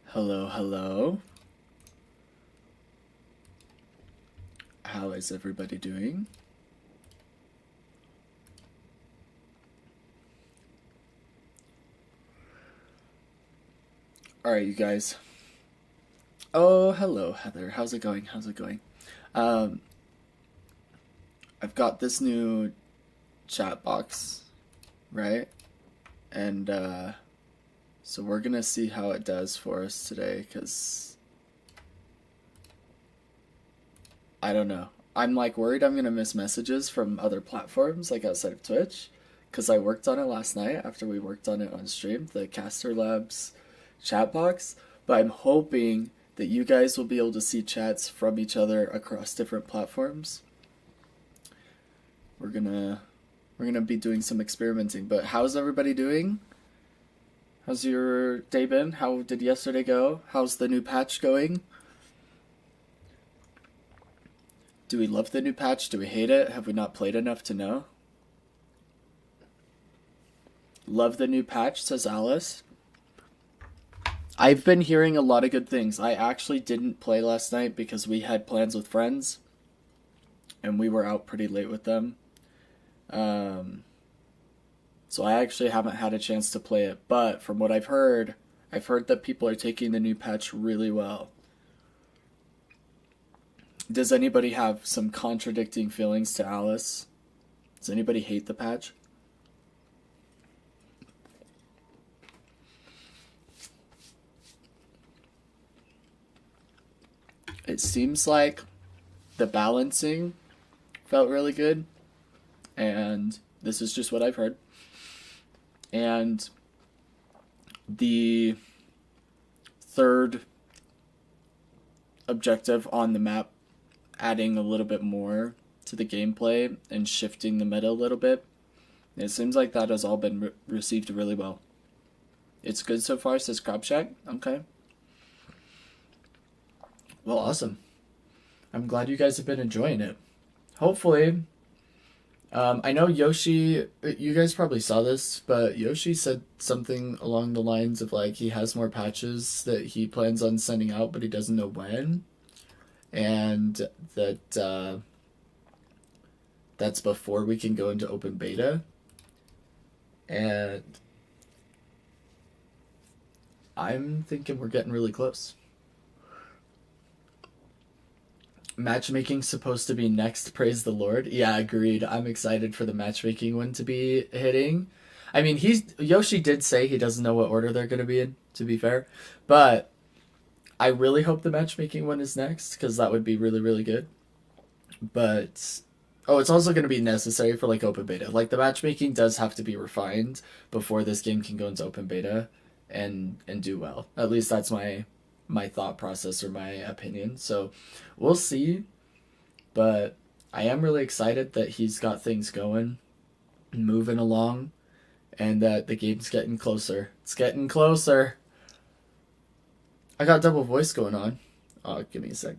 Hello, hello. How is everybody doing? Alright, you guys. Oh, hello, Heather. How's it going? How's it going? Um, I've got this new chat box, right? And, so we're gonna see how it does for us today, because I don't know. I'm like worried I'm gonna miss messages from other platforms, like outside of Twitch, because I worked on it last night after we worked on it on stream, the Caster Labs chat box. But I'm hoping that you guys will be able to see chats from each other across different platforms. We're gonna we're gonna be doing some experimenting. But how's everybody doing? How's your day been? How did yesterday go? How's the new patch going? Do we love the new patch? Do we hate it? Have we not played enough to know? Love the new patch, says Alice. I've been hearing a lot of good things. I actually didn't play last night because we had plans with friends and we were out pretty late with them. Um, so I actually haven't had a chance to play it. But from what I've heard that people are taking the new patch really well. Does anybody have some contradicting feelings to Alice? Does anybody hate the patch? It seems like the balancing felt really good, and this is just what I've heard. And the third objective on the map, adding a little bit more to the gameplay and shifting the meta a little bit, it seems like that has all been received really well. It's good so far, says Crabshack. Okay. Well, awesome. I'm glad you guys have been enjoying it. Hopefully, I know Yoshi, you guys probably saw this, but Yoshi said something along the lines of like he has more patches that he plans on sending out, but he doesn't know when. And that that's before we can go into open beta. And I'm thinking we're getting really close. Matchmaking's supposed to be next, praise the Lord. Yeah, agreed. I'm excited for the matchmaking one to be hitting. I mean, Yoshi did say he doesn't know what order they're going to be in, to be fair. But I really hope the matchmaking one is next, because that would be really, really good. But oh, it's also going to be necessary for like open beta. Like the matchmaking does have to be refined before this game can go into open beta and do well. At least that's my thought process or my opinion. So we'll see, but I am really excited that he's got things going, moving along, and that the game's getting closer. It's getting closer. I got double voice going on. Oh, give me a sec.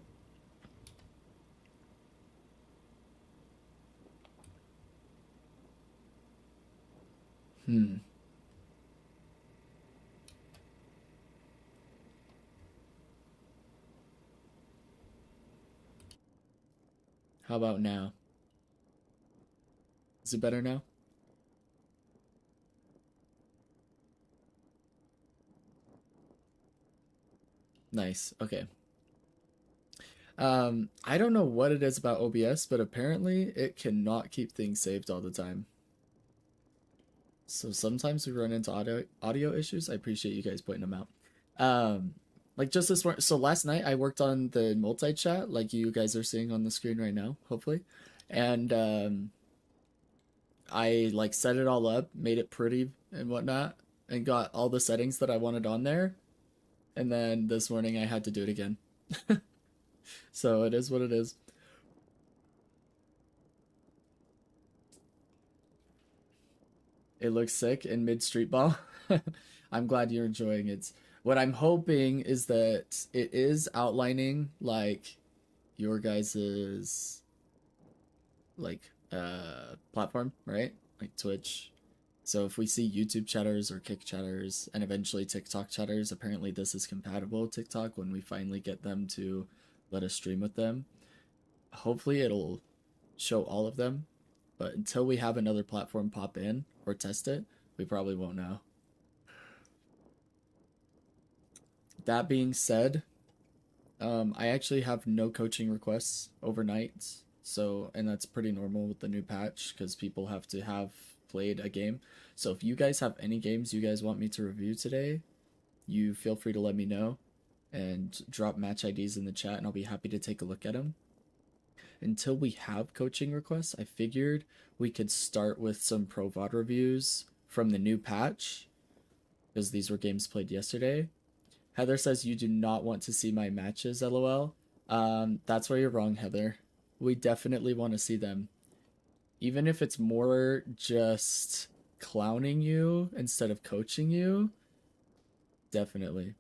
Hmm. How about now? Is it better now? Nice. Okay. I don't know what it is about OBS, but apparently it cannot keep things saved all the time. So sometimes we run into audio issues. I appreciate you guys pointing them out. Like just this morning. So last night I worked on the multi chat, like you guys are seeing on the screen right now, hopefully, and I like set it all up, made it pretty and whatnot, and got all the settings that I wanted on there. And then this morning I had to do it again. So it is what it is. It looks sick in mid street ball. I'm glad you're enjoying it. What I'm hoping is that it is outlining like your guys's like platform, right? Like Twitch. So if we see YouTube chatters or Kick chatters and eventually TikTok chatters, apparently this is compatible with TikTok when we finally get them to let us stream with them. Hopefully it'll show all of them, but until we have another platform pop in or test it, we probably won't know. That being said, I actually have no coaching requests overnight, so and that's pretty normal with the new patch because people have to have played a game. So if you guys have any games you guys want me to review today, you feel free to let me know and drop match IDs in the chat, and I'll be happy to take a look at them. Until we have coaching requests, I figured we could start with some Pro VOD reviews from the new patch because these were games played yesterday. Heather says you do not want to see my matches, lol. That's where you're wrong, Heather. We definitely want to see them. Even if it's more just clowning you instead of coaching you, definitely.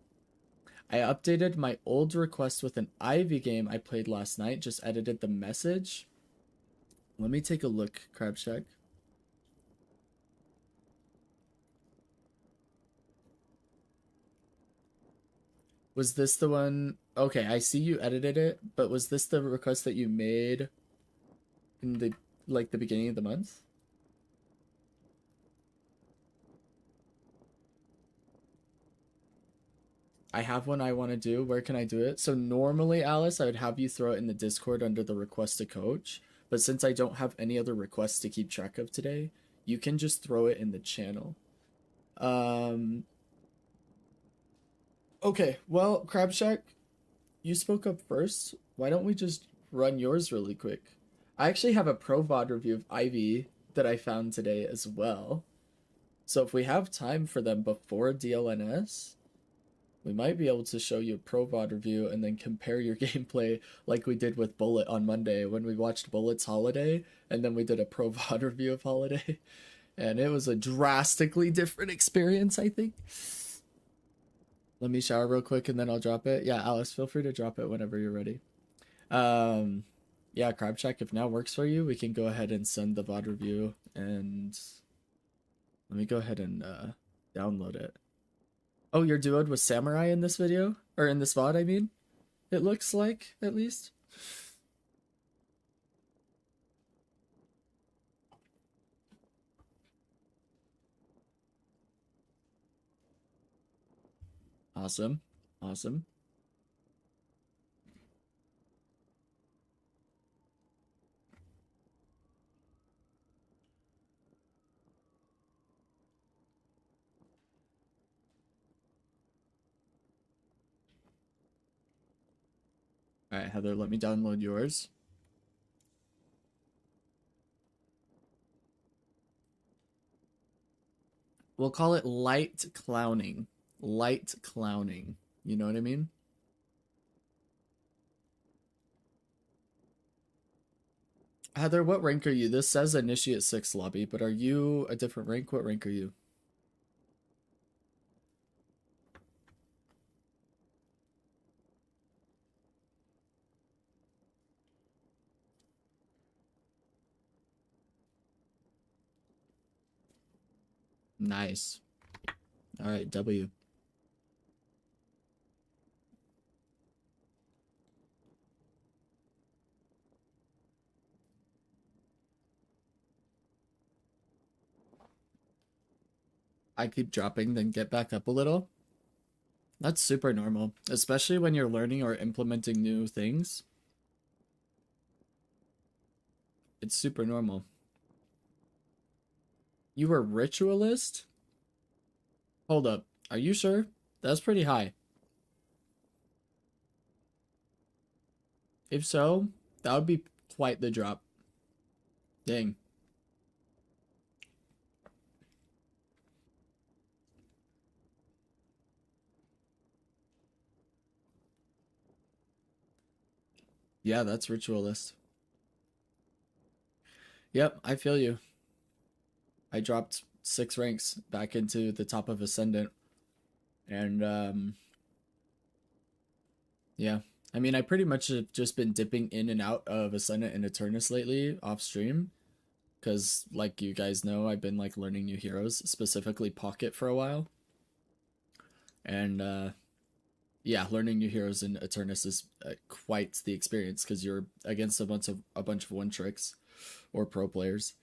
I updated my old request with an Ivy game I played last night, just edited the message. Let me take a look, Crabshack. Was this the one? Okay, I see you edited it, but was this the request that you made in the the beginning of the month? I have one I want to do. Where can I do it? So normally, Alice, I would have you throw it in the Discord under the request to coach. But since I don't have any other requests to keep track of today, you can just throw it in the channel. Um, okay, well, Crabshack, you spoke up first. Why don't we just run yours really quick? I actually have a Pro VOD review of Ivy that I found today as well. So if we have time for them before DLNS, we might be able to show you a Pro VOD review and then compare your gameplay like we did with Bullet on Monday when we watched Bullet's Holiday and then we did a Pro VOD review of Holiday. And it was a drastically different experience, I think. Let me shower real quick and then I'll drop it. Yeah, Alice, feel free to drop it whenever you're ready. Um, yeah, Crab Shack, if now works for you, we can go ahead and send the VOD review and let me go ahead and download it. Oh, your duoed was Samurai in this video? Or in this VOD, I mean? It looks like, at least. Awesome. Awesome. Alright, Heather, let me download yours. We'll call it light clowning. Light clowning. You know what I mean? Heather, what rank are you? This says Initiate 6 lobby, but are you a different rank? What rank are you? Nice. Alright, W. I keep dropping, then get back up a little. That's super normal, especially when you're learning or implementing new things. It's super normal. You were ritualist? Hold up. Are you sure? That's pretty high. If so, that would be quite the drop. Dang. Yeah, that's ritualist. Yep, I feel you. I dropped 6 ranks back into the top of Ascendant. And yeah. I mean, I pretty much have just been dipping in and out of Ascendant and Eternus lately off stream. Because, like you guys know, I've been like learning new heroes, specifically Pocket for a while. And yeah, learning new heroes in Eternus is quite the experience because you're against a bunch of one tricks or pro players.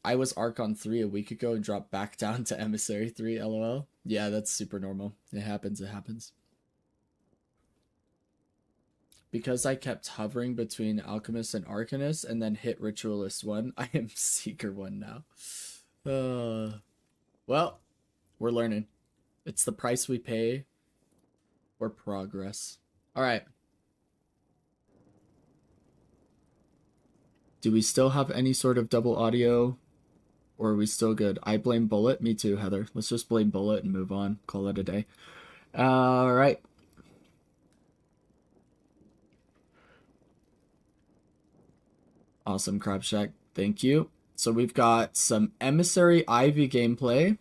I was Archon 3 a week ago and dropped back down to Emissary 3, lol. Yeah, that's super normal. It happens, it happens. Because I kept hovering between Alchemist and Arcanist and then hit Ritualist 1, I am Seeker 1 now. Well, we're learning. It's the price we pay for progress. Alright. Do we still have any sort of double audio? Or are we still good? I blame Bullet. Me too, Heather. Let's just blame Bullet and move on. Call it a day. Alright. Awesome, Crab Shack. Thank you. So we've got some Emissary Ivy gameplay.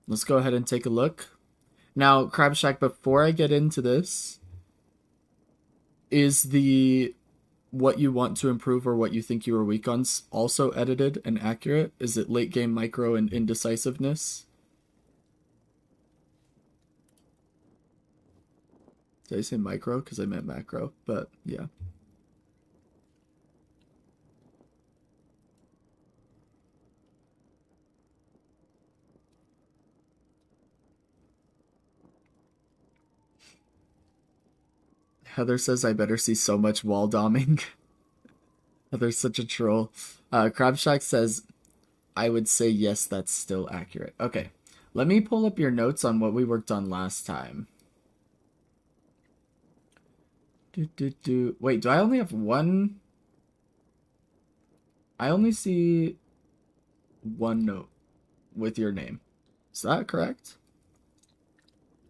Let's go ahead and take a look. Now, Crab Shack, before I get into this, is the what you want to improve or what you think you were weak on also edited and accurate? Is it late game micro and indecisiveness? Did I say micro? Because I meant macro, but yeah. Heather says I better see so much wall doming. Heather's such a troll. Crabshack says I would say yes, that's still accurate. Okay, let me pull up your notes on what we worked on last time. Wait, do I only have one? I only see one note with your name. Is that correct?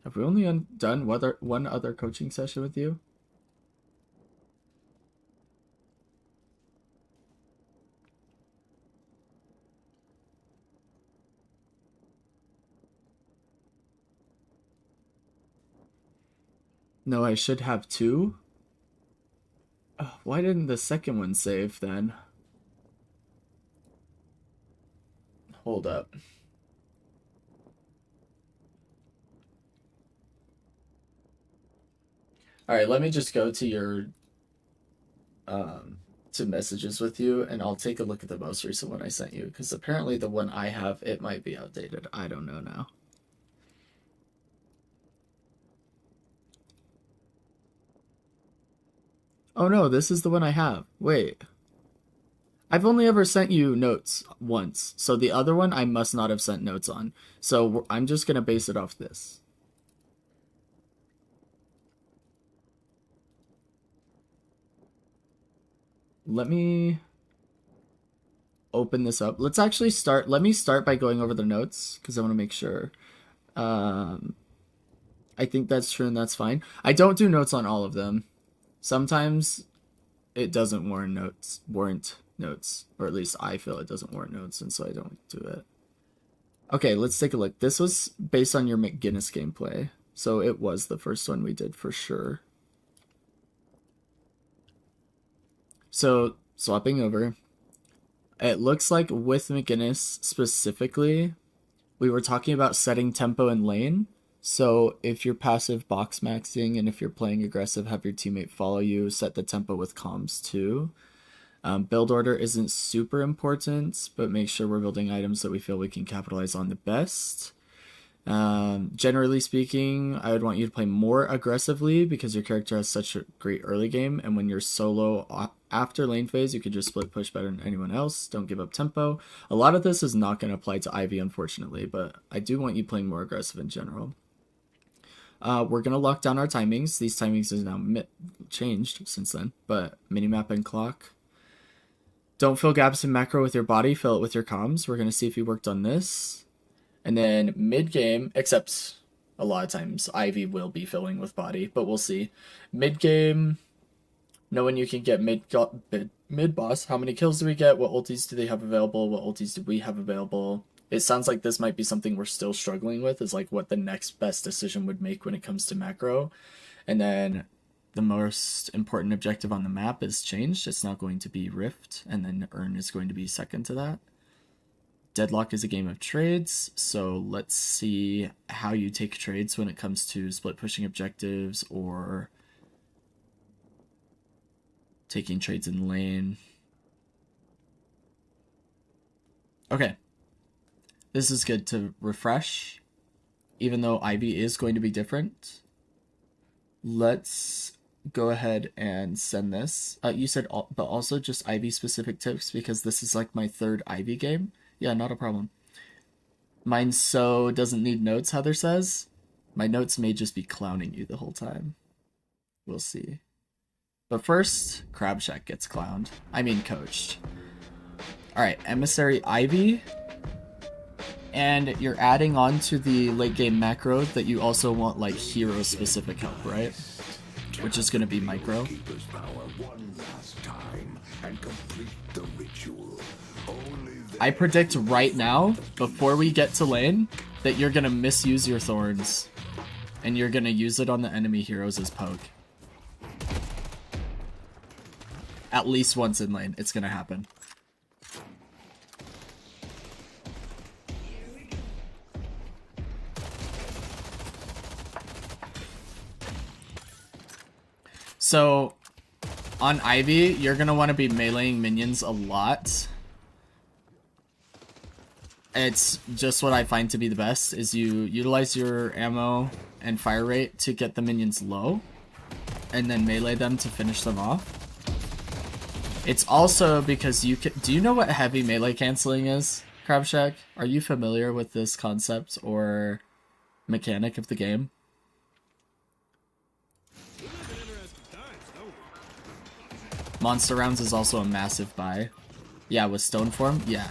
Have we only done one other coaching session with you? No, I should have two. Why didn't the second one save then? Hold up. All right, let me just go to your to messages with you, and I'll take a look at the most recent one I sent you because apparently the one I have, it might be outdated. I don't know now. Oh no, this is the one I have. Wait. I've only ever sent you notes once, so the other one I must not have sent notes on. So I'm just gonna base it off this. Let me open this up. Let's actually start. Let me start by going over the notes because I want to make sure. I think that's true and that's fine. I don't do notes on all of them. Sometimes it doesn't warrant notes, or at least I feel it doesn't warrant notes, and so I don't do it. Okay, let's take a look. This was based on your McGinnis gameplay, so it was the first one we did for sure. So, swapping over, it looks like with McGinnis specifically, we were talking about setting tempo and lane. So if you're passive box maxing and if you're playing aggressive, have your teammate follow you, set the tempo with comms too. Build order isn't super important, but make sure we're building items that we feel we can capitalize on the best. Generally speaking, I would want you to play more aggressively because your character has such a great early game, and when you're solo after lane phase, you can just split push better than anyone else. Don't give up tempo. A lot of this is not going to apply to Ivy, unfortunately, but I do want you playing more aggressive in general. We're going to lock down our timings. These timings is now changed since then, but minimap and clock. Don't fill gaps in macro with your body, fill it with your comms. We're going to see if you worked on this. And then mid-game, except a lot of times Ivy will be filling with body, but we'll see. Mid-game, knowing you can get mid-boss, how many kills do we get? What ultis do they have available? What ultis do we have available? It sounds like this might be something we're still struggling with, is like what the next best decision would make when it comes to macro. And then the most important objective on the map is changed. It's now going to be Rift, and then Earn is going to be second to that. Deadlock is a game of trades, so let's see how you take trades when it comes to split pushing objectives or taking trades in lane. Okay. This is good to refresh, even though Ivy is going to be different. Let's go ahead and send this. You said, but also just Ivy specific tips, because this is like my third Ivy game. Yeah, not a problem. Mine so doesn't need notes, Heather says. My notes may just be clowning you the whole time. We'll see. But first, Crab Shack gets clowned. I mean coached. Alright, Emissary Ivy. And you're adding on to the late game macro that you also want like hero specific help, right? Which is going to be micro. I predict right now, before we get to lane, that you're going to misuse your thorns. And you're going to use it on the enemy heroes as poke. At least once in lane, it's going to happen. So, on Ivy, you're going to want to be meleeing minions a lot. It's just what I find to be the best, is you utilize your ammo and fire rate to get the minions low, and then melee them to finish them off. It's also because you can... Do you know what heavy melee canceling is, Crab Shack? Are you familiar with this concept or mechanic of the game? Monster rounds is also a massive buy. Yeah, with stone form, yeah.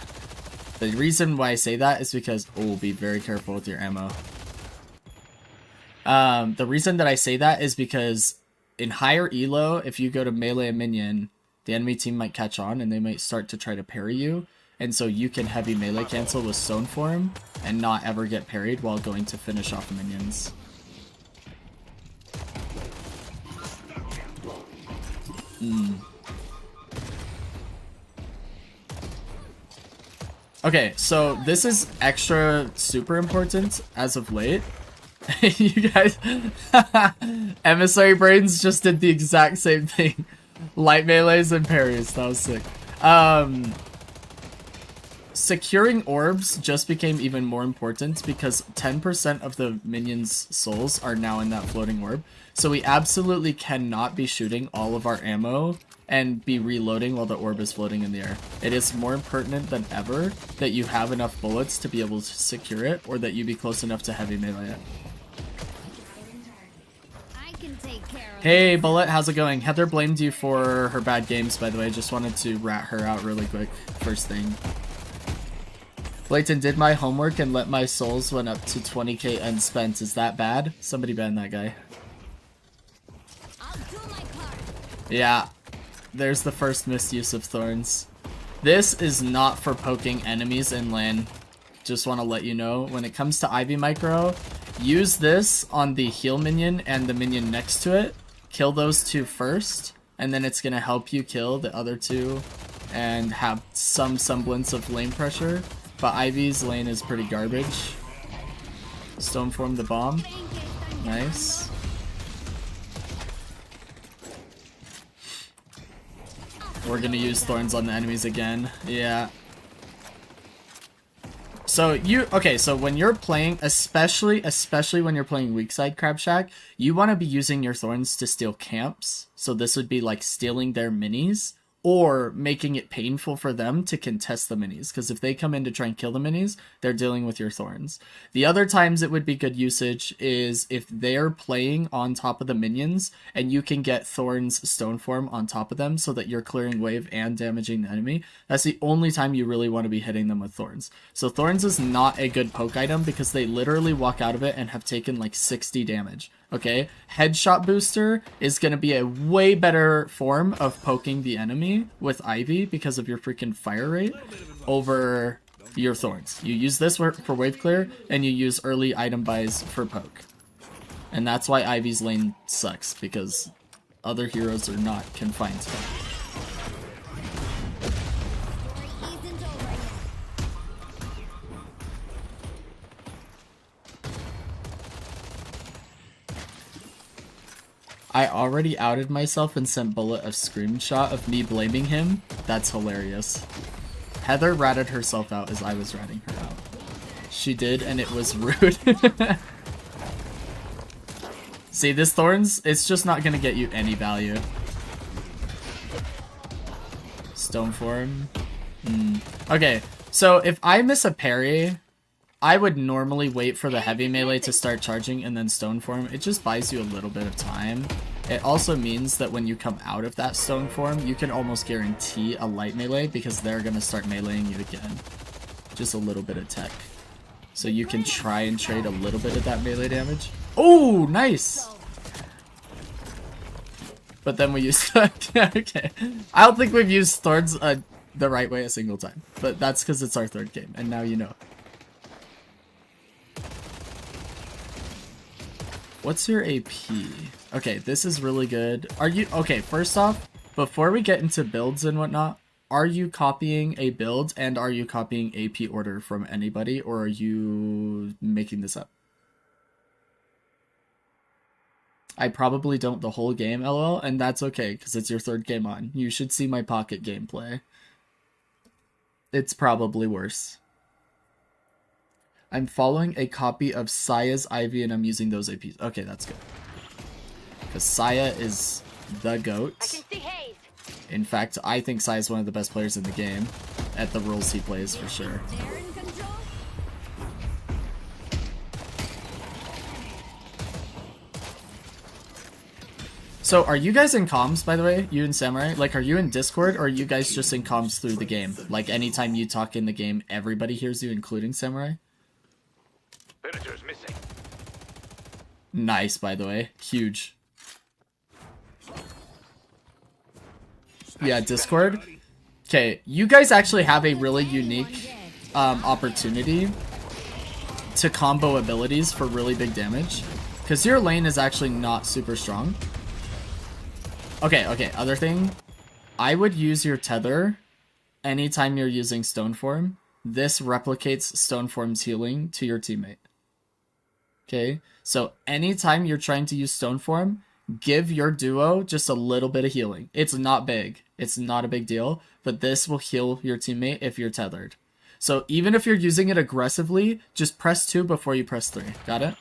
The reason why I say that is because, oh, be very careful with your ammo. The reason that I say that is because in higher elo, if you go to melee a minion, the enemy team might catch on and they might start to try to parry you. And so you can heavy melee cancel with stone form and not ever get parried while going to finish off minions. Okay, so this is extra super important as of late. You guys, Emissary Brains just did the exact same thing. Light melees and parries, that was sick. Securing orbs just became even more important because 10% of the minions' souls are now in that floating orb. So we absolutely cannot be shooting all of our ammo and be reloading while the orb is floating in the air. It is more pertinent than ever that you have enough bullets to be able to secure it, or that you be close enough to heavy melee it. Hey Bullet, how's it going? Heather blamed you for her bad games, by the way. Just wanted to rat her out really quick first thing. Blayton did my homework and let my souls went up to 20k unspent. Is that bad? Somebody ban that guy. Yeah. There's the first misuse of thorns. This is not for poking enemies in lane. Just want to let you know, when it comes to Ivy Micro, use this on the heal minion and the minion next to it. Kill those two first, and then it's going to help you kill the other two and have some semblance of lane pressure. But Ivy's lane is pretty garbage. Stoneform the bomb. Nice. We're gonna use thorns on the enemies again. Yeah. So so when you're playing, especially when you're playing weak side Crab Shack, you want to be using your thorns to steal camps. So this would be like stealing their minis, or making it painful for them to contest the minis, because if they come in to try and kill the minis, they're dealing with your thorns. The other times it would be good usage is if they're playing on top of the minions and you can get thorns stone form on top of them so that you're clearing wave and damaging the enemy. That's the only time you really want to be hitting them with thorns. So thorns is not a good poke item because they literally walk out of it and have taken like 60 damage. Okay, headshot booster is going to be a way better form of poking the enemy with Ivy because of your freaking fire rate over your thorns. You use this for wave clear, and you use early item buys for poke. And that's why Ivy's lane sucks, because other heroes are not confined to it. I already outed myself and sent Bullet a screenshot of me blaming him. That's hilarious. Heather ratted herself out as I was ratting her out. She did, and it was rude. See, this Thorns, it's just not gonna get you any value. Stone form. Okay, so if I miss a parry, I would normally wait for the heavy melee to start charging and then stone form. It just buys you a little bit of time. It also means that when you come out of that stone form, you can almost guarantee a light melee because they're gonna start meleeing you again. Just a little bit of tech. So you can try and trade a little bit of that melee damage. Oh, nice! But then we use okay. I don't think we've used Thorns the right way a single time. But that's because it's our third game, and now you know. What's your AP? Okay, this is really good. Are you... Okay, first off, before we get into builds and whatnot, are you copying a build and are you copying AP order from anybody, or are you making this up? I probably don't the whole game, lol, and that's okay, because it's your third game on. You should see my pocket gameplay. It's probably worse. I'm following a copy of Saya's Ivy and I'm using those APs. Okay, that's good. Because Saya is the GOAT. In fact, I think Saya is one of the best players in the game at the roles he plays for sure. So, are you guys in comms, by the way? You and Samurai? Like, are you in Discord, or are you guys just in comms through the game? Like, anytime you talk in the game, everybody hears you, including Samurai? Predator's missing. Nice, by the way. Huge. Yeah, Discord. Okay, you guys actually have a really unique opportunity to combo abilities for really big damage. Because your lane is actually not super strong. Okay, other thing. I would use your tether anytime you're using stone form. This replicates stone form's healing to your teammate. Okay, so anytime you're trying to use stone form, give your duo just a little bit of healing. It's not big. It's not a big deal, but this will heal your teammate if you're tethered. So even if you're using it aggressively, just press 2 before you press 3. Got it?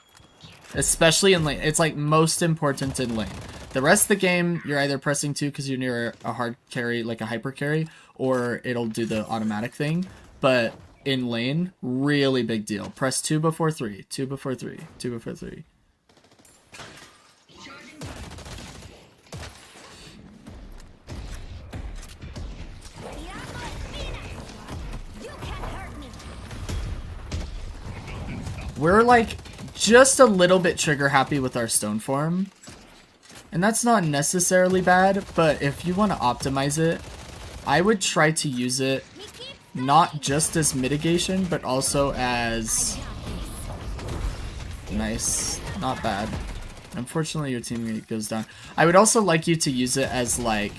Especially in lane. It's like most important in lane. The rest of the game, you're either pressing 2 because you're near a hard carry, like a hyper carry, or it'll do the automatic thing. But in lane, really big deal. Press 2 before 3, 2 before 3, 2 before 3. We're like just a little bit trigger happy with our stone form. And that's not necessarily bad, but if you want to optimize it, I would try to use it not just as mitigation, but also as... Nice. Not bad. Unfortunately, your teammate goes down. I would also like you to use it as, like,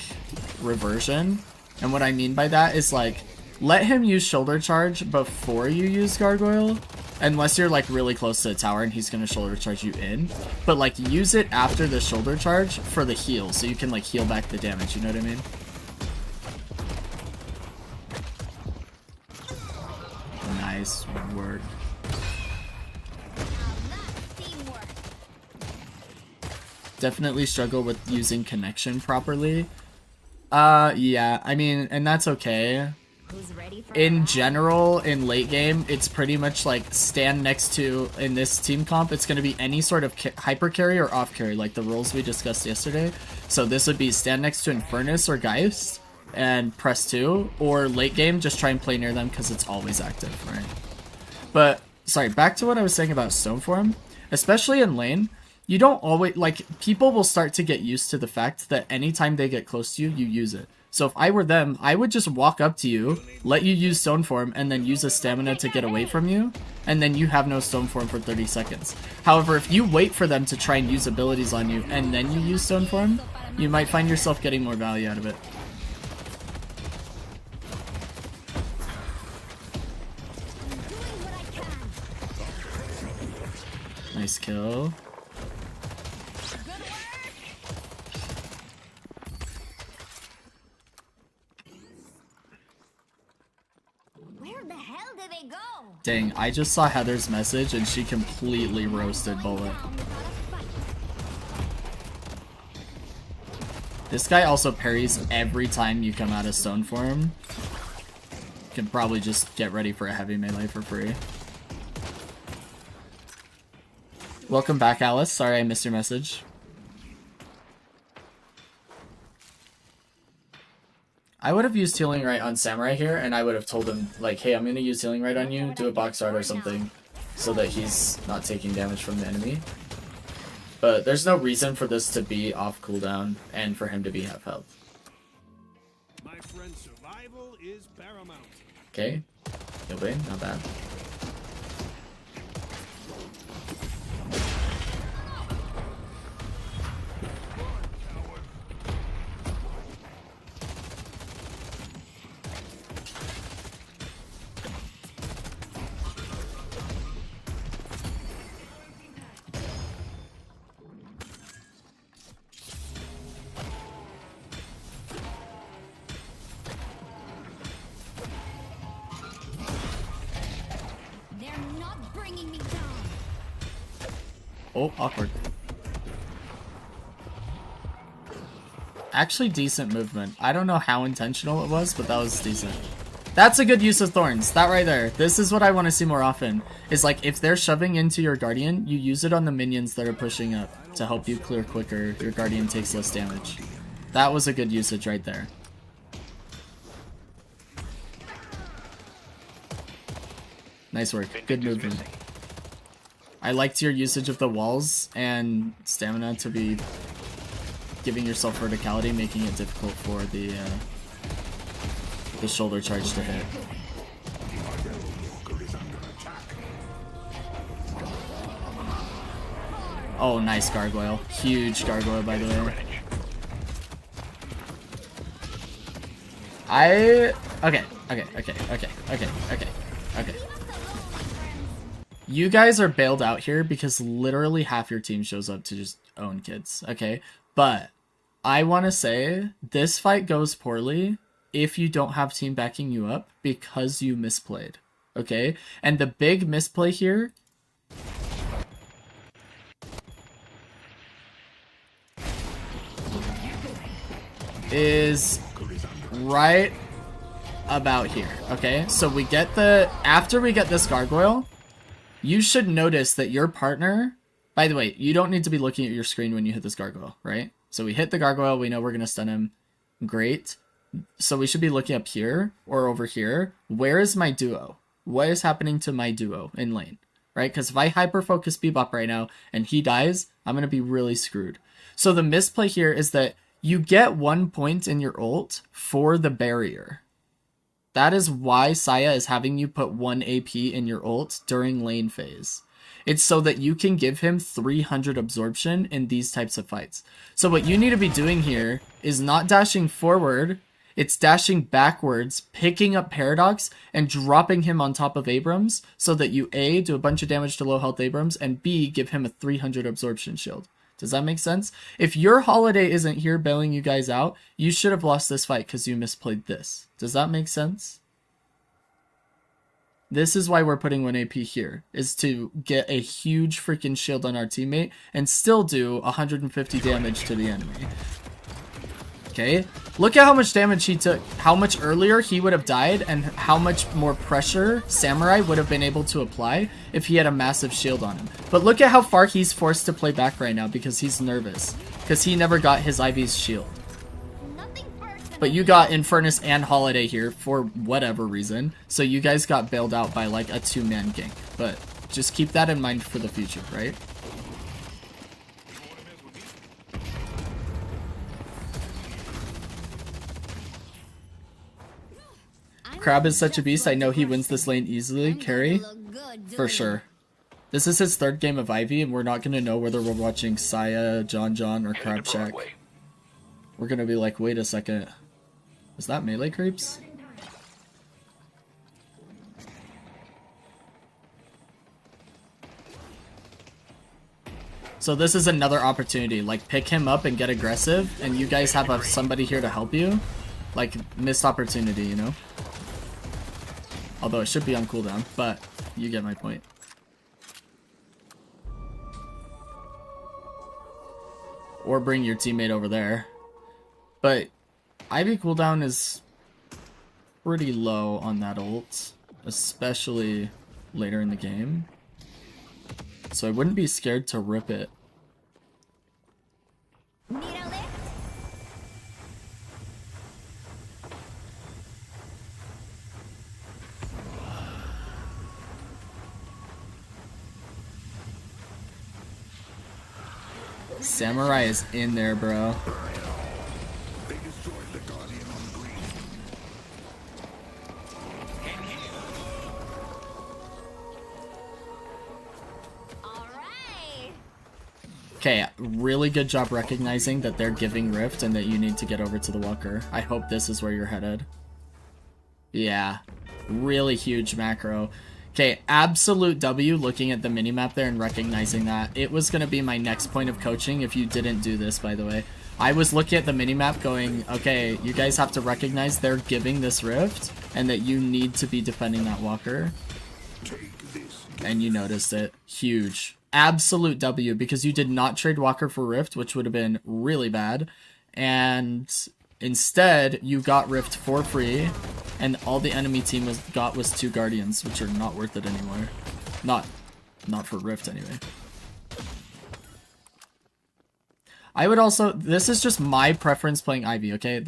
reversion. And what I mean by that is, like, let him use shoulder charge before you use gargoyle. Unless you're, like, really close to the tower and he's going to shoulder charge you in. But, like, use it after the shoulder charge for the heal. So you can, like, heal back the damage. You know what I mean? Nice work. Definitely struggle with using connection properly. Yeah. I mean, and that's okay. In general, in late game, it's pretty much like stand next to, in this team comp, it's going to be any sort of hyper carry or off carry, like the roles we discussed yesterday. So this would be stand next to Infernus or Geist and press 2, or late game, just try and play near them because it's always active, right? But, sorry, back to what I was saying about stone form. Especially in lane, you don't always, like, people will start to get used to the fact that anytime they get close to you, you use it. So if I were them, I would just walk up to you, let you use stone form, and then use a stamina to get away from you, and then you have no stone form for 30 seconds. However, if you wait for them to try and use abilities on you, and then you use stone form, you might find yourself getting more value out of it. Nice kill. Where the hell did they go? Dang, I just saw Heather's message and she completely roasted Bullet. This guy also parries every time you come out of stone form. Can probably just get ready for a heavy melee for free. Welcome back, Alice. Sorry I missed your message. I would have used Healing Right on Samurai here, and I would have told him, like, hey, I'm going to use Healing Right on you, do a box art or something, so that he's not taking damage from the enemy. But there's no reason for this to be off cooldown, and for him to be half health. My friend's survival is paramount. Okay. Nobody, not bad. Oh, awkward. Actually decent movement. I don't know how intentional it was, but that was decent. That's a good use of thorns. That right there. This is what I want to see more often. Is like if they're shoving into your guardian, you use it on the minions that are pushing up to help you clear quicker. Your guardian takes less damage. That was a good usage right there. Nice work. Good movement. I liked your usage of the walls and stamina to be giving yourself verticality, making it difficult for the shoulder charge to hit. Oh, nice gargoyle. Huge gargoyle, by the way. Okay. You guys are bailed out here because literally half your team shows up to just own kids, okay? But I want to say this fight goes poorly if you don't have team backing you up because you misplayed, okay? And the big misplay here is right about here, okay? So we get after we get this gargoyle, you should notice that your partner, by the way, you don't need to be looking at your screen when you hit this gargoyle, right? So we hit the gargoyle, we know we're going to stun him. Great. So we should be looking up here or over here. Where is my duo? What is happening to my duo in lane, right? Because if I hyper-focus Bebop right now and he dies, I'm going to be really screwed. So the misplay here is that you get 1 point in your ult for the barrier. That is why Saya is having you put 1 AP in your ult during lane phase. It's so that you can give him 300 absorption in these types of fights. So what you need to be doing here is not dashing forward, it's dashing backwards, picking up Paradox, and dropping him on top of Abrams so that you A, do a bunch of damage to low health Abrams, and B, give him a 300 absorption shield. Does that make sense? If your Holiday isn't here bailing you guys out, you should have lost this fight because you misplayed this. Does that make sense? This is why we're putting 1 AP here, is to get a huge freaking shield on our teammate and still do 150 damage to the enemy. Okay, look at how much damage he took, how much earlier he would have died, and how much more pressure Samurai would have been able to apply if he had a massive shield on him. But look at how far he's forced to play back right now because he's nervous, because he never got his Ivy's shield. But you got Infernus and Holiday here for whatever reason, so you guys got bailed out by like a 2-man gank. But just keep that in mind for the future, right? Crab is such a beast. I know he wins this lane easily. I'm gonna Carry, look good for doing sure. This is his 3rd game of Ivy, and we're not going to know whether we're watching Saya, John, or Headed Crab to Shack. Broadway. We're going to be like, wait a second. Is that melee creeps? So this is another opportunity. Like, pick him up and get aggressive, and you guys have somebody here to help you. Like, missed opportunity, you know? Although it should be on cooldown, but you get my point. Or bring your teammate over there. But Ivy cooldown is pretty low on that ult, especially later in the game. So I wouldn't be scared to rip it. Need a lift? Samurai is in there, bro. They destroyed the Guardian on green. Alright. Okay, really good job recognizing that they're giving Rift and that you need to get over to the Walker. I hope this is where you're headed. Yeah, really huge macro. Okay, absolute W looking at the minimap there and recognizing that. It was going to be my next point of coaching if you didn't do this, by the way. I was looking at the minimap going, okay, you guys have to recognize they're giving this Rift and that you need to be defending that Walker. Take this. And you noticed it. Huge. Absolute W because you did not trade Walker for Rift, which would have been really bad. And instead, you got Rift for free. And all the enemy team got was 2 Guardians, which are not worth it anymore. Not for Rift anyway. I would also, this is just my preference playing Ivy, okay?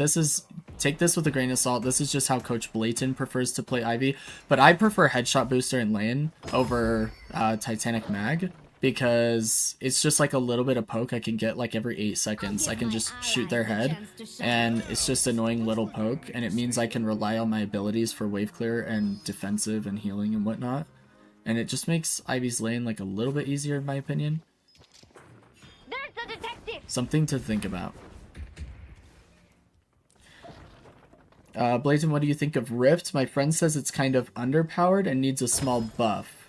Take this with a grain of salt. This is just how Coach Blayton prefers to play Ivy. But I prefer Headshot Booster in lane over Titanic Mag. Because it's just like a little bit of poke I can get like every 8 seconds. I can just shoot their head. And it's just annoying little poke. And it means I can rely on my abilities for wave clear and defensive and healing and whatnot. And it just makes Ivy's lane like a little bit easier in my opinion. There's the detective. Something to think about. Blazin, what do you think of Rift? My friend says it's kind of underpowered and needs a small buff.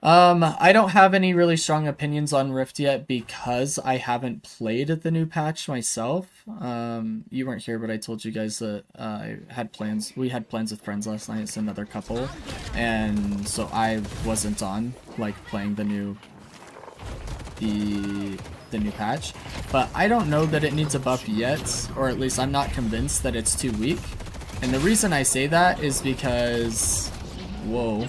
I don't have any really strong opinions on Rift yet because I haven't played the new patch myself. You weren't here, but I told you guys that I had plans. We had plans with friends last night. It's another couple, and so I wasn't on like playing the new patch. But I don't know that it needs a buff yet, or at least I'm not convinced that it's too weak. And the reason I say that is because, whoa.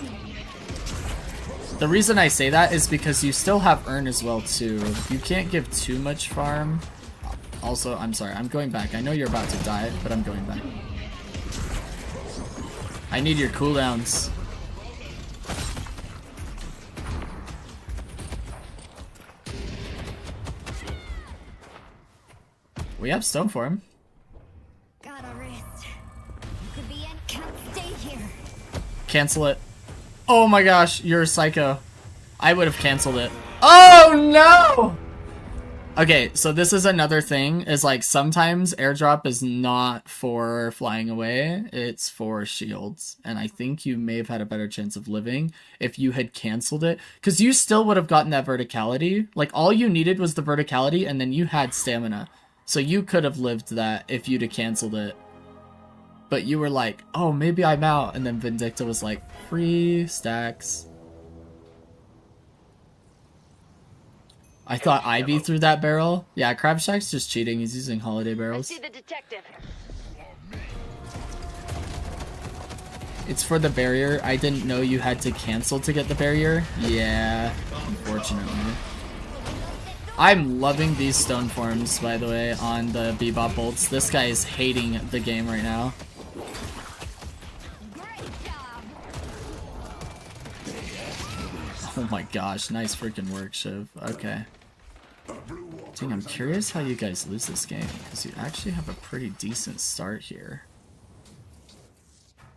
The reason I say that is because you still have Earn as well too. You can't give too much farm. Also, I'm sorry, I'm going back. I know you're about to die, but I'm going back. I need your cooldowns. We have stone for him. Got a wrist. You could be in. Can't stay here. Cancel it. Oh my gosh, you're a psycho. I would have canceled it. Oh no! Okay, so this is another thing, is like sometimes airdrop is not for flying away, it's for shields. And I think you may have had a better chance of living if you had canceled it. Because you still would have gotten that verticality. Like all you needed was the verticality and then you had stamina. So you could have lived that if you'd have canceled it. But you were like, oh, maybe I'm out. And then Vindicta was like, free stacks. I thought Ivy threw that barrel. Yeah, Crab Shack's just cheating. He's using holiday barrels. I see the detective. It's for the barrier. I didn't know you had to cancel to get the barrier. Yeah, unfortunately. I'm loving these stone forms, by the way, on the Bebop bolts. This guy is hating the game right now. Great job. Oh my gosh, nice freaking work, Shiv. Okay. Dang, I'm curious how you guys lose this game, because you actually have a pretty decent start here.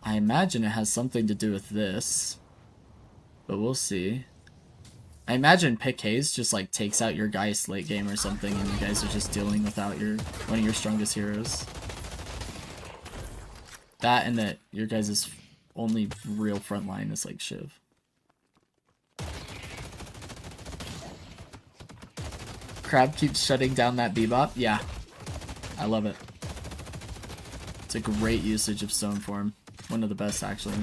I imagine it has something to do with this. But we'll see. I imagine Pick Haze just like takes out your Geist late game or something and you guys are just dealing without one of your strongest heroes. That and that your guys' only real front line is like Shiv. Crab keeps shutting down that Bebop. Yeah. I love it. It's a great usage of Stone Form. One of the best, actually.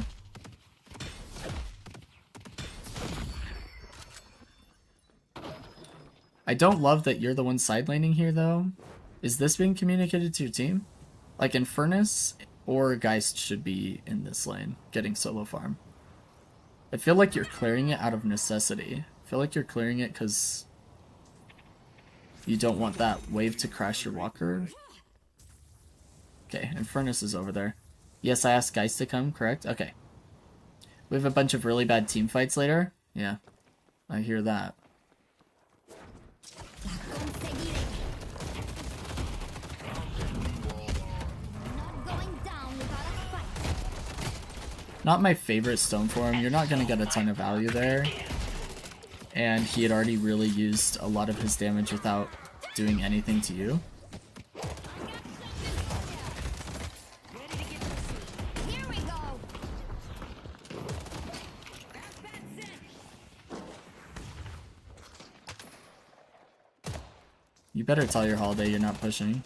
I don't love that you're the one side laning here, though. Is this being communicated to your team? Like, Eternus or Geist should be in this lane, getting solo farm. I feel like you're clearing it out of necessity. I feel like you're clearing it because you don't want that wave to crash your walker. Okay, Eternus is over there. Yes, I asked Geist to come, correct? Okay. We have a bunch of really bad team fights later? Yeah, I hear that. Not my favorite Stone Form. You're not going to get a ton of value there. And he had already really used a lot of his damage without doing anything to you. Here we go. You better tell your Holiday you're not pushing.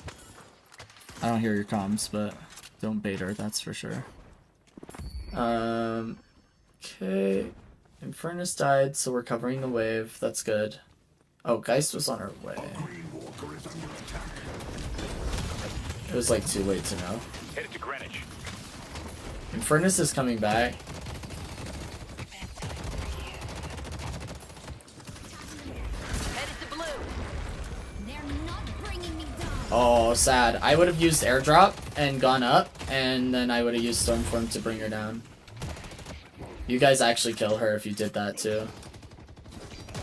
I don't hear your comms, but don't bait her, that's for sure. Okay. Infernus died, so we're covering the wave. That's good. Oh, Geist was on her way. It was like too late to know. Headed to Greenwich. Infernus is coming back. Headed to blue. They're not bringing me down. Oh, sad. I would have used airdrop and gone up, and then I would have used Stormform to bring her down. You guys actually kill her if you did that too.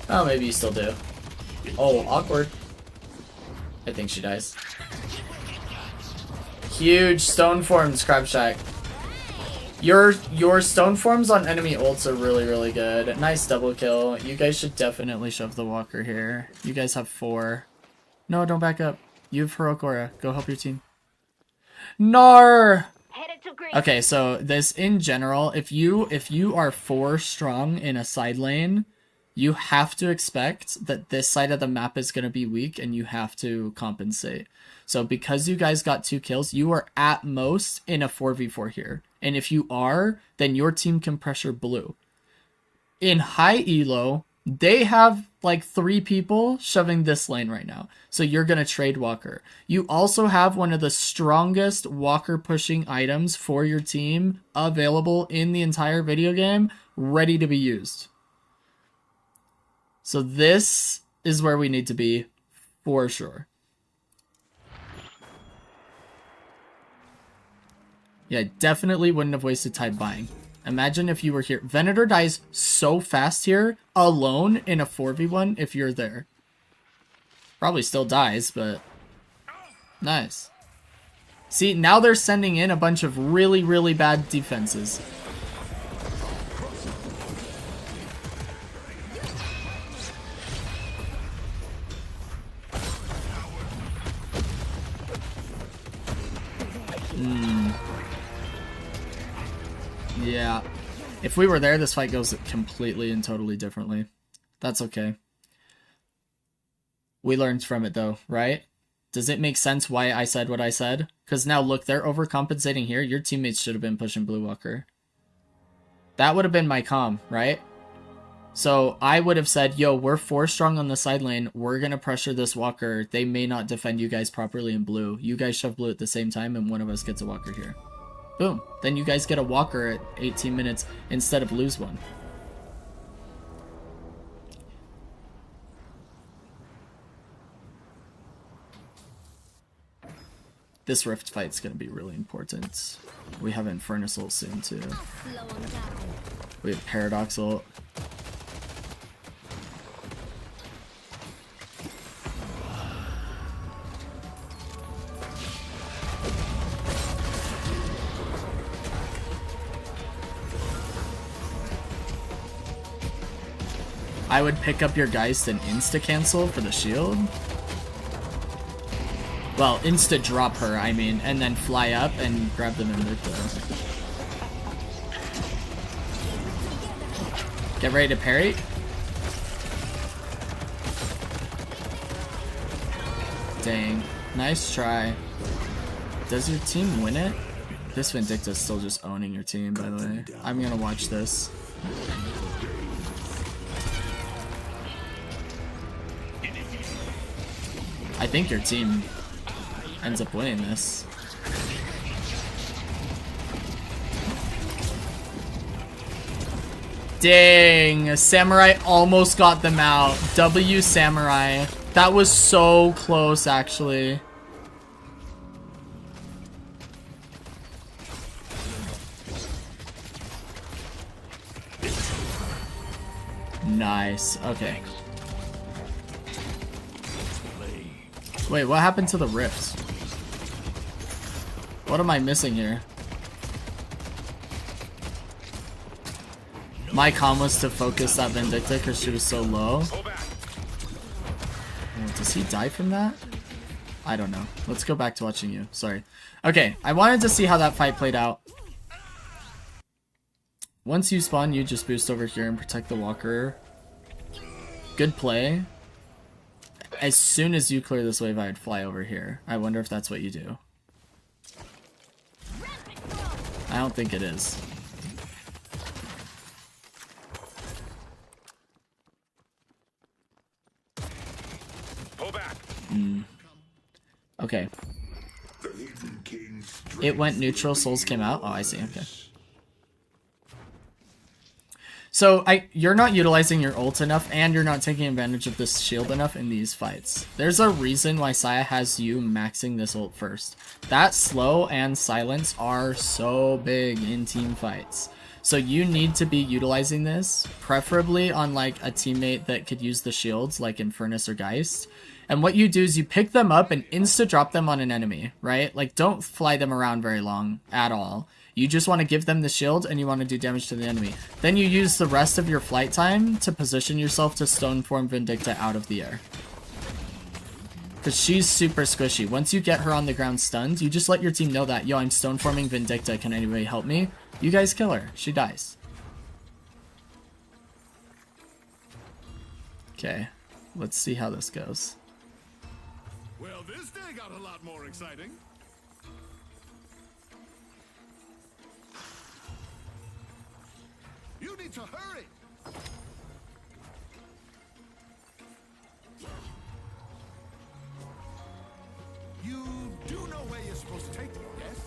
Oh, maybe you still do. Oh, awkward. I think she dies. Huge stone forms, Crab Shack. Your stone forms on enemy ults are really, really good. Nice double kill. You guys should definitely shove the walker here. You guys have 4. No, don't back up. You have Heroic Aura. Go help your team. Nar! Headed to green. Okay, so this in general, if you are 4 strong in a side lane, you have to expect that this side of the map is going to be weak and you have to compensate. So because you guys got 2 kills, you are at most in a 4v4 here. And if you are, then your team can pressure blue. In high elo, they have like 3 people shoving this lane right now. So you're going to trade Walker. You also have one of the strongest Walker pushing items for your team available in the entire video game, ready to be used. So this is where we need to be for sure. Yeah, definitely wouldn't have wasted time buying. Imagine if you were here. Venator dies so fast here, alone in a 4v1 if you're there. Probably still dies, but nice. See, now they're sending in a bunch of really, really bad defenses. Yeah. If we were there, this fight goes completely and totally differently. That's okay. We learned from it though, right? Does it make sense why I said what I said? Because now look, they're overcompensating here. Your teammates should have been pushing Blue Walker. That would have been my comm, right? So I would have said, yo, we're 4 strong on the side lane. We're going to pressure this Walker. They may not defend you guys properly in blue. You guys shove blue at the same time and one of us gets a Walker here. Boom. Then you guys get a Walker at 18 minutes instead of lose one. This Rift fight's going to be really important. We have Infernus ult soon too. Slow 'em down. We have Paradox ult. I would pick up your Geist and insta-cancel for the shield. Well, insta-drop her, I mean, and then fly up and grab the Vindicta. Get ready to parry. Dang. Nice try. Does your team win it? This Vindicta is still just owning your team, by the way. I'm gonna watch this. I think your team ends up winning this. Dang, Samurai almost got them out. W Samurai. That was so close, actually. Nice. Okay. Wait, what happened to the rifts? What am I missing here? My comm was to focus that Vindicta because she was so low. Oh, does he die from that? I don't know. Let's go back to watching you. Sorry. Okay, I wanted to see how that fight played out. Once you spawn, you just boost over here and protect the walker. Good play. As soon as you clear this wave, I'd fly over here. I wonder if that's what you do. I don't think it is. Pull back. Okay. It went neutral, souls came out. Oh, I see. Okay. So you're not utilizing your ult enough, and you're not taking advantage of this shield enough in these fights. There's a reason why Saya has you maxing this ult first. That slow and silence are so big in team fights. So you need to be utilizing this, preferably on like a teammate that could use the shields, like Eternus or Geist. And what you do is you pick them up and insta-drop them on an enemy, right? Like, don't fly them around very long at all. You just want to give them the shield and you want to do damage to the enemy. Then you use the rest of your flight time to position yourself to Stoneform Vindicta out of the air. Because she's super squishy. Once you get her on the ground stunned, you just let your team know that, yo, I'm Stoneforming Vindicta, can anybody help me? You guys kill her. She dies. Okay, let's see how this goes. Well, this day got a lot more exciting. You need to hurry. You do know where you're supposed to take me, yes?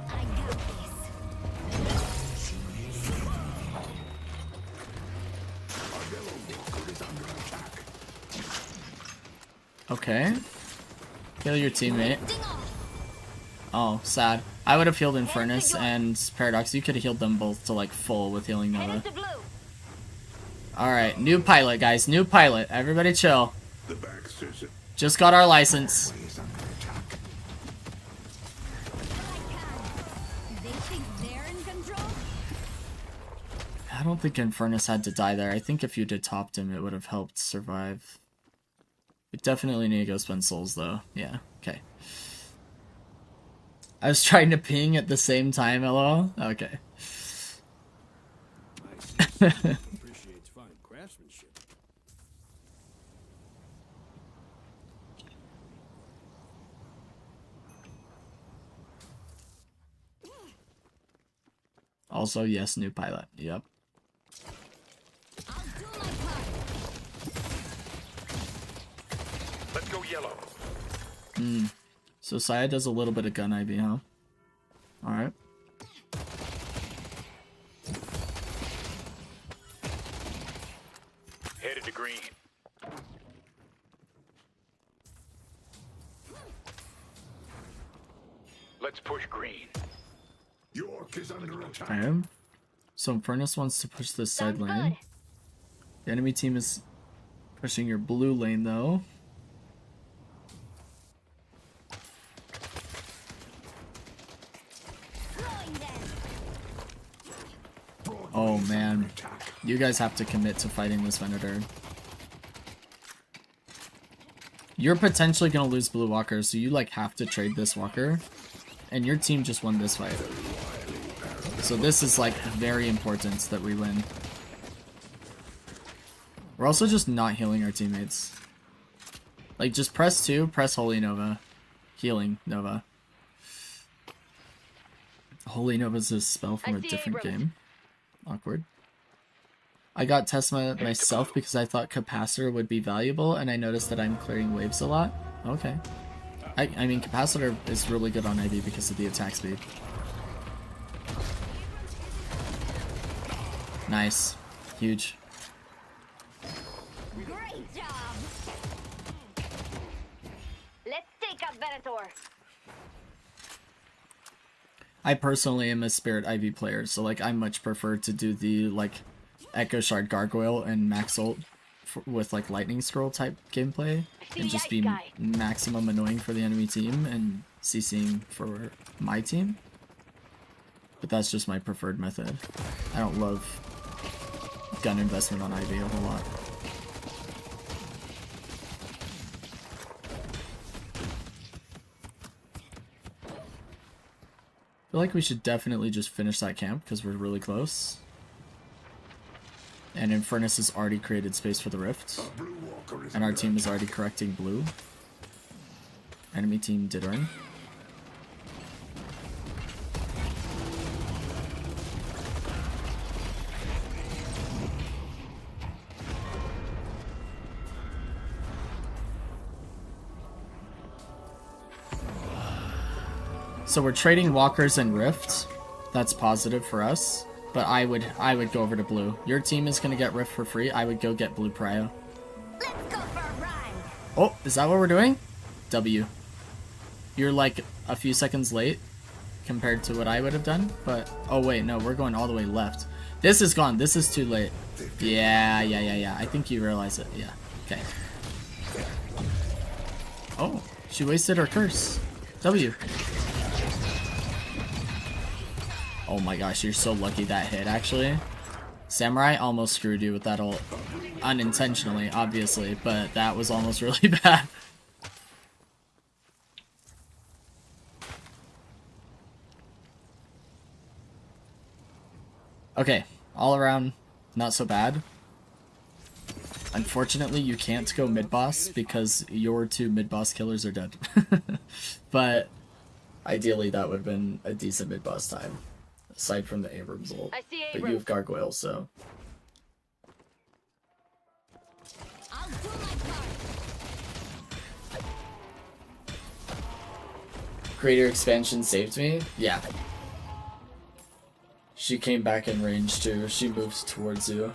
I got this. Okay. Kill your teammate. Oh, sad. I would have healed Eternus and Paradox. You could have healed them both to like full with healing Nova. Alright, new pilot, guys. New pilot. Everybody chill. The back says it. Just got our license. Is under attack. They think they're in control? I don't think Eternus had to die there. I think if you'd have topped him, it would have helped survive. We definitely need to go spend souls, though. Yeah, okay. I was trying to ping at the same time, lol. Okay. I see. Appreciates fine craftsmanship. Also, yes, new pilot. Yep. I'll do my part. Let's go yellow. So Saya does a little bit of gun IV, huh? Alright. Headed to green. Let's push green. York is under attack. I am. So Eternus wants to push this side Sounds lane. good. The enemy team is pushing your blue lane, though. Throwing them. Oh, man. Attack. You guys have to commit to fighting this Venator. You're potentially gonna lose blue walker, so you like have to trade this walker. And your team just won this fight. So this is like very important that we win. We're also just not healing our teammates. Like just press 2, press Holy Nova. Healing Nova. Holy Nova's a spell from a different game. Awkward. I got Tesma myself because I thought Capacitor would be valuable, and I noticed that I'm clearing waves a lot. Okay. I mean, Capacitor is really good on IV because of the attack speed. Nice. Huge. Great job. Let's take out Venator. I personally am a Spirit IV player, so like I much prefer to do the like Echo Shard Gargoyle and Max Ult with like Lightning Scroll type gameplay and just be maximum annoying for the enemy team and CCing for my team. But that's just my preferred method. I don't love gun investment on IV a whole lot. I feel like we should definitely just finish that camp because we're really close. And Eternus has already created space for the rift. And our team is already correcting blue. Enemy team did earn. So we're trading walkers and rifts. That's positive for us. But I would go over to blue. Your team is gonna get rift for free. I would go get blue prio. Let's go for a ride. Oh, is that what we're doing? W. You're like a few seconds late compared to what I would have done. But oh wait, no, we're going all the way left. This is gone. This is too late. Yeah. I think you realize it. Yeah. Okay. Oh, she wasted her curse. W. Oh my gosh, you're so lucky that hit, actually. Samurai almost screwed you with that ult. Unintentionally, obviously, but that was almost really bad. Okay, all around, not so bad. Unfortunately, you can't go mid-boss because your 2 mid-boss killers are dead. But ideally, that would have been a decent mid-boss time. Aside from the Abrams ult. But you have gargoyles, so. I'll do my part. Greater expansion saved me? Yeah. She came back in range too. She moved towards you.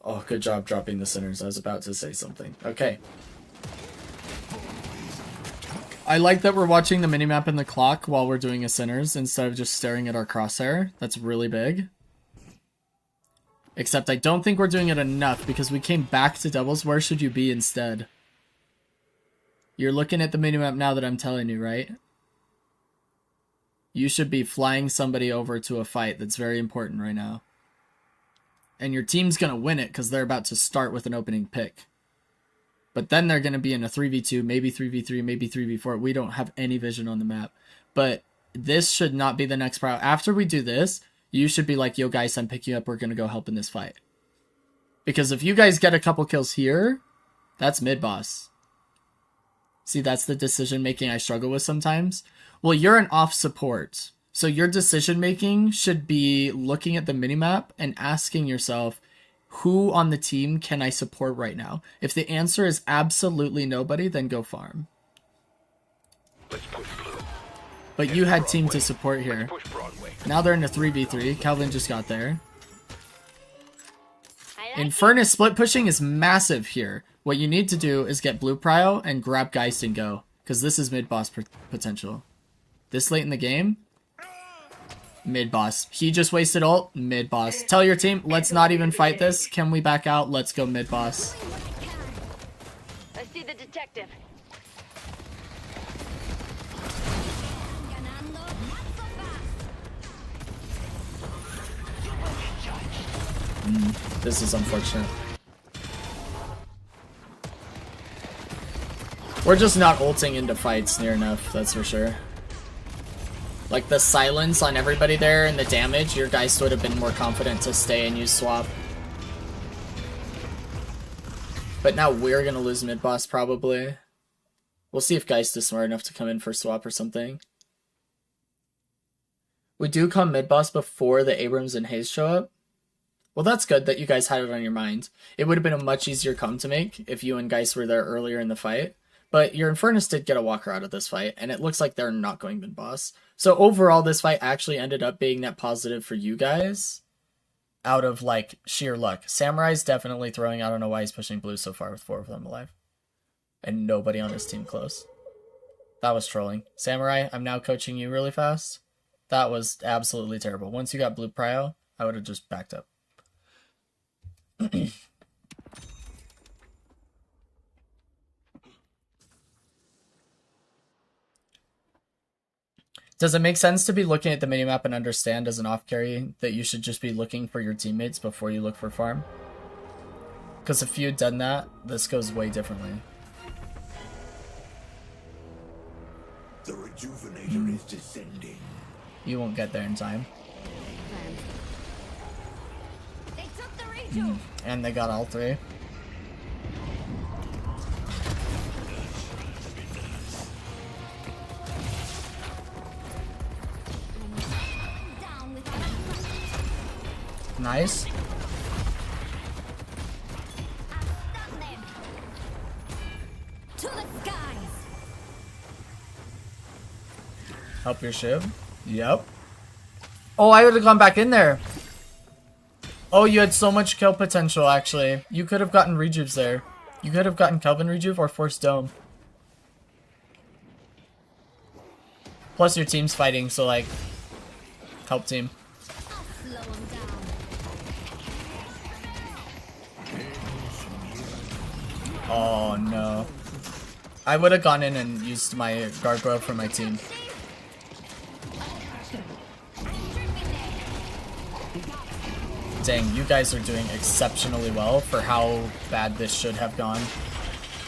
Oh, good job dropping the sinners. I was about to say something. Okay. I like that we're watching the minimap and the clock while we're doing a sinners instead of just staring at our crosshair. That's really big. Except I don't think we're doing it enough because we came back to doubles. Where should you be instead? You're looking at the minimap now that I'm telling you, right? You should be flying somebody over to a fight that's very important right now. And your team's going to win it because they're about to start with an opening pick. But then they're going to be in a 3v2, maybe 3v3, maybe 3v4. We don't have any vision on the map. But this should not be the next pro. After we do this, you should be like, yo guys, I'm picking you up. We're going to go help in this fight. Because if you guys get a couple kills here, that's mid-boss. See, that's the decision making I struggle with sometimes. Well, you're an off support. So your decision making should be looking at the minimap and asking yourself, who on the team can I support right now? If the answer is absolutely nobody, then go farm. Let's push blue. But you had team to support here. Push Broadway. Now they're in a 3v3. Calvin just got there. Infernus split pushing is massive here. What you need to do is get blue prio and grab Geist and go. Because this is mid-boss potential. This late in the game, mid-boss. He just wasted ult, mid-boss. Tell your team, let's not even fight this. Can we back out? Let's go mid-boss. I see the detective. Ganando, not so fast. This is unfortunate. We're just not ulting into fights near enough, that's for sure. Like the silence on everybody there and the damage, your guys would have been more confident to stay and use swap. But now we're gonna lose mid boss probably. We'll see if Geist is smart enough to come in for swap or something. We do come mid boss before the Abrams and Hayes show up. Well, that's good that you guys had it on your mind. It would have been a much easier come to make if you and Geist were there earlier in the fight. But your Infernus did get a walker out of this fight, and it looks like they're not going mid boss. So overall, this fight actually ended up being net positive for you guys. Out of like sheer luck. Samurai's definitely throwing. I don't know why he's pushing blue so far with 4 of them alive. And nobody on his team close. That was trolling. Samurai, I'm now coaching you really fast. That was absolutely terrible. Once you got blue prio, I would have just backed up. Does it make sense to be looking at the minimap and understand as an off carry that you should just be looking for your teammates before you look for farm? Because if you'd done that, this goes way differently. The rejuvenator is descending. You won't get there in time. They took the rejuve. And they got all 3. Down without a fight. Nice. I'll stun them. To the skies. Help your shiv. Yep. Oh, I would have gone back in there. Oh, you had so much kill potential, actually. You could have gotten rejuves there. You could have gotten Kelvin rejuve or Force Dome. Plus your team's fighting, so like, help team. I'll slow them down. Oh no. I would have gone in and used my gargoyle for my team. Dang, you guys are doing exceptionally well for how bad this should have gone.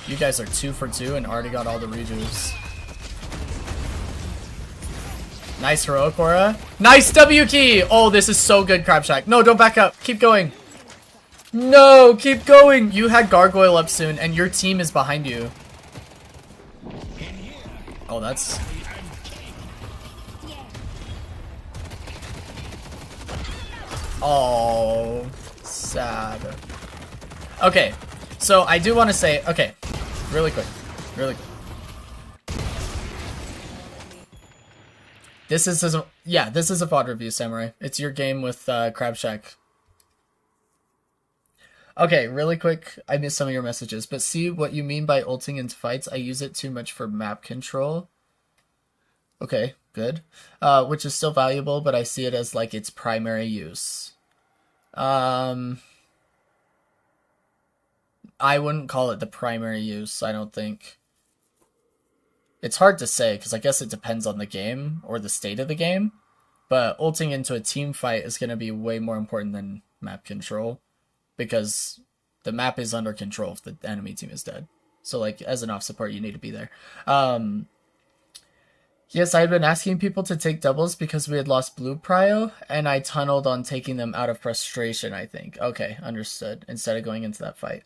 You guys are 2 for 2 and already got all the rejuves. Nice heroic aura. Nice W key! Oh, this is so good, Crabshack. No, don't back up. Keep going. No, keep going. You had gargoyle up soon and your team is behind you. Oh, that's... Oh, sad. Okay, so I do want to say, okay, really quick. This is a VOD review, Samurai. It's your game with Crabshack. Okay, really quick. I missed some of your messages, but see what you mean by ulting into fights. I use it too much for map control. Okay, good. Which is still valuable, but I see it as like its primary use. I wouldn't call it the primary use, I don't think. It's hard to say, because I guess it depends on the game, or the state of the game. But ulting into a team fight is going to be way more important than map control. Because the map is under control if the enemy team is dead. So, like, as an off support, you need to be there. Yes, I had been asking people to take doubles because we had lost blue prio, and I tunneled on taking them out of frustration, I think. Okay, understood. Instead of going into that fight.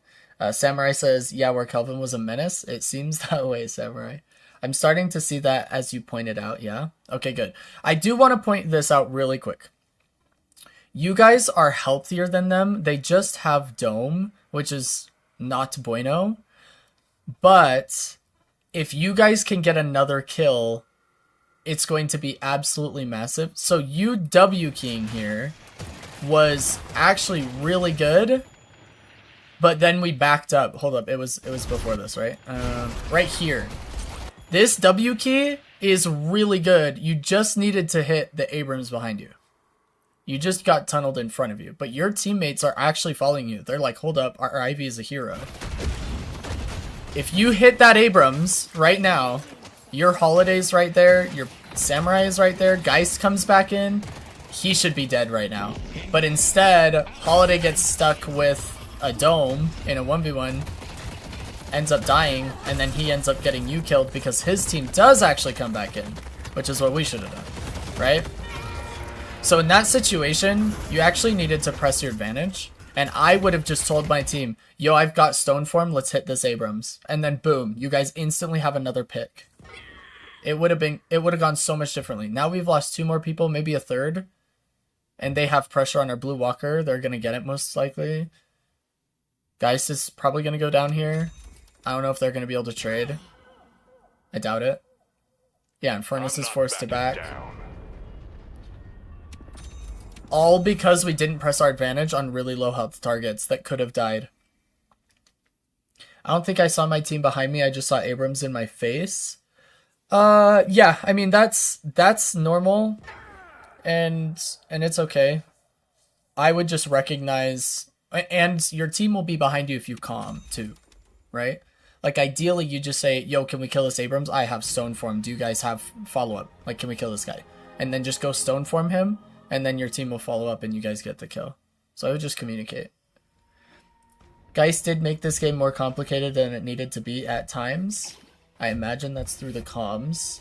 Samurai says, yeah, where Kelvin was a menace. It seems that way, Samurai. I'm starting to see that as you pointed out, yeah? Okay, good. I do want to point this out really quick. You guys are healthier than them. They just have Dome, which is not bueno. But if you guys can get another kill, it's going to be absolutely massive. So you W keying here was actually really good. But then we backed up. Hold up, it was before this, right? Right here. This W key is really good. You just needed to hit the Abrams behind you. You just got tunneled in front of you. But your teammates are actually following you. They're like, hold up, our Ivy is a hero. If you hit that Abrams right now, your Holiday's right there, your Samurai is right there, Geist comes back in, he should be dead right now. But instead, Holiday gets stuck with a dome in a 1v1, ends up dying, and then he ends up getting you killed because his team does actually come back in, which is what we should have done, right? So in that situation, you actually needed to press your advantage, and I would have just told my team, yo, I've got stone form, let's hit this Abrams. And then boom, you guys instantly have another pick. It would have gone so much differently. Now we've lost 2 more people, maybe a third, and they have pressure on our blue walker. They're gonna get it most likely. Geist is probably gonna go down here. I don't know if they're going to be able to trade. I doubt it. Yeah, and Furnace is forced to back. All because we didn't press our advantage on really low health targets that could have died. I don't think I saw my team behind me. I just saw Abrams in my face. Yeah, I mean, that's normal. And it's okay. I would just recognize... And your team will be behind you if you calm, too. Right? Like, ideally, you just say, yo, can we kill this Abrams? I have stone form. Do you guys have follow-up? Like, can we kill this guy? And then just go stone form him, and then your team will follow up and you guys get the kill. So I would just communicate. Geist did make this game more complicated than it needed to be at times. I imagine that's through the comms.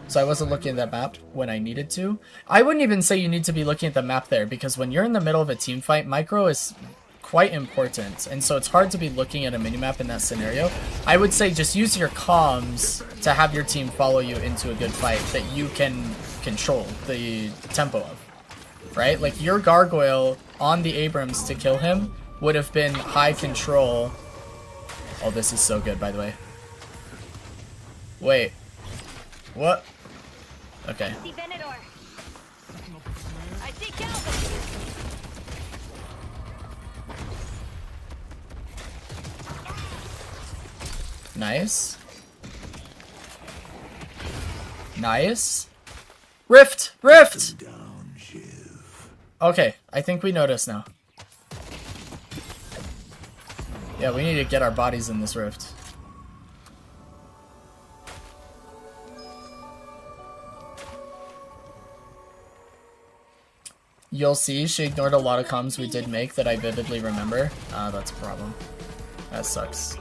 So I wasn't looking at that map when I needed to. I wouldn't even say you need to be looking at the map there, because when you're in the middle of a team fight, micro is quite important, and so it's hard to be looking at a minimap in that scenario. I would say just use your comms to have your team follow you into a good fight that you can control the tempo of, right? Like, your gargoyle on the Abrams to kill him would have been high control. Oh, this is so good, by the way. Wait. What? Okay. I see Venador. I see Calvin. Nice. Nice. Rift! Rift! Okay, I think we notice now. Yeah, we need to get our bodies in this rift. You'll see, she ignored a lot of comms we did make that I vividly remember. That's a problem. That sucks.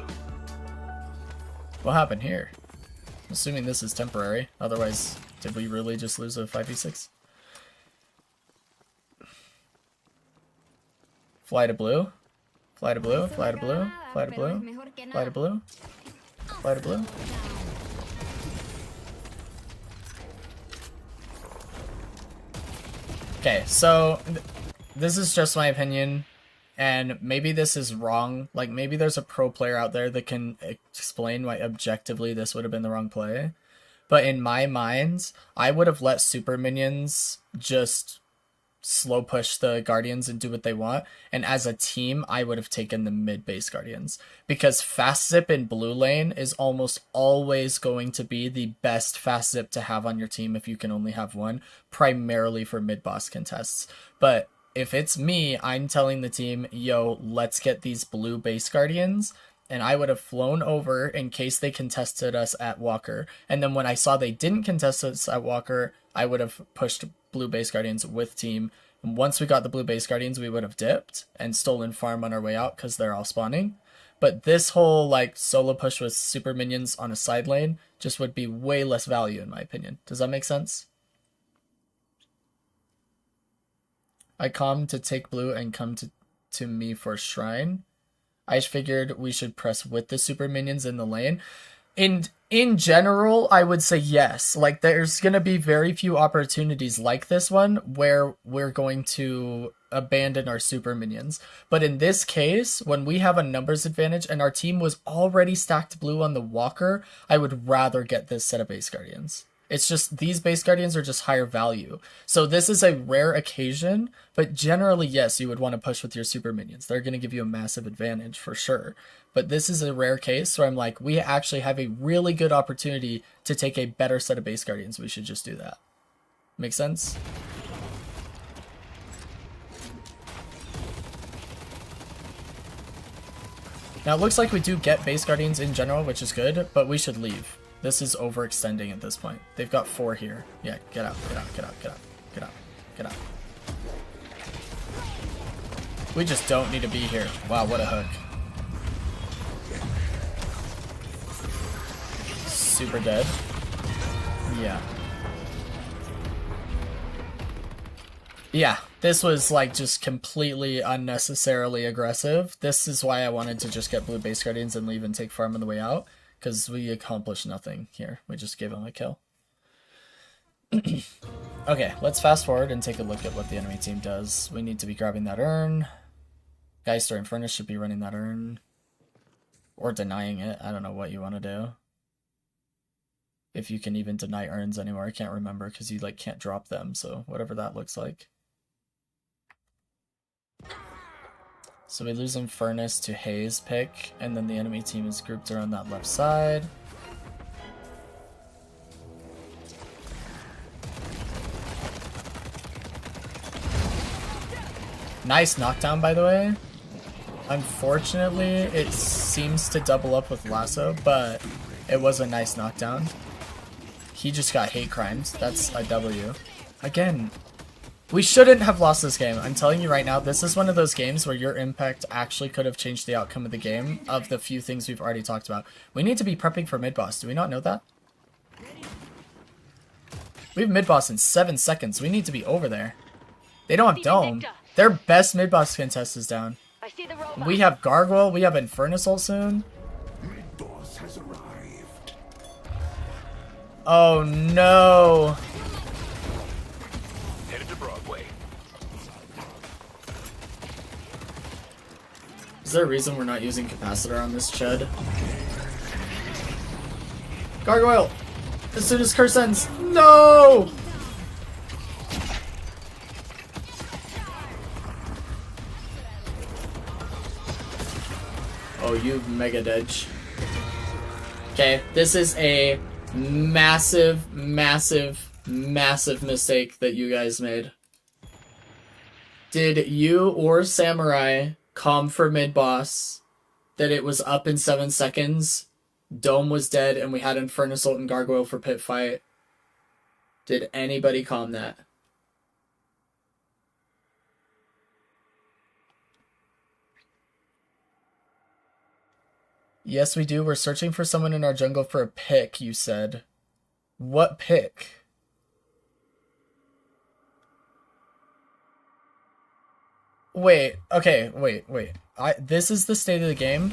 What happened here? I'm assuming this is temporary. Otherwise, did we really just lose a 5v6? Fly to blue. Fly to blue. Fly to blue. Fly to blue. Fly to blue. Fly to blue. Okay, so this is just my opinion, and maybe this is wrong. Like, maybe there's a pro player out there that can explain why objectively this would have been the wrong play. But in my mind, I would have let super minions just slow push the Guardians and do what they want. And as a team, I would have taken the mid base Guardians. Because fast zip in blue lane is almost always going to be the best fast zip to have on your team if you can only have one, primarily for mid boss contests. But if it's me, I'm telling the team, yo, let's get these blue base Guardians. And I would have flown over in case they contested us at Walker. And then when I saw they didn't contest us at Walker, I would have pushed blue base Guardians with team. And once we got the blue base Guardians, we would have dipped and stolen farm on our way out because they're all spawning. But this whole like solo push with super minions on a side lane just would be way less value in my opinion. Does that make sense? I come to take blue and come to me for shrine. I just figured we should press with the super minions in the lane. In general, I would say yes. Like, there's going to be very few opportunities like this one where we're going to abandon our super minions. But in this case, when we have a numbers advantage and our team was already stacked blue on the Walker, I would rather get this set of base Guardians. It's just, these base Guardians are just higher value. So this is a rare occasion, but generally, yes, you would want to push with your super minions. They're going to give you a massive advantage for sure. But this is a rare case where I'm like, we actually have a really good opportunity to take a better set of base Guardians. We should just do that. Make sense? Now it looks like we do get base Guardians in general, which is good, but we should leave. This is overextending at this point. They've got 4 here. Yeah, get out, get out, get out, get out, get out, get out. We just don't need to be here. Wow, what a hook. Super dead. Yeah. Yeah, this was like just completely unnecessarily aggressive. This is why I wanted to just get blue base guardians and leave and take farm on the way out. Because we accomplished nothing here. We just gave him a kill. Okay, let's fast forward and take a look at what the enemy team does. We need to be grabbing that urn. Geister and Furnace should be running that urn. Or denying it. I don't know what you want to do. If you can even deny urns anymore. I can't remember because you like can't drop them. So whatever that looks like. So we lose Furnace to Haze pick, and then the enemy team is grouped around that left side. Nice knockdown, by the way. Unfortunately, it seems to double up with Lasso, but it was a nice knockdown. He just got hate crimes. That's a W. Again, we shouldn't have lost this game. I'm telling you right now, this is one of those games where your impact actually could have changed the outcome of the game of the few things we've already talked about. We need to be prepping for mid-boss. Do we not know that? We have mid-boss in 7 seconds. We need to be over there. They don't have Dome. Their best mid-boss contest is down. I see the robot. We have Gargoyle. We have Eternus ult soon. Mid-boss has arrived. Oh no. Headed to Broadway. Is there a reason we're not using capacitor on this Chud? Gargoyle! As soon as curse ends! No! Oh, you mega dedge. Okay, this is a massive, massive, massive mistake that you guys made. Did you or Samurai calm for mid-boss that it was up in 7 seconds, Dome was dead, and we had Infernus ult and Gargoyle for pit fight? Did anybody calm that? Yes, we do. We're searching for someone in our jungle for a pick, you said. What pick? Wait, okay, wait. This is the state of the game?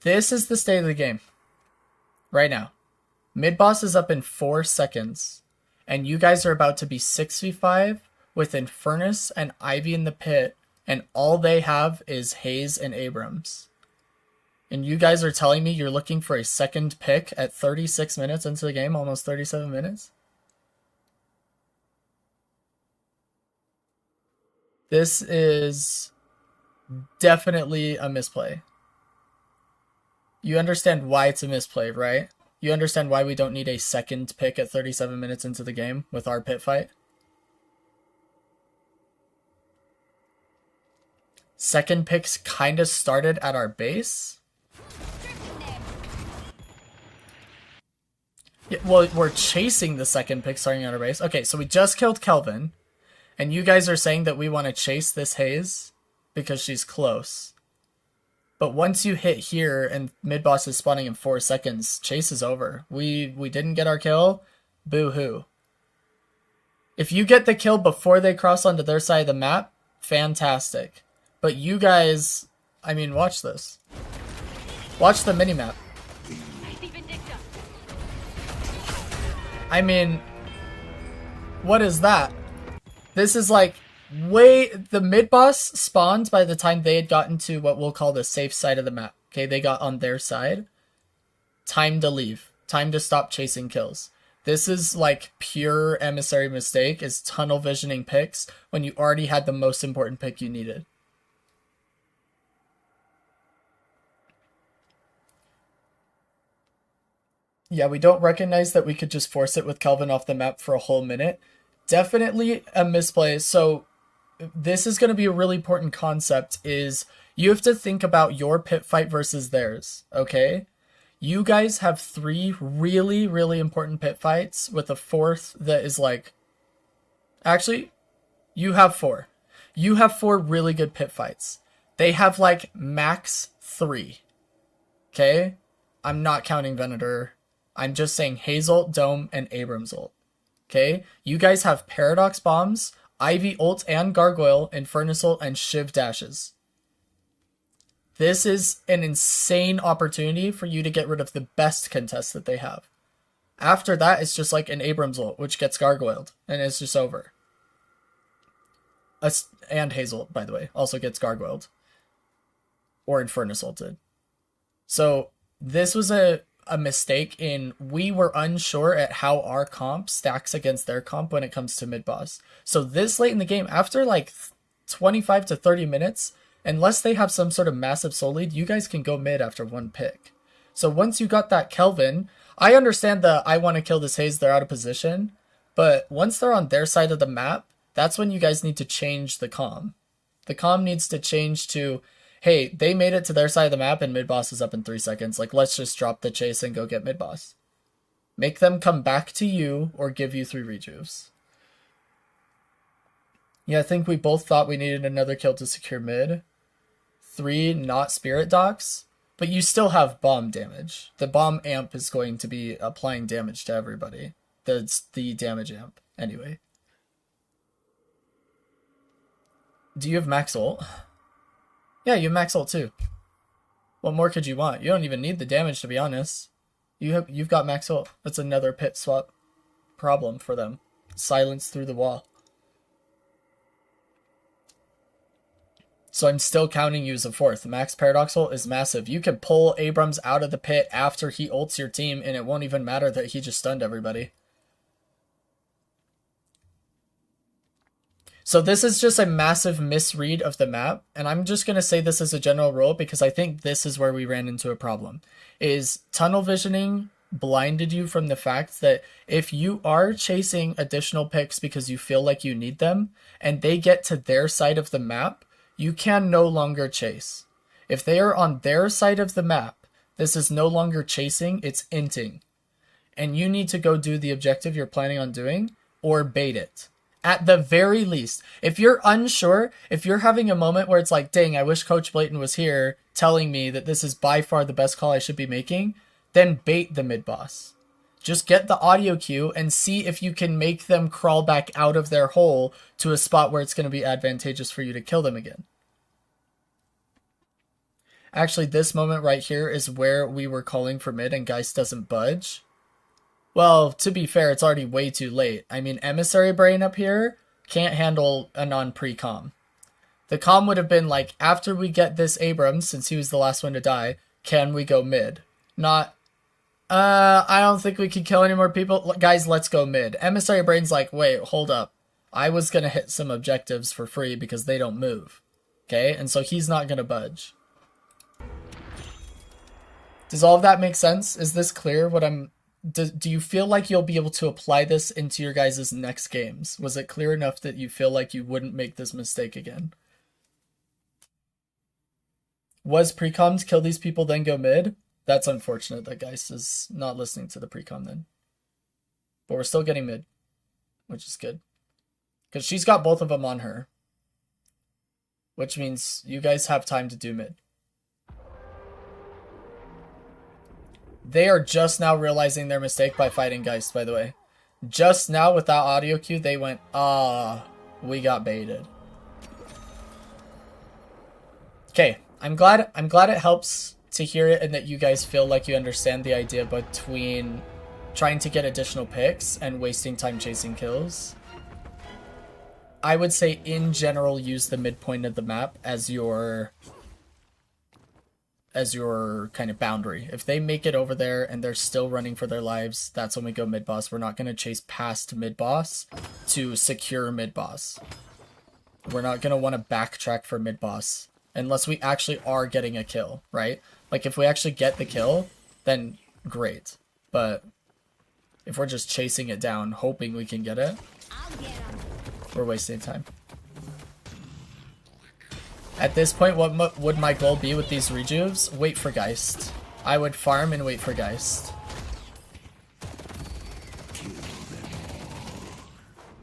This is the state of the game. Right now. Mid-boss is up in 4 seconds. And you guys are about to be 6v5 with Infernus and Ivy in the pit. And all they have is Haze and Abrams. And you guys are telling me you're looking for a second pick at 36 minutes into the game, almost 37 minutes? This is definitely a misplay. You understand why it's a misplay, right? You understand why we don't need a second pick at 37 minutes into the game with our pit fight? Second picks kind of started at our base. Yeah, well, we're chasing the second pick starting at our base. Okay, so we just killed Kelvin. And you guys are saying that we want to chase this Haze because she's close. But once you hit here and mid-boss is spawning in 4 seconds, chase is over. We didn't get our kill. Boo-hoo. If you get the kill before they cross onto their side of the map, fantastic. But you guys, I mean, watch this. Watch the minimap. I mean, what is that? This is like the mid-boss spawned by the time they had gotten to what we'll call the safe side of the map. Okay, they got on their side. Time to leave. Time to stop chasing kills. This is like pure emissary mistake, is tunnel visioning picks when you already had the most important pick you needed. Yeah, we don't recognize that we could just force it with Kelvin off the map for a whole minute. Definitely a misplay. So this is going to be a really important concept, is you have to think about your pit fight versus theirs, okay? You guys have 3 really, really important pit fights with a 4th that is like... Actually, you have 4. You have 4 really good pit fights. They have like max 3. Okay? I'm not counting Venator. I'm just saying Hazel, Dome, and Abrams ult. Okay? You guys have Paradox Bombs, Ivy ult and Gargoyle, Infernus ult, and Shiv dashes. This is an insane opportunity for you to get rid of the best contest that they have. After that, it's just like an Abrams ult, which gets gargoyled, and it's just over. And Hazel, by the way, also gets gargoyled. Or Infernus ulted. So, this was a mistake in, we were unsure at how our comp stacks against their comp when it comes to mid-boss. So this late in the game, after like 25 to 30 minutes, unless they have some sort of massive soul lead, you guys can go mid after 1 pick. So once you got that Kelvin, I understand the I want to kill this Haze, they're out of position, but once they're on their side of the map, that's when you guys need to change the comm. The comm needs to change to, hey, they made it to their side of the map and mid-boss is up in 3 seconds. Like, let's just drop the chase and go get mid-boss. Make them come back to you or give you 3 rejuves. Yeah, I think we both thought we needed another kill to secure mid. 3 not spirit docks, but you still have bomb damage. The bomb amp is going to be applying damage to everybody. That's the damage amp, anyway. Do you have max ult? Yeah, you have max ult too. What more could you want? You don't even need the damage, to be honest. You've got max ult. That's another pit swap problem for them. Silence through the wall. So I'm still counting you as a 4th. Max Paradox ult is massive. You can pull Abrams out of the pit after he ults your team, and it won't even matter that he just stunned everybody. So this is just a massive misread of the map, and I'm just going to say this as a general rule because I think this is where we ran into a problem. Is tunnel visioning blinded you from the fact that if you are chasing additional picks because you feel like you need them, and they get to their side of the map, you can no longer chase. If they are on their side of the map, this is no longer chasing, it's inting. And you need to go do the objective you're planning on doing, or bait it. At the very least, if you're unsure, if you're having a moment where it's like, dang, I wish Coach Blayton was here telling me that this is by far the best call I should be making, then bait the mid-boss. Just get the audio cue and see if you can make them crawl back out of their hole to a spot where it's going to be advantageous for you to kill them again. Actually, this moment right here is where we were calling for mid and Geist doesn't budge. Well, to be fair, it's already way too late. I mean, Emissary Brain up here can't handle a non-pre-comm. The comm would have been like, after we get this Abrams, since he was the last one to die, can we go mid? Not, I don't think we can kill any more people. Guys, let's go mid. Emissary Brain's like, wait, hold up. I was going to hit some objectives for free because they don't move. Okay? And so he's not going to budge. Does all of that make sense? Is this clear what I'm... Do you feel like you'll be able to apply this into your guys' next games? Was it clear enough that you feel like you wouldn't make this mistake again? Was pre-com to kill these people then go mid? That's unfortunate that Geist is not listening to the pre-com then. But we're still getting mid, which is good. Because she's got both of them on her. Which means you guys have time to do mid. They are just now realizing their mistake by fighting Geist, by the way. Just now with that audio cue, they went, we got baited. Okay, I'm glad it helps to hear it and that you guys feel like you understand the idea between trying to get additional picks and wasting time chasing kills. I would say in general use the midpoint of the map as your kind of boundary. If they make it over there and they're still running for their lives, that's when we go mid-boss. We're not going to chase past mid-boss to secure mid-boss. We're not going to want to backtrack for mid-boss unless we actually are getting a kill, right? Like if we actually get the kill, then great. But if we're just chasing it down, hoping we can get it, we're wasting time. At this point, what would my goal be with these rejuves? Wait for Geist. I would farm and wait for Geist.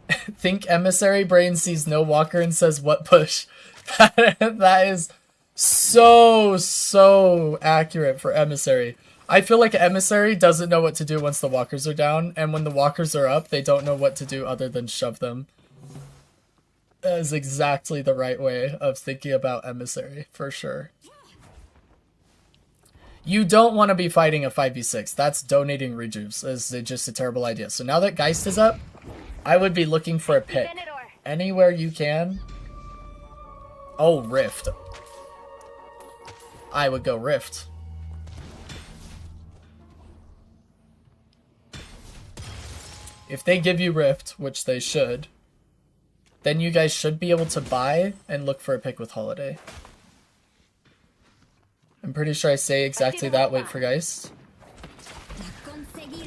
Think Emissary Brain sees no walker and says, what push? That is so accurate for Emissary. I feel like Emissary doesn't know what to do once the walkers are down, and when the walkers are up, they don't know what to do other than shove them. That is exactly the right way of thinking about Emissary, for sure. You don't want to be fighting a 5v6. That's donating rejuves. It's just a terrible idea. So now that Geist is up, I would be looking for a pick. Anywhere you can. Oh, Rift. I would go Rift. If they give you Rift, which they should, then you guys should be able to buy and look for a pick with Holiday. I'm pretty sure I say exactly that. Wait for Geist.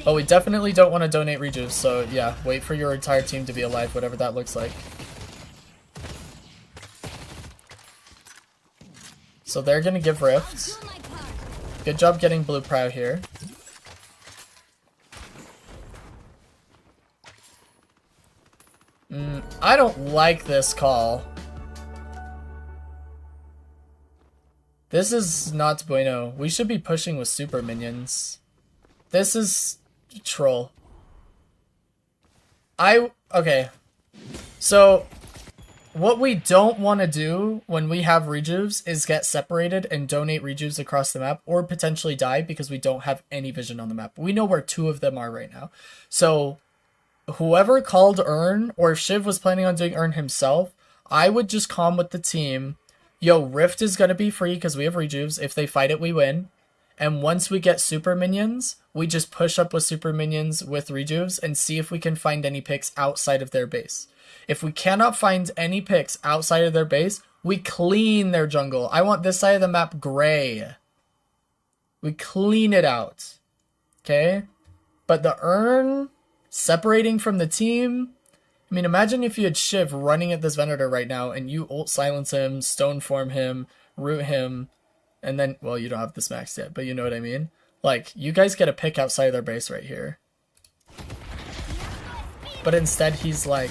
But we definitely don't want to donate rejuves, so yeah, wait for your entire team to be alive, whatever that looks like. So they're gonna give Rift. Good job getting Blue Prow here. I don't like this call. This is not bueno. We should be pushing with super minions. This is troll. Okay. So, what we don't want to do when we have rejuves is get separated and donate rejuves across the map, or potentially die because we don't have any vision on the map. We know where 2 of them are right now. So, whoever called Earn, or if Shiv was planning on doing Earn himself, I would just calm with the team. Yo, Rift is going to be free because we have rejuves. If they fight it, we win. And once we get super minions, we just push up with super minions with rejuves and see if we can find any picks outside of their base. If we cannot find any picks outside of their base, we clean their jungle. I want this side of the map gray. We clean it out. Okay? But the Earn separating from the team, I mean, imagine if you had Shiv running at this Venator right now and you ult silence him, stone form him, root him, and then, well, you don't have this max yet, but you know what I mean? Like, you guys get a pick outside of their base right here. But instead, he's like,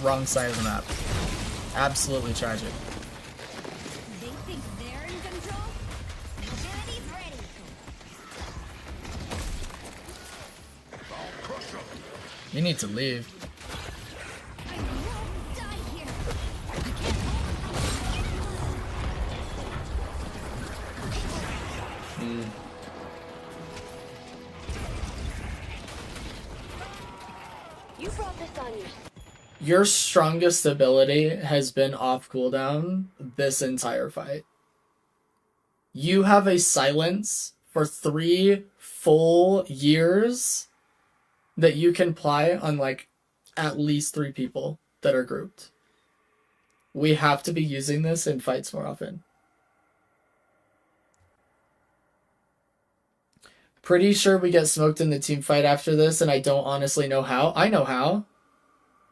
wrong side of the map. Absolutely tragic. They think they're in control? Mobility's ready. I'll crush 'em. You need to leave. I won't die here. You brought this on yourself. Your strongest ability has been off cooldown this entire fight. You have a silence for 3 full years that you can apply on like at least 3 people that are grouped. We have to be using this in fights more often. Pretty sure we get smoked in the team fight after this, and I don't honestly know how. I know how.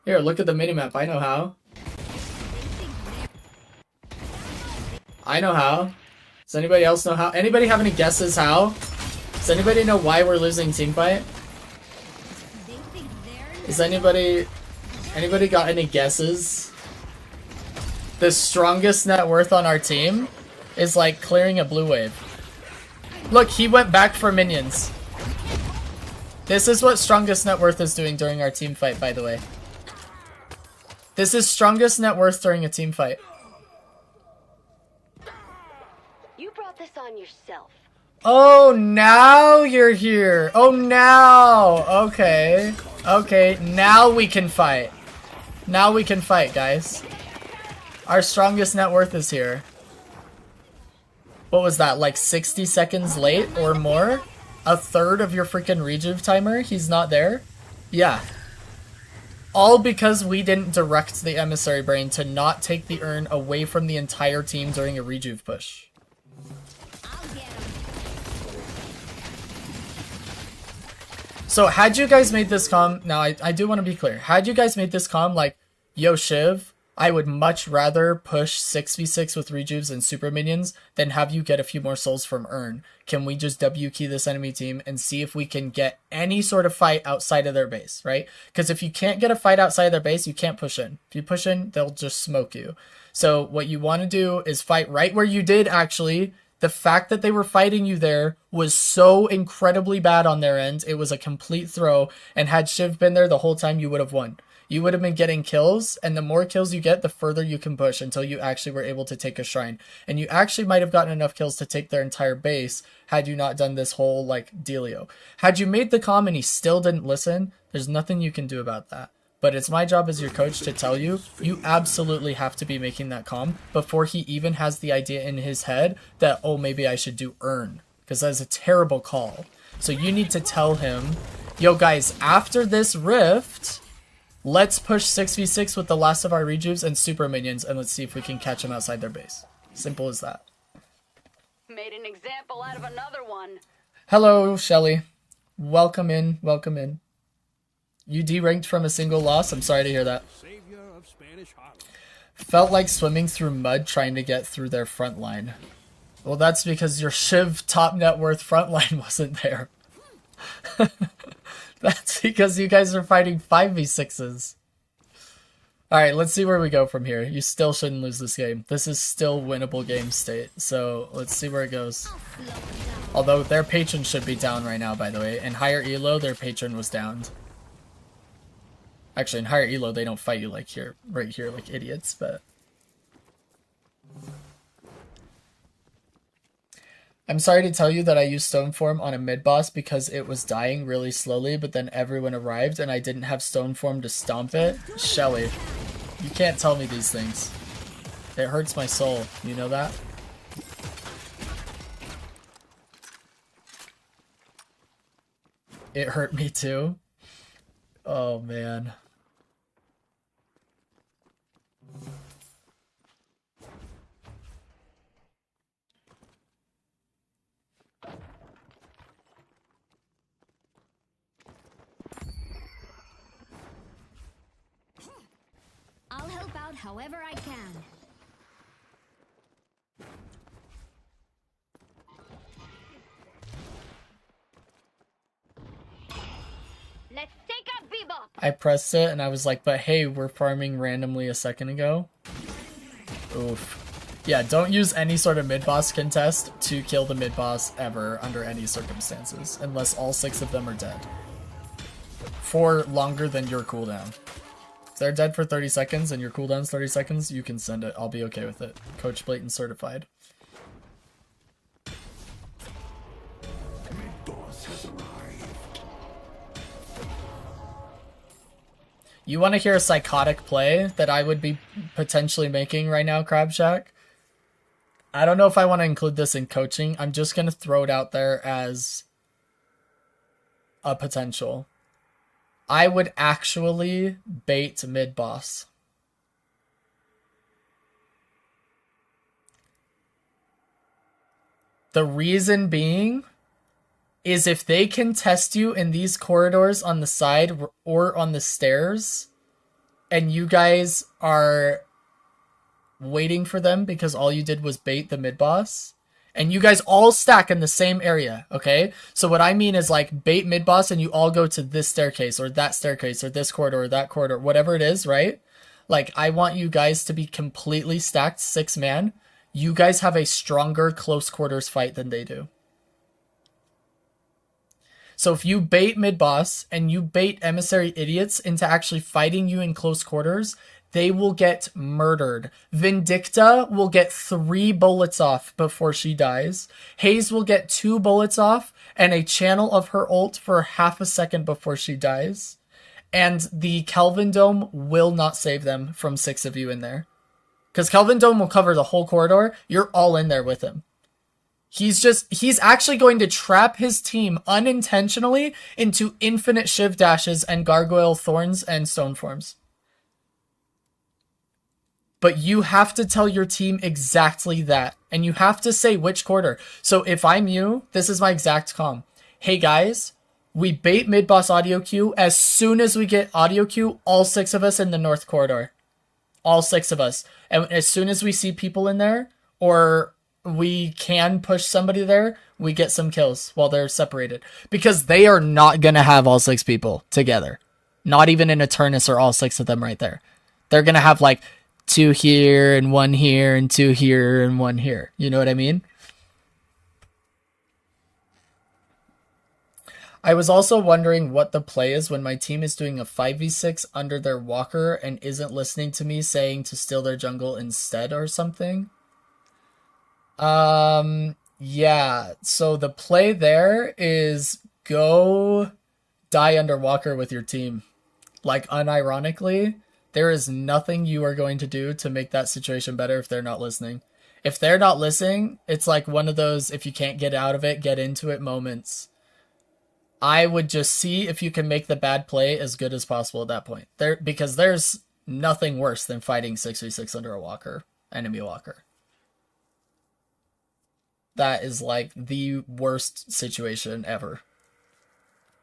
Here, look at the minimap. I know how. I know how. Does anybody else know how? Anybody have any guesses how? Does anybody know why we're losing team fight? They think they're in Is anybody got any guesses? The strongest net worth on our team is like clearing a blue wave. Look, he went back for minions. This is what strongest net worth is doing during our team fight, by the way. This is strongest net worth during a team fight. You brought this on yourself. Oh, now you're here. Oh, now. Okay. Okay, now we can fight. Now we can fight, guys. Our strongest net worth is here. What was that, like 60 seconds late or more? A third of your freaking rejuve timer? He's not there? Yeah. All because we didn't direct the emissary brain to not take the urn away from the entire team during a rejuve push. I'll get 'em. So had you guys made this comm, now I do want to be clear. Had you guys made this comm like, yo Shiv, I would much rather push 6v6 with rejuves and super minions than have you get a few more souls from Urn. Can we just W key this enemy team and see if we can get any sort of fight outside of their base, right? Because if you can't get a fight outside of their base, you can't push in. If you push in, they'll just smoke you. So what you want to do is fight right where you did, actually. The fact that they were fighting you there was so incredibly bad on their end. It was a complete throw, and had Shiv been there the whole time, you would have won. You would have been getting kills, and the more kills you get, the further you can push until you actually were able to take a shrine. And you actually might have gotten enough kills to take their entire base had you not done this whole, like, dealio. Had you made the comm and he still didn't listen, there's nothing you can do about that. But it's my job as your coach to tell you, you absolutely have to be making that comm before he even has the idea in his head that, oh, maybe I should do Urn. Because that is a terrible call. So you need to tell him, yo, guys, after this rift, let's push 6v6 with the last of our rejuves and super minions, and let's see if we can catch them outside their base. Simple as that. Made an example out of another one. Hello, Shelly. Welcome in, welcome in. You deranked from a single loss? I'm sorry to hear that. Savior of Spanish Harlem. Felt like swimming through mud trying to get through their front line. Well, that's because your Shiv top net worth front line wasn't there. That's because you guys are fighting 5v6s. Alright, let's see where we go from here. You still shouldn't lose this game. This is still winnable game state. So, let's see where it goes. Although, their patron should be down right now, by the way. In higher elo, their patron was downed. Actually, in higher elo, they don't fight you like here, right here, like idiots, but... I'm sorry to tell you that I used stone form on a mid boss because it was dying really slowly, but then everyone arrived and I didn't have stone form to stomp it. Shelly, you can't tell me these things. It hurts my soul, you know that? It hurt me too. Oh man. I'll help out however I can. Let's take out Bebop. I pressed it and I was like, but hey, we're farming randomly a second ago. Oof. Yeah, don't use any sort of mid-boss contest to kill the mid-boss ever under any circumstances, unless all 6 of them are dead. For longer than your cooldown. If they're dead for 30 seconds and your cooldown's 30 seconds, you can send it. I'll be okay with it. Coach Blatant certified. Mid-boss has arrived. You want to hear a psychotic play that I would be potentially making right now, Crab Shack? I don't know if I want to include this in coaching. I'm just going to throw it out there as a potential. I would actually bait mid-boss. The reason being is if they can test you in these corridors on the side or on the stairs, and you guys are waiting for them because all you did was bait the mid-boss, and you guys all stack in the same area, okay? So what I mean is like bait mid-boss and you all go to this staircase or that staircase or this corridor or that corridor, whatever it is, right? Like I want you guys to be completely stacked 6-man. You guys have a stronger close quarters fight than they do. So if you bait mid-boss and you bait emissary idiots into actually fighting you in close quarters, they will get murdered. Vindicta will get 3 bullets off before she dies. Hayes will get 2 bullets off and a channel of her ult for half a second before she dies. And the Kelvin Dome will not save them from 6 of you in there. Because Kelvin Dome will cover the whole corridor. You're all in there with him. He's actually going to trap his team unintentionally into infinite Shiv dashes and gargoyle thorns and stone forms. But you have to tell your team exactly that. And you have to say which quarter. So if I'm you, this is my exact comm. Hey guys, we bait mid-boss audio queue. As soon as we get audio queue, all 6 of us in the north corridor. all 6 of us. And as soon as we see people in there, or we can push somebody there, we get some kills while they're separated. Because they are not going to have all 6 people together. Not even in Eternus are all 6 of them right there. They're going to have like 2 here and 1 here and 2 here and 1 here. You know what I mean? I was also wondering what the play is when my team is doing a 5v6 under their walker and isn't listening to me saying to steal their jungle instead or something. Yeah, so the play there is go die under walker with your team. Like, unironically, there is nothing you are going to do to make that situation better if they're not listening. If they're not listening, it's like one of those, if you can't get out of it, get into it moments. I would just see if you can make the bad play as good as possible at that point. Because there's nothing worse than fighting 6v6 under a walker, enemy walker. That is like the worst situation ever.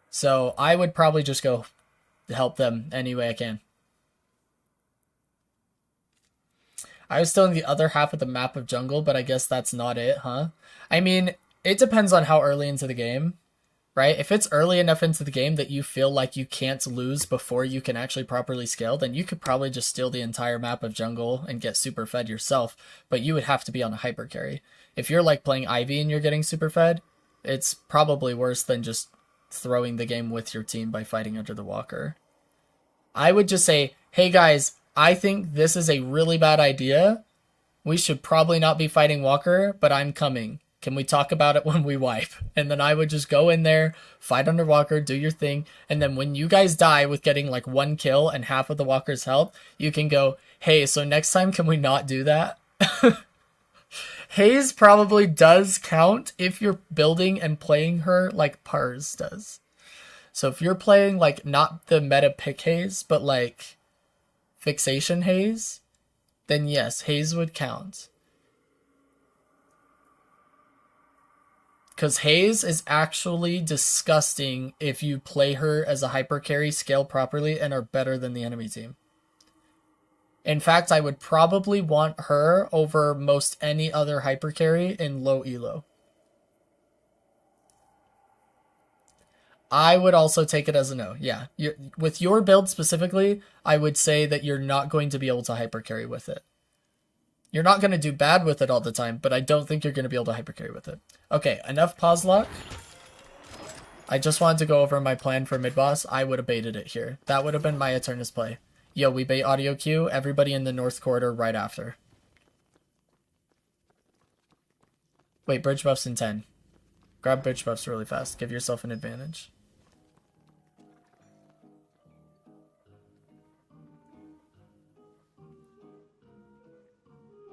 So I would probably just go help them any way I can. I was still in the other half of the map of jungle, but I guess that's not it, huh? I mean, it depends on how early into the game, right? If it's early enough into the game that you feel like you can't lose before you can actually properly scale, then you could probably just steal the entire map of jungle and get super fed yourself, but you would have to be on a hyper carry. If you're like playing Ivy and you're getting super fed, it's probably worse than just throwing the game with your team by fighting under the walker. I would just say, hey guys, I think this is a really bad idea. We should probably not be fighting walker, but I'm coming. Can we talk about it when we wipe? And then I would just go in there, fight under walker, do your thing. And then when you guys die with getting like 1 kill and half of the walker's health, you can go, hey, so next time can we not do that? Haze probably does count if you're building and playing her like Pars does. So if you're playing like not the meta pick Haze, but like fixation Haze, then yes, Haze would count. Because Haze is actually disgusting if you play her as a hyper carry, scale properly, and are better than the enemy team. In fact, I would probably want her over most any other hyper carry in low elo. I would also take it as a no. Yeah, with your build specifically, I would say that you're not going to be able to hyper carry with it. You're not going to do bad with it all the time, but I don't think you're going to be able to hyper carry with it. Okay, enough pause lock. I just wanted to go over my plan for mid boss. I would have baited it here. That would have been my Eternus play. Yo, we bait audio queue, everybody in the north corridor right after. Wait, bridge buff's in 10. Grab bridge buffs really fast. Give yourself an advantage.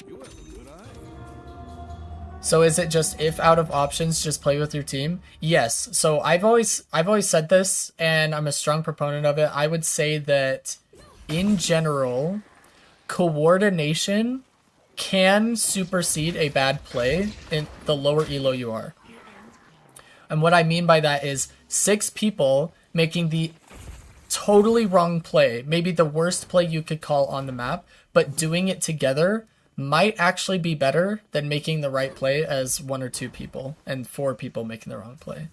You have a good eye. So is it just if out of options, just play with your team? Yes. So I've always said this, and I'm a strong proponent of it. I would say that in general, coordination can supersede a bad play in the lower elo you are. And what I mean by that is 6 people making the totally wrong play, maybe the worst play you could call on the map, but doing it together might actually be better than making the right play as 1 or 2 people and 4 people making the wrong play.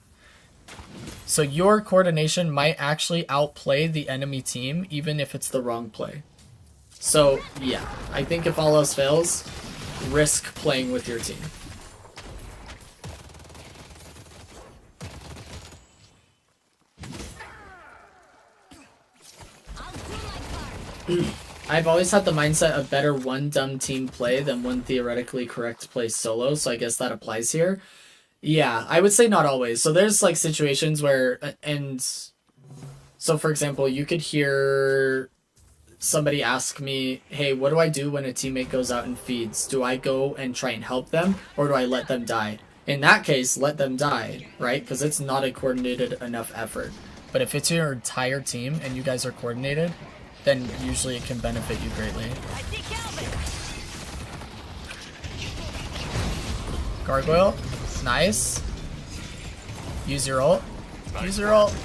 So your coordination might actually outplay the enemy team even if it's the wrong play. So yeah, I think if all else fails, risk playing with your team. I've always had the mindset of better one dumb team play than one theoretically correct play solo, so I guess that applies here. Yeah, I would say not always. So there's like situations where, and so for example, you could hear somebody ask me, hey, what do I do when a teammate goes out and feeds? Do I go and try and help them, or do I let them die? In that case, let them die, right? Because it's not a coordinated enough effort. But if it's your entire team and you guys are coordinated, then usually it can benefit you greatly. Gargoyle. Nice. Use your ult. Use your ult.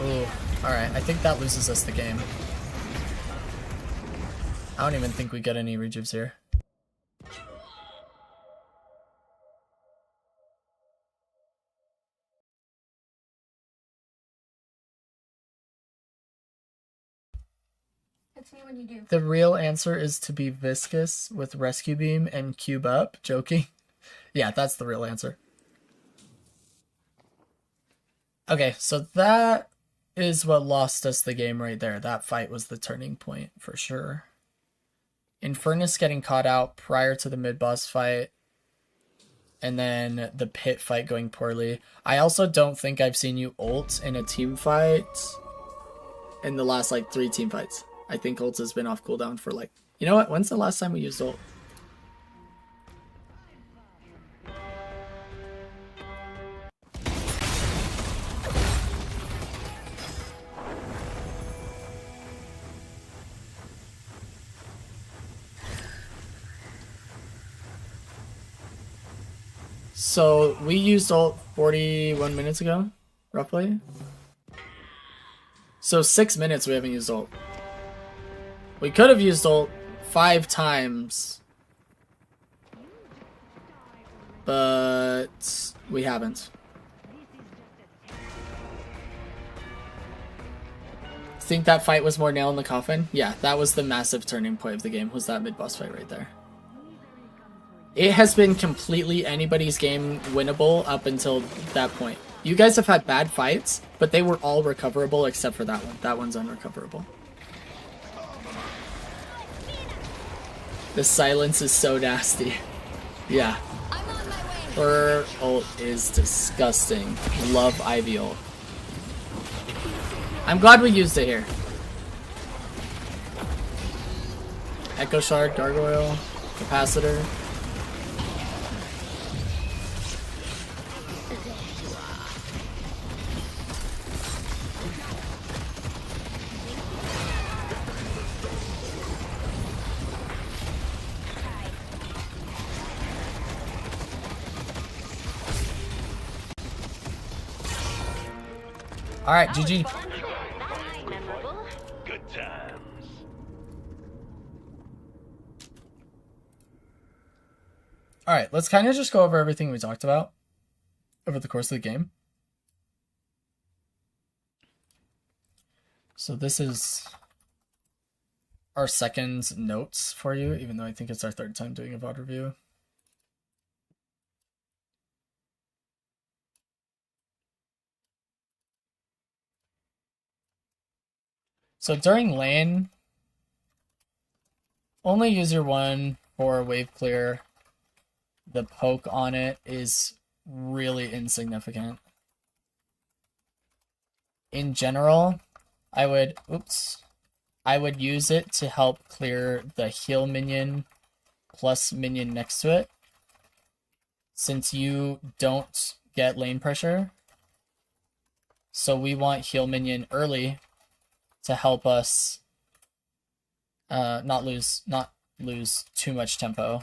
Ooh, alright, I think that loses us the game. I don't even think we get any rejuves here. That's me when you do. The real answer is to be viscous with rescue beam and cube up. Joking. Yeah, that's the real answer. Okay, so that is what lost us the game right there. That fight was the turning point for sure. Eternus getting caught out prior to the mid-boss fight, and then the pit fight going poorly. I also don't think I've seen you ult in a team fight in the last like 3 team fights. I think ult has been off cooldown for like... You know what? When's the last time we used ult? So we used ult 41 minutes ago, roughly. So 6 minutes we haven't used ult. We could have used ult 5 times, but we haven't. Think that fight was more nail in the coffin? Yeah, that was the massive turning point of the game, was that mid-boss fight right there. It has been completely anybody's game winnable up until that point. You guys have had bad fights, but they were all recoverable except for that one. That one's unrecoverable. The silence is so nasty. Yeah. I'm on my way. Her ult is disgusting. Love Ivy ult. I'm glad we used it here. Echo Shard, Gargoyle, Capacitor. All right, GG. Good times. All right, let's kind of just go over everything we talked about over the course of the game. So this is our second notes for you, even though I think it's our 3rd time doing a VOD review. So during lane, only use your 1 for wave clear. The poke on it is really insignificant. In general, I would use it to help clear the heal minion plus minion next to it, since you don't get lane pressure. So we want heal minion early to help us not lose too much tempo.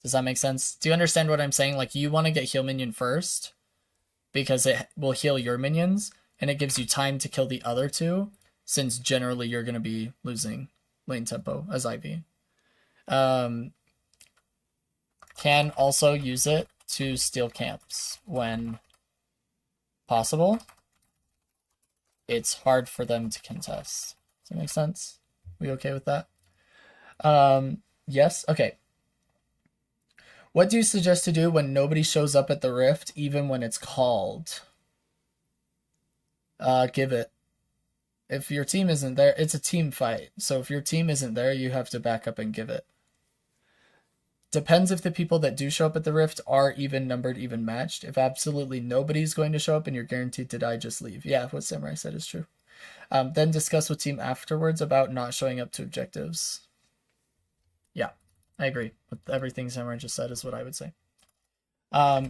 Does that make sense? Do you understand what I'm saying? Like, you want to get heal minion first because it will heal your minions and it gives you time to kill the other 2, since generally you're going to be losing lane tempo as Ivy. Can also use it to steal camps when possible. It's hard for them to contest. Does that make sense? We okay with that? Yes? Okay. What do you suggest to do when nobody shows up at the rift, even when it's called? Give it. If your team isn't there, it's a team fight. So if your team isn't there, you have to back up and give it. Depends if the people that do show up at the rift are even numbered, even matched. If absolutely nobody's going to show up and you're guaranteed to die, just leave. Yeah, what Samurai said is true. Then discuss with team afterwards about not showing up to objectives. Yeah, I agree with everything Samurai just said is what I would say.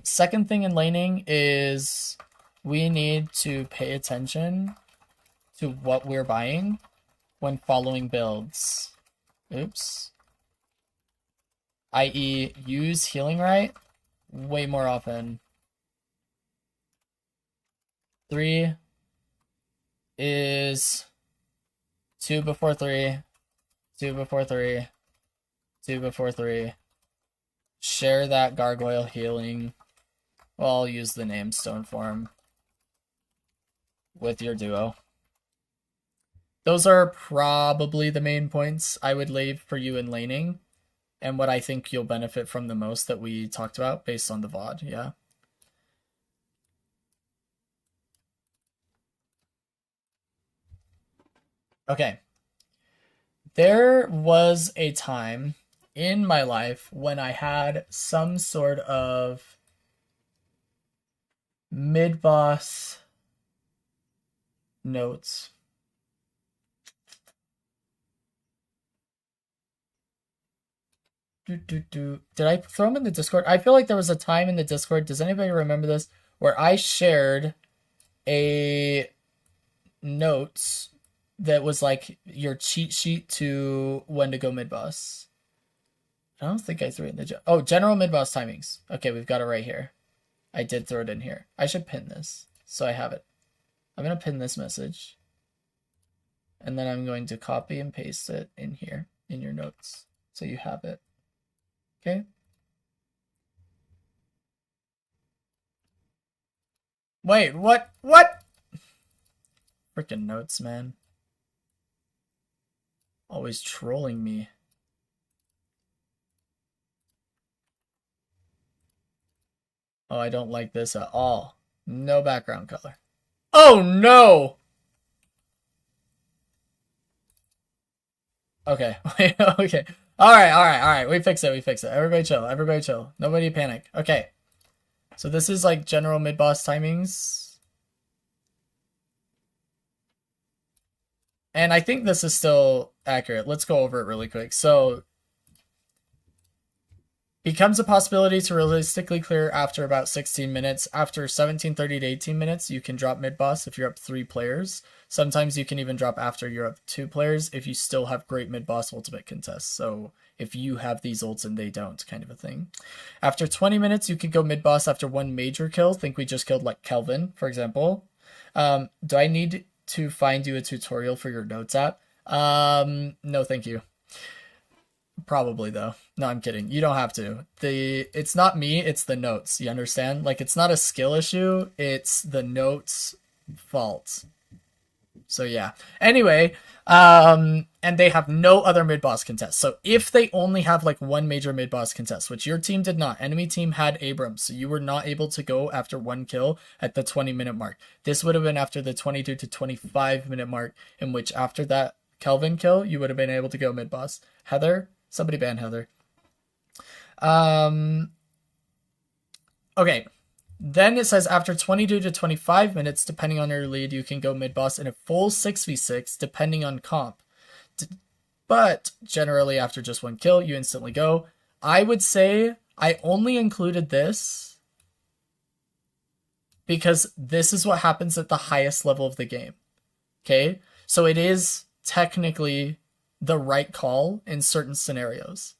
Second thing in laning is we need to pay attention to what we're buying when following builds. Oops. I.e. use healing right way more often. 3, is 2 before 3, 2 before 3, 2 before 3. Share that gargoyle healing. Well, I'll use the name Stone Form with your duo. Those are probably the main points I would leave for you in laning, and what I think you'll benefit from the most that we talked about based on the VOD, yeah. Okay. There was a time in my life when I had some sort of mid-boss notes. Did I throw them in the Discord? I feel like there was a time in the Discord, does anybody remember this, where I shared a notes that was like your cheat sheet to when to go mid-boss? I don't think I threw it in the... general mid-boss timings. Okay, we've got it right here. I did throw it in here. I should pin this so I have it. I'm going to pin this message. And then I'm going to copy and paste it in here in your notes so you have it. Okay? Wait, what? What? Freaking notes, man. Always trolling me. Oh, I don't like this at all. No background color. Oh, no! Okay, okay. Alright. We fix it. Everybody chill. Nobody panic. Okay. So this is like general mid-boss timings. And I think this is still accurate. Let's go over it really quick. So, becomes a possibility to realistically clear after about 16 minutes. After 17, 30 to 18 minutes, you can drop mid-boss if you're up 3 players. Sometimes you can even drop after you're up 2 players if you still have great mid-boss ultimate contests. So if you have these ults and they don't, kind of a thing. After 20 minutes, you could go mid-boss after 1 major kill. Think we just killed like Kelvin, for example. Do I need to find you a tutorial for your notes app? No, thank you. Probably though. No, I'm kidding. You don't have to. It's not me, it's the notes. You understand? Like, it's not a skill issue, it's the notes fault. So yeah. Anyway, and they have no other mid-boss contests. So if they only have like 1 major mid-boss contest, which your team did not, enemy team had Abrams, so you were not able to go after 1 kill at the 20-minute mark. This would have been after the 22 to 25-minute mark, in which after that Kelvin kill, you would have been able to go mid-boss. Heather? Somebody ban Heather. Okay. Then it says after 22 to 25 minutes, depending on your lead, you can go mid-boss in a full 6v6, depending on comp. But generally after just 1 kill, you instantly go. I would say I only included this because this is what happens at the highest level of the game. Okay? So it is technically the right call in certain scenarios.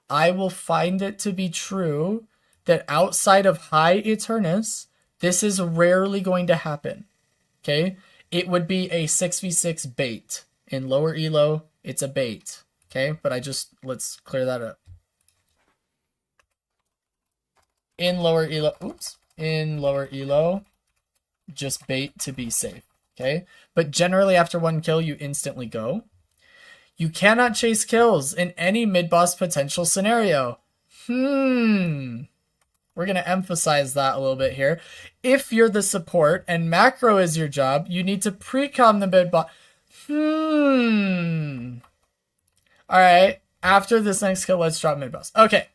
I will find it to be true that outside of high Eternus, this is rarely going to happen. Okay? It would be a 6v6 bait. In lower elo, it's a bait. Okay? But let's clear that up. In lower elo, just bait to be safe. Okay? But generally after 1 kill, you instantly go. You cannot chase kills in any mid-boss potential scenario. We're going to emphasize that a little bit here. If you're the support and macro is your job, you need to pre-com the mid-boss. Alright, after this next kill, let's drop mid-boss. Okay,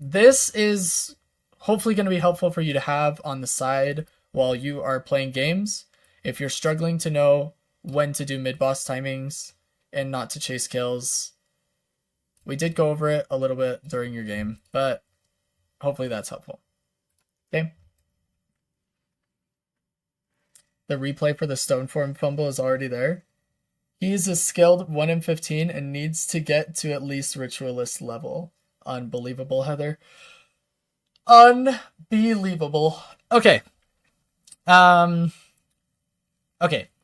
this is hopefully going to be helpful for you to have on the side while you are playing games. If you're struggling to know when to do mid-boss timings and not to chase kills. We did go over it a little bit during your game, but hopefully that's helpful. Okay. The replay for the Stoneform fumble is already there. He's a skilled 1 in 15 and needs to get to at least Ritualist level. Unbelievable, Heather. Unbelievable. Okay. Okay.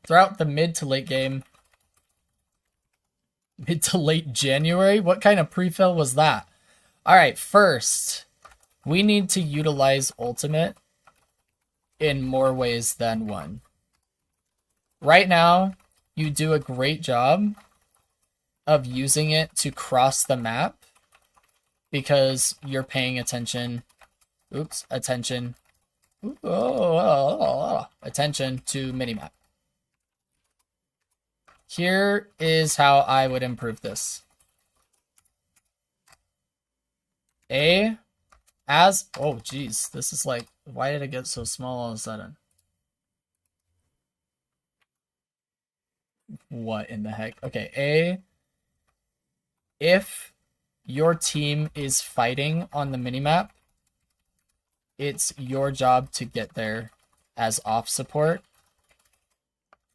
throughout the mid to late game. Mid to late January? What kind of pre-fill was that? Alright, first, we need to utilize ultimate in more ways than one. Right now, you do a great job of using it to cross the map because you're paying attention. Attention to minimap. Here is how I would improve this. Oh geez, this is like, why did it get so small all of a sudden? What in the heck? Okay, if your team is fighting on the minimap, it's your job to get there as off support,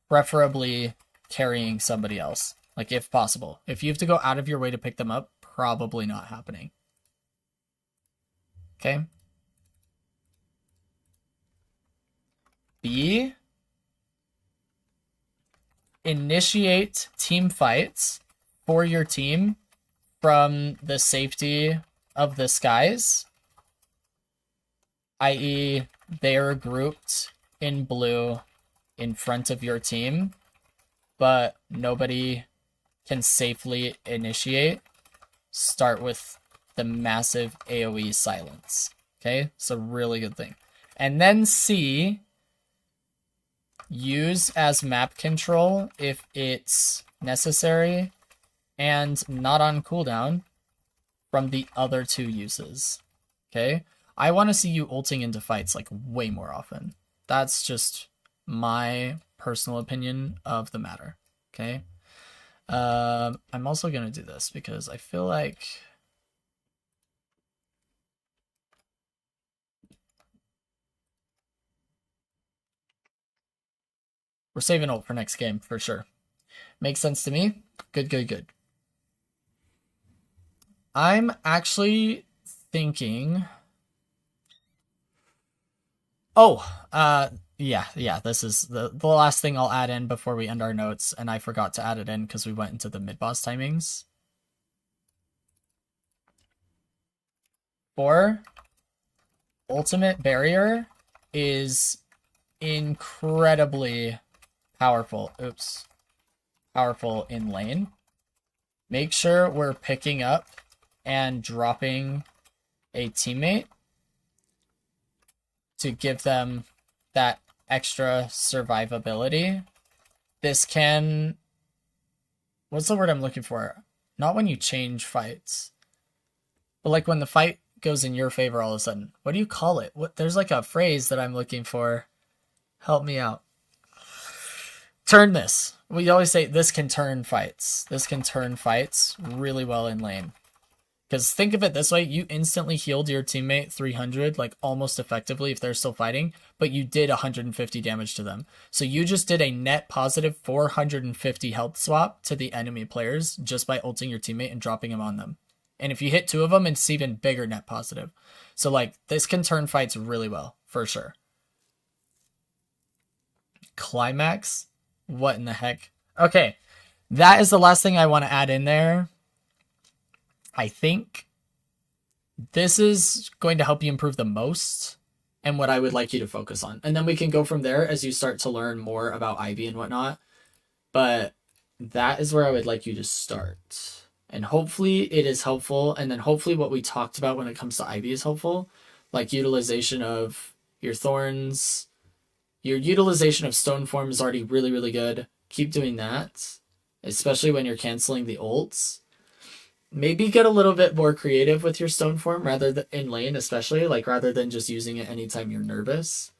preferably carrying somebody else, like if possible. If you have to go out of your way to pick them up, probably not happening. Okay. B, initiate team fights for your team from the safety of the skies, i.e. they're grouped in blue in front of your team, but nobody can safely initiate. Start with the massive AoE silence. Okay, it's a really good thing. And then C, use as map control if it's necessary and not on cooldown from the other two uses. Okay, I want to see you ulting into fights like way more often. That's just my personal opinion of the matter. Okay, I'm also gonna do this because I feel like we're saving ult for next game for sure. Makes sense to me. Good. I'm actually thinking. Yeah, this is the last thing I'll add in before we end our notes, and I forgot to add it in because we went into the mid-boss timings. 4, ultimate barrier is incredibly powerful. Powerful in lane. Make sure we're picking up and dropping a teammate to give them that extra survivability. This can... What's the word I'm looking for? Not when you change fights, but like when the fight goes in your favor all of a sudden. What do you call it? There's like a phrase that I'm looking for. Help me out. Turn this. We always say this can turn fights. This can turn fights really well in lane. Because think of it this way, you instantly healed your teammate 300, like almost effectively if they're still fighting, but you did 150 damage to them. So you just did a net positive 450 health swap to the enemy players just by ulting your teammate and dropping him on them. And if you hit 2 of them, it's even bigger net positive. So like this can turn fights really well, for sure. Climax? What in the heck? Okay, that is the last thing I want to add in there. I think this is going to help you improve the most and what I would like you to focus on. And then we can go from there as you start to learn more about Ivy and whatnot. But that is where I would like you to start. And hopefully it is helpful. And then hopefully what we talked about when it comes to Ivy is helpful. Like utilization of your thorns. Your utilization of stone form is already really, really good. Keep doing that. Especially when you're canceling the ults. Maybe get a little bit more creative with your stone form rather than in lane, especially like rather than just using it anytime you're nervous.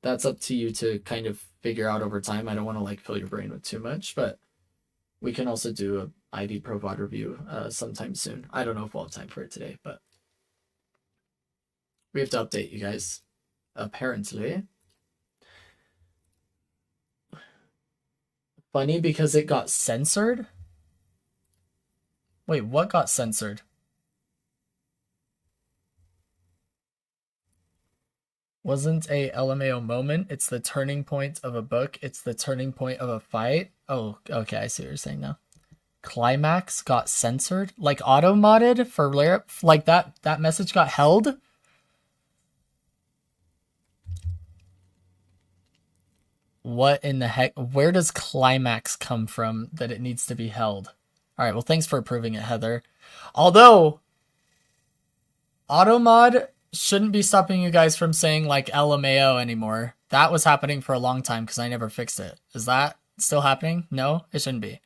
That's up to you to kind of figure out over time. I don't want to like fill your brain with too much, but we can also do a ID Pro VOD review sometime soon. I don't know if we'll have time for it today, but we have to update you guys. Apparently. Funny because it got censored? Wait, what got censored? Wasn't a LMAO moment. It's the turning point of a book. It's the turning point of a fight. Oh, okay. I see what you're saying now. Climax got censored, like auto modded for like that message got held. What in the heck? Where does climax come from that it needs to be held? All right, well, thanks for approving it, Heather. Although, automod shouldn't be stopping you guys from saying, like, LMAO anymore. That was happening for a long time because I never fixed it. Is that still happening? No, it shouldn't be.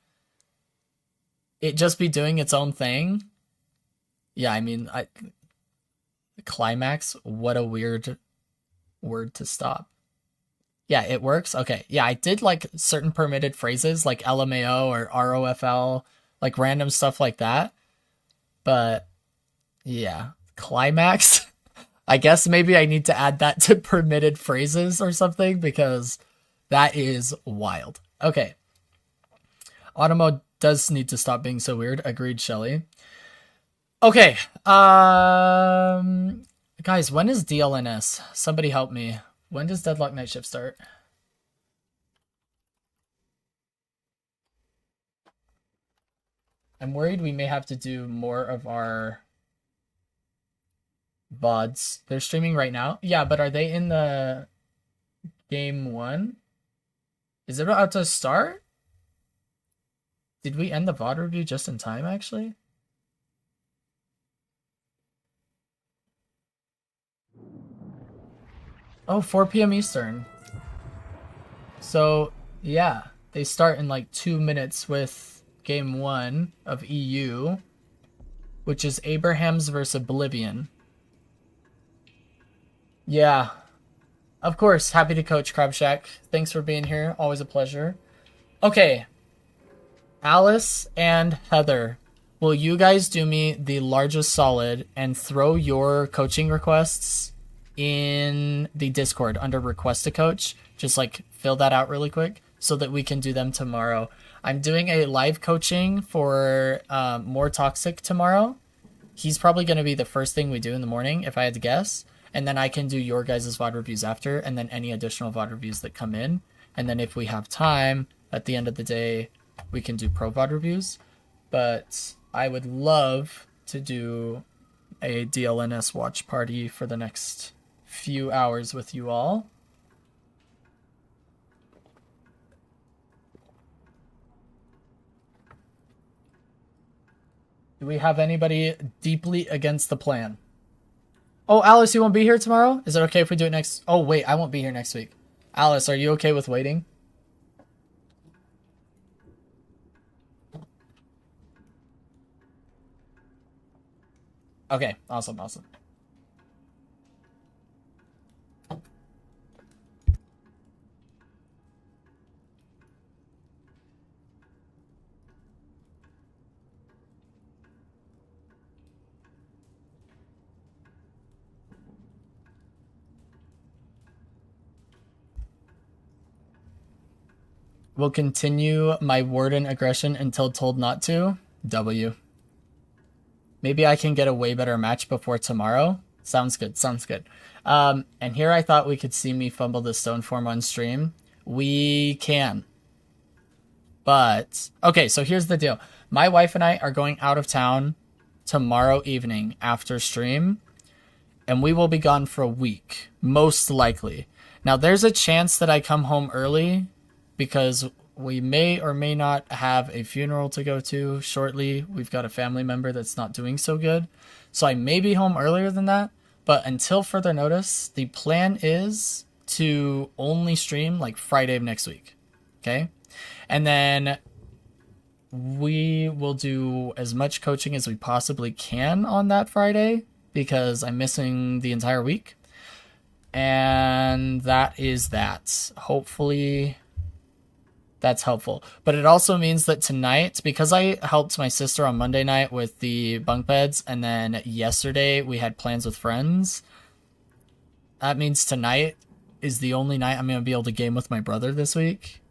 It just be doing its own thing? Yeah, I mean, climax, what a weird word to stop. Yeah, it works? Okay. Yeah, I did, like, certain permitted phrases, like LMAO or ROFL, like random stuff like that. But, yeah. Climax? I guess maybe I need to add that to permitted phrases or something, because that is wild. Okay. Automode does need to stop being so weird. Agreed, Shelly. Okay. Guys, when is DLNS? Somebody help me. When does Deadlock Night Shift start? I'm worried we may have to do more of our VODs. They're streaming right now. Yeah, but are they in the game 1? Is it about to start? Did we end the VOD review just in time, actually? Oh, 4 p.m. Eastern. So, yeah. They start in like 2 minutes with game 1 of EU, which is Abraham's versus Oblivion. Yeah. Of course, happy to coach, Crab Shack. Thanks for being here. Always a pleasure. Okay. Alice and Heather, will you guys do me the largest solid and throw your coaching requests in the Discord under request to coach? Just like fill that out really quick so that we can do them tomorrow. I'm doing a live coaching for More Toxic tomorrow. He's probably going to be the first thing we do in the morning, if I had to guess. And then I can do your guys' VOD reviews after, and then any additional VOD reviews that come in. And then if we have time at the end of the day, we can do pro VOD reviews. But I would love to do a DLNS watch party for the next few hours with you all. Do we have anybody deeply against the plan? Oh, Alice, you won't be here tomorrow? Is it okay if we do it next? Oh, wait, I won't be here next week. Alice, are you okay with waiting? Okay, awesome. Will continue my warden aggression until told not to. W. Maybe I can get a way better match before tomorrow. Sounds good. And here I thought we could see me fumble the stone form on stream. We can. But, okay, so here's the deal. My wife and I are going out of town tomorrow evening after stream. And we will be gone for a week, most likely. Now, there's a chance that I come home early, because we may or may not have a funeral to go to shortly. We've got a family member that's not doing so good. So I may be home earlier than that. But until further notice, the plan is to only stream like Friday of next week. Okay? And then we will do as much coaching as we possibly can on that Friday, because I'm missing the entire week. And that is that. Hopefully that's helpful. But it also means that tonight, because I helped my sister on Monday night with the bunk beds, and then yesterday we had plans with friends, that means tonight is the only night I'm going to be able to game with my brother this week.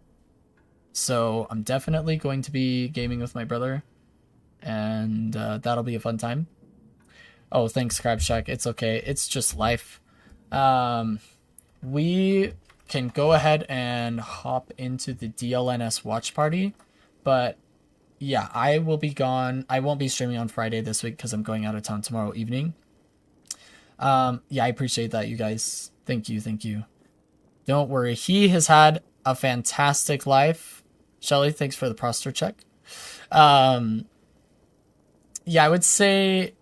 So I'm definitely going to be gaming with my brother, and that'll be a fun time. Oh, thanks, Crab Shack. It's okay. It's just life. we can go ahead and hop into the DLNS watch party. But yeah, I will be gone. I won't be streaming on Friday this week because I'm going out of town tomorrow evening. Yeah, I appreciate that, you guys. Thank you, thank you. Don't worry. He has had a fantastic life. Shelly, thanks for the prostate check. Yeah, I would say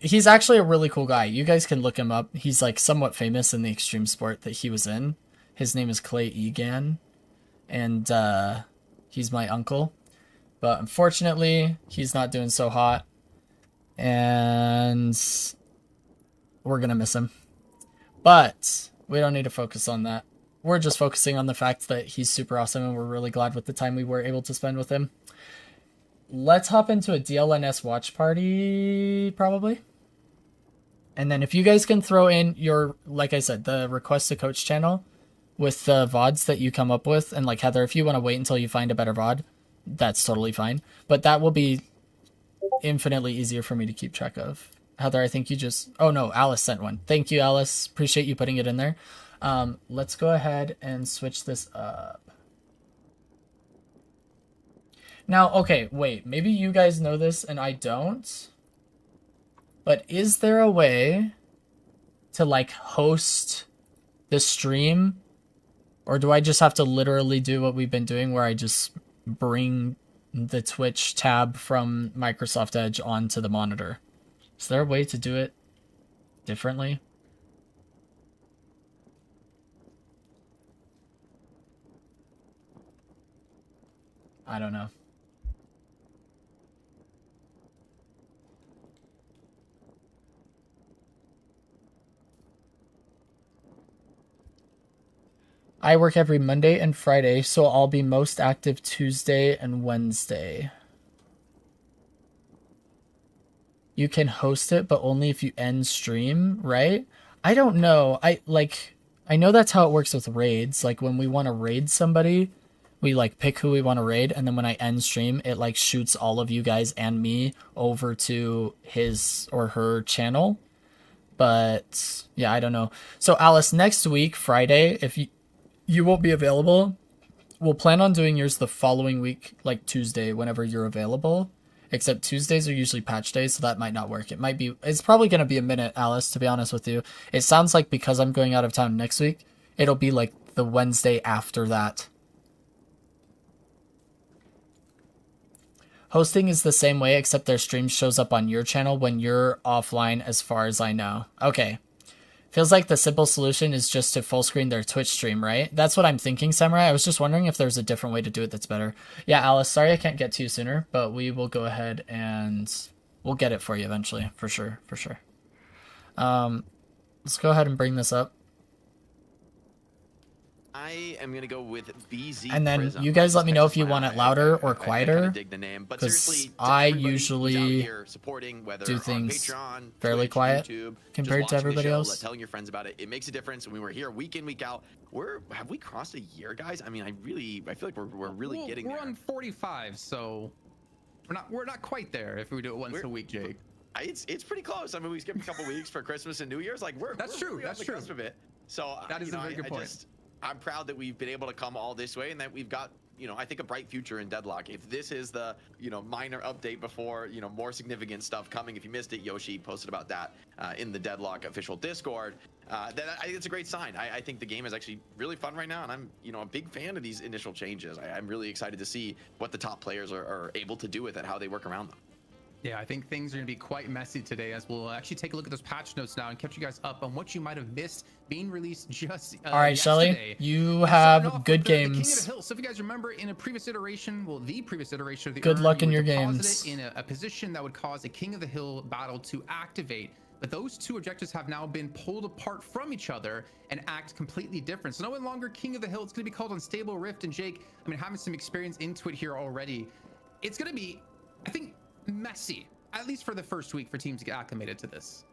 he's actually a really cool guy. You guys can look him up. He's like somewhat famous in the extreme sport that he was in. His name is Clay Egan, and he's my uncle. But unfortunately, he's not doing so hot, and we're gonna miss him. But we don't need to focus on that. We're just focusing on the fact that he's super awesome, and we're really glad with the time we were able to spend with him. Let's hop into a DLNS watch party, probably. And then if you guys can throw in your, like I said, the request to coach channel with the VODs that you come up with. And like Heather, if you want to wait until you find a better VOD, that's totally fine. But that will be infinitely easier for me to keep track of. Heather, I think you just... Oh no, Alice sent one. Thank you, Alice. Appreciate you putting it in there. Let's go ahead and switch this up. Now, okay, wait. Maybe you guys know this and I don't. But is there a way to, like, host the stream? Or do I just have to literally do what we've been doing where I just bring the Twitch tab from Microsoft Edge onto the monitor? Is there a way to do it differently? I don't know. I work every Monday and Friday, so I'll be most active Tuesday and Wednesday. You can host it, but only if you end stream, right? I don't know. I know that's how it works with raids. Like when we want to raid somebody, we like pick who we want to raid, and then when I end stream, it like shoots all of you guys and me over to his or her channel. But yeah, I don't know. So Alice, next week, Friday, if you won't be available, we'll plan on doing yours the following week, like Tuesday, whenever you're available. Except Tuesdays are usually patch days, so that might not work. It's probably going to be a minute, Alice, to be honest with you. It sounds like because I'm going out of town next week, it'll be like the Wednesday after that. Hosting is the same way, except their stream shows up on your channel when you're offline, as far as I know. Okay. Feels like the simple solution is just to full screen their Twitch stream, right? That's what I'm thinking, Samurai. I was just wondering if there's a different way to do it that's better. Yeah, Alice, sorry I can't get to you sooner, but we will go ahead and we'll get it for you eventually, for sure, for sure. Let's go ahead and bring this up. I am gonna go with BZ. And then Prism. you guys let me know if you I want it louder or I quieter, dig the name, but because seriously, to I everybody who's out usually here supporting, whether do on things Patreon, fairly Twitch, quiet YouTube, compared just to watching the everybody show, else. telling your friends about it, it makes a difference. When we were here week in, week out, have we crossed a year, guys? I mean, I feel like we're really getting there. We're on 45, so we're not quite there if we do it once a week, Jake. It's pretty close. I mean, we skipped a couple weeks for Christmas and New Year's. Like we're true. Really That's on the true. cusp of it. So That is a very good point. I'm proud that we've been able to come all this way and that we've got, I think a bright future in Deadlock. If this is the, minor update before, more significant stuff coming. If you missed it, Yoshi posted about that in the Deadlock official Discord. Then I think it's a great sign. I think the game is actually really fun right now, and I'm, a big fan of these initial changes. I'm really excited to see what the top players are able to do with it, how they work around them. Yeah, I think things are going to be quite messy today, as we'll actually take a look at those patch notes now and catch you guys up on what you might have missed being released just All right, yesterday. Shelly, you Starting have off good with the King of the games. Hill. So if you guys remember, in a previous iteration, the previous iteration of the Good urn, luck you in would your deposit games. it in a position that would cause a King of the Hill battle to activate. But those two objectives have now been pulled apart from each other and act completely different. So no longer King of the Hill. It's going to be called Unstable Rift. And Jake, I mean, having some experience into it here already, it's going to be, I think, messy. At least for the first week for teams to get acclimated to this.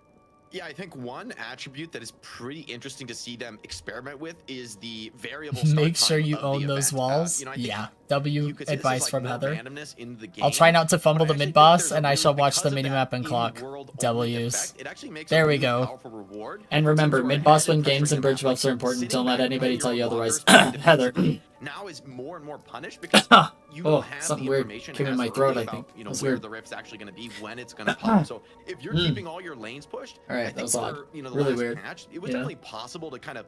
Yeah, I think one attribute that is pretty interesting to see them experiment with is the variable Make start sure time you of the own those event. walls. You know, I think Yeah. you W could see this as, advice like, from more Heather. randomness in the I'll game, try not to but fumble I the actually mid think boss, there's a and I really- shall watch the because of minimap that and clock in-world only W's. effect, it actually makes There a we really go. powerful reward And for remember, teams who are mid boss ahead win and games pressuring and the bridge map. buffs are Like, important. sitting Don't let back anybody playing tell you your otherwise. walkers Heather. defensively now is more and more punished because you Oh, have something the weird information came in as my of throat, early I about, think. you know, That's where weird. the rift's actually going to be, when it's going to pop. So if you're keeping all your lanes pushed, All right, I that think was for odd. you know the Really last weird. match, it was Yeah. definitely possible to kind of,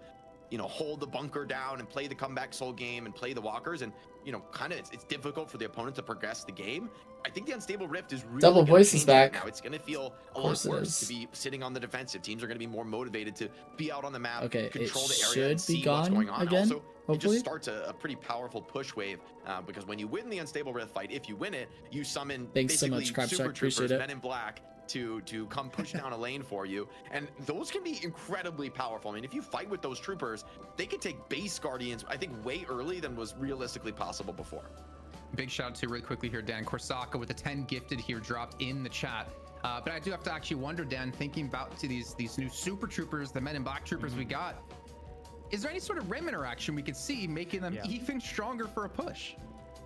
you know, hold the bunker down and play the comeback soul game and play the walkers, and you know, kind of it's difficult for the opponent to progress the game. I think the unstable rift is really Double gonna voice is change that back. now. It's going to feel a lot course it worse to is. be sitting on the defensive. Teams are going to be more motivated to be out on the map, Okay, it control the area, should and be see what's gone going on. again, Also, it hopefully. just starts a pretty powerful push wave, because when you win the unstable rift fight, if you win it, you summon Thanks so basically much, Crabshark. super Appreciate troopers, it. men in black, to come push down a lane for you, and those can be incredibly powerful. I mean, if you fight with those troopers, they can take base guardians, I think, way early than was realistically possible before. Big shout out to really quickly here, Dan Korsaka with the 10 gifted here dropped in the chat. But I do have to actually wonder, Dan, thinking about to these new super troopers, the men in black troopers we got, is there any sort of rim interaction we could see making them even stronger for a push?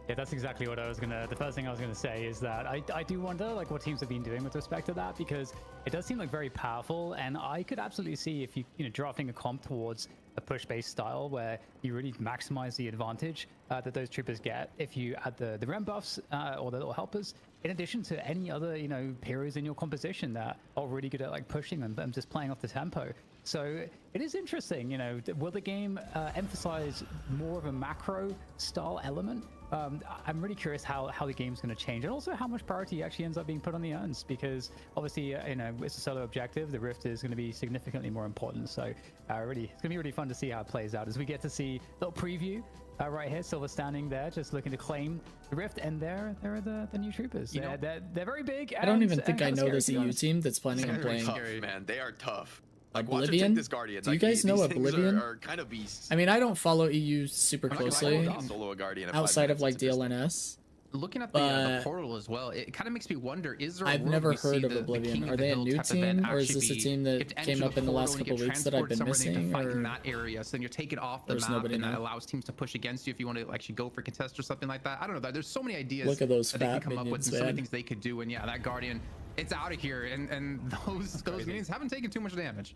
Yeah, that's exactly what I was gonna. The first thing I was gonna say is that I do wonder like what teams have been doing with respect to that, because it does seem like very powerful, and I could absolutely see if you drafting a comp towards a push-based style where you really maximize the advantage that those troopers get if you add the rem buffs or the little helpers, in addition to any other heroes in your composition that are really good at like pushing them and just playing off the tempo. So it is interesting, will the game emphasize more of a macro style element? I'm really curious how the game's going to change, and also how much priority actually ends up being put on the urns, because obviously it's a solo objective. The rift is going to be significantly more important. So it's going to be really fun to see how it plays out as we get to see a little preview right here. Silver standing there, just looking to claim the rift, and there are the new troopers. They're very big. I don't even think I and know scary, this to be EU honest. team that's planning on They're playing. tough, man. They are tough. Like, watch her Oblivion? take this guardian. Do you Like, guys know these things Oblivion? are kind of beasts. I mean, I don't follow EU super I'm not gonna lie, closely I'll solo a guardian at 5 outside of like minutes. It's interesting. DLNS. Looking at the But portal as well, it kind of makes me wonder, is there a I've world never we see heard of the Oblivion. King of Are the they a Hill new type event team, or is actually this a be- team that you have to came enter up in the portal last and you couple get weeks that I've been transported somewhere, missing? and you have to fight in Or that area, so then you're taken off the there's map, nobody and that now? allows teams to push against you if you want to actually go for contest or something like that. I don't know. There's so many ideas Look at those that they can fat come up with, minions, and so many man. things they could do. And yeah, that guardian, it's out of here, and those minions haven't taken too much damage.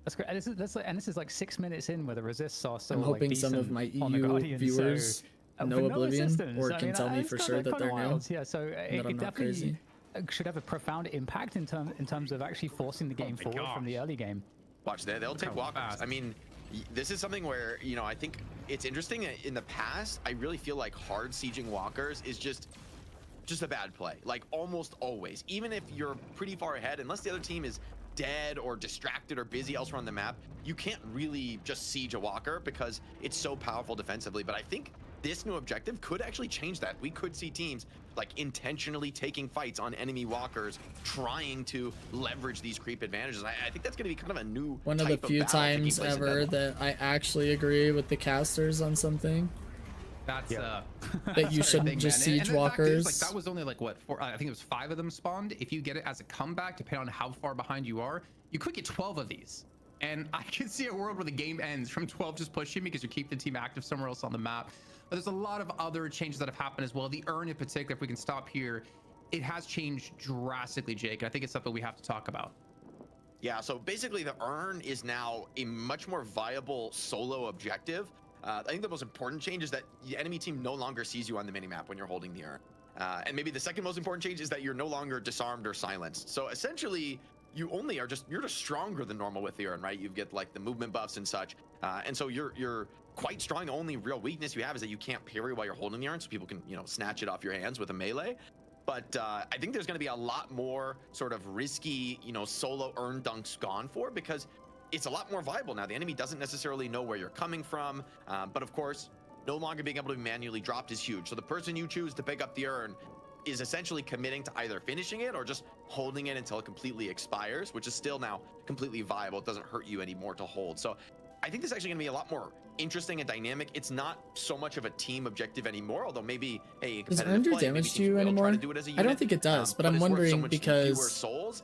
That's great. And this is like 6 minutes in where the resists are still I'm like, hoping some of decent my on the EU Guardian, viewers so, know with no Oblivion, assistance. or I can mean, tell me it's for kinda- sure that kinda they're new. wild. Yeah, so and it that I'm not definitely crazy. should have a profound impact in terms of actually forcing the game forward from the early game. Watch, they'll take how walkers. fast. I mean, this is something where, I think it's interesting. In the past, I really feel like hard sieging walkers is just a bad play. Like, almost always. Even if you're pretty far ahead, unless the other team is dead or distracted or busy elsewhere on the map, you can't really just siege a walker because it's so powerful defensively. But I think this new objective could actually change that. We could see teams like intentionally taking fights on enemy walkers, trying to leverage these creep advantages. I think that's going to be kind of a new One of the type few battle taking times place in ever Deadlock. that I actually agree with the casters on something. That's That you that's shouldn't thing, just man. siege And the fact is, walkers. like, that was only like what, four, I think it was 5 of them spawned. If you get it as a comeback, depending on how far behind you are, you could get 12 of these. And I could see a world where the game ends from 12 just pushing because you keep the team active somewhere else on the map. But there's a lot of other changes that have happened as well. The urn in particular, if we can stop here, it has changed drastically, Jake. And I think it's something we have to talk about. Yeah, so basically the urn is now a much more viable solo objective. I think the most important change is that the enemy team no longer sees you on the minimap when you're holding the urn. And maybe the second most important change is that you're no longer disarmed or silenced. So essentially, you're just stronger than normal with the urn, right? You get like the movement buffs and such. And so you're quite strong. The only real weakness you have is that you can't parry while you're holding the urn, so people can, snatch it off your hands with a melee. But I think there's going to be a lot more sort of risky, solo urn dunks gone for, because it's a lot more viable now. The enemy doesn't necessarily know where you're coming from. But of course, no longer being able to be manually dropped is huge. So the person you choose to pick up the urn is essentially committing to either finishing it or just holding it until it completely expires, which is still now completely viable. It doesn't hurt you anymore to hold. So I think this is actually going to be a lot more interesting and dynamic. It's not so much of a team objective anymore, although maybe a Does competitive urn do play, maybe damage to teams you will try anymore? to do it as a I don't unit, think it does, but it's I'm worth so wondering much because fewer souls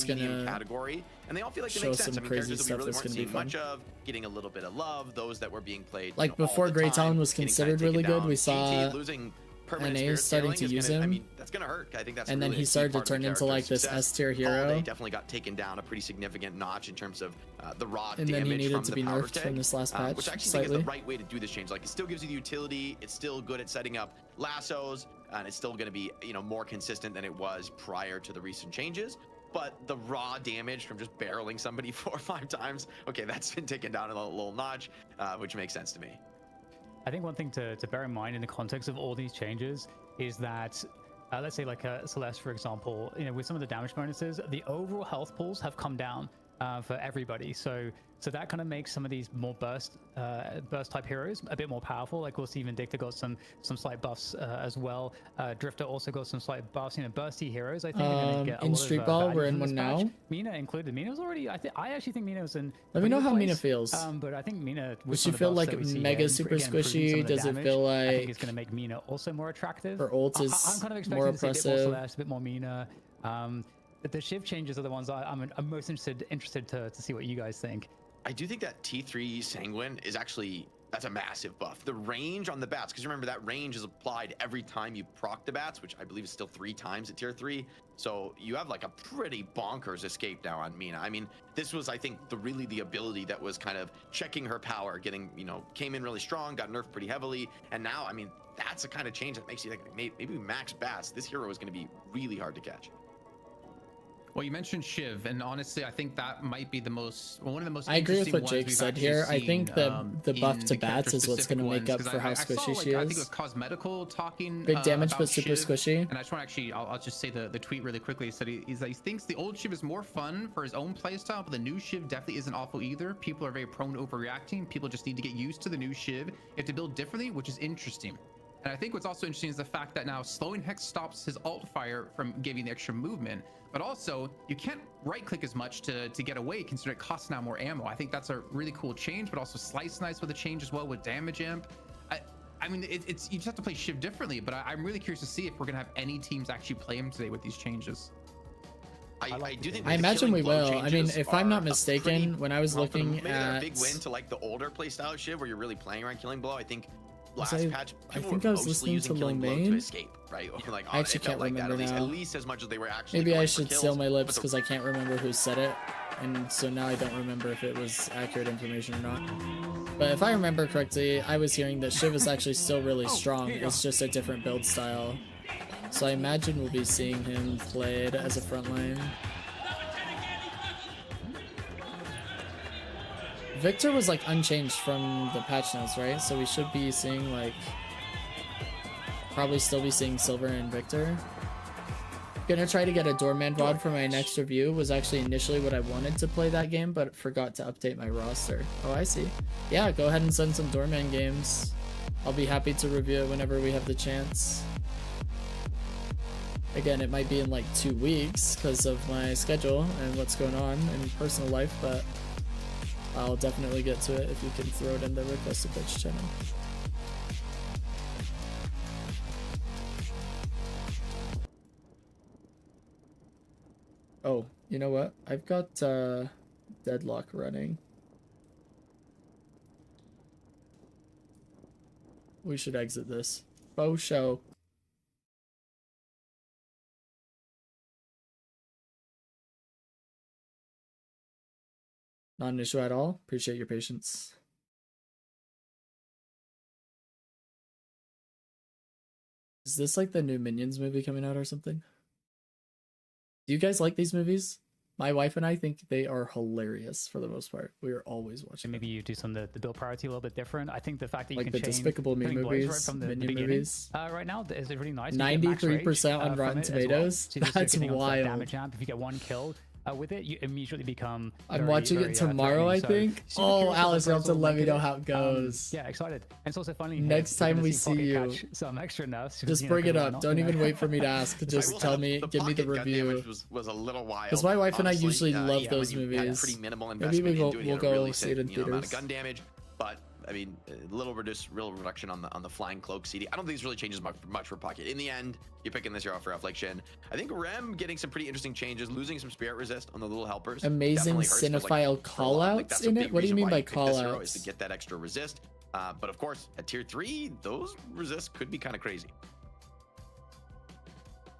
is medium gonna category, and they all feel like they show make sense. some I mean, crazy characters that stuff we really that's weren't gonna be seeing fun. much of, getting a little bit of love. Those that were being played Like you know, all before the Grey time, Talon was getting considered kinda really taken good, down. we GT saw losing permanent NA spirit starting scaling to is use gonna, I him. mean, that's gonna hurt. I think that's And then really he a key started to part of the turn into like character's this success. S tier hero. Holiday definitely got taken down a pretty significant notch in terms of the raw And damage then he needed from to the be powder nerfed tag, from this last patch which I actually slightly. think is the right way to do this change. Like, it still gives you the utility, it's still good at setting up lassos, and it's still going to be, you know, more consistent than it was prior to the recent changes. But the raw damage from just barreling somebody 4 or 5 times, okay, that's been taken down a little notch, which makes sense to me. I think one thing to bear in mind in the context of all these changes is that, let's say like Celeste, for example, you know, with some of the damage bonuses, the overall health pools have come down for everybody. So that kind of makes some of these more burst type heroes a bit more powerful. Like we'll see even Dicta got some slight buffs as well. Drifter also got some slight buffs. You know, bursty heroes I think are going to get a in lot Street of Ball, value we're in from this one patch. now. Mina included. Mina's already. I actually think Mina was in. Let me know pretty how good Mina place. feels. But I think Mina. Does she feel like mega super squishy? Does it feel I think like it's going to make Mina also more attractive. her ult is I'm kind of expecting more to see a bit more oppressive? Celeste, a bit more Mina. But the shift changes are the ones I'm most interested to see what you guys think. I do think that T3 Sanguine is actually, that's a massive buff. The range on the bats, because remember that range is applied every time you proc the bats, which I believe is still 3 times at tier 3. So you have like a pretty bonkers escape now on Mina. I mean, this was, I think, really the ability that was kind of checking her power, getting, you know, came in really strong, got nerfed pretty heavily. And now, I mean, that's the kind of change that makes you like, maybe max bats. This hero is going to be really hard to catch. Well, you mentioned Shiv, and honestly, I think that might be the most one of the most. I agree with interesting what ones Jake we've said actually here. I seen, think the buff in to the bats is what's going to make character-specific up ones, for how 'cause I squishy saw, she I think it was is. Cosmetical talking Big damage, about but super Shiv, squishy. And I just want to actually, I'll just say the tweet really quickly. He said he thinks the old Shiv is more fun for his own playstyle, but the new Shiv definitely isn't awful either. People are very prone to overreacting. People just need to get used to the new Shiv. You have to build differently, which is interesting. And I think what's also interesting is the fact that now slowing Hex stops his alt fire from giving the extra movement, but also you can't right click as much to get away, considering it costs now more ammo. I think that's a really cool change, but also Slice Nice with a change as well with damage amp. I mean, it's you just have to play Shiv differently, but I'm really curious to see if we're gonna have any teams actually play him today with these changes. I do think I the imagine we killing blow will. I mean, changes if I'm are not a mistaken, pretty when I was confident- looking maybe they're a at, big win to like the older playstyle Shiv where you're really playing around killing blow. I think last I- patch I people think were I was mostly listening using to killing blow Lomain. to escape, right? Or like, I actually it felt can't like that remember at now. least as much as they were actually maybe I going for should kills, seal my lips but the- because I can't remember who said it, and so now I don't remember if it was accurate information or not. But if I remember correctly, I was hearing that Shiv is actually still really strong. It's just a different build style. So I imagine we'll be seeing him played as a frontline. Victor was like unchanged from the patch notes, right? So we should be seeing like probably still be seeing Silver and Victor. Gonna try to get a Doorman VOD for my next review. Was actually initially what I wanted to play that game, but forgot to update my roster. Oh, I see. Yeah, go ahead and send some Doorman games. I'll be happy to review it whenever we have the chance. Again, it might be in like 2 weeks because of my schedule and what's going on in personal life, but I'll definitely get to it if you can throw it in the request a bitch channel. Oh, you know what? I've got Deadlock running. We should exit this. Faux show. Not an issue at all. Appreciate your patience. Is this like the new Minions movie coming out or something? Do you guys like these movies? My wife and I think they are hilarious for the most part. We are always watching. Maybe you do some of the build priority a little bit different. I think the fact that you Like can the chain Despicable Me putting blows movies, right from the Minion beginning, movies. right now is really nice. You get max rage, 93% on from Rotten it as well. Tomatoes. So you're just That's getting onto that wild. damage amp. If you get 1 kill with it, you immediately become. I'm watching it tomorrow, I think. Oh, Alice, you'll have to let me know how it goes. Yeah, excited. And it's also funny. Next time we see you, some extra nerfs. just bring it up. Don't even wait for me to ask. Just tell me, give me the review. Was a little wild. Because my wife and I honestly. usually love Yeah, those when you had movies. Pretty minimal Maybe investment we'll into it, you go really see it in amount of theaters. gun damage, but I mean, a little real reduction on the flying cloak CD. I don't think this really changes much for Pocket. In the end, you're picking this hero for Affliction. I think Rem getting some pretty interesting changes, losing some spirit resist on the little helpers. Amazing definitely hurts, but, cinephile for a lot, callouts that's a in big it? What do you reason mean why by pick this hero is callouts? to get that extra resist. But of course, at tier 3, those resists could be kind of crazy.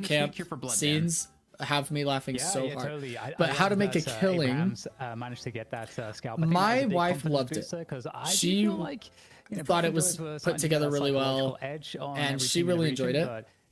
tremendous camp week here for Bloodbath. scenes have me laughing so hard. Totally. But I how to love make a that, killing? Abraham's, managed to get that scalp. I think My that was a big wife confidence loved it. booster, 'cause I do She feel like, thought it both was of those were put starting to together get that really well, psychological edge on and she everything in the really enjoyed region, it. but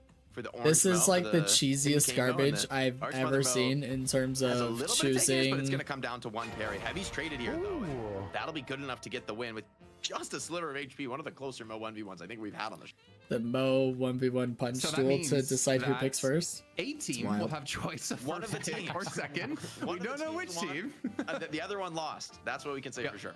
for the orange. This is Mo, like for the Hidden cheesiest Kingdom, and garbage the I've Archmother ever Mo seen in terms has a of little bit of takers, but it's choosing. going to come down to one parry. Heavy's traded here, though. And that'll be good enough to get the win with just a sliver of HP. One of the closer Mo 1v1s I think we've had on the show. The Mo 1v1 punch So that duel means to decide who that picks first. A team wild. will have choice of One of the first pick teams. or second. One We of the don't know teams which won, team. the other one lost. That's what we can say Yeah. for sure.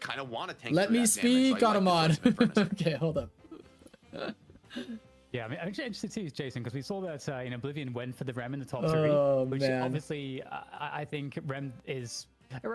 kind of want to tank. Let through me that damage, speak. so Got I him like on. the choice of Infernus. Okay, hold up. Yeah, I mean, I'm actually interested to see Jason because we saw that Oblivion went for the Rem in the top Oh, 3, which man. obviously I think Rem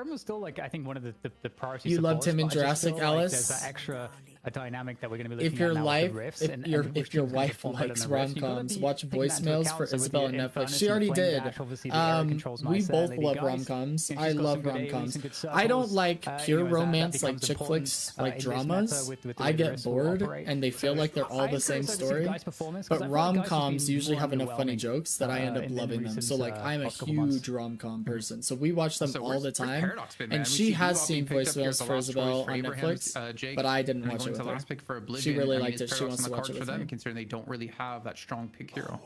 was still like I think one of the priority. You loved supports, him in but I just Jurassic, feel like Alice? There's that extra dynamic that we're going to be looking If your at now life, with the rifts if and your which if your team's gonna wife perform better likes than the rifts. You've gotta rom-coms, be watch taking that into voicemails account. for So with Isabel the on Netflix. Infernus She and already Flame did. Dash, obviously the air controls We nice there, both Lady love Guys. rom-coms. She's I got love some good AoEs rom-coms. and good I don't circles. like pure That romance like becomes chick important, flicks, in like this dramas. meta with the I way the get rifts will bored operate. and they feel like they're all I'm the same curious to see story. Guy's performance, 'cause But I feel like Guy's has rom-coms been usually more have enough funny underwhelming, jokes that I end up in loving them. recent, So like I'm a last couple months. huge rom-com person. So we watch them So all where's- the where's time. Paradox been, man? And We she see has Bebop seen being picked up here as voicemails the for last choice Isabel for on Abraham's, Netflix, Jake, but I didn't and watch it going with to her. last pick for Oblivion. She really I mean, liked is it. She Paradox wants on to the watch cards it for with them, me. considering they don't really have that strong pick hero.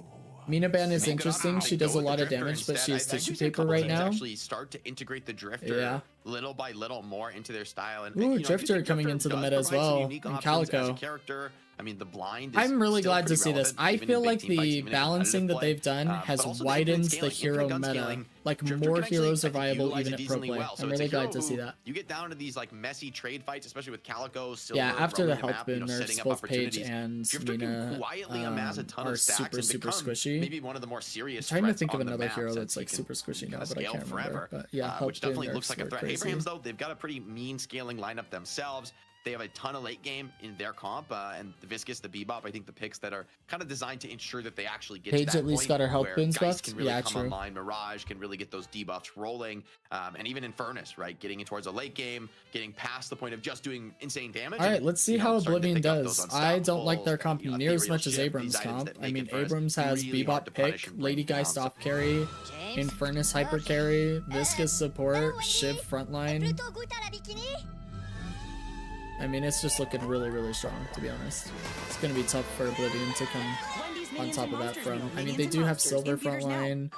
Mina Ban is Maybe interesting. they She go does a with the lot of Drifter damage, but instead. she is I do tissue see a paper couple right teams now. actually start to integrate the Drifter Yeah. little by little more into their style. And Ooh, you know, I do Drifter think coming Drifter into the does meta as provide some well, unique and options as a Calico. character. I mean, the blind is I'm really still glad to pretty see this. relevant, I even in feel big like team fights, the even in balancing competitive that play. they've done has But also the widened infinite the scaling, hero infinite gun meta. scaling. Like Drifter more can actually, heroes are I think, viable utilize even it at pro decently play. well. So I'm it's a really glad hero to see who that. you get down to these like messy trade fights, especially with Calico, Silver, Yeah, after the roaming health map, boon setting nerfs, up both Paige opportunities. and Drifter Mina can quietly amass a ton are of stacks and super become squishy. maybe one of the more serious I'm trying to threats think of on the another map hero since that's he like can super squishy now, kinda but I scale can't remember. But yeah, health which definitely boon looks like a nerfs threat. were crazy. Abrahams, though, they've got a pretty mean scaling lineup themselves. They have a ton of late game in their comp, and the Viscous, the Bebop, I think the picks that are kind of designed to ensure that they actually get Paige to that at least point got her health where boons Geist buffed. can really Yeah, come true. online, Mirage can really get those debuffs rolling, and even Infernus, right, getting in towards a late game, getting past the point of just doing insane damage. All right, and, let's see you know, how starting to Oblivion pick up those does. I don't like their unstoppables, comp you know, near as ethereal much as shift, Abrams' these items comp. that I make mean, Infernus Abrams has really hard Bebop to punish pick, and Lady bring Geist down. off carry, James? Infernus hyper carry, Viscous support, Wendy? Shiv frontline. Plutôt goûte à la bikini? I mean, it's just looking really, really strong, to be honest. It's going to be tough for Oblivion to come Wendy's on Minions top and of that Monsters from. meal. I mean, Minions they and do have Monsters Silver in theaters now. frontline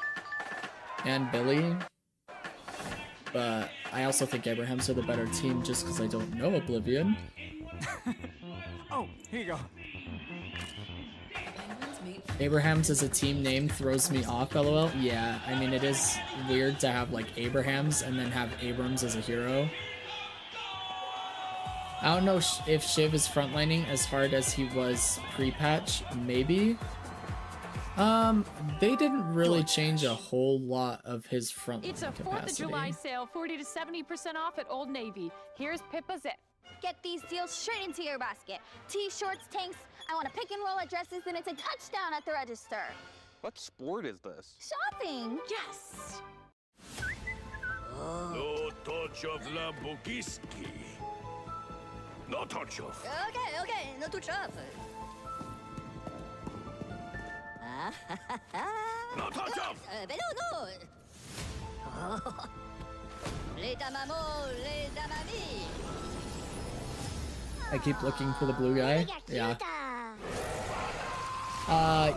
and Billy. But I also think Abrahams are the better team just because I don't know Oblivion. Oh, here you go. Abrahams as a team name throws me off, lol. Yeah, I mean, it is weird to have like Abrahams and then have Abrams as a hero. I don't know if Shiv is frontlining as hard as he was pre-patch. Maybe. They didn't really change a whole lot of his frontline It's a 4th of capacity. July sale, 40 to 70% off at Old Navy. Here's Pippa Zip. Get these deals straight into your basket. T-shirts, tanks. I want to pick and roll at dresses, and it's a touchdown at the register. What sport is this? Shopping. Yes! No touch of Lamborghini. No touch of. Okay, no touch off. No touch of. Ben non. Les damamos, les damami. I keep looking for the blue guy. Yeah.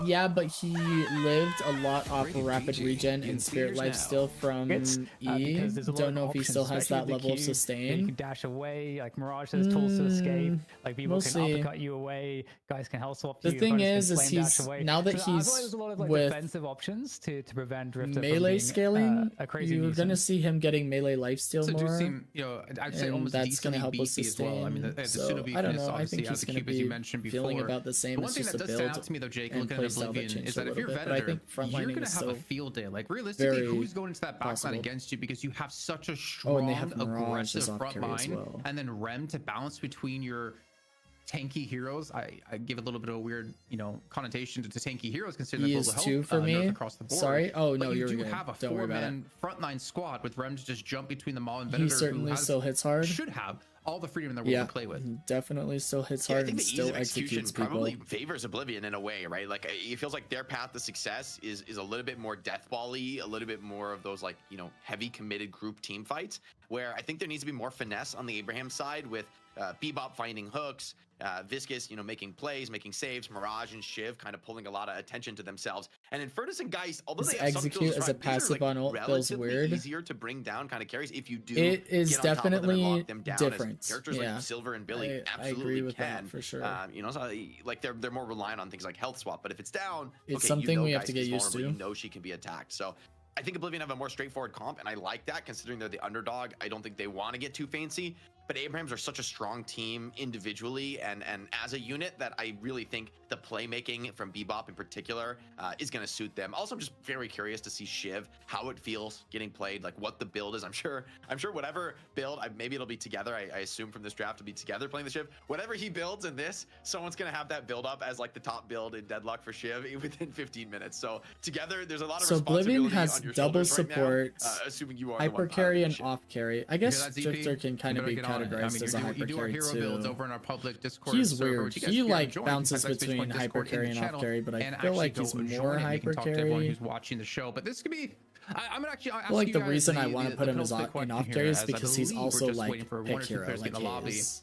Yeah, but he lived a lot off of rapid regen and spirit life still from E. Because there's a lot Don't of know if he options, still has especially that with the level of Q. You sustain. can dash away, like Mirage has tools to escape, like people we'll can see. uppercut you away, guys can health swap The you. thing opponents is can flame dash he's away. now that So I thought he's there's a lot of like with defensive options to prevent Drifter melee from being, scaling. a crazy You're gonna nuisance. see him getting melee lifesteal So do more. seem, you know, I'd say and almost that's gonna decently help us beefy as well. I mean, the sustain. pseudo So I don't beefiness know. I obviously think has he's the gonna cube, as you be mentioned before. feeling about the same. The one It's thing just that a does stand build out to me though, Jake, and looking at playstyle that Oblivion, changed is a that if little you're bit, but I Venator, think you're frontlining gonna is have a still field day. Like realistically, very who's going into that backline possible. against you because you have such a Oh, strong, and they have Mirage as aggressive off front carry as line, well. and then Rem to balance between your tanky heroes. I give a little bit of a weird, you know, connotation to tanky heroes considering He the is global 2 health for me. nerf across the board. Sorry. Oh But no, you you're do good. have a Don't worry about it. 4-man frontline squad with Rem to just jump between the Maul and He Venator, who certainly has, still hits hard. should have all the freedom in the world Yeah, to play with. he definitely still hits Yeah, I hard think and the ease still of execution executes people. probably favors Oblivion in a way, right? Like it feels like their path to success is a little bit more deathball-y, a little bit more of those like, you know, heavy committed group team fights, where I think there needs to be more finesse on the Abraham side with Bebop finding hooks, Viscous, you know, making plays, making saves, Mirage and Shiv kind of pulling a lot of attention to themselves. And Infernus and Geist, although His they have some execute kills as a front, these are, passive like, on ult feels relatively weird. easier to bring down kind of carries if you do. It is get on top of them and definitely lock them down, as different. characters Yeah. like Silver and Billy I absolutely agree with can. that for sure. You know, so, like they're more reliant on things like health swap. But if it's down, It's okay, something you know we have to Geist is get used vulnerable, to. You know she can be attacked. So I think Oblivion have a more straightforward comp, and I like that considering they're the underdog. I don't think they want to get too fancy. But Abrahams are such a strong team individually and as a unit that I really think the playmaking from Bebop in particular is going to suit them. Also, I'm just very curious to see Shiv, how it feels getting played, like what the build is. I'm sure whatever build, maybe it'll be together. I assume from this draft to be together playing the Shiv. Whatever he builds in this, someone's going to have that build up as like the top build in Deadlock for Shiv within 15 minutes. So together, there's a lot of So Oblivion responsibility has on your double shoulders right now, support, assuming you are the hyper one carry piloting and Shiv. off carry. I guess Yeah, that's Drifter EP. can kind You of be better get on it. I categorized mean, as a you hyper do our carry hero too. builds over in our public Discord He's server, weird. which you guys He can like join. bounces Text message between point hyper Discord in carry the and off channel, carry, but I and feel like actually he's go join more and you hyper can talk to everyone carry. who's watching the show. But this could be. I'm gonna actually ask I like you the guys reason I want to the put him as penultimate in question off here, carry is as I because he's believe we're also just like waiting for one pick or two hero. players to Like get in the lobby. he is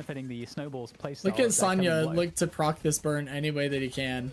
benefiting the snowballs playstyle. Look at of that coming Sonya low. look to proc this burn any way that he can.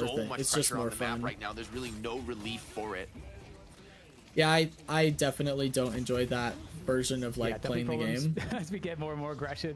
worth it. much It's just pressure more on the map fun. right now. There's really no relief for it. Yeah, I definitely don't enjoy that version of like definitely playing the problems game. as we get more and more aggression.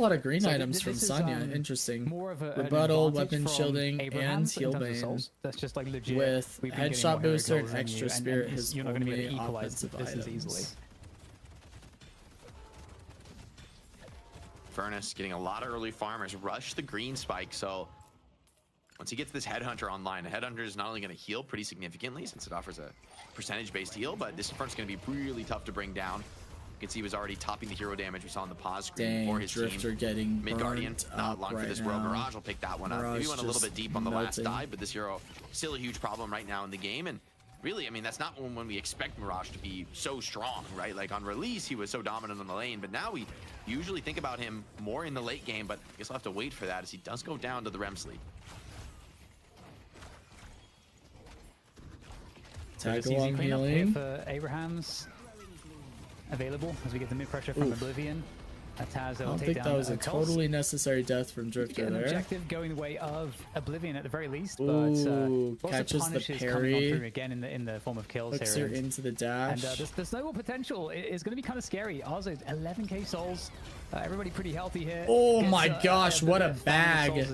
lot of green So items from this is, Sonya. Interesting. More of an Rebuttal, advantage weapon from shielding, and Abraham's in heal terms of bane. souls. That's just like legit. With We've been getting headshot more hero booster and kills than extra you, spirit, and his you're not going to be able only to equalize offensive this as items. easily. Furnace getting a lot of early farmers. Rush the green spike, so once he gets this Headhunter online, the Headhunter is not only going to heal pretty significantly since it offers a percentage-based heal, but this Inferno's going to be really tough to bring down. You can see he was already topping the hero damage we saw on the pause screen for Dang, his Drifter team. getting Mid-Guardian, burnt not up long for right this now. row. Mirage will pick that one up. Maybe Mirage went a little just bit deep on the last melting. dive, but this hero still a huge problem right now in the game. And really, I mean, that's not when we expect Mirage to be so strong, right? Like on release, he was so dominant on the lane, but now we usually think about him more in the late game, but I guess I'll have to wait for that as he does go down to the REM sleep. Tag So along easy cleanup here healing. for Abraham's available as we get the mid pressure from Oblivion. Taz I will don't take think down that was a Coles. totally necessary death from Get Drifter an there. objective going the way of Oblivion at the very least, but Ooh, lots of catches the punishes coming on parry. through again in the form of kills Hooks here. her into the dash. And the snowball potential is going to be kind of scary. Also, 11k souls. Everybody pretty healthy here. Oh Gets, my gosh, what a bag.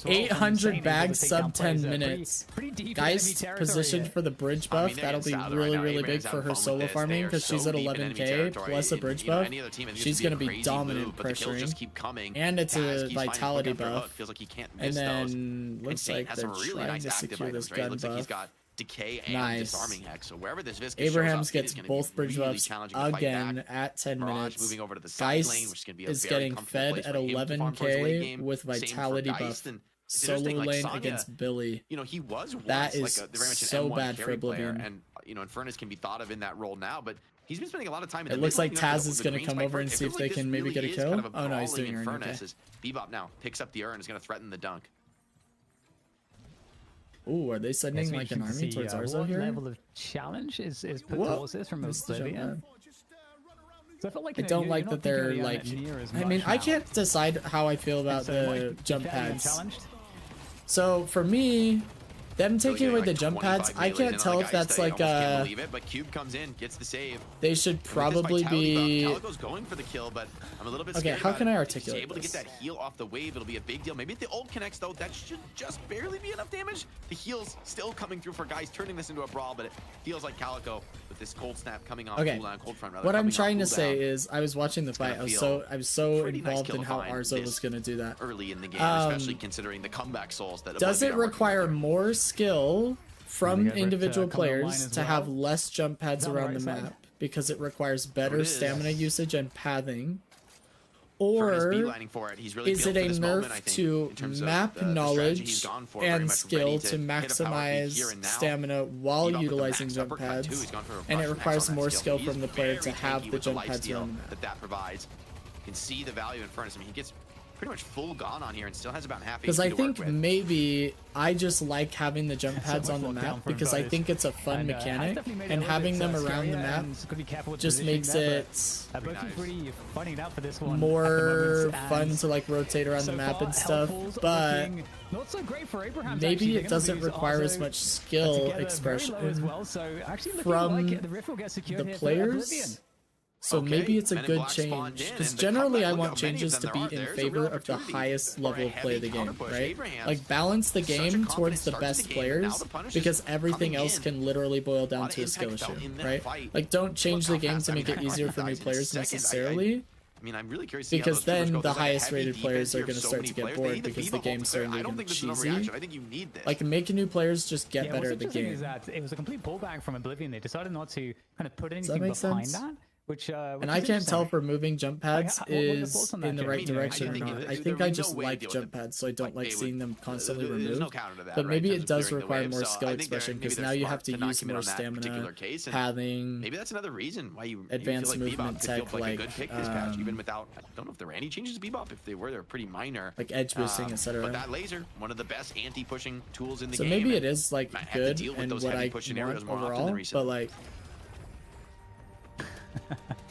800 bags sub 10 minutes. Pretty deep Geist positioned for the bridge buff. That'll be really big for her solo farming because she's at 11k plus a bridge buff. She's going to be dominant pressuring. And it's a vitality buff. And then looks like they're trying to secure this gun buff. Decay and Nice. disarming hex. So wherever this Viscous Abrahams shows up, it gets is gonna both be bridge really buffs challenging to fight again back. at 10 Mirage minutes. moving over to the side Geist lane, which is gonna be a is very getting comfortable fed place at for him to farm towards the late 11k game. with Same for vitality Geist, buff. and it's Solo interesting, like lane Sonya, against Billy. You know, he was once That like is a very much an so M1 bad for carry player, Oblivion. and you know, Eternus can be thought of in that role now, but he's been spending a lot of time in It the looks mid like lane, Taz is going to come over and see if they can maybe get a kill. Oh no, he's doing her Eternus. okay. As Bebop now picks up the urn, is going to threaten the dunk. Ooh, are they sending like an army towards Arzo what here? level of challenge is put Whoa. towards this from Missed the jump Oblivion? pad. So I feel like I don't like that they're like. I mean, I can't decide how I feel about the jump pads. So for me, them taking away the jump pads, I can't tell if that's like but Cube comes in, gets the save. they should probably be. Calico's going for the kill, but I'm a little bit Okay, scared how about can it. I If articulate he's able to this? get that heal off the wave, it'll be a big deal. Maybe if the ult connects though, that should just barely be enough damage. The heal's still coming through for guys, turning this into a brawl, but it feels like Calico with this cold snap coming off Okay, cooldown, cold front rather. what I'm coming off trying to say cooldown is, I was watching the fight. gonna I was feel so pretty nice involved kill in to how find Arzo this was going to do that. early in the game, especially considering the comeback souls that Does it Oblivion are working require with. more skill from Gonna get individual Rift, coming online players as to well. have less jump pads Is that around right the side? map because it requires better it is. stamina usage and pathing? Furnace Or beelining for it. He's really is built it for a this nerf moment, I think, to in terms of map the strategy knowledge he's gone for, very and much skill ready to hit a power beat maximize here and now. stamina while Bebop with the utilizing max jump uppercut, too. pads? He's gone for a And it Russian requires X on that more skill. skill He's from the player very to have tanky the with jump life pads steal around the map. that provides. You can see the value in Furnace. I mean, he gets pretty much full gone on here and still has about half Because HP I to think work with. maybe I just like having the jump pads on the map because I think it's a fun mechanic, and having them around the map just makes it finding it out for this one more fun to like rotate around the map and stuff. But not so great for Abraham. maybe it doesn't require as much skill expression as well. So actually from like the Rift will get secured the here for Oblivion. players. So Okay, maybe it's a Men in good Black spawn change in, because and the generally I comeback, want look how many of changes them to there be are. in There's a favor real of the opportunity highest for level a of play of the heavy game, counter push. right? Abraham's Like balance the such a game confident towards the start to best the game, and now players the punish is because everything coming else in. can literally boil down Lot to a of skill impact issue, felt in that right? fight. Like don't change Look the how game fast to make that it easier for new dies in a players second. necessarily. I mean, I'm really curious to see how Because those troopers then go. the There's a highest heavy rated players defense are here going to of so start many to get players. bored They hit the because the Bebop game's ult starting there. to I don't get think this is an cheesy. overreaction. I think you need this. Like making new players just get Yeah, better what's at the interesting game. is that it was a complete pullback from Oblivion. They decided not to kind of put that anything make behind sense? that, which And I can't tell if removing jump pads what are your thoughts is on that, in the Jim? right I mean, direction I or think not. it- I there think would I be just no way like to deal jump with it. pads, so I don't like they seeing would- them constantly there's removed. no counter to that, But right, maybe in it terms of does clearing the require wave. more So skill I think they're- expression maybe because they're now you smart have to to not use commit more on that stamina, particular case, and pathing. maybe that's another reason why you Advanced feel like movement Bebop could feel tech, like a good like, pick this patch, even without. I don't know if there were any changes to Bebop. If they were, they're pretty minor. Like edge boosting, etc. But that laser, one of the best anti-pushing tools in the So game. maybe and it is like might have to good deal with and those what heavy I push scenarios want more often than overall, recently. but like,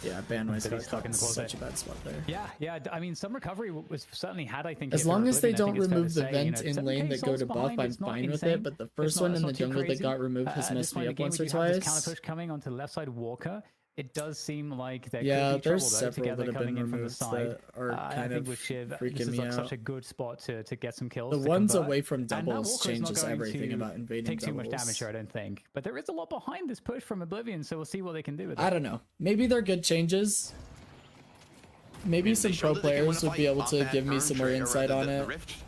yeah, bandwidth But got he's stuck caught in in the closet. such a bad spot there. Yeah. I mean, some recovery was certainly had. I think As here for long as they Oblivion, I don't think remove it's the fair to say, vent in 7K lane that go souls to buff, behind, I'm it's not fine with insane. it. But the first one in the jungle that got removed has At this messed me point in up the game, once we or do have this twice. counter push coming onto the left side Walker. It does seem like there Yeah, could be there's trouble though, several together that have coming been in from the removed side. that are I kind think of with Shiv, this freaking is me like out. such a good spot to get some kills. The to ones convert. away from And that doubles Walker is not changes going everything to about invading take too much doubles. damage here, I don't think. But there is a lot behind this push from Oblivion, so we'll see what they can do with it. I don't know. Maybe they're good changes. Maybe some pro players would be able to give me some more insight on it.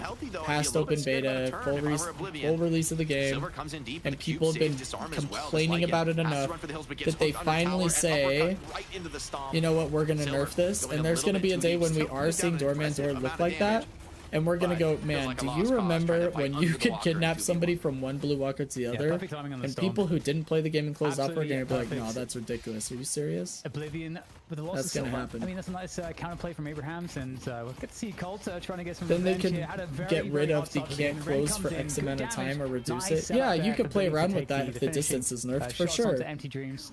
like healthy, though, past and be a little open bit scared by the beta, turn. full, If Armor Oblivion, release of the game, Silver comes in deep, and the cube people have been saves disarm as well, complaining just like about it Has to enough run for the hills, but gets that they hooked under finally tower and say, uppercut right into the stomp. you know what, we're gonna Silver nerf this, going and a there's little gonna be a bit day too when deep, we still are putting seeing down an Doorman impressive Door amount look of like that. damage. And we're gonna But go, feels man, like a do lost you cause remember trying to fight when under you the could blocker kidnap in 2v1. somebody from one blue walker to the Yeah, other? perfect timing on the And storm. people who didn't play the game and closed off for it are Absolutely gonna be like, perfect. no, that's ridiculous. Are you serious? Oblivion with the loss That's of gonna Silver. happen. I mean, that's a nice counterplay from Abrahams, and we'll get to see Colt trying to get some Then they revenge can here. Had a very, get rid very of hard the start to the can't game. Rain close comes for in, X good amount of damage. time or reduce Nice it. setup Yeah, there you for could play Oblivion to around with take that the if the finishing distance is nerfed for shots sure. onto Empty Dreams.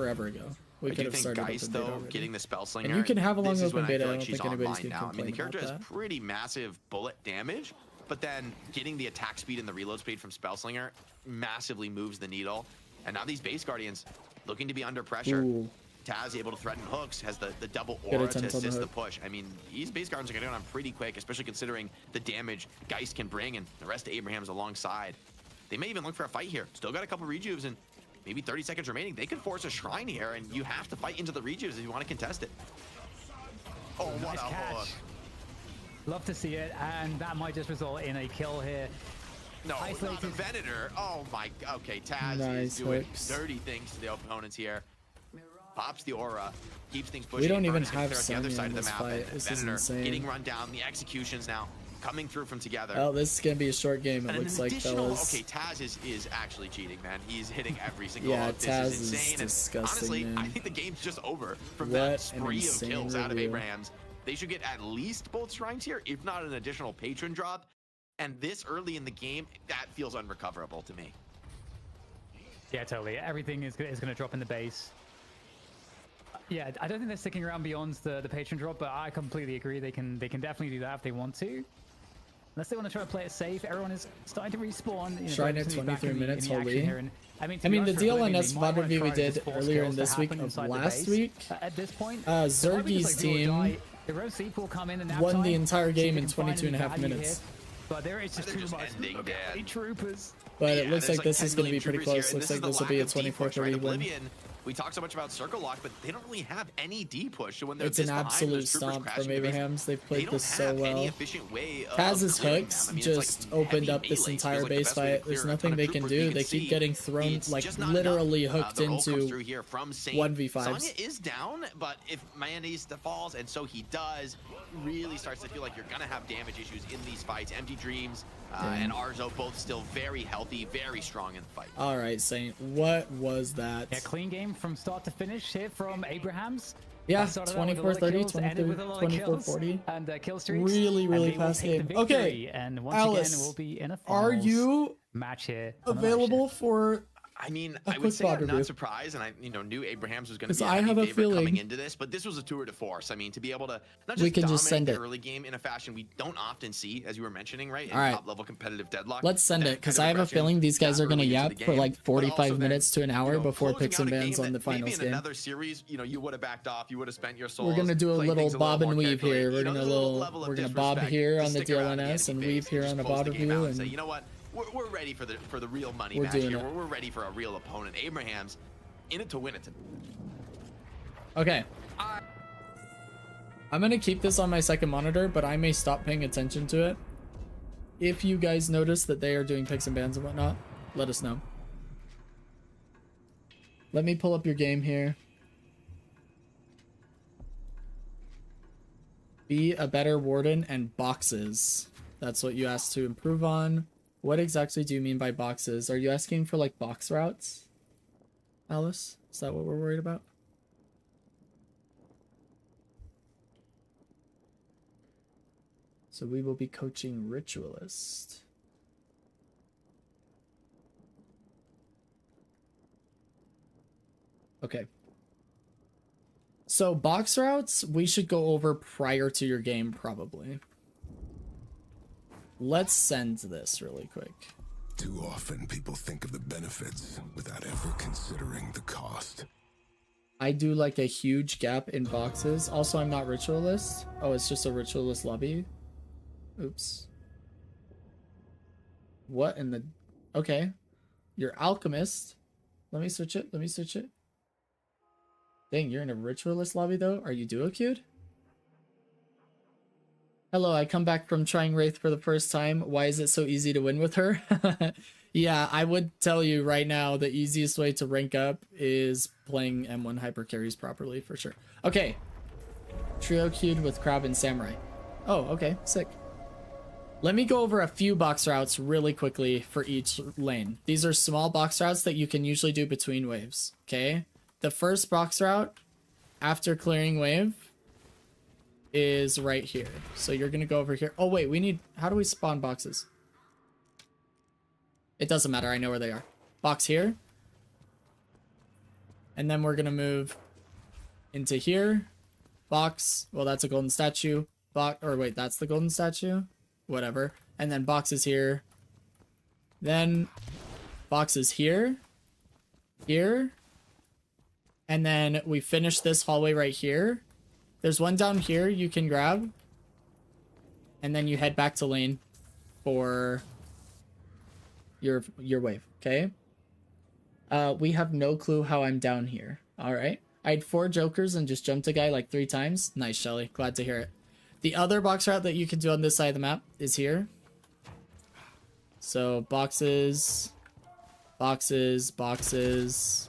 forever ago. We I could do have think started Geist, open beta though, already. getting the Spell Slinger. And you can have a long this is open when beta. I feel I like don't she's think anybody's online gonna now. I mean, the complain character about has that. pretty massive bullet damage, but then getting the attack speed and the reload speed from Spell Slinger massively moves the needle. And now these base guardians looking to be under pressure. Ooh. Taz able to threaten hooks, has the double Good aura attempt to on the assist the hook. push. I mean, these base guardians are going to go down pretty quick, especially considering the damage Geist can bring and the rest of Abraham's alongside. They may even look for a fight here. Still got a couple rejuves and maybe 30 seconds remaining. They could force a shrine here, and you have to fight into the rejuves if you want to contest it. Oh, what Nice a catch. hook. Love to see it, and that might just result in a kill here. No, not Isolated. a Venator. Oh my, okay, Taz Nice is doing hooks. dirty things to the opponents here. pops the aura, keeps things pushing. We don't even Eternus gonna have clear out the other Sonya side in of the this map, fight. and This is Venator insane. getting run down. The executions now coming through from together. Oh, this is gonna be a short game. It And looks an like, additional, fellas. okay, Taz is actually cheating, man. He's hitting every single Yeah, hook. This Taz is is insane. And disgusting, honestly, man. I think the game's just over from What that an spree of insane kills out of review. Abrahams. They should get at least both shrines here, if not an additional patron drop. And this early in the game, that feels unrecoverable to me. Yeah, totally. Everything is going to drop in the base. Yeah, I don't think they're sticking around beyond the patron drop, but I completely agree. They can definitely do that if they want to. Unless they want to try to play it safe, everyone is starting to respawn. You know, Shrine at Brent's gonna be back 23 in the minutes, action holy. here, and, I mean, I mean, the to be honest, for Oblivion, DLNS they might VOD wanna review try we to did just force earlier in kills to this week happen of inside the last base, week, at this point. So might be Zergi's just, like, do or team die. The Road Sleep will come in the nap won the time, entire see if game they in can find 22 and a any half value minutes. here. But there is just They're too just much. ending, Look at Dan. the troopers. But Yeah, it looks there's like this 10 is going to be million pretty troopers here, close. and Looks this like is the this will be a lack of D push, 24-30 right? win. Oblivion, we talk so much about Circle Lock, but they don't really have any D push. So when they're It's this an behind, absolute those troopers stomp crashing from the base, Abrahams. They've they played don't this so have any well. efficient way of Taz's clearing hooks them. I mean, just it's like opened heavy up this melee entire feels like the base best way to fight. There's clear a nothing ton they of can troopers. You do. They keep see getting thrown, it's like, just not literally enough. hooked The roll comes into through here from Saint. 1v5s. Sonya is down, but if Mayonnaise falls, and so he does, really starts to feel like you're gonna have damage issues in these fights. Empty Dreams and Arzo both still very healthy, very strong in the fight. All right, Saint. What was that? Yeah, clean game from start to finish here from Abrahams. Yeah, Started out with a lot of 24-30, kills, ended with a lot of 24-40. kills, and kill streaks. Really, really and they will fast take the game. Okay, victory, and once Alice, again, we'll be in a are finals you match here. on the live available stream. for I mean, a I quick would say VOD I'm review? not surprised, and I knew Abrahams was going to 'Cause be a I heavy have a favorite coming feeling into this, but this was a tour de force. I mean, to be able to not We just can dominate just send the it. early game in a fashion we don't often see, as you were mentioning, right? In All right. top-level competitive Deadlock. Let's send that it, because kind of I have a aggression feeling these guys that are going to early into yap the for game, like but 45 also then, minutes to an hour before closing picks out and a game bans on that the finals maybe in game. another series, you would have backed off, you would have spent your soul. We're gonna do a little bob and weave here. We're gonna bob here on the DLNS and weave here on a VOD review, and say, you know what? We're ready for the real money We're match doing here. it. We're ready for a real opponent. Abraham's in it to win it. okay. I'm gonna keep this on my second monitor, but I may stop paying attention to it. If you guys notice that they are doing picks and bans and whatnot, let us know. Let me pull up your game here. Be a better warden and boxes. That's what you asked to improve on. What exactly do you mean by boxes? Are you asking for like box routes, Alice? Is that what we're worried about? So we will be coaching Ritualist. Okay. So box routes, we should go over prior to your game, probably. Let's send this really quick. Too often people think of the benefits without ever considering the cost. I do like a huge gap in boxes. Also, I'm not Ritualist. Oh, it's just a Ritualist lobby. Oops. What in the... Okay. You're Alchemist. Let me switch it. Let me switch it. Dang, you're in a Ritualist lobby, though? Are you duo-queued? Hello, I come back from trying Wraith for the first time. Why is it so easy to win with her? Yeah, I would tell you right now the easiest way to rank up is playing M1 hyper carries properly, for sure. Okay. Trio queued with Crab and Samurai. Oh, okay. Sick. Let me go over a few box routes really quickly for each lane. These are small box routes that you can usually do between waves, okay? The first box route after clearing wave is right here. So you're gonna go over here. Oh wait, we need... How do we spawn boxes? It doesn't matter, I know where they are. Box here. And then we're gonna move into here. Box. Well, that's a golden statue. Or wait, that's the golden statue? Whatever. And then boxes here. Then boxes here. Here. And then we finish this hallway right here. There's one down here you can grab. And then you head back to lane for your wave, okay? We have no clue how I'm down here. All right. I had 4 jokers and just jumped a guy like 3 times. Nice, Shelly. Glad to hear it. The other box route that you can do on this side of the map is here. So boxes, boxes, boxes.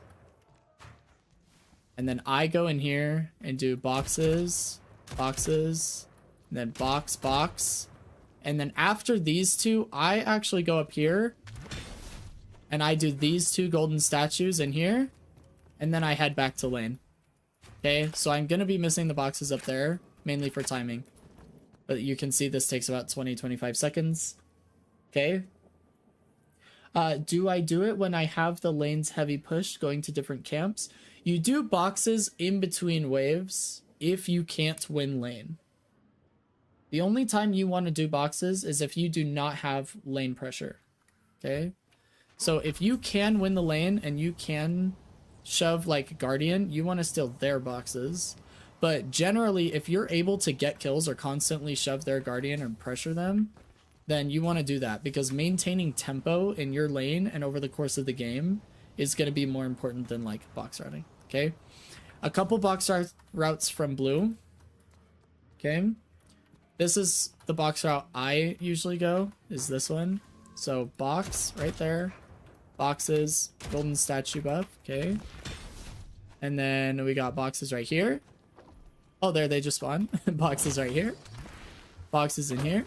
And then I go in here and do boxes, boxes, and then box, box. And then after these two, I actually go up here and I do these two golden statues in here. And then I head back to lane. Okay, so I'm going to be missing the boxes up there, mainly for timing. But you can see this takes about 20-25 seconds. Okay. Do I do it when I have the lanes heavy pushed going to different camps? You do boxes in between waves if you can't win lane. The only time you want to do boxes is if you do not have lane pressure. Okay? So if you can win the lane and you can shove like Guardian, you want to steal their boxes. But generally, if you're able to get kills or constantly shove their Guardian and pressure them, then you want to do that, because maintaining tempo in your lane and over the course of the game is going to be more important than like box routing. Okay, a couple box routes from blue. Okay, this is the box route I usually go, is this one. So box right there, boxes, golden statue buff. Okay, and then we got boxes right here. Oh, there they just spawn. Boxes right here, boxes in here.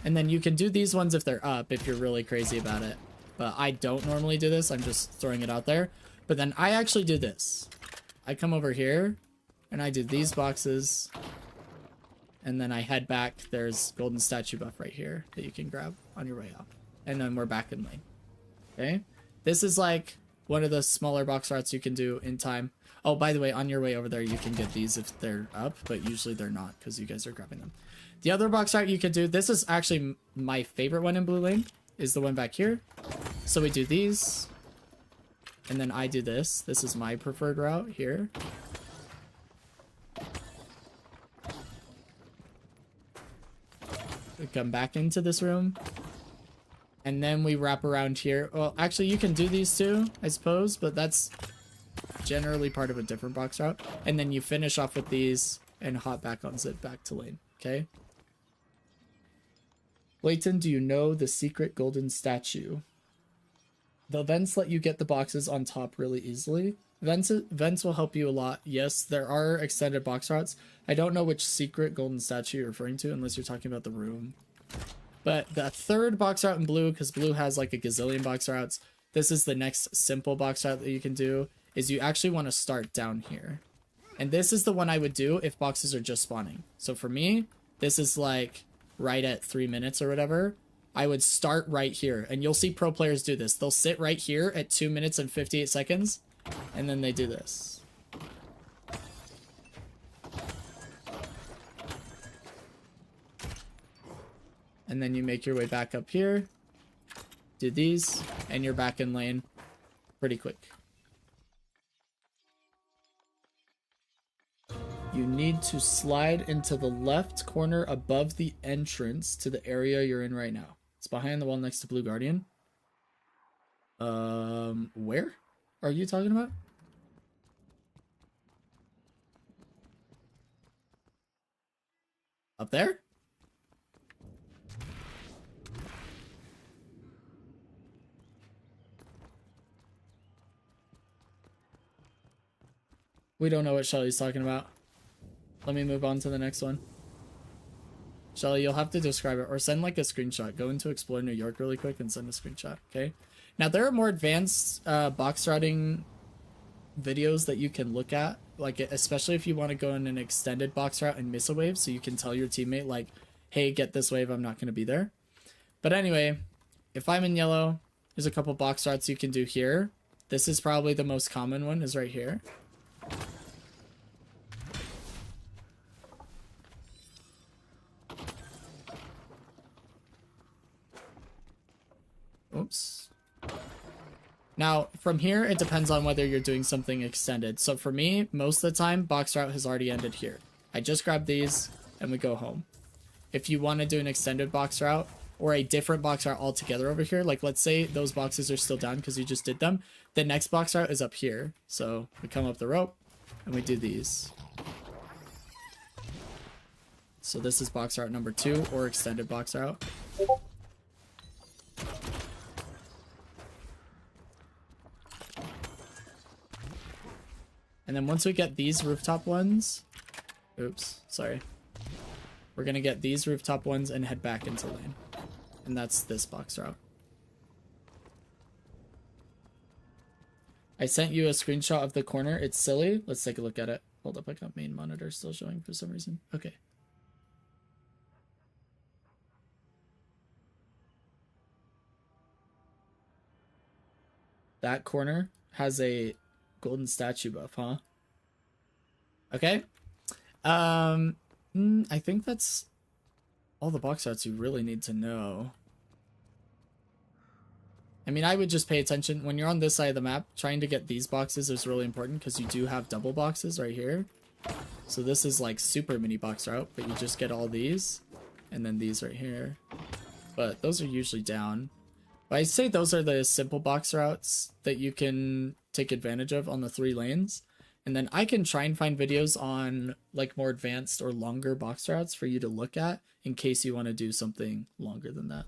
And then you can do these ones if they're up, if you're really crazy about it. But I don't normally do this. I'm just throwing it out there. But then I actually do this. I come over here and I do these boxes. And then I head back. There's golden statue buff right here that you can grab on your way out. And then we're back in lane. Okay. This is like one of the smaller box routes you can do in time. Oh, by the way, on your way over there, you can get these if they're up, but usually they're not because you guys are grabbing them. The other box route you could do, this is actually my favorite one in blue lane, is the one back here. So we do these, and then I do this. This is my preferred route here. We come back into this room, and then we wrap around here. Well, actually, you can do these too, I suppose, but that's generally part of a different box route. And then you finish off with these and hop back on zip back to lane. Okay. Layton, do you know the secret golden statue? The vents let you get the boxes on top really easily. Vents will help you a lot. Yes, there are extended box routes. I don't know which secret golden statue you're referring to, unless you're talking about the room. But the third box route in blue, because blue has like a gazillion box routes, this is the next simple box route that you can do, is you actually want to start down here. And this is the one I would do if boxes are just spawning. So for me, this is like right at 3 minutes or whatever. I would start right here, and you'll see pro players do this. They'll sit right here at 2 minutes and 58 seconds, and then they do this. And then you make your way back up here, do these, and you're back in lane pretty quick. You need to slide into the left corner above the entrance to the area you're in right now. It's behind the wall next to Blue Guardian. Where are you talking about? Up there? We don't know what Shelly's talking about. Let me move on to the next one. Shelly, you'll have to describe it or send like a screenshot. Go into Explore New York really quick and send a screenshot, okay? Now, there are more advanced box routing videos that you can look at, like especially if you want to go in an extended box route and miss a wave, so you can tell your teammate like, hey, get this wave, I'm not going to be there. But anyway, if I'm in yellow, there's a couple box routes you can do here. This is probably the most common one, is right here. Oops. Now, from here, it depends on whether you're doing something extended. So for me, most of the time, box route has already ended here. I just grab these, and we go home. If you want to do an extended box route, or a different box route altogether over here, like let's say those boxes are still down because you just did them, the next box route is up here. So we come up the rope, and we do these. So this is box route number 2, or extended box route. And then once we get these rooftop ones, oops, sorry. We're gonna get these rooftop ones and head back into lane. And that's this box route. I sent you a screenshot of the corner. It's silly. Let's take a look at it. Hold up, I got main monitor still showing for some reason. Okay. That corner has a golden statue buff, huh? Okay. I think that's all the box routes you really need to know. I mean, I would just pay attention when you're on this side of the map. Trying to get these boxes is really important because you do have double boxes right here. So this is like super mini box route, but you just get all these and then these right here. But those are usually down. But I'd say those are the simple box routes that you can take advantage of on the 3 lanes. And then I can try and find videos on like more advanced or longer box routes for you to look at in case you want to do something longer than that.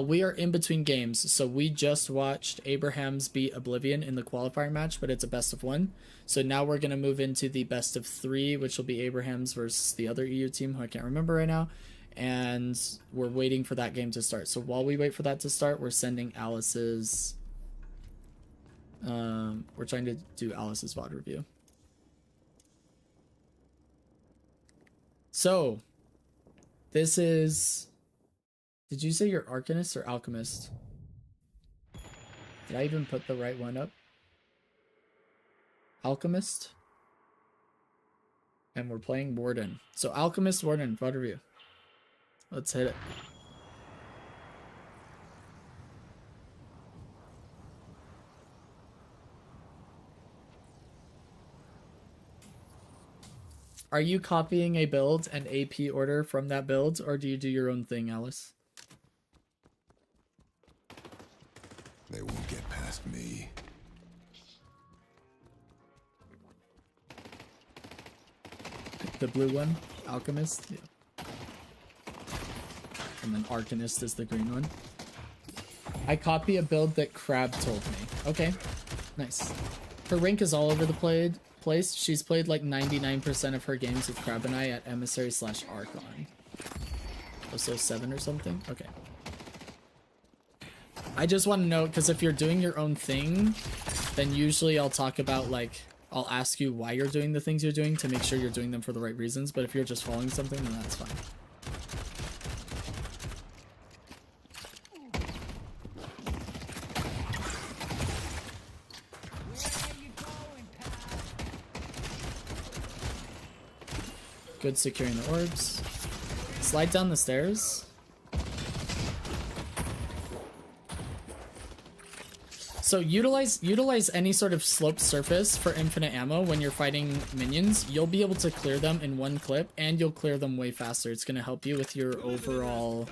We are in between games, so we just watched Abrahams beat Oblivion in the qualifier match, but it's a best of 1. So now we're going to move into the best of 3, which will be Abrahams versus the other EU team, who I can't remember right now. And we're waiting for that game to start. So while we wait for that to start, we're sending Alice's... we're trying to do Alice's VOD review. So, this is... Did you say you're Arcanist or Alchemist? Did I even put the right one up? Alchemist. And we're playing Warden. So Alchemist, Warden, VOD review. Let's hit it. Are you copying a build and AP order from that build, or do you do your own thing, Alice? They won't get past me. The blue one, Alchemist, yeah. And then Arcanist is the green one. I copy a build that Crab told me. Okay, nice. Her rank is all over the place. She's played like 99% of her games with Crab and I at Emissary/Archon. Oh, so 7 or something? Okay. I just want to know, because if you're doing your own thing, then usually I'll talk about, like, I'll ask you why you're doing the things you're doing to make sure you're doing them for the right reasons. But if you're just following something, then that's fine. Good securing the orbs. Slide down the stairs. So utilize any sort of sloped surface for infinite ammo when you're fighting minions. You'll be able to clear them in one clip, and you'll clear them way faster. It's going to help you with your overall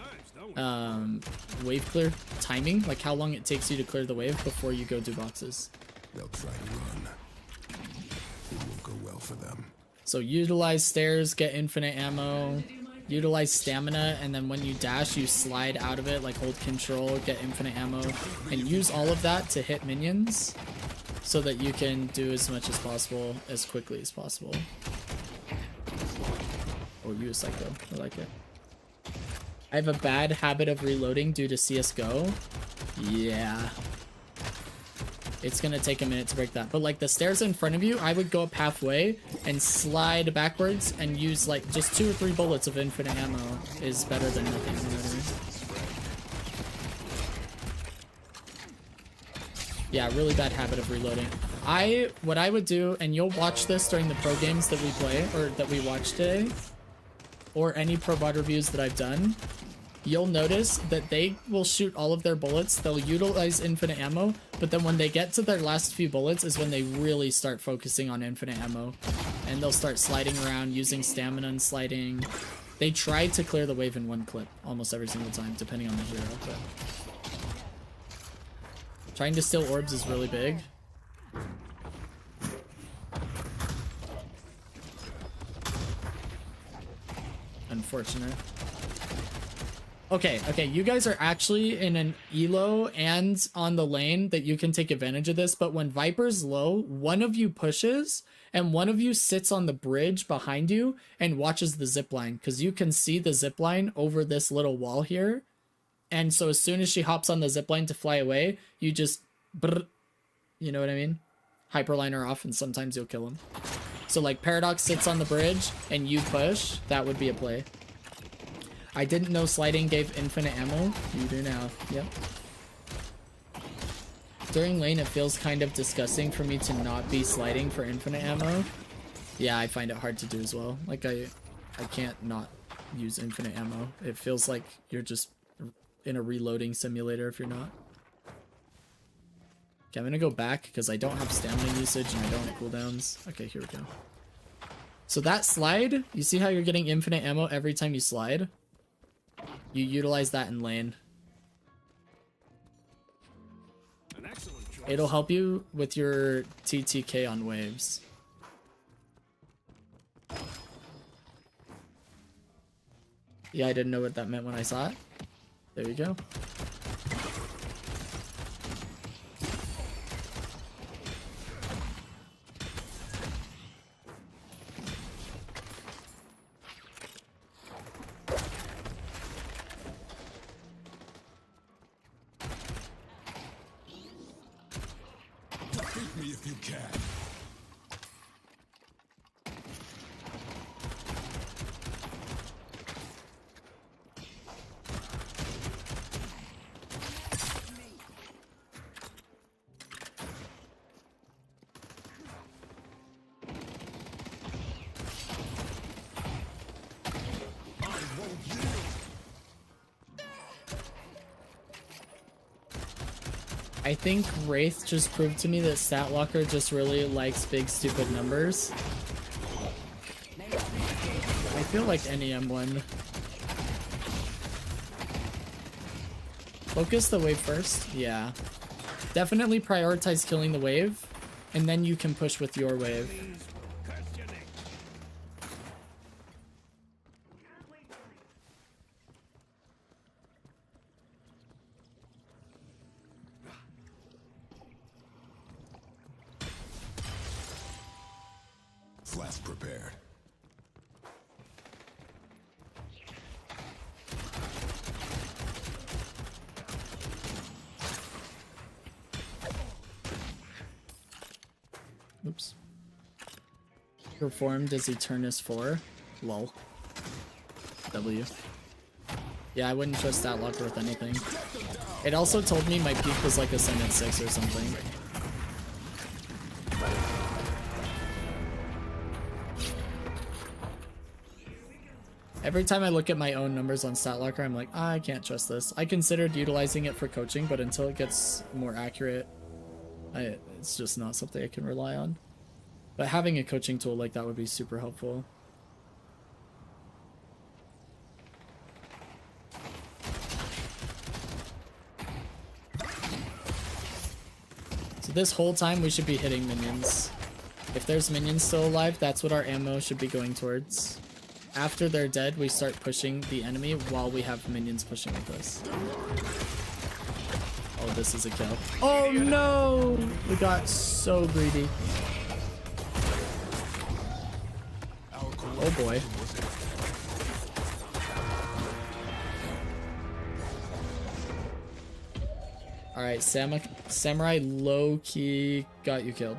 wave clear timing, like how long it takes you to clear the wave before you go do boxes. They'll try to run. It won't go well for them. So utilize stairs, get infinite ammo, utilize stamina, and then when you dash, you slide out of it, like hold control, get infinite ammo, and use all of that to hit minions so that you can do as much as possible, as quickly as possible. Oh, you a psycho. I like it. I have a bad habit of reloading due to CSGO. Yeah. It's gonna take a minute to break that. But like the stairs in front of you, I would go up halfway and slide backwards and use like just 2 or 3 bullets of infinite ammo is better than nothing. You know what I mean? Yeah, really bad habit of reloading. What I would do, and you'll watch this during the pro games that we play, or that we watch today, or any pro VOD reviews that I've done, you'll notice that they will shoot all of their bullets. They'll utilize infinite ammo, but then when they get to their last few bullets is when they really start focusing on infinite ammo. And they'll start sliding around, using stamina and sliding. They try to clear the wave in one clip almost every single time, depending on the hero. But trying to steal orbs is really big. Unfortunate. Okay, you guys are actually in an elo and on the lane that you can take advantage of this, but when Viper's low, one of you pushes and one of you sits on the bridge behind you and watches the zipline, because you can see the zipline over this little wall here. And so as soon as she hops on the zipline to fly away, you just you know what I mean? Hyperline her off and sometimes you'll kill him. So like Paradox sits on the bridge and you push, that would be a play. I didn't know sliding gave infinite ammo. You do now. Yep. During lane, it feels kind of disgusting for me to not be sliding for infinite ammo. Yeah, I find it hard to do as well. Like I can't not use infinite ammo. It feels like you're just in a reloading simulator if you're not. Okay, I'm gonna go back because I don't have stamina usage and I don't have cooldowns. Okay, here we go. So that slide, you see how you're getting infinite ammo every time you slide? You utilize that in lane. It'll help you with your TTK on waves. Yeah, I didn't know what that meant when I saw it. There you go. Beat me if you can. I think Wraith just proved to me that StatLocker just really likes big stupid numbers. I feel like any M1. Focus the wave first? Yeah. Definitely prioritize killing the wave, and then you can push with your wave. Flask prepared. Oops. Performed as Eternus 4. Lol. W. Yeah, I wouldn't trust that locker with anything. It also told me my peak was like Ascendant 6 or something. Every time I look at my own numbers on StatLocker, I'm like, I can't trust this. I considered utilizing it for coaching, but until it gets more accurate, it's just not something I can rely on. But having a coaching tool like that would be super helpful. So this whole time we should be hitting minions. If there's minions still alive, that's what our ammo should be going towards. After they're dead, we start pushing the enemy while we have minions pushing with us. Oh, this is a kill. Oh no! We got so greedy. Oh boy. Alright, Samurai low-key got you killed.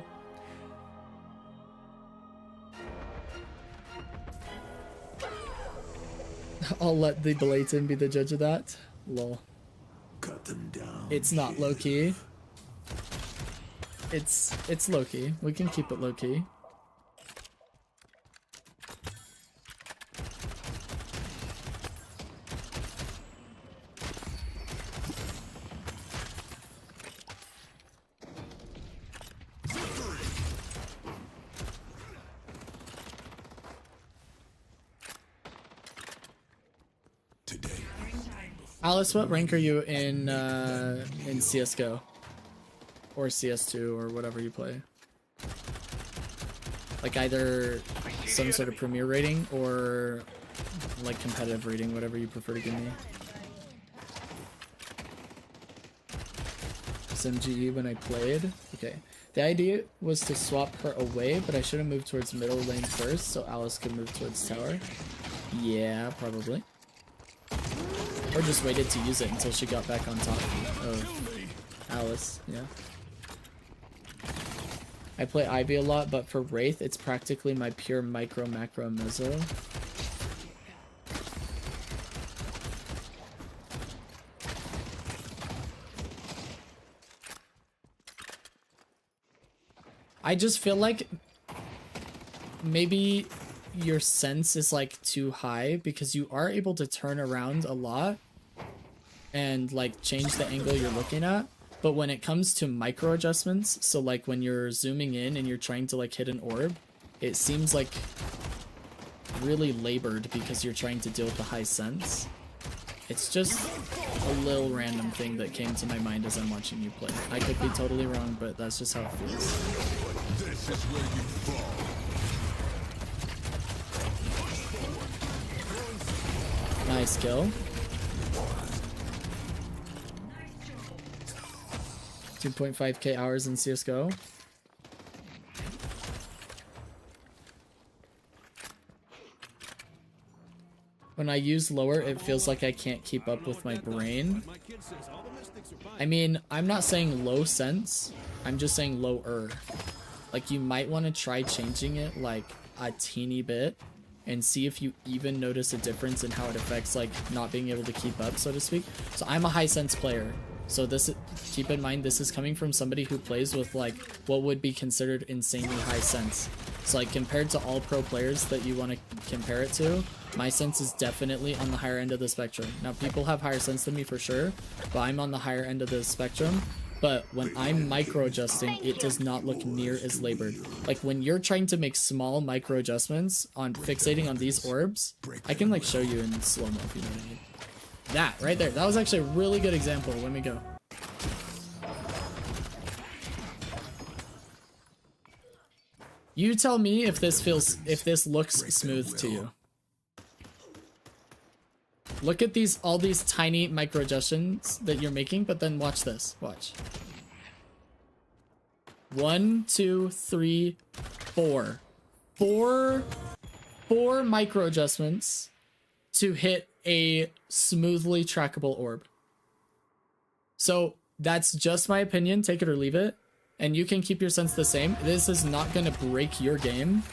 I'll let the Blatant be the judge of that. Lol. Cut them down. It's not low-key. It's low-key. We can keep it low-key. Alice, what rank are you in CSGO? Or CS2 or whatever you play? Like either some sort of premier rating or like competitive rating, whatever you prefer to give me. XMGE when I played. Okay. The idea was to swap her away, but I should have moved towards middle lane first so Alice could move towards tower. Yeah, probably. Or just waited to use it until she got back on top of Alice, yeah. I play Ivy a lot, but for Wraith, it's practically my pure micro macro mezzo. I just feel like maybe your sense is like too high because you are able to turn around a lot and like change the angle you're looking at. But when it comes to micro adjustments, so like when you're zooming in and you're trying to like hit an orb, it seems like really labored because you're trying to deal with the high sense. It's just a little random thing that came to my mind as I'm watching you play. I could be totally wrong, but that's just how it feels. This is where you fall. Nice kill. 2.5k hours in CSGO. When I use lower, it feels like I can't keep up with my brain. I mean, I'm not saying low sense. I'm just saying lower. Like, you might want to try changing it like a teeny bit and see if you even notice a difference in how it affects like not being able to keep up, so to speak. So I'm a high sense player. So this, keep in mind, this is coming from somebody who plays with like what would be considered insanely high sense. So like compared to all pro players that you want to compare it to, my sense is definitely on the higher end of the spectrum. Now people have higher sense than me for sure, but I'm on the higher end of the spectrum. But when I'm micro adjusting, it does not look near as labored. Like when you're trying to make small micro adjustments on fixating on these orbs, I can like show you in slow-mo if you know what I mean. That right there, that was actually a really good example. Let me go. You tell me if this feels, if this looks smooth to you. Look at these, all these tiny micro adjustments that you're making, but then watch this. Watch. 1, 2, 3, 4. Four micro adjustments to hit a smoothly trackable orb. So that's just my opinion. Take it or leave it. And you can keep your sense the same. This is not going to break your game,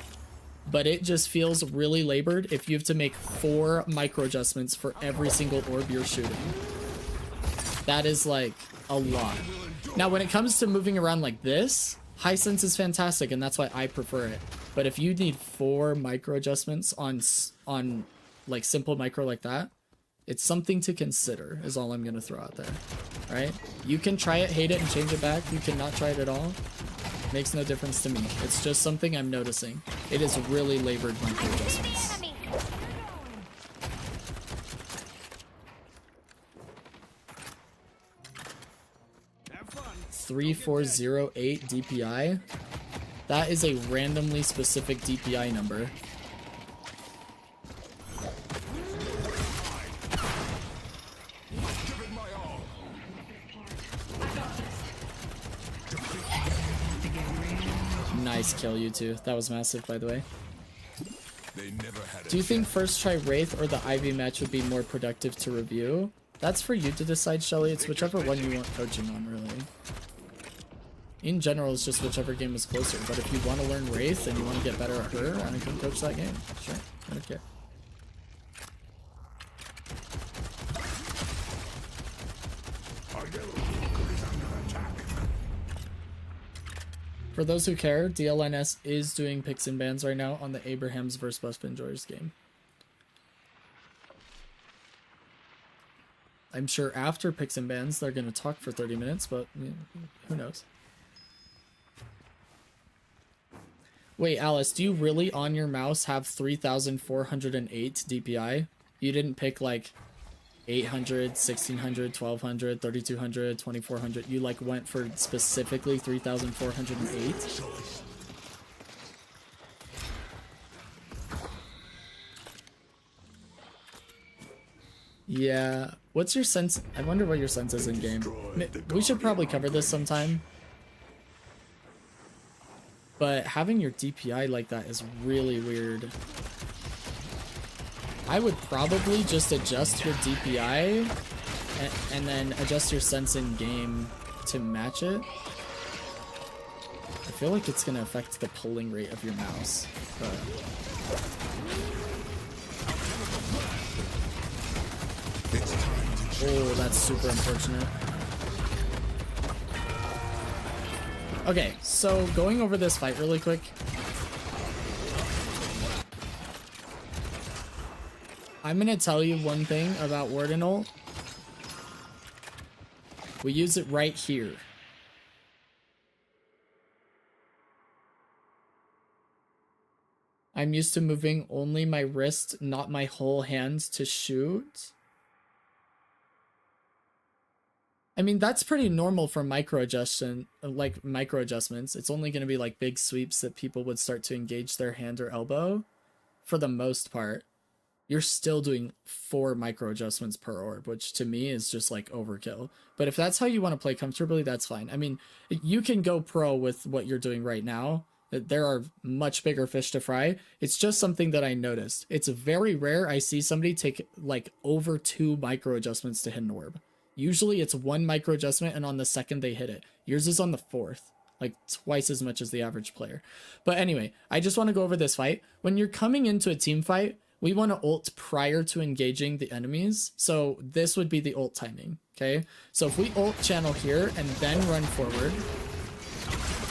but it just feels really labored if you have to make 4 micro adjustments for every single orb you're shooting. That is like a lot. Now, when it comes to moving around like this, high sense is fantastic, and that's why I prefer it. But if you need 4 micro adjustments on like simple micro like that, it's something to consider is all I'm going to throw out there. Right? You can try it, hate it, and change it back. You cannot try it at all. Makes no difference to me. It's just something I'm noticing. It is really labored micro adjustments. 3408 DPI. That is a randomly specific DPI number. Nice kill, you two. That was massive, by the way. Do you think first try Wraith or the Ivy match would be more productive to review? That's for you to decide, Shelly. It's whichever one you want coaching on, really. In general, it's just whichever game is closer. But if you want to learn Wraith and you want to get better at her, I can coach that game. Sure, I don't care. For those who care, DLNS is doing picks and bans right now on the Abrahams vs. Buff Enjoyers game. I'm sure after picks and bans, they're going to talk for 30 minutes, but who knows? Wait, Alice, do you really on your mouse have 3,408 DPI? You didn't pick like 800, 1600, 1200, 3200, 2400. You like went for specifically 3,408? Yeah. What's your sense? I wonder what your sense is in game. We should probably cover this sometime. But having your DPI like that is really weird. I would probably just adjust your DPI and then adjust your sense in game to match it. I feel like it's gonna affect the pulling rate of your mouse. But... oh, that's super unfortunate. Okay, so going over this fight really quick. I'm gonna tell you one thing about Warden ult. We use it right here. I'm used to moving only my wrist, not my whole hand to shoot. I mean, that's pretty normal for micro adjustments. It's only going to be like big sweeps that people would start to engage their hand or elbow. For the most part, you're still doing 4 micro adjustments per orb, which to me is just like overkill. But if that's how you want to play comfortably, that's fine. I mean, you can go pro with what you're doing right now. There are much bigger fish to fry. It's just something that I noticed. It's very rare I see somebody take like over 2 micro adjustments to hit an orb. Usually it's 1 micro adjustment and on the second they hit it. Yours is on the 4th, like twice as much as the average player. But anyway, I just want to go over this fight. When you're coming into a team fight, we want to ult prior to engaging the enemies. So this would be the ult timing, okay? So if we ult channel here and then run forward,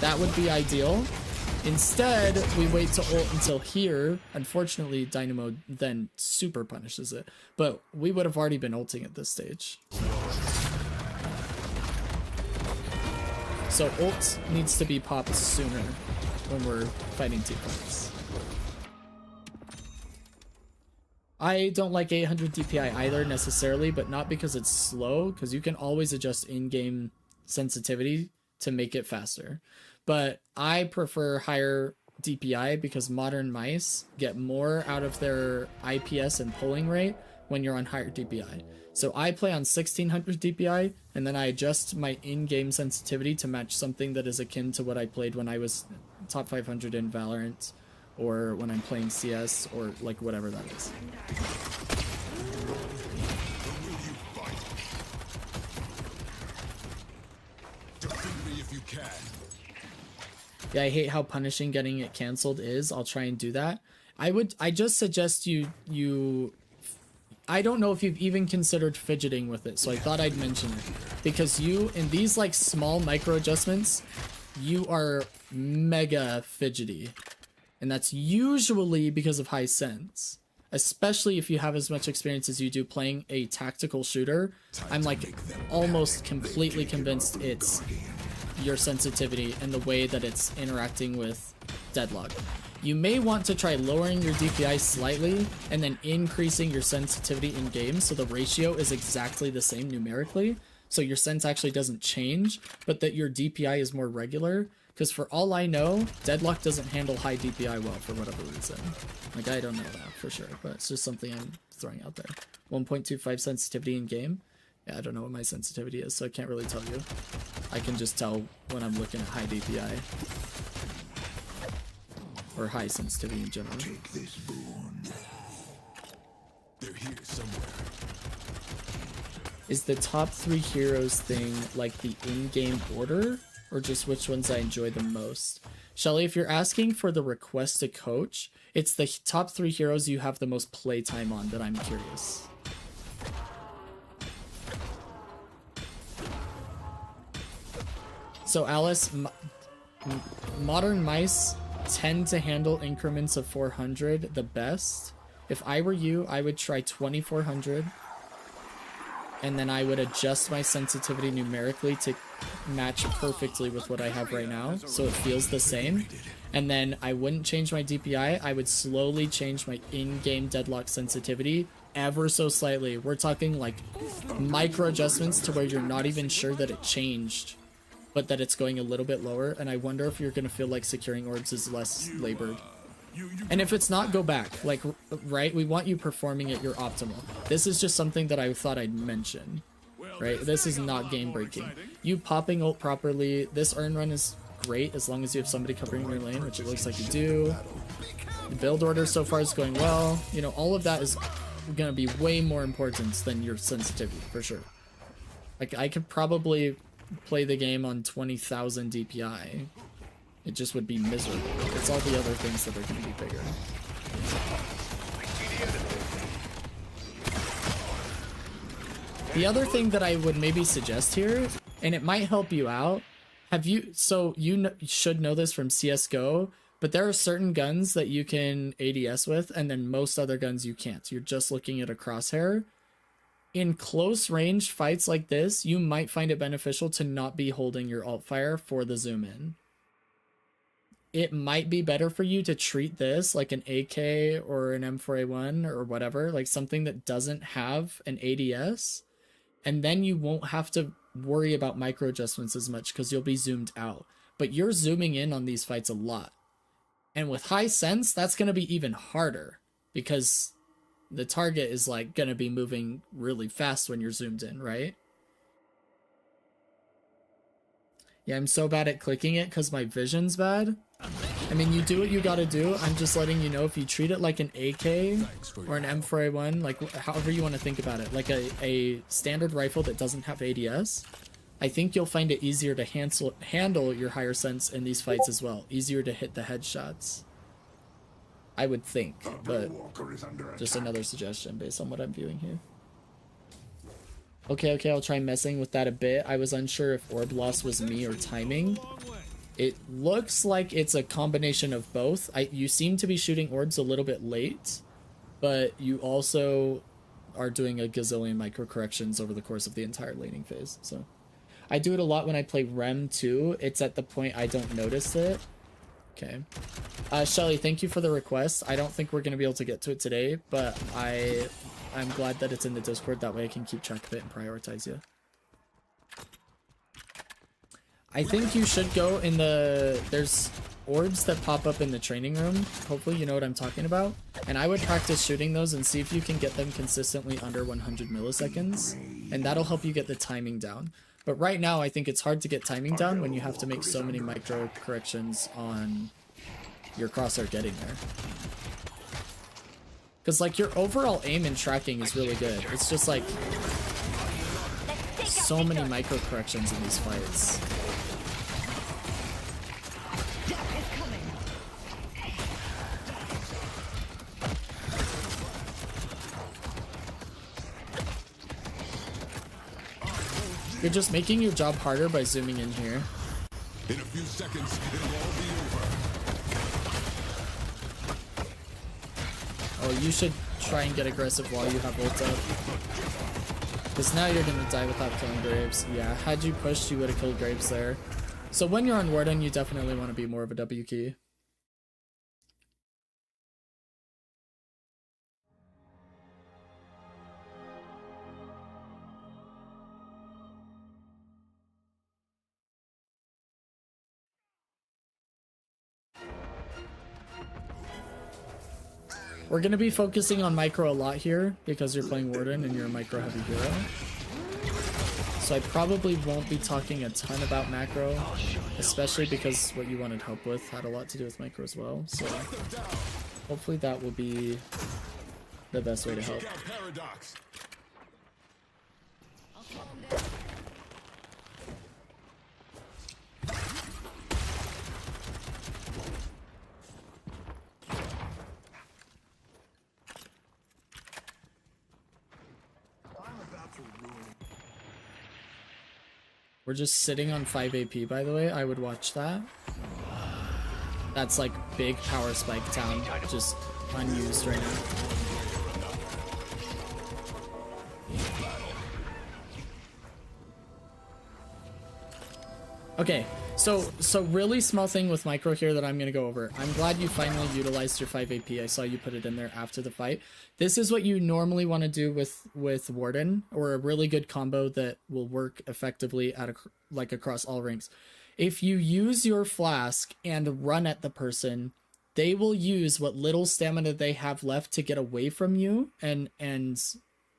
that would be ideal. Instead, we wait to ult until here. Unfortunately, Dynamo then super punishes it. But we would have already been ulting at this stage. So ult needs to be popped sooner when we're fighting team fights. I don't like 800 DPI either necessarily, but not because it's slow, because you can always adjust in-game sensitivity to make it faster. But I prefer higher DPI because modern mice get more out of their IPS and pulling rate when you're on higher DPI. So I play on 1600 DPI and then I adjust my in-game sensitivity to match something that is akin to what I played when I was top 500 in Valorant or when I'm playing CS or like whatever that is. Defend me if you can. Yeah, I hate how punishing getting it canceled is. I'll try and do that. I just suggest you I don't know if you've even considered fidgeting with it, so I thought I'd mention it. Because you, in these like small micro adjustments, you are mega fidgety. And that's usually because of high sense. Especially if you have as much experience as you do playing a tactical shooter. I'm like almost completely convinced it's your sensitivity and the way that it's interacting with Deadlock. You may want to try lowering your DPI slightly and then increasing your sensitivity in game so the ratio is exactly the same numerically, so your sense actually doesn't change, but that your DPI is more regular, because for all I know, Deadlock doesn't handle high DPI well for whatever reason. Like, I don't know that for sure, but it's just something I'm throwing out there. 1.25 sensitivity in game? Yeah, I don't know what my sensitivity is, so I can't really tell you. I can just tell when I'm looking at high DPI. Or high sensitivity in general. Take this boon. They're here somewhere. Is the top 3 heroes thing like the in-game order? Or just which ones I enjoy the most? Shelly, if you're asking for the request to coach, it's the top 3 heroes you have the most playtime on that I'm curious. So Alice, modern mice tend to handle increments of 400 the best. If I were you, I would try 2400 and then I would adjust my sensitivity numerically to match perfectly with what I have right now so it feels the same. And then I wouldn't change my DPI. I would slowly change my in-game Deadlock sensitivity ever so slightly. We're talking like micro adjustments to where you're not even sure that it changed, but that it's going a little bit lower. And I wonder if you're going to feel like securing orbs is less labored And if it's not, go back. Like, right? We want you performing at your optimal. This is just something that I thought I'd mention. Right? This is not game breaking. You popping ult properly, this earn run is great as long as you have somebody covering your lane, which it looks like you do. The build order so far is going well. You know, all of that is going to be way more important than your sensitivity, for sure. Like, I could probably play the game on 20,000 DPI. It just would be miserable. It's all the other things that are going to be bigger. The other thing that I would maybe suggest here, and it might help you out, so you should know this from CSGO, but there are certain guns that you can ADS with, and then most other guns you can't. You're just looking at a crosshair. In close range fights like this, you might find it beneficial to not be holding your alt fire for the zoom in. It might be better for you to treat this like an AK or an M4A1 or whatever, like something that doesn't have an ADS, and then you won't have to worry about micro adjustments as much because you'll be zoomed out. But you're zooming in on these fights a lot. And with high sense, that's going to be even harder because the target is like going to be moving really fast when you're zoomed in, right? Yeah, I'm so bad at clicking it because my vision's bad. I mean, you do what you gotta do. I'm just letting you know, if you treat it like an AK or an M4A1, like however you want to think about it, like a standard rifle that doesn't have ADS, I think you'll find it easier to handle your higher sense in these fights as well. Easier to hit the headshots. I would think, but just another suggestion based on what I'm viewing here. Okay, I'll try messing with that a bit. I was unsure if orb loss was me or timing. It looks like it's a combination of both. You seem to be shooting orbs a little bit late, but you also are doing a gazillion micro corrections over the course of the entire laning phase. So I do it a lot when I play Rem too. It's at the point I don't notice it. Okay. Shelly, thank you for the request. I don't think we're going to be able to get to it today, but I'm glad that it's in the Discord. That way I can keep track of it and prioritize you. I think you should go in there's orbs that pop up in the training room. Hopefully you know what I'm talking about. And I would practice shooting those and see if you can get them consistently under 100 milliseconds. And that'll help you get the timing down. But right now, I think it's hard to get timing down when you have to make so many micro corrections on your crosshair getting there. Because, like, your overall aim and tracking is really good. It's just, like, so many micro corrections in these fights. You're just making your job harder by zooming in here. In a few seconds, it'll all be over. Oh, you should try and get aggressive while you have ult up. Because now you're going to die without killing Graves. Yeah, had you pushed, you would have killed Graves there. So when you're on Warden, you definitely want to be more of a W key. We're going to be focusing on micro a lot here because you're playing Warden and you're a micro heavy hero. So I probably won't be talking a ton about macro, especially because what you wanted help with had a lot to do with micro as well. So hopefully that will be the best way to help. We're just sitting on 5 AP, by the way. I would watch that. That's like big power spike town, just unused right now. Okay, so really small thing with micro here that I'm going to go over. I'm glad you finally utilized your 5 AP. I saw you put it in there after the fight. This is what you normally want to do with Warden, or a really good combo that will work effectively at like across all ranks. If you use your flask and run at the person, they will use what little stamina they have left to get away from you and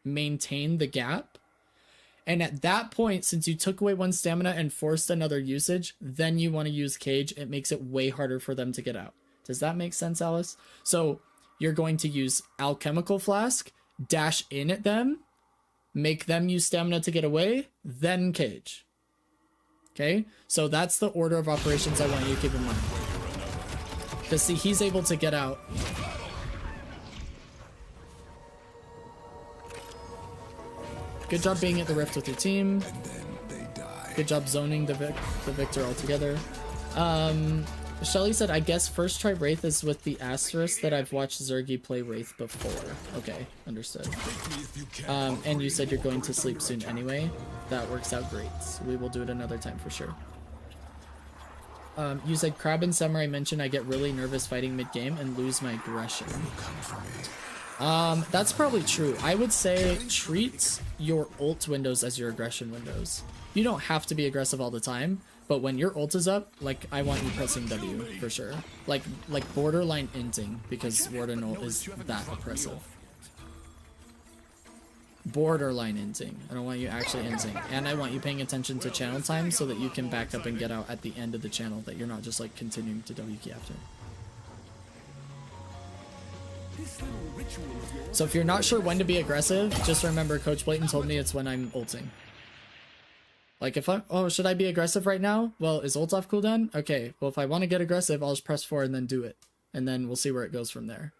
maintain the gap. And at that point, since you took away one stamina and forced another usage, then you want to use cage. It makes it way harder for them to get out. Does that make sense, Alice? So you're going to use alchemical flask, dash in at them, make them use stamina to get away, then cage. Okay, so that's the order of operations I want you to keep in mind. Because see, he's able to get out. Good job being at the rift with your team. Good job zoning the victor altogether. Shelly said, I guess first try Wraith is with the asterisk that I've watched Zergy play Wraith before. Okay, understood. And you said you're going to sleep soon anyway. That works out great. We will do it another time for sure. You said Crab and Samurai mentioned I get really nervous fighting mid-game and lose my aggression. That's probably true. I would say treat your ult windows as your aggression windows. You don't have to be aggressive all the time, but when your ult is up, like, I want you pressing W for sure. Like borderline inting, because Warden ult is that oppressive. Borderline inting. I don't want you actually inting. And I want you paying attention to channel time so that you can back up and get out at the end of the channel, that you're not just like continuing to W key after. So if you're not sure when to be aggressive, just remember Coach Blayton told me it's when I'm ulting. Like if oh, should I be aggressive right now? Well, is ult off cooldown? Okay, well if I want to get aggressive, I'll just press 4 and then do it. And then we'll see where it goes from there.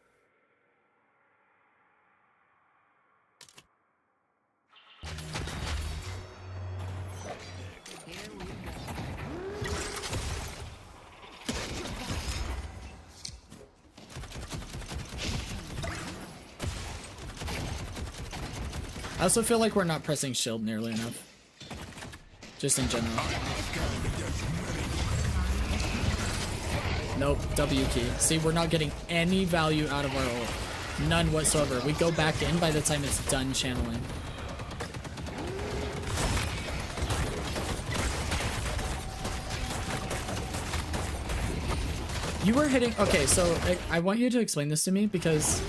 I also feel like we're not pressing shield nearly enough. Just in general. Nope, W key. See, we're not getting any value out of our ult. None whatsoever. We go back in by the time it's done channeling. You were hitting... Okay, so I want you to explain this to me because...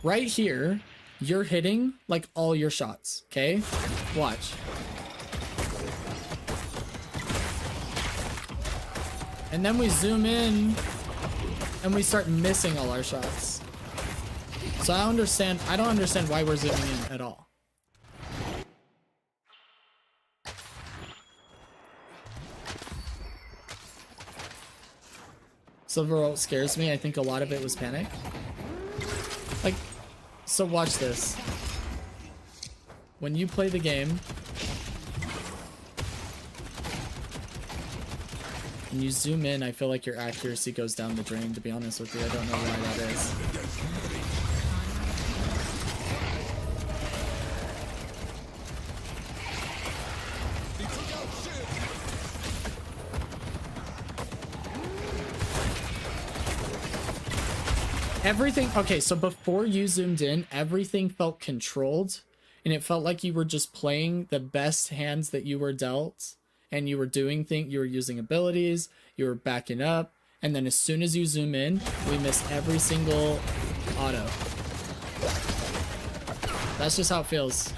Right here, you're hitting like all your shots, okay? Watch. And then we zoom in and we start missing all our shots. So I don't understand why we're zooming in at all. Silver ult scares me. I think a lot of it was panic. Like, so watch this. When you play the game and you zoom in, I feel like your accuracy goes down the drain, to be honest with you. I don't know why that is. Everything, okay, so before you zoomed in, everything felt controlled, and it felt like you were just playing the best hands that you were dealt, and you were doing things, you were using abilities, you were backing up, and then as soon as you zoom in, we miss every single auto. That's just how it feels.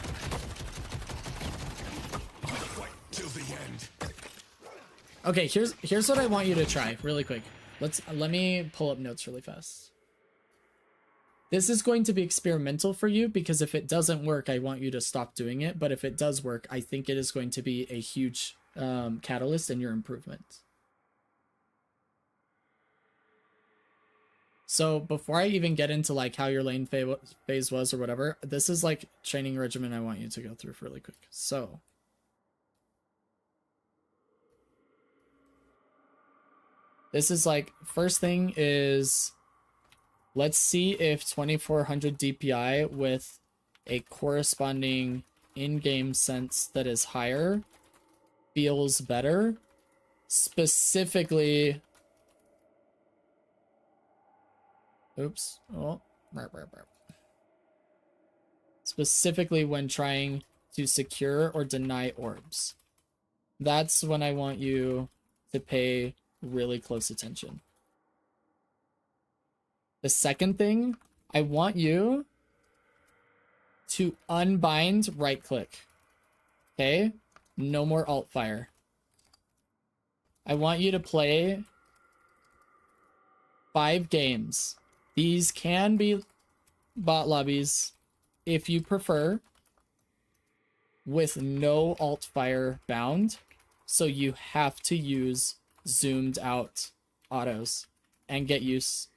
Okay, here's what I want you to try really quick. Let me pull up notes really fast. This is going to be experimental for you because if it doesn't work, I want you to stop doing it. But if it does work, I think it is going to be a huge catalyst in your improvement. So before I even get into like how your lane phase was or whatever, this is like training regimen I want you to go through really quick. So this is like, first thing is, let's see if 2400 DPI with a corresponding in-game sense that is higher feels better. Specifically... Oops. Oh. Specifically when trying to secure or deny orbs. That's when I want you to pay really close attention. The second thing, I want you to unbind right click. Okay? No more alt fire. I want you to play 5 games. These can be bot lobbies if you prefer, with no alt fire bound. So you have to use zoomed out autos and get used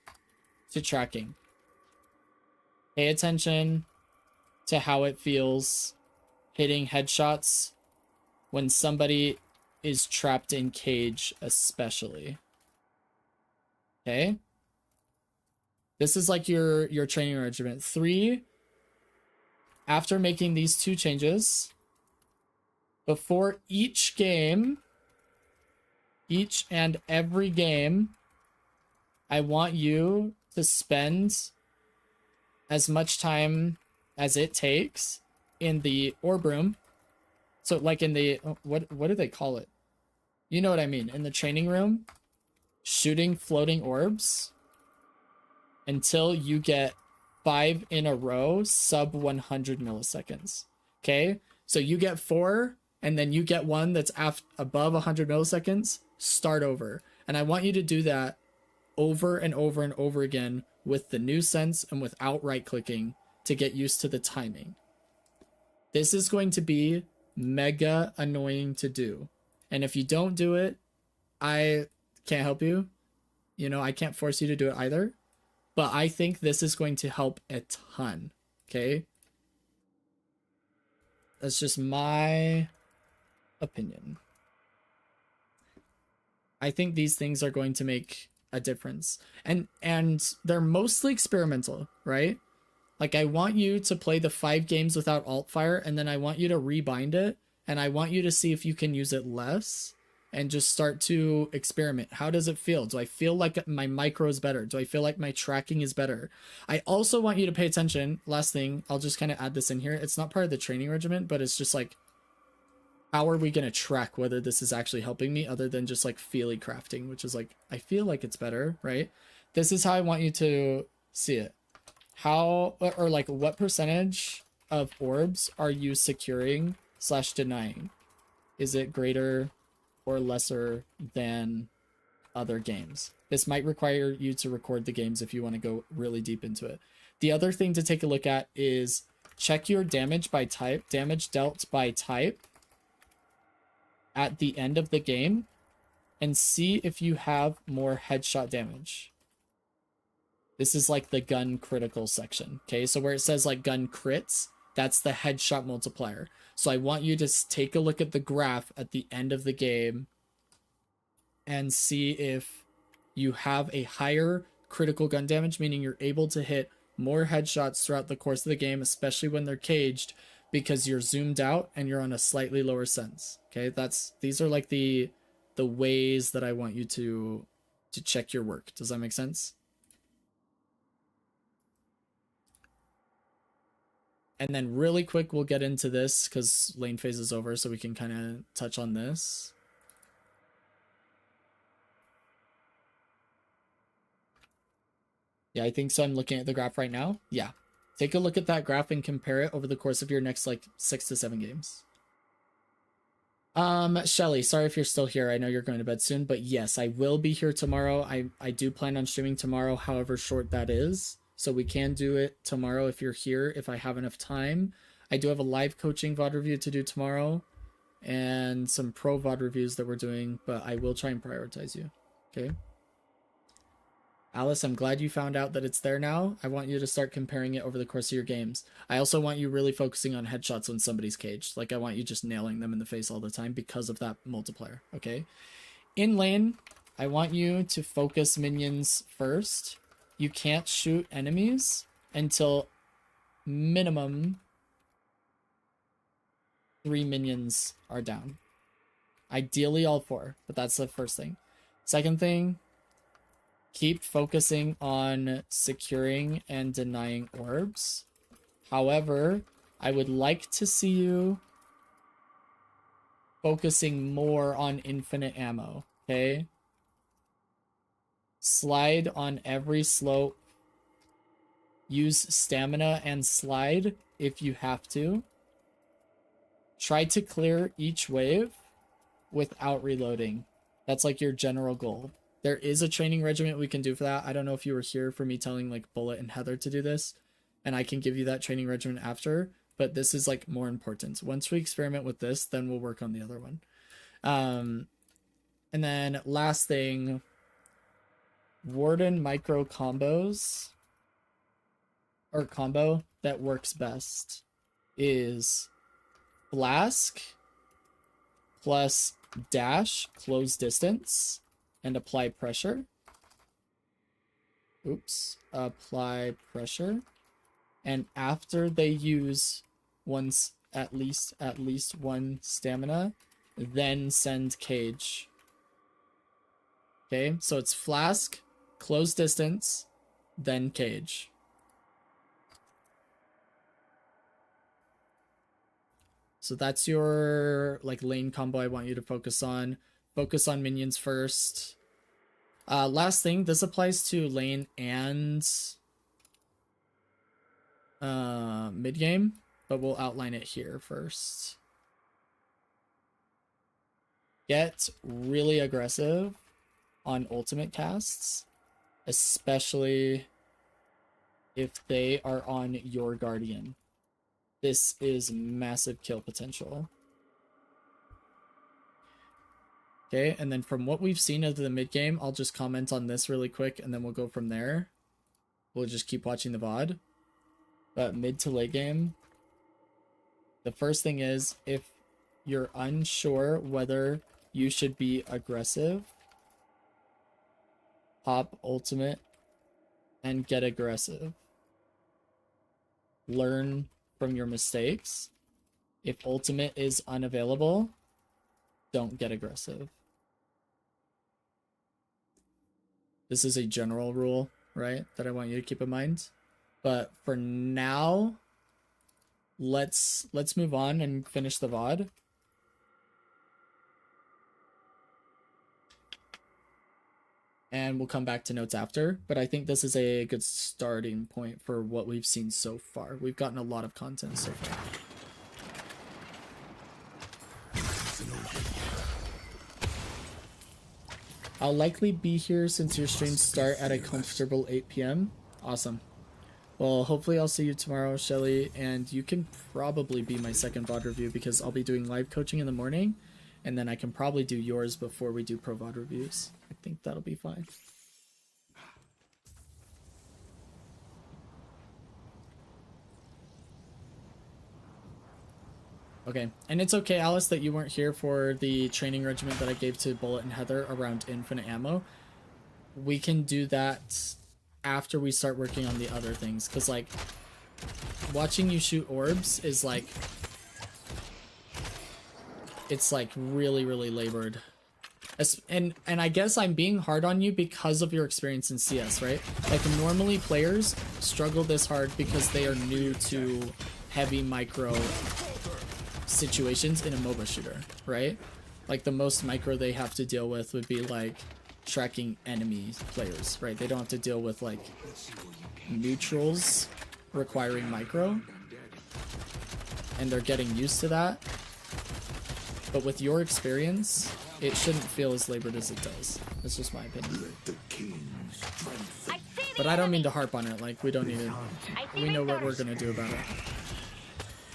to tracking. Pay attention to how it feels hitting headshots when somebody is trapped in cage, especially. Okay? This is like your training regimen. 3, after making these 2 changes, before each game, each and every game, I want you to spend as much time as it takes in the orb room. So like in the, what do they call it? You know what I mean. In the training room, shooting floating orbs until you get 5 in a row, sub 100 milliseconds. Okay? So you get 4, and then you get one that's above 100 milliseconds, start over. And I want you to do that over and over and over again with the new sense and without right clicking to get used to the timing. This is going to be mega annoying to do. And if you don't do it, I can't help you. You know, I can't force you to do it either. But I think this is going to help a ton. Okay? That's just my opinion. I think these things are going to make a difference. And they're mostly experimental, right? Like, I want you to play the 5 games without alt fire, and then I want you to rebind it, and I want you to see if you can use it less and just start to experiment. How does it feel? Do I feel like my micro is better? Do I feel like my tracking is better? I also want you to pay attention. Last thing, I'll just kind of add this in here. It's not part of the training regimen, but it's just like, how are we going to track whether this is actually helping me other than just like feely crafting, which is like, I feel like it's better, right? This is how I want you to see it. How, or like what percentage of orbs are you securing / denying? Is it greater or lesser than other games? This might require you to record the games if you want to go really deep into it. The other thing to take a look at is check your damage by type, damage dealt by type at the end of the game, and see if you have more headshot damage. This is like the gun critical section. Okay, so where it says like gun crits, that's the headshot multiplier. So I want you to take a look at the graph at the end of the game and see if you have a higher critical gun damage, meaning you're able to hit more headshots throughout the course of the game, especially when they're caged, because you're zoomed out and you're on a slightly lower sense. Okay, these are like the ways that I want you to check your work. Does that make sense? And then really quick, we'll get into this because lane phase is over, so we can kind of touch on this. Yeah, I think so. I'm looking at the graph right now. Yeah. Take a look at that graph and compare it over the course of your next like 6 to 7 games. Shelly, sorry if you're still here. I know you're going to bed soon, but yes, I will be here tomorrow. I do plan on streaming tomorrow, however short that is. So we can do it tomorrow if you're here, if I have enough time. I do have a live coaching VOD review to do tomorrow and some pro VOD reviews that we're doing, but I will try and prioritize you. Okay. Alice, I'm glad you found out that it's there now. I want you to start comparing it over the course of your games. I also want you really focusing on headshots when somebody's caged. Like, I want you just nailing them in the face all the time because of that multiplier, okay? In lane, I want you to focus minions first. You can't shoot enemies until minimum 3 minions are down. Ideally all 4, but that's the first thing. Second thing, keep focusing on securing and denying orbs. However, I would like to see you focusing more on infinite ammo, okay? Slide on every slope. Use stamina and slide if you have to. Try to clear each wave without reloading. That's like your general goal. There is a training regimen we can do for that. I don't know if you were here for me telling like Bullet and Heather to do this, and I can give you that training regimen after, but this is like more important. Once we experiment with this, then we'll work on the other one. And then last thing, Warden micro combos or combo that works best is Flask plus dash, close distance, and apply pressure. Oops. Apply pressure. And after they use once at least one stamina, then send cage. Okay, so it's Flask, close distance, then cage. So that's your like lane combo I want you to focus on. Focus on minions first. Last thing, this applies to lane and mid game, but we'll outline it here first. Get really aggressive on ultimate casts, especially if they are on your guardian. This is massive kill potential. Okay, and then from what we've seen of the mid game, I'll just comment on this really quick and then we'll go from there. We'll just keep watching the VOD. But mid to late game, the first thing is if you're unsure whether you should be aggressive, pop ultimate and get aggressive. Learn from your mistakes. If ultimate is unavailable, don't get aggressive. This is a general rule, right, that I want you to keep in mind. But for now, let's move on and finish the VOD. And we'll come back to notes after, but I think this is a good starting point for what we've seen so far. We've gotten a lot of content so far. I'll likely be here since your streams start at a comfortable 8 p.m. Awesome. Well, hopefully I'll see you tomorrow, Shelly, and you can probably be my second VOD review because I'll be doing live coaching in the morning, and then I can probably do yours before we do pro VOD reviews. I think that'll be fine. Okay, and it's okay, Alice, that you weren't here for the training regimen that I gave to Bullet and Heather around infinite ammo. We can do that after we start working on the other things, because, like, watching you shoot orbs is, like, it's, like, really, really labored. And I guess I'm being hard on you because of your experience in CS, right? Like, normally players struggle this hard because they are new to heavy micro situations in a MOBA shooter, right? Like, the most micro they have to deal with would be, like, tracking enemy players, right? They don't have to deal with, like, neutrals requiring micro. And they're getting used to that. But with your experience, it shouldn't feel as labored as it does. That's just my opinion. But I don't mean to harp on it. Like, we don't need it. We know what we're gonna do about it.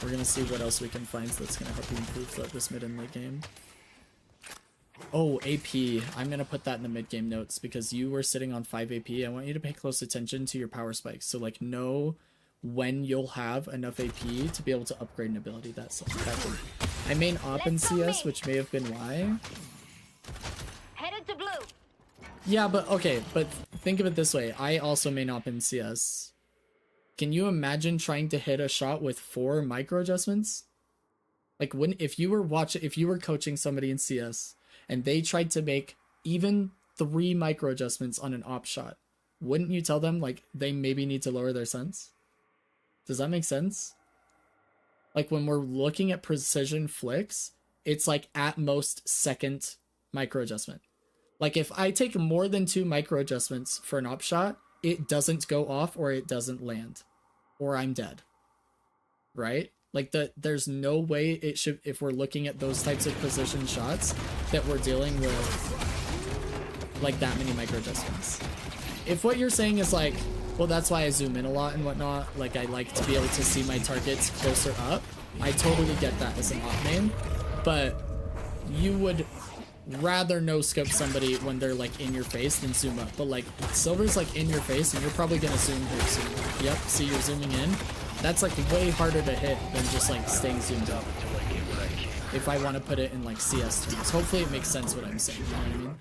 We're gonna see what else we can find that's gonna help you improve this mid and late game. Oh, AP. I'm gonna put that in the mid game notes because you were sitting on 5 AP. I want you to pay close attention to your power spikes. So, like, know when you'll have enough AP to be able to upgrade an ability. That's effective. I main op in CS, which may have been why. Headed to blue. Yeah, but okay, but think of it this way. I also main op in CS. Can you imagine trying to hit a shot with 4 micro adjustments? Like, if you were coaching somebody in CS and they tried to make even 3 micro adjustments on an op shot, wouldn't you tell them, like, they maybe need to lower their sense? Does that make sense? Like, when we're looking at precision flicks, it's like at most second micro adjustment. Like if I take more than 2 micro adjustments for an op shot, it doesn't go off or it doesn't land, or I'm dead. Right? Like there's no way it should, if we're looking at those types of position shots, that we're dealing with like that many micro adjustments. If what you're saying is like, well, that's why I zoom in a lot and whatnot, like I like to be able to see my targets closer up, I totally get that as an op main, but you would rather no scope somebody when they're like in your face than zoom up. But like Silver's like in your face and you're probably gonna zoom here soon. Yep, see, you're zooming in. That's like way harder to hit than just like staying zoomed up. If I want to put it in like CS terms. Hopefully it makes sense what I'm saying, you know what I mean?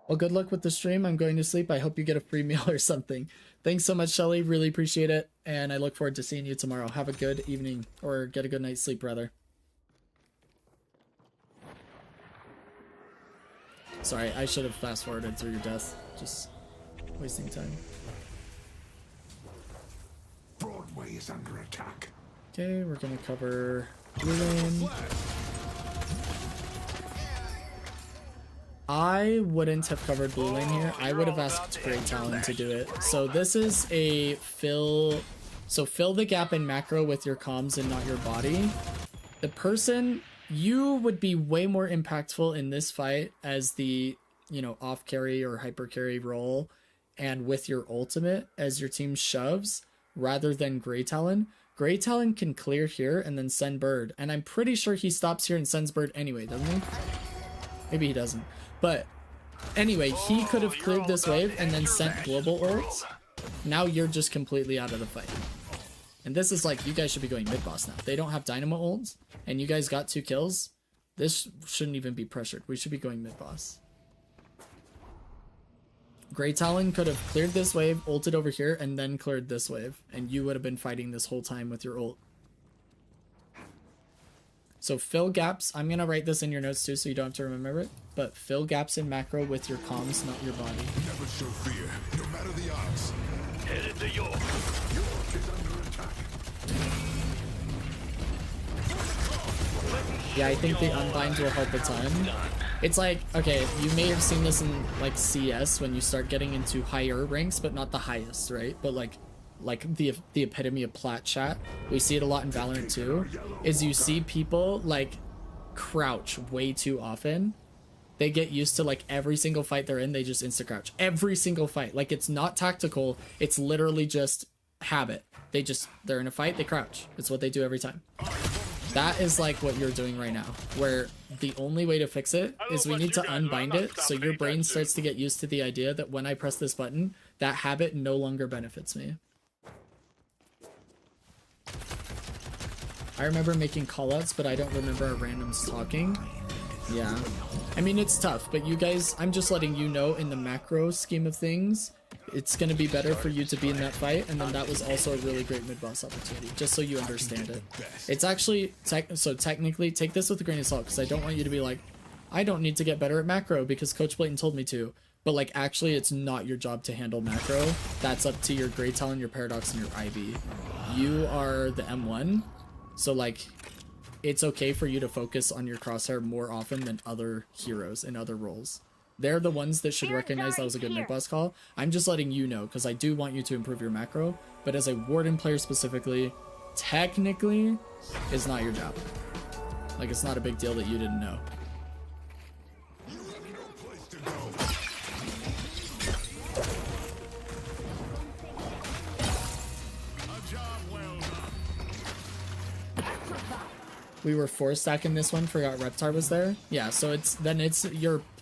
Well, good luck with the stream. I'm going to sleep. I hope you get a free meal or something. Thanks so much, Shelly. Really appreciate it. And I look forward to seeing you tomorrow. Have a good evening, or get a good night's sleep, rather. Sorry, I should have fast forwarded through your death. Just wasting time. Broadway is under attack. Okay, we're gonna cover blue lane. I wouldn't have covered blue lane here. I would have asked Great Talon to do it. So this is a fill. So fill the gap in macro with your comms and not your body. The person, you would be way more impactful in this fight as the, you know, off carry or hyper carry role and with your ultimate as your team shoves rather than Grey Talon. Grey Talon can clear here and then send bird. And I'm pretty sure he stops here and sends bird anyway, doesn't he? Maybe he doesn't. But anyway, he could have cleared this wave and then sent global ults. Now you're just completely out of the fight. And this is like, you guys should be going mid boss now. They don't have dynamo ults and you guys got 2 kills. This shouldn't even be pressured. We should be going mid boss. Grey Talon could have cleared this wave, ulted over here, and then cleared this wave. And you would have been fighting this whole time with your ult. So fill gaps. I'm going to write this in your notes too so you don't have to remember it. But fill gaps in macro with your comms, not your body. Never show fear, no matter the odds. Headed to York. York is under attack. Yeah, I think the unbind will help a ton. It's like, okay, you may have seen this in like CS when you start getting into higher ranks, but not the highest, right? But like the epitome of plat chat. We see it a lot in Valorant too, is you see people like crouch way too often. They get used to like every single fight they're in, they just insta crouch. Every single fight. Like it's not tactical, it's literally just habit. They're in a fight, they crouch. It's what they do every time. That is like what you're doing right now, where the only way to fix it is we need to unbind it so your brain starts to get used to the idea that when I press this button, that habit no longer benefits me. I remember making callouts, but I don't remember our randoms talking. Yeah. I mean, it's tough, but you guys, I'm just letting you know in the macro scheme of things, it's going to be better for you to be in that fight, and then that was also a really great mid-boss opportunity, just so you understand it. It's actually, so technically, take this with a grain of salt, because I don't want you to be like, I don't need to get better at macro because Coach Blayton told me to. But like, actually, it's not your job to handle macro. That's up to your Grey Talon, your Paradox, and your Ivy. You are the M1, so like, it's okay for you to focus on your crosshair more often than other heroes in other roles. They're the ones that should recognize that was a good mid-boss call. I'm just letting you know, because I do want you to improve your macro, but as a Warden player specifically, technically, it's not your job. Like, it's not a big deal that you didn't know. We were 4-stacking this one, forgot Reptar was there. Yeah, so it's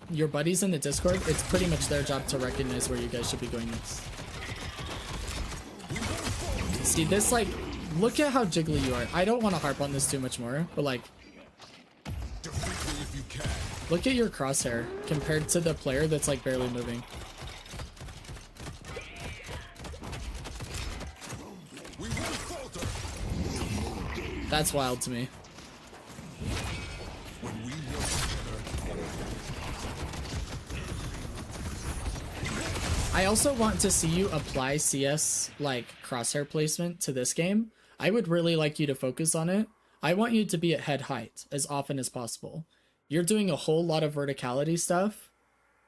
your buddies in the Discord, it's pretty much their job to recognize where you guys should be going next. See, this, like, look at how jiggly you are. I don't want to harp on this too much more, but like, look at your crosshair compared to the player that's like barely moving. That's wild to me. I also want to see you apply CS like crosshair placement to this game. I would really like you to focus on it. I want you to be at head height as often as possible. You're doing a whole lot of verticality stuff,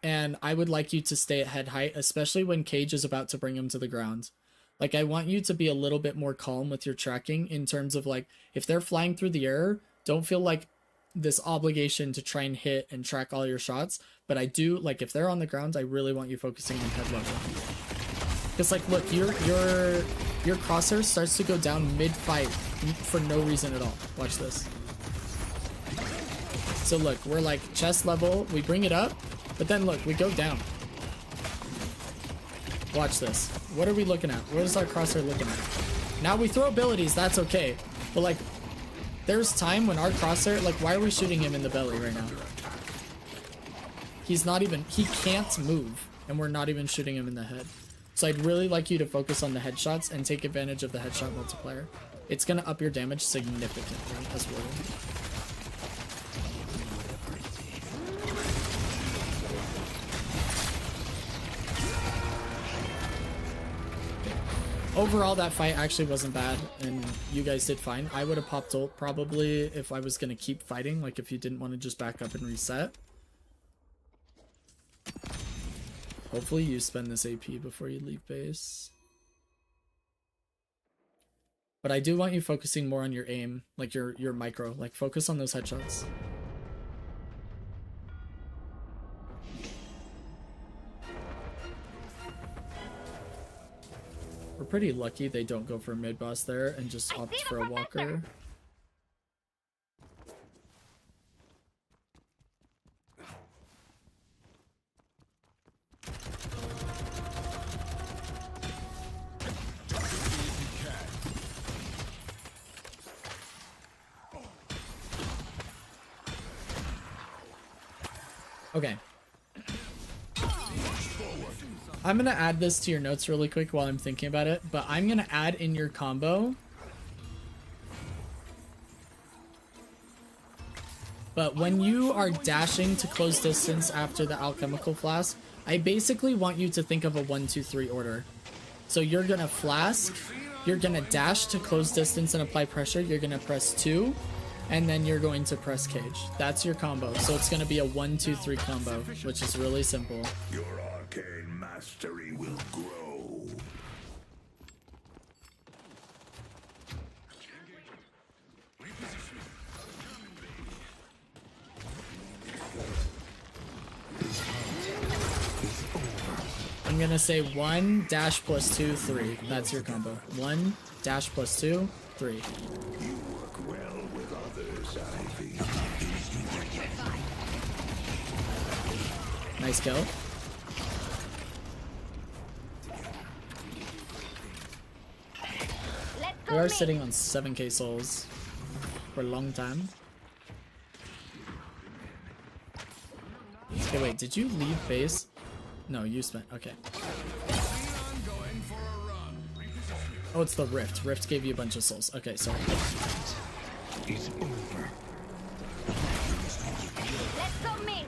and I would like you to stay at head height, especially when Cage is about to bring him to the ground. Like, I want you to be a little bit more calm with your tracking in terms of, like, if they're flying through the air, don't feel like this obligation to try and hit and track all your shots. But I do, like, if they're on the ground, I really want you focusing on head level. Because, like, look, your crosshair starts to go down mid-fight for no reason at all. Watch this. So look, we're like chest level, we bring it up, but then look, we go down. Watch this. What are we looking at? What is our crosshair looking at? Now we throw abilities, that's okay. But like, there's time when our crosshair, like, why are we shooting him in the belly right now? He's not even, he can't move, and we're not even shooting him in the head. So I'd really like you to focus on the headshots and take advantage of the headshot multiplier. It's gonna up your damage significantly as well. Overall, that fight actually wasn't bad, and you guys did fine. I would have popped ult probably if I was going to keep fighting, like if you didn't want to just back up and reset. Hopefully you spend this AP before you leave base. But I do want you focusing more on your aim, like your micro, like focus on those headshots. We're pretty lucky they don't go for a mid boss there and just opt for a walker. Okay. I'm gonna add this to your notes really quick while I'm thinking about it, but I'm gonna add in your combo. But when you are dashing to close distance after the alchemical flask, I basically want you to think of a 1-2-3 order. So you're gonna flask, you're gonna dash to close distance and apply pressure, you're gonna press 2, and then you're going to press cage. That's your combo. So it's gonna be a 1-2-3 combo, which is really simple. Your arcane mastery will grow. I'm gonna say 1 dash plus 2 3. That's your combo. 1 dash plus 2 3. You work well with others, Ivy. Nice kill. We are sitting on 7k souls for a long time. Okay, wait, did you leave base? No, you spent, okay. Oh, it's the Rift. Rift gave you a bunch of souls. Okay, sorry. It's over. Let's go mid.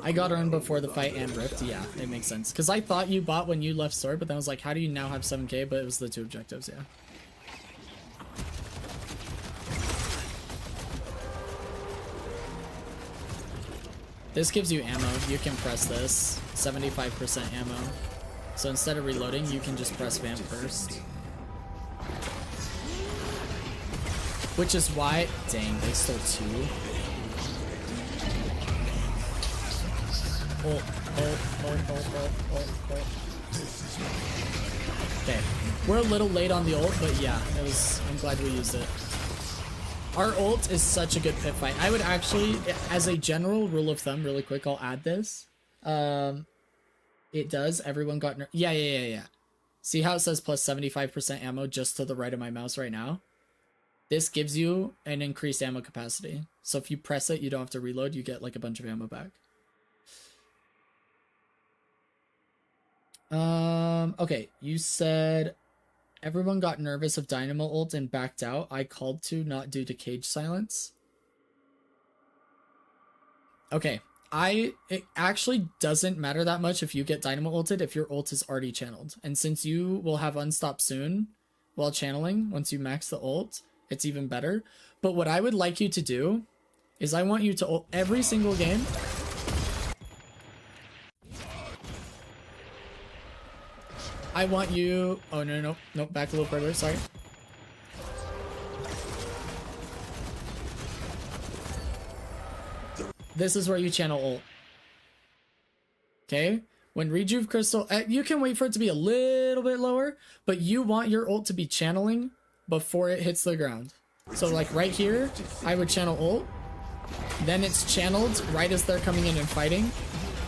I got her in before the fight and Rift. Yeah, it makes sense. Because I thought you bought when you left Sword, but then I was like, how do you now have 7k? But it was the 2 objectives, yeah. This gives you ammo. You can press this. 75% ammo. So instead of reloading, you can just press Vamp first. Which is why... Dang, they stole 2. Okay, we're a little late on the ult, but yeah, it was. I'm glad we used it. Our ult is such a good pit fight. I would actually, as a general rule of thumb, really quick, I'll add this. It does. Everyone got... Yeah. See how it says plus 75% ammo just to the right of my mouse right now? This gives you an increased ammo capacity. So if you press it, you don't have to reload. You get like a bunch of ammo back. Okay, you said Everyone got nervous of Dynamo ult and backed out. I called to not due to cage silence. Okay, it actually doesn't matter that much if you get Dynamo ulted if your ult is already channeled. And since you will have unstop soon while channeling, once you max the ult, it's even better. But what I would like you to do is I want you to ult every single game. I want you... Oh, no, back a little further, sorry. This is where you channel ult. Okay? When Rejuve Crystal... you can wait for it to be a little bit lower, but you want your ult to be channeling before it hits the ground. So, like, right here, I would channel ult. Then it's channeled right as they're coming in and fighting.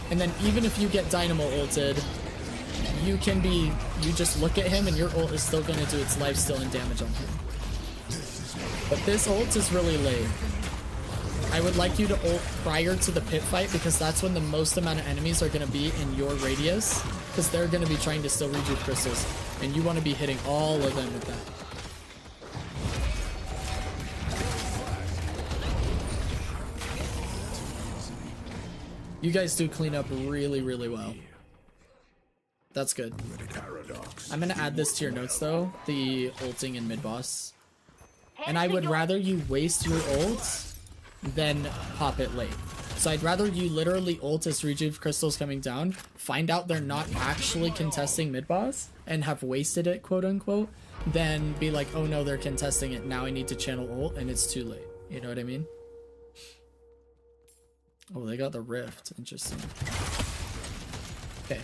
And then even if you get Dynamo ulted... You can be, you just look at him and your ult is still going to do its lifesteal and damage on him. But this ult is really late. I would like you to ult prior to the pit fight because that's when the most amount of enemies are going to be in your radius. Because they're going to be trying to still rejuve crystals. And you want to be hitting all of them with that. You guys do clean up really, really well. That's good. I'm gonna add this to your notes though, the ulting in mid-boss. And I would rather you waste your ult than pop it late. So I'd rather you literally ult as rejuve crystals coming down, find out they're not actually contesting mid-boss, and have wasted it, quote unquote, than be like, oh no, they're contesting it, now I need to channel ult, and it's too late. You know what I mean? Oh, they got the rift. Interesting. Okay.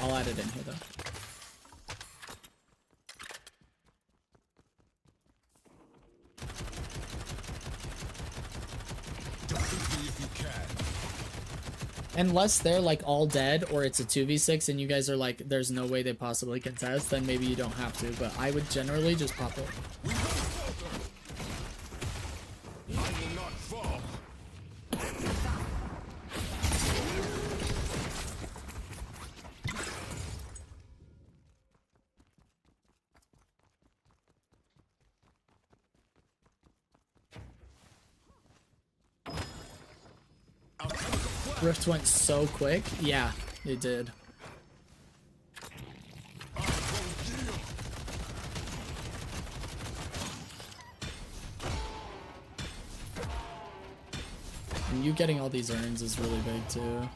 I'll add it in here though. Unless they're like all dead or it's a 2v6 and you guys are like, there's no way they possibly contest, then maybe you don't have to, but I would generally just pop it. I will not fall. Rift went so quick. Yeah, it did. And you getting all these urns is really big too.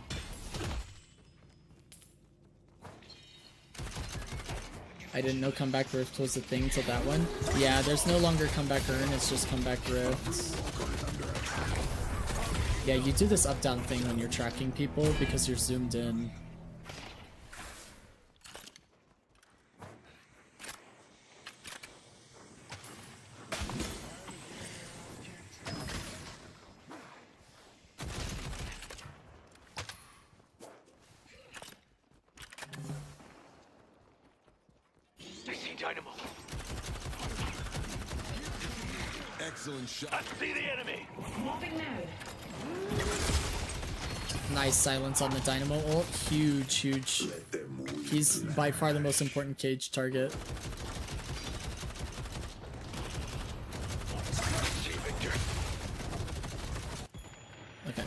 I didn't know comeback rift was a thing till that one. Yeah, there's no longer comeback urn, it's just comeback rift. Yeah, you do this up-down thing when you're tracking people because you're zoomed in. I see Dynamo. Excellent shot. I see the enemy. Nice silence on the Dynamo ult. Huge, huge. He's by far the most important cage target. Okay.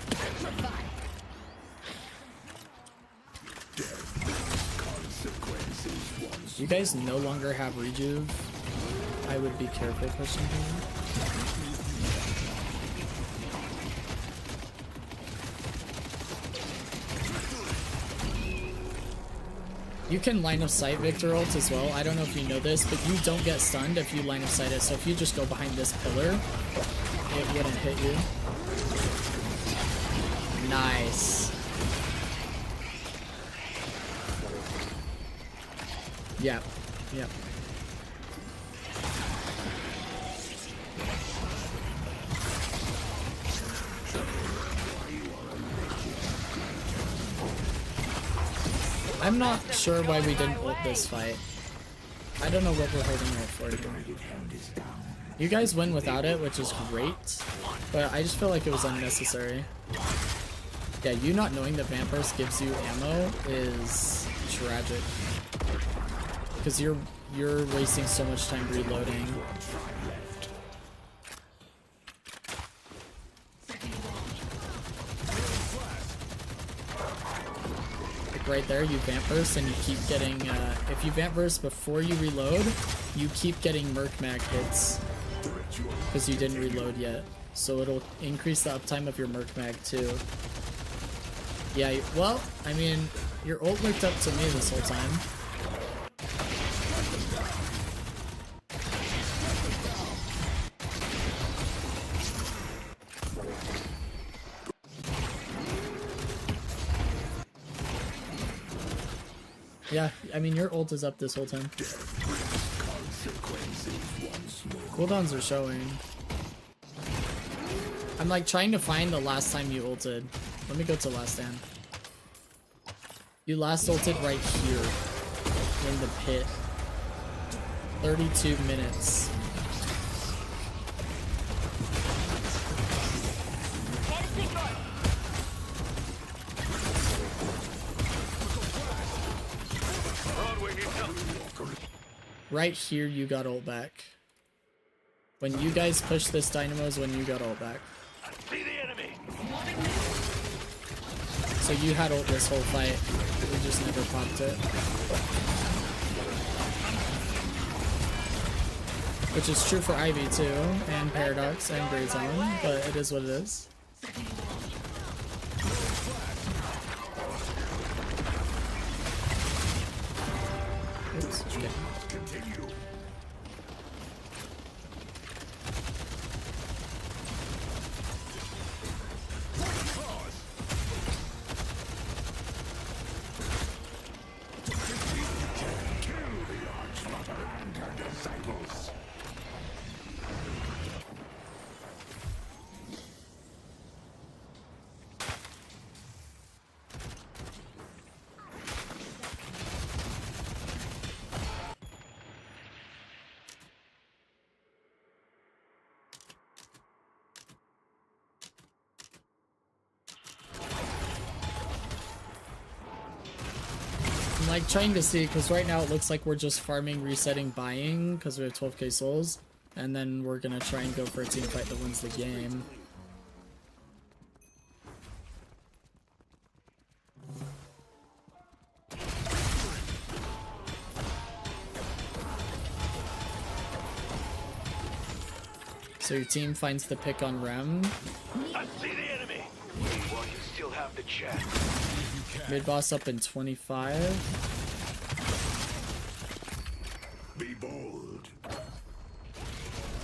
You guys no longer have rejuve. I would be careful pushing him. You can line of sight Victor ult as well. I don't know if you know this, but you don't get stunned if you line of sight it. So if you just go behind this pillar, it wouldn't hit you. Nice. Yep. Yep. I'm not sure why we didn't ult this fight. I don't know what we're holding it for here. You guys win without it, which is great, but I just feel like it was unnecessary. Yeah, you not knowing that Vampire's gives you ammo is tragic. Because you're wasting so much time reloading. Like right there, you vamp burst and you keep getting, if you vamp burst before you reload, you keep getting merc mag hits. Because you didn't reload yet. So it'll increase the uptime of your merc mag too. Yeah, well, I mean, your ult looked up to me this whole time. Yeah, I mean, your ult is up this whole time. Cooldowns are showing. I'm like trying to find the last time you ulted. Let me go to last stand. You last ulted right here in the pit. 32 minutes. Right here you got ult back. When you guys push this dynamo is when you got ult back. See the enemy. So you had ult this whole fight. We just never popped it. Which is true for Ivy too, and Paradox and Grey Zone, but it is what it is. Oops, okay. I'm like trying to see, because right now it looks like we're just farming, resetting, buying, because we have 12k souls, and then we're gonna try and go for a team fight that wins the game. So your team finds the pick on Rem. I see the enemy. While you still have the chance. Mid boss up in 25. Be bold.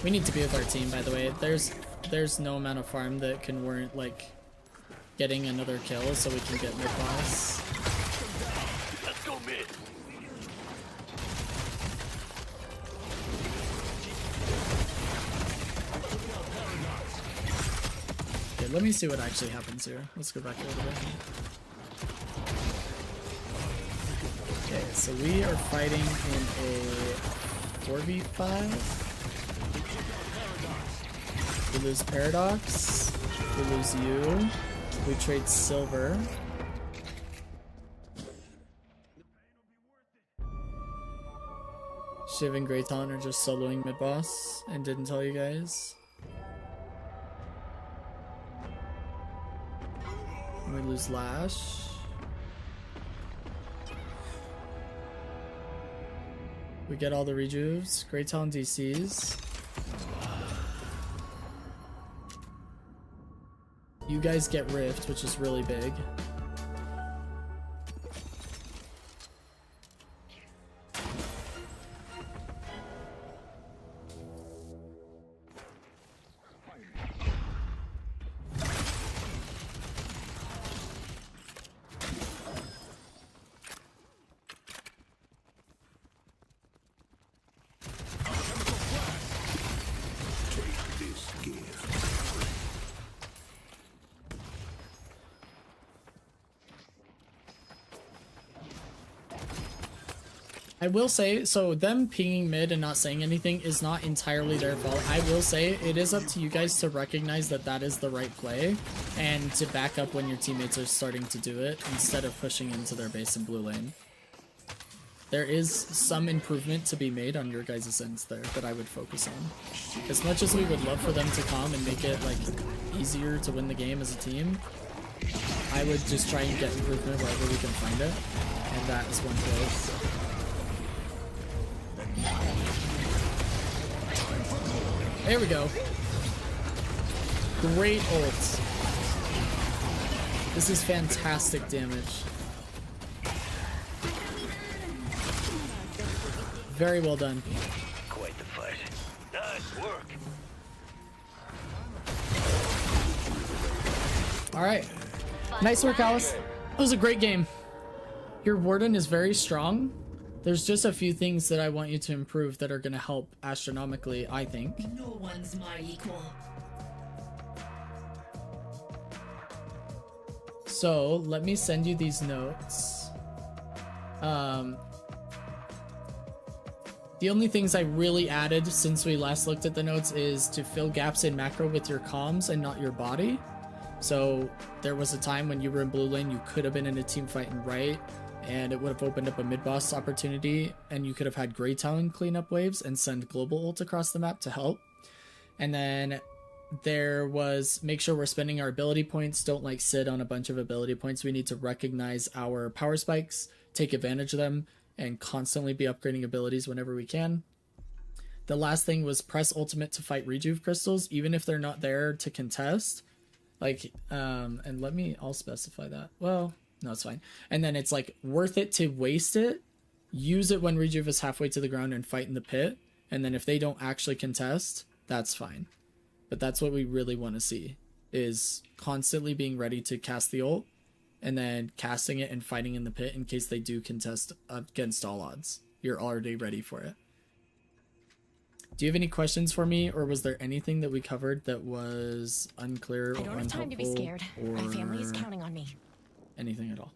We need to be with our team, by the way. There's no amount of farm that can warrant like getting another kill, so we can get mid boss. Let's go mid. Okay, let me see what actually happens here. Let's go back a little bit. Okay, so we are fighting in a 4v5. We lose Paradox. We lose you. We trade silver. Shiv and Grey Talon are just soloing mid boss and didn't tell you guys. We lose Lash. We get all the rejuves. Grey Talon DCs. You guys get Rift, which is really big. I will say, so them pinging mid and not saying anything is not entirely their fault. I will say it is up to you guys to recognize that that is the right play and to back up when your teammates are starting to do it instead of pushing into their base in blue lane. there is some improvement to be made on your guys' ends there that I would focus on. As much as we would love for them to come and make it like easier to win the game as a team, I would just try and get improvement wherever we can find it, and that is one place. There we go. Great ult. This is fantastic damage. Very well done. Quite the fight. Nice work. All right. Nice work, Alice. That was a great game. Your Warden is very strong. There's just a few things that I want you to improve that are going to help astronomically, I think. No one's my equal. So let me send you these notes. The only things I really added since we last looked at the notes is to fill gaps in macro with your comms and not your body. So there was a time when you were in blue lane, you could have been in a team fight in right, and it would have opened up a mid-boss opportunity, and you could have had Grey Talon clean up waves and send global ult across the map to help. And then there was make sure we're spending our ability points, don't like sit on a bunch of ability points. We need to recognize our power spikes, take advantage of them, and constantly be upgrading abilities whenever we can. The last thing was press ultimate to fight rejuve crystals, even if they're not there to contest. Like, and I'll specify that. Well, no, it's fine. And then it's like worth it to waste it, use it when rejuve is halfway to the ground and fight in the pit. And then if they don't actually contest, that's fine. But that's what we really want to see, is constantly being ready to cast the ult and then casting it and fighting in the pit in case they do contest against all odds. You're already ready for it. Do you have any questions for me, or was there anything that we covered that was unclear or I don't have time to be scared. My family is or counting on me. anything at all?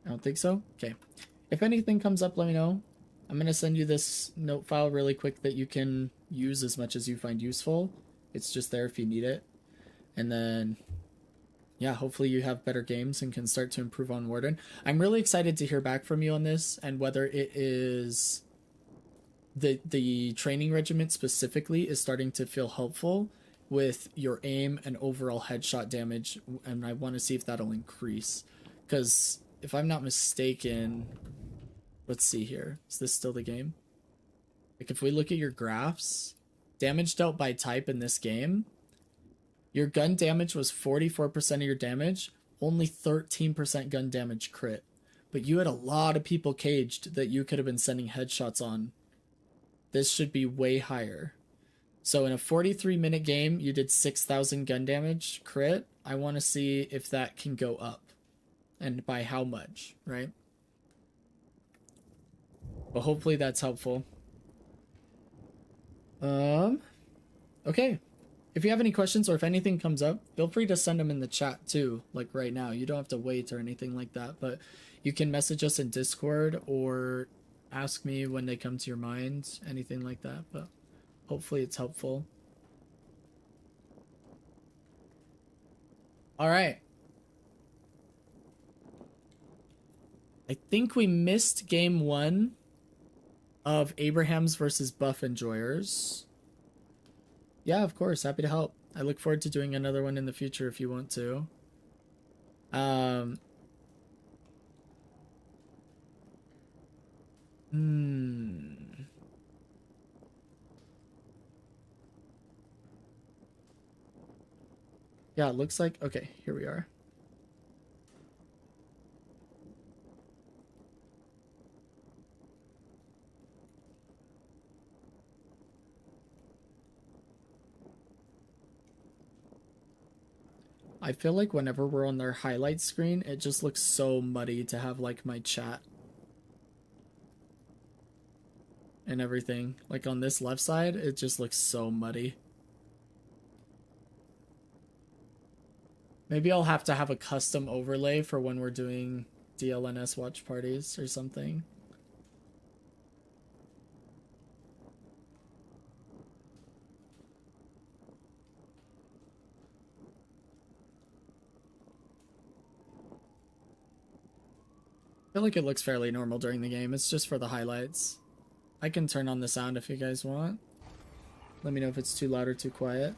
I don't think so. Okay. If anything comes up, let me know. I'm going to send you this note file really quick that you can use as much as you find useful. It's just there if you need it. And then, yeah, hopefully you have better games and can start to improve on Warden. I'm really excited to hear back from you on this, and whether it is the training regiment specifically is starting to feel helpful with your aim and overall headshot damage, and I want to see if that'll increase. Because if I'm not mistaken, let's see here. Is this still the game? Like, if we look at your graphs, damage dealt by type in this game, your gun damage was 44% of your damage, only 13% gun damage crit. But you had a lot of people caged that you could have been sending headshots on. This should be way higher. So in a 43-minute game, you did 6,000 gun damage crit. I want to see if that can go up. And by how much, right? But hopefully that's helpful. Okay. If you have any questions or if anything comes up, feel free to send them in the chat too, like right now. You don't have to wait or anything like that, but you can message us in Discord or ask me when they come to your mind, anything like that, but hopefully it's helpful. All right. I think we missed game 1 of Abraham's versus Buff Enjoyers. Yeah, of course. Happy to help. I look forward to doing another one in the future if you want to. Yeah, it looks like... Okay, here we are. I feel like whenever we're on their highlight screen, it just looks so muddy to have like my chat and everything. Like on this left side, it just looks so muddy. Maybe I'll have to have a custom overlay for when we're doing DLNS watch parties or something. feel like it looks fairly normal during the game. It's just for the highlights. I can turn on the sound if you guys want. Let me know if it's too loud or too quiet.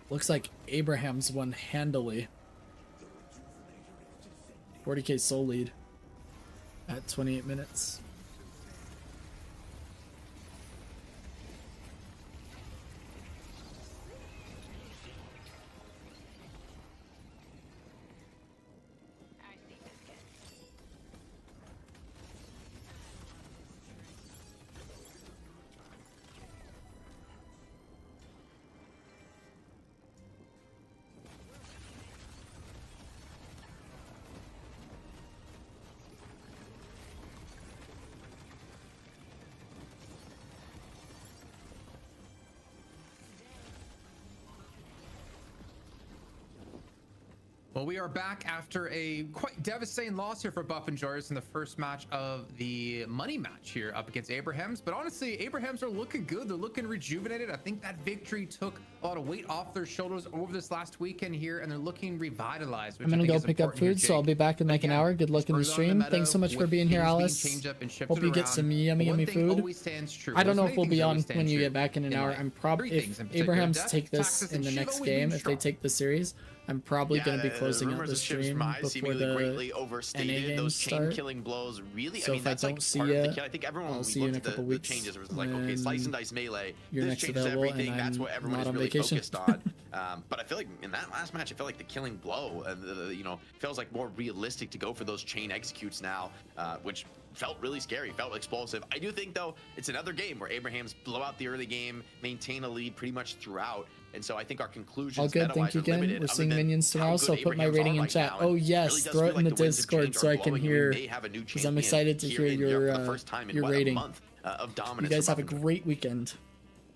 Looks like Abraham's won handily. 40k soul lead at 28 minutes. Well, we are back after a quite devastating loss here for Buff Enjoyers in the first match of the money match here up against Abrahams. But honestly, Abrahams are looking good. They're looking rejuvenated. I think that victory took a lot of weight off their shoulders over this last weekend here, and they're looking revitalized. I'm gonna go pick up food, so I'll be back in like an hour. Good luck in the stream. Thanks so much for being here, Alice. Hope you get some yummy food. I don't know if we'll be on when you get back in an hour. I'm probably, if Abrahams take this in the next game, if they take the series, I'm probably going to be closing out the stream before the NA games start. Killing blows really. So I mean, if I that's don't like see part of you, the, I think everyone I'll when see we you in a looked at couple the weeks. changes, it was like, okay, slice and dice melee. You're This next changes available, everything. and That's what I'm everyone not is on really vacation. focused on. But I feel like in that last match, I feel like the killing blow, you know, feels like more realistic to go for those chain executes now, which felt really scary, felt explosive. I do think though it's another game where Abrahams blow out the early game, maintain a lead pretty much throughout. And so I think our conclusions all good, thank you again. We're seeing minions tomorrow, so I'll put my rating in chat. Oh yes, throw it in the Discord so I can hear, because I'm excited to hear your rating. You guys have a great weekend.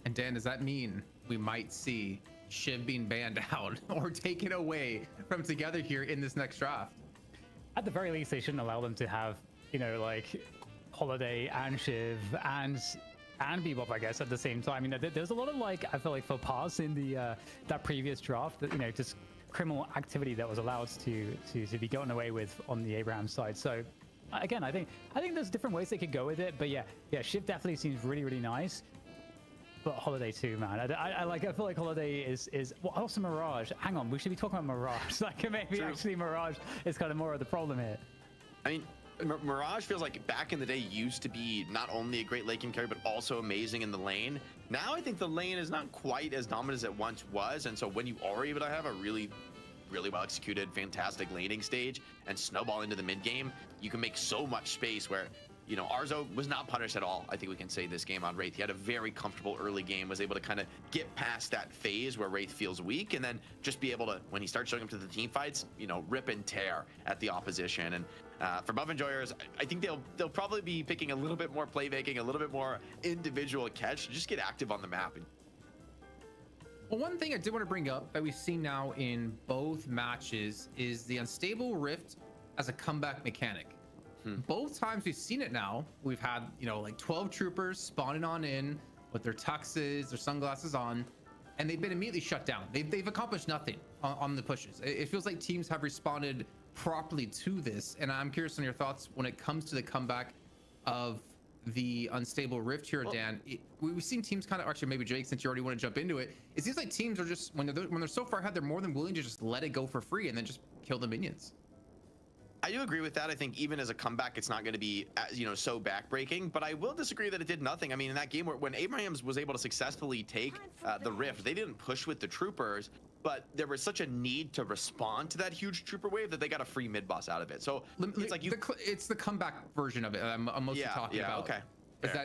And Dan, does that mean we might see Shiv being banned out or taken away from Together here in this next draft? At the very least, they shouldn't allow them to have, you know, like Holiday and Shiv and Bebop, I guess, at the same time. You know, there's a lot of, like, I feel like faux pas in the that previous draft, that, you know, just criminal activity that was allowed to be gotten away with on the Abraham side. So again, I think there's different ways they could go with it, but yeah, Shiv definitely seems really nice. But Holiday too, man. I feel like Holiday is well, also Mirage. Hang on, we should be talking about Mirage. Like maybe actually Mirage is kind of more of the problem here. I mean, Mirage feels like back in the day used to be not only a great late game carry, but also amazing in the lane. Now I think the lane is not quite as dominant as it once was, and so when you are able to have a really well executed, fantastic laning stage and snowball into the mid game, you can make so much space where, you know, Arzo was not punished at all. I think we can say this game on Wraith. He had a very comfortable early game, was able to kind of get past that phase where Wraith feels weak, and then just be able to, when he starts showing up to the team fights, you know, rip and tear at the opposition. And for Buff Enjoyers, I think they'll probably be picking a little bit more playmaking, a little bit more individual catch, just get active on the map. Well, one thing I did want to bring up that we've seen now in both matches is the Unstable Rift as a comeback mechanic. Both times we've seen it now, we've had, you know, like 12 troopers spawning on in with their tuxes, their sunglasses on, and they've been immediately shut down. They've accomplished nothing on the pushes. It feels like teams have responded properly to this, and I'm curious on your thoughts when it comes to the comeback of the Unstable Rift here, Dan. We've seen teams kind of, actually maybe Jake, since you already want to jump into it, it seems like teams are just, when they're so far ahead, they're more than willing to just let it go for free and then just kill the minions. I do agree with that. I think even as a comeback, it's not going to be, you know, so backbreaking, but I will disagree that it did nothing. I mean, in that game when Abrahams was able to successfully take the Rift, they didn't push with the troopers, but there was such a need to respond to that huge trooper wave that they got a free mid boss out of it. So it's like it's the comeback version of it I'm mostly talking about. Okay.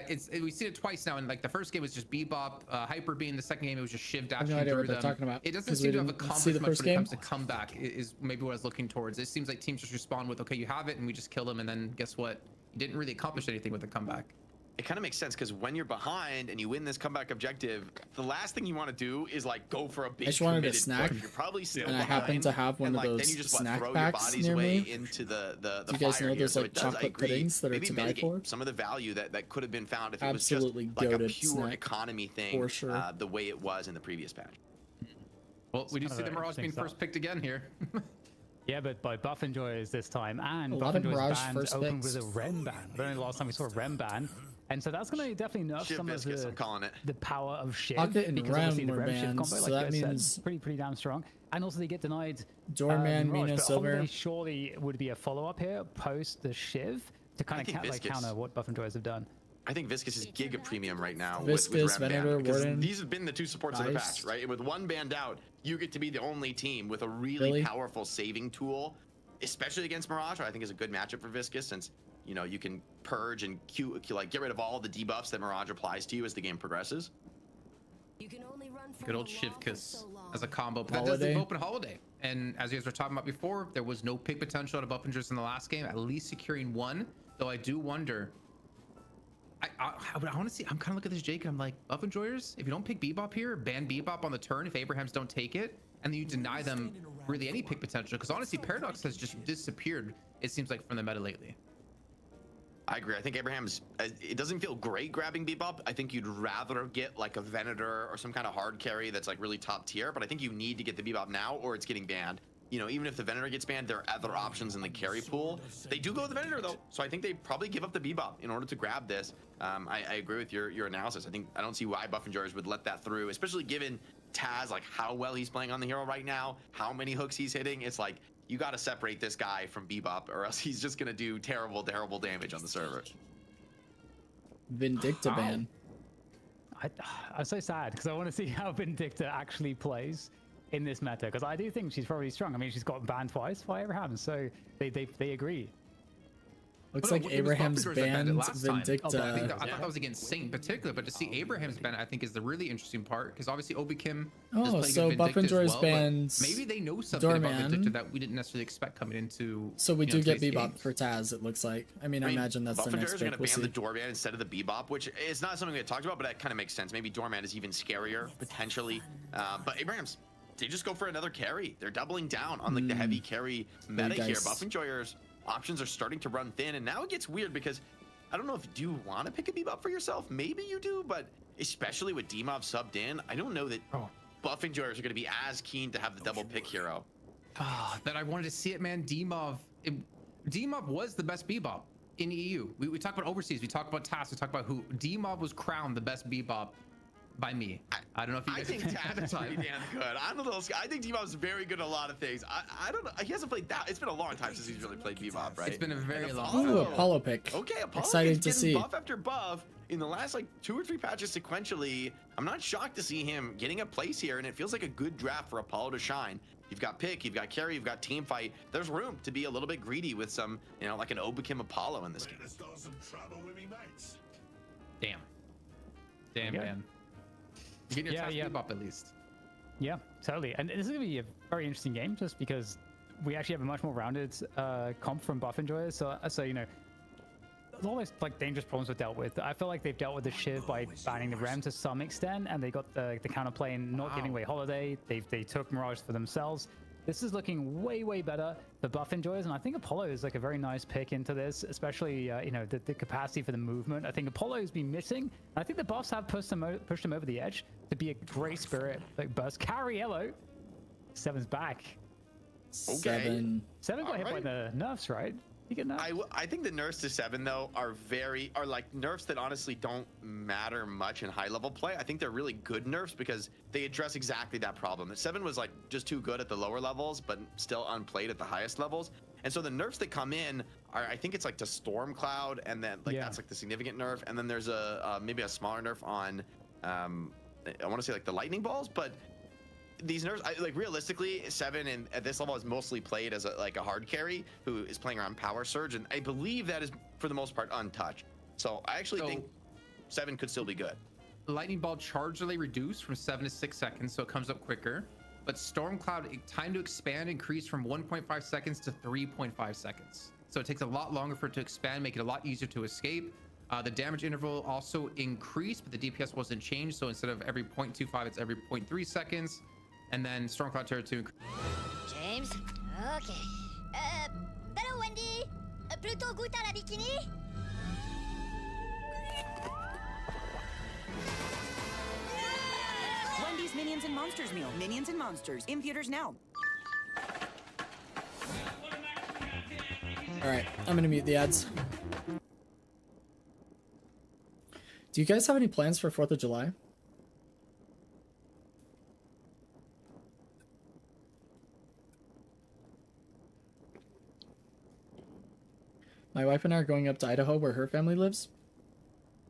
Is that we've seen it twice now, and like the first game was just Bebop, Hyper being the second game it was just Shiv dashing no idea through what they're them. talking about, it doesn't seem to have accomplished much when it comes to game. comeback is maybe what I was looking towards. It seems like teams just respond with, okay, you have it, and we just kill them, and then guess what, you didn't really accomplish anything with the comeback. it kind of makes sense because when you're behind and you win this comeback objective, the last thing you want to do is like go for a big. I just wanted a committed snack, push. You're probably still and I behind, happen to have one and, of like, those then you just snack throw packs your body's near way me. into the Do you guys fire know here. those So like it does, I chocolate agree, puddings that are maybe to die mitigate for? some of the value that could have been found if Absolutely it was just like a goated pure snack, economy thing, for sure. the way it was in the previous patch. Well, we do kind see of the an Mirage being interesting first picked again here. Yeah, but by buff enjoyers this time, and A buff lot of enjoyers Mirage banned first open picks. with a rem ban. I don't know the last time we saw a rem ban, and so that's going to definitely nerf Shiv some of Viscous, I'm calling it. the power of Shiv. Pocket and because Rem obviously the were Rem Shiv banned, combo, so like that you said, means pretty damn strong. And also they get denied Doorman, Mirage, Mina, but Silver. Holiday surely would be a follow-up here post the Shiv to kind of think Viscous. counter what buff enjoyers have done. I think Viscous is giga premium right now Viscous, with Rem Venator, ban, because Warden, these have been the two supports of the Dice. patch, right? And with one banned out, you get to be the only team with a really Really? powerful saving tool, especially against Mirage. I think is a good matchup for Viscous since you can purge and like get rid of all the debuffs that Mirage applies to you as the game progresses. Good old Shivkus as a combo. That does Holiday. leave open Holiday. And as you guys were talking about before, there was no pick potential out of Buffingers in the last game, at least securing one. Though I do wonder. I want to see. I'm kind of looking at this Jake and I'm like, Buff Enjoyers, if you don't pick Bebop here, ban Bebop on the turn if Abrahams don't take it, and then you deny them really any pick potential. Because honestly, Paradox has just disappeared, it seems like, from the meta lately. I agree. I think Abraham's, it doesn't feel great grabbing Bebop. I think you'd rather get like a Venator or some kind of hard carry that's like really top tier, but I think you need to get the Bebop now or it's getting banned. Even if the Venator gets banned, there are other options in the carry pool. They do go with the Venator though, so I think they probably give up the Bebop in order to grab this. I agree with your analysis. I don't see why Buff Enjoyers would let that through, especially given Taz, like how well he's playing on the hero right now, how many hooks he's hitting. It's like, you got to separate this guy from Bebop or else he's just going to do terrible damage on the server. Vindicta ban. I'm so sad because I want to see how Vindicta actually plays in this meta, because I do think she's probably strong. I mean, she's got banned twice by Abraham, so they agree. Looks Well, no, like it was Abraham's Buffingers that banned it banned last time. Vindicta. I thought that was against Saint in particular, but to see Abraham's ban, I think, is the really interesting part, because obviously Obikim does Oh, play so good Buff Vindicta as Enjoyers well, but bans maybe they know something about Doorman. Vindicta that we didn't necessarily expect coming into. So we do get today's Bebop games. for Taz, it looks like. I mean, I imagine that's Buff the next Enjoyers are going pick. to We'll ban see. the Doorman instead of the Bebop, which is not something we had talked about, but that kind of makes sense. Maybe Doorman is even scarier, potentially. But Abraham's, they just go for another carry. They're doubling down on like the heavy carry meta here. Dice. Buff Enjoyers options are starting to run thin, and now it gets weird because I don't know if you want to pick a Bebop for yourself. Maybe you do, but especially with Demov subbed in, I don't know that Buff Enjoyers are going to be as keen to have the double pick hero. That I wanted to see it, man. Demov was the best Bebop in EU. We talk about overseas, we talk about TAS, we talk about who. Demov was crowned the best Bebop by me. I don't know if you I guys think Taz is pretty damn good. I'm a little. I think Demov's very good at a lot of things. I don't know. He hasn't played that. It's been a long time since he's really played Bebop, right? It's been a very long Apollo. time. Ooh, Apollo pick. Okay, Apollo Excited is to getting see. buff after buff in the last like 2 or 3 patches sequentially. I'm not shocked to see him getting a place here, and it feels like a good draft for Apollo to shine. You've got pick, you've got carry, you've got team fight. There's room to be a little bit greedy with some, like an Obikim Apollo in this game. Damn, Yeah. man. You're getting your Yeah, TAS yeah. Bebop at least. Yeah, totally. And this is going to be a very interesting game just because we actually have a much more rounded comp from Buff Enjoyers. So there's always like dangerous problems we've dealt with. I feel like they've dealt with the Shiv by banning the Rem to some extent, and they got the counterplay and not giving away Holiday. They took Mirage for themselves. This is looking way better for Buff Enjoyers, and I think Apollo is like a very nice pick into this, especially the capacity for the movement. I think Apollo has been missing, and I think the buffs have pushed him over the edge to be a great spirit like burst. Cariello, Seven's back. Seven. Seven got hit by Alright. the nerfs, right? He get nerfed. I think the nerfs to 7 though are like nerfs that honestly don't matter much in high level play. I think they're really good nerfs because they address exactly that problem. 7 was like just too good at the lower levels, but still unplayed at the highest levels. And so the nerfs that come in are, I think it's like to Storm Cloud, and then that's like the significant nerf. And then there's maybe a smaller nerf on, I want to say like the lightning balls, but these nerfs, like realistically, 7 and at this level is mostly played as a hard carry who is playing around Power Surge, and I believe that is for the most part untouched. So I actually think 7 could still be good. Lightning Ball charge delay reduced from 7 to 6 seconds, so it comes up quicker. But Storm Cloud time to expand increased from 1.5 seconds to 3.5 seconds. So it takes a lot longer for it to expand, make it a lot easier to escape. The damage interval also increased, but the DPS wasn't changed. So instead of every 0.25, it's every 0.3 seconds. And then Stormcloud Terror 2. James? Ok. Hello, Wendy. Plutôt goûte à la bikini? Wendy's Minions and Monsters meal. Minions and Monsters. In theaters now. All right, I'm gonna mute the ads. Do you guys have any plans for 4th of July? My wife and I are going up to Idaho where her family lives.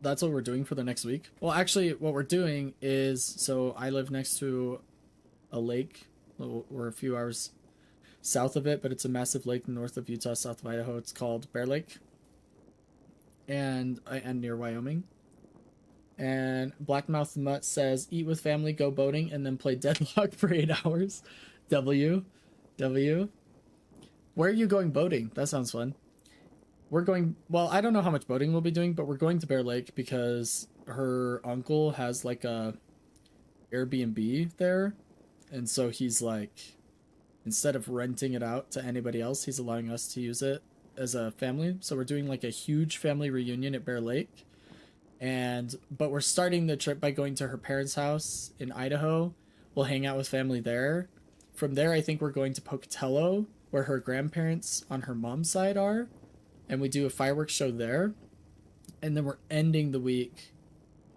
That's what we're doing for the next week. Well, actually, what we're doing is, so I live next to a lake. We're a few hours south of it, but it's a massive lake north of Utah, south of Idaho. It's called Bear Lake, and near Wyoming. And Blackmouth Mutt says, eat with family, go boating, and then play Deadlock for 8 hours. W. Where are you going boating? That sounds fun. We're going, well, I don't know how much boating we'll be doing, but we're going to Bear Lake because her uncle has like a Airbnb there. And so he's like, instead of renting it out to anybody else, he's allowing us to use it as a family. So we're doing like a huge family reunion at Bear Lake. But we're starting the trip by going to her parents' house in Idaho. We'll hang out with family there. From there, I think we're going to Pocatello, where her grandparents on her mom's side are. And we do a fireworks show there. And then we're ending the week,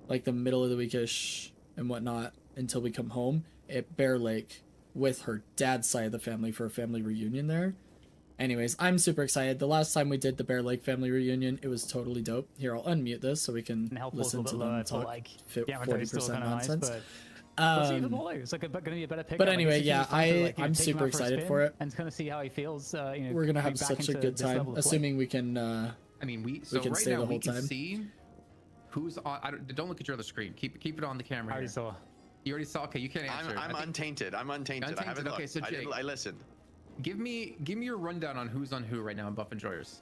like the middle of the weekish and whatnot, until we come home at Bear Lake with her dad's side of the family for a family reunion there. Anyways, I'm super excited. The last time we did the Bear Lake family reunion, it was totally dope. Here, I'll unmute this so we can listen to them talk like, 40% nonsense. It's like going to be a better pick. But anyway, yeah, I'm super excited for it. And kind of see how he feels. We're gonna have such a good time, assuming we can. I mean, we can right stay now the whole time. See who's on. Don't look at your other screen. Keep it on the camera. I already saw. You already saw. Okay, you can't answer. I'm untainted. I haven't looked. Okay, so Jake, I listened. Give me your rundown on who's on who right now in Buff Enjoyers.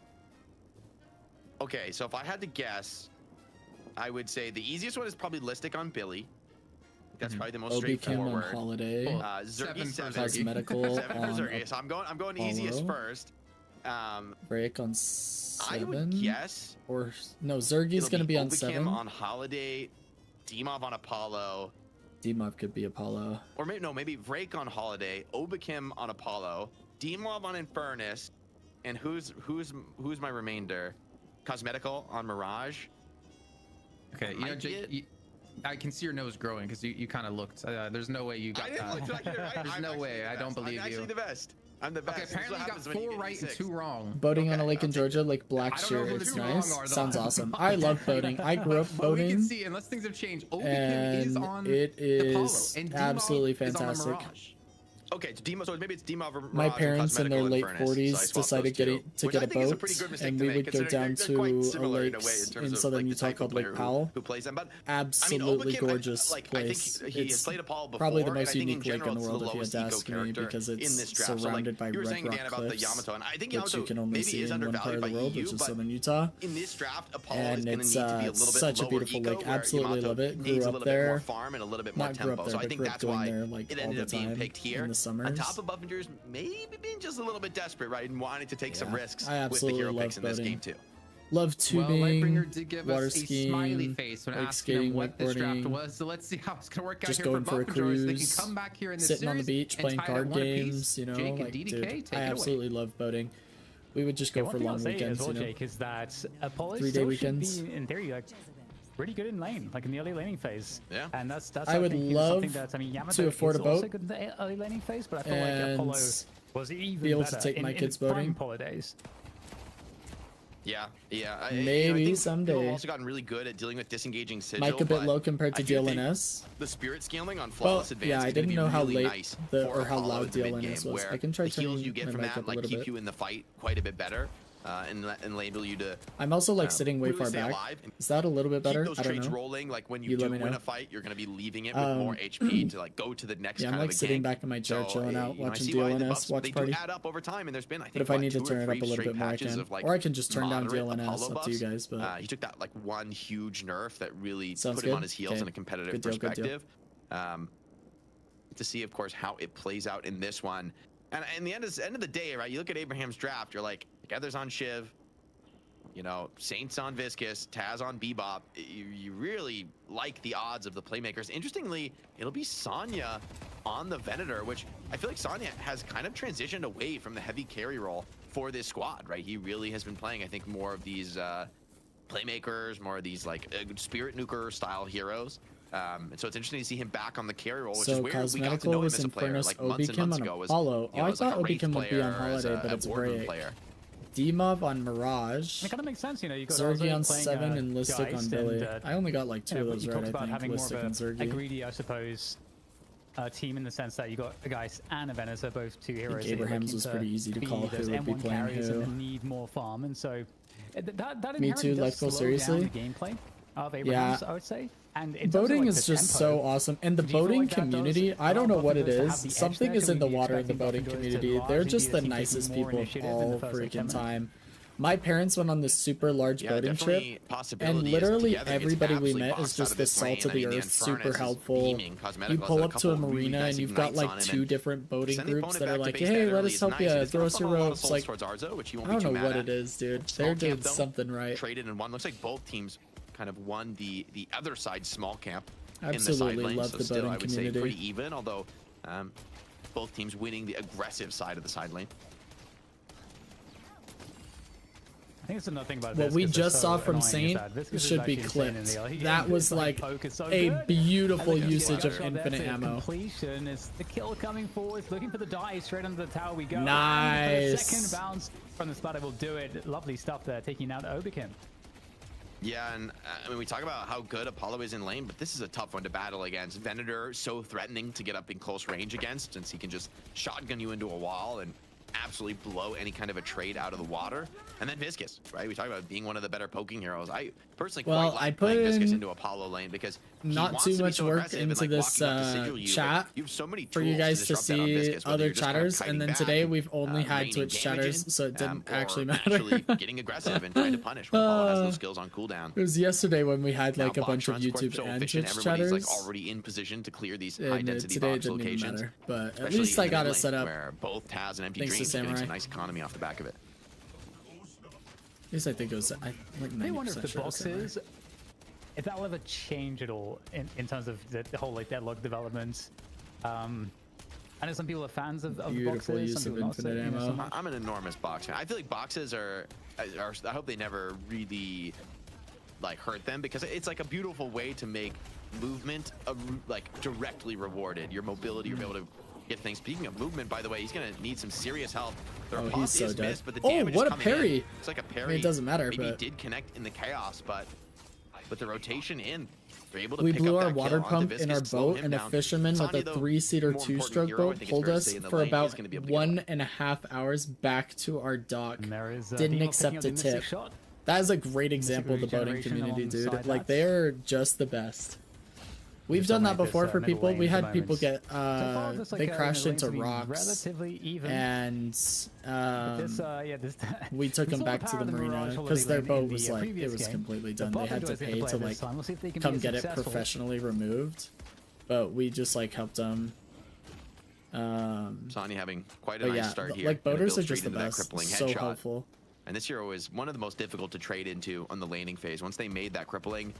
Okay, so if I had to guess, I would say the easiest one is probably Listic on Billy. That's probably the most straightforward. on Holiday. Zergy 7. Cosmetical 7 for Zergy. So I'm going easiest first. Break on 7. I would guess. Or no, Zergy's gonna be on 7. On Holiday, Demov on Apollo. Demov could be Apollo. Or maybe Vrake on Holiday, Obakim on Apollo, Demov on Infernus, and who's my remainder? Cosmetical on Mirage. Okay, you know, Jake, I can see your nose growing because you kind of looked. There's no way you got that. There's no way. I don't believe you. I'm actually the best. I'm the best. Okay, apparently you got 4 right and 2 wrong. Boating on a lake in Georgia, like Blackshear. It's nice. Sounds awesome. I love boating. I grew up boating. We can see, unless things have changed, and is on it is and absolutely fantastic. Okay, so maybe it's Demov or Mirage. My parents in their late 40s decided to get a boat, and we would go down to a lake in southern Utah called Lake Powell. Absolutely gorgeous place. It's probably the most unique lake in the world if you had to ask me, because it's surrounded by red rock cliffs, which you can only see in one part of the world, which is southern Utah. And it's such a beautiful lake. Absolutely love it. Grew up there. Not grew up there, but grew up going there like all the time in the summers. On top of Buffingers, maybe being just a little bit desperate, right, and wanting to take some risks I with the hero love picks in this boating. game too. Love tubing, Lightbringer did give water us a skiing, smiley face when lake asking skating, him what this draft wakeboarding, was. So let's see how it's going to work out just here going for a Buff Enjoyers. They cruise, can come back here in this sitting on the series beach, and playing tie it card one apiece. games, you know, Jake and like, DDK, dude, take I it absolutely love boating. We would just go for long weekends, as well, you know. Jake, is that Apollo 3-day still weekends. should be, in theory, like really good in lane, like in the early laning phase. Yeah. And that's I would love something that, I mean, Yamato to afford is a boat also good in the early laning phase, but I feel like Apollo was even be able better to take my in kids prime boating. Apollo days. Yeah. Maybe I think someday. People have also gotten really good at dealing with disengaging sigil. Mike a bit low compared to I do think DLNS. The spirit scaling on Well, flawless advance. yeah, I is gonna didn't be know how really late nice or for how Apollo loud in the mid-game, DLNS was. where I can try the heals turning you get my from mic that up a like little keep bit. you in the fight quite a bit better. and enable you to. I'm also like sitting way really far stay back. alive and Is that a little bit better? keep those I don't trades know. rolling. Like when You you do let me win know. a fight, you're going to be leaving it with more HP to like go to the next Yeah, I'm kind like of a sitting gank. back in my chair, chilling out, you know, I watching see why the DLNS buffs, watch they party. do add up over time, and there's been I think But if I what, need to 2 or turn it 3 up a little straight bit more, I patches can. of, like, Or I can just turn down moderate DLNS, Apollo up to you buffs. guys. But He took that like one huge nerf that really Sounds put him good. on his heels Okay. in a competitive Good deal, good deal. perspective. To see, of course, how it plays out in this one. And in the end of the day, right? You look at Abraham's draft, you're like, Together's on Shiv, you know, Saints on Viscus, Taz on Bebop. You really like the odds of the playmakers. Interestingly, it'll be Sonya on the Venator, which I feel like Sonya has kind of transitioned away from the heavy carry role for this squad, right? He really has been playing, I think, more of these playmakers, more of these like spirit nuker style heroes. And so it's interesting to see him back on the carry role, which so is where we got to know Cosmetical him was as a player Infernus, like months and Obikim months on ago. Apollo. You know, I as, like, thought a Wraith Obikim would be on player, as holiday, but a it's a Boardroom break. player. D-Mob on Mirage. It kind of makes sense, you know. You got Zergy on Ozzy playing, 7 and Listic on Geist Billy. and, I only got like 2 you know, of those you right, talked about I think. having more Listic and of a Zergy. greedy, I suppose, team in the sense that you got a Geist and a Venator, both two heroes. that you're Abraham's looking was to pretty easy to be call those who would be M1 playing carries who. and need more farm, and so that Me too, inherently does Life Goal slow seriously. down the gameplay of Abraham's, I would say. And in terms of, Boating like, is the just tempo, so awesome, and the do you feel boating like that does community, I don't allow know what it Buffingers to have is. the edge Something there? is Can in the we be water in the expecting boating Buffingers to community. largely They're be just the the team taking nicest more people initiative in all the first, like, 10 freaking minutes? time. My parents went on this super large Yeah, boating definitely trip, possibility and is literally together, it's everybody we absolutely met is boxed out just of the this lane. salt of I the mean, the earth, Infernus super is helpful. beaming. Cosmetical You has pull a up to a couple really marina nice and you've got ignites on like him, 2 and different boating send the groups opponent that are back to like, base that hey, let early us is help nice, you, and it's throw gonna us your funnel a lot of ropes. souls Like, towards Arzo, which you I won't be don't too know mad what at. it is, dude. Small They're camp, doing though, something right. Traded in one. Looks like both teams kind of won the other side small camp Absolutely in the side lane. love So the still, boating I would say community. pretty even, although both teams winning the aggressive side of the side lane. I think it's another thing about What we Viscus just that's saw so from annoying is Saint that Viscus is should be actually insane in clipped. the early That game. was His, like poke is so a good. beautiful And look at usage the of shot there infinite to ammo. completion is the kill coming forward, looking for the dive, straight under the tower we go. Nice. And the second bounce from the splatter will do it. Lovely stuff there, taking out Obikim. Yeah, and I mean, we talk about how good Apollo is in lane, but this is a tough one to battle against. Venator, so threatening to get up in close range against, since he can just shotgun you into a wall and absolutely blow any kind of a trade out of the water. And then Viscus, right? We talk about being one of the better poking heroes. I personally quite like playing Viscus into Apollo lane because he not wants too to be much so work aggressive and, into like, this walking up to sigil you, but chat you have so many for you tools guys to disrupt that on see Viscus, whether other you're just kind of chatters, kiting and then back today and, we've only had raining Twitch damage chatters, in, so it didn't or actually matter. actually getting aggressive and trying to punish when Apollo has those skills on cooldown. It was yesterday when we had like Now, a bunch of box runs, course, YouTube so and efficient, Twitch everybody's chatters. like already in position to clear these And, high density today it box didn't even locations. matter, but at Especially least I in the got mid it set lane, up. where both Taz and Empty Thanks to Dreams are getting Samurai. some nice economy off the back of it. At least I think it was like I wonder if 90% the sure it was Samurai. boxes, if that will ever change at all in terms of the whole like Deadlock development. I know some people are fans of the Beautiful boxes, use some of people not so, infinite you know, ammo. so much. I'm an enormous box fan. I feel like boxes are I hope they never really like hurt them, because it's like a beautiful way to make movement like directly rewarded. Your mobility, you're able to get things. Speaking of movement, by the way, he's gonna need some serious help. The Oh, pop he's so is dead. missed, but the Oh, damage what is a coming in. parry. It's like a parry. I mean, it doesn't matter, Maybe he but did connect in the chaos, but with the rotation in, they're able to we pick blew up our that water kill onto pump Viscus, in our slow boat, him and a down. fisherman with Sonya, a though, 3-seater more important 2-stroke hero, I boat think it's pulled fair to us say in the for lane, about is gonna be able to get 1.5 hours back to our dock. And there is, Didn't Demo accept picking a up the mystic tip. shot. That is a great example of the boating regeneration community, dude. alongside Like, that. they're just the best. We've Just done that dominate this, before for middle people. lane We at the had people moment. get So far, this, like, they the crashed lanes into have been rocks, relatively even. and we took them back to the marina because their boat was like, it was completely done. They had to pay to like come get it professionally removed, but we just like helped them. Sonya having quite a But nice yeah, start here. like Gonna boaters build are just straight the into that best. crippling So headshot. helpful. And this hero is one of the most difficult to trade into on the laning phase. Once they made that crippling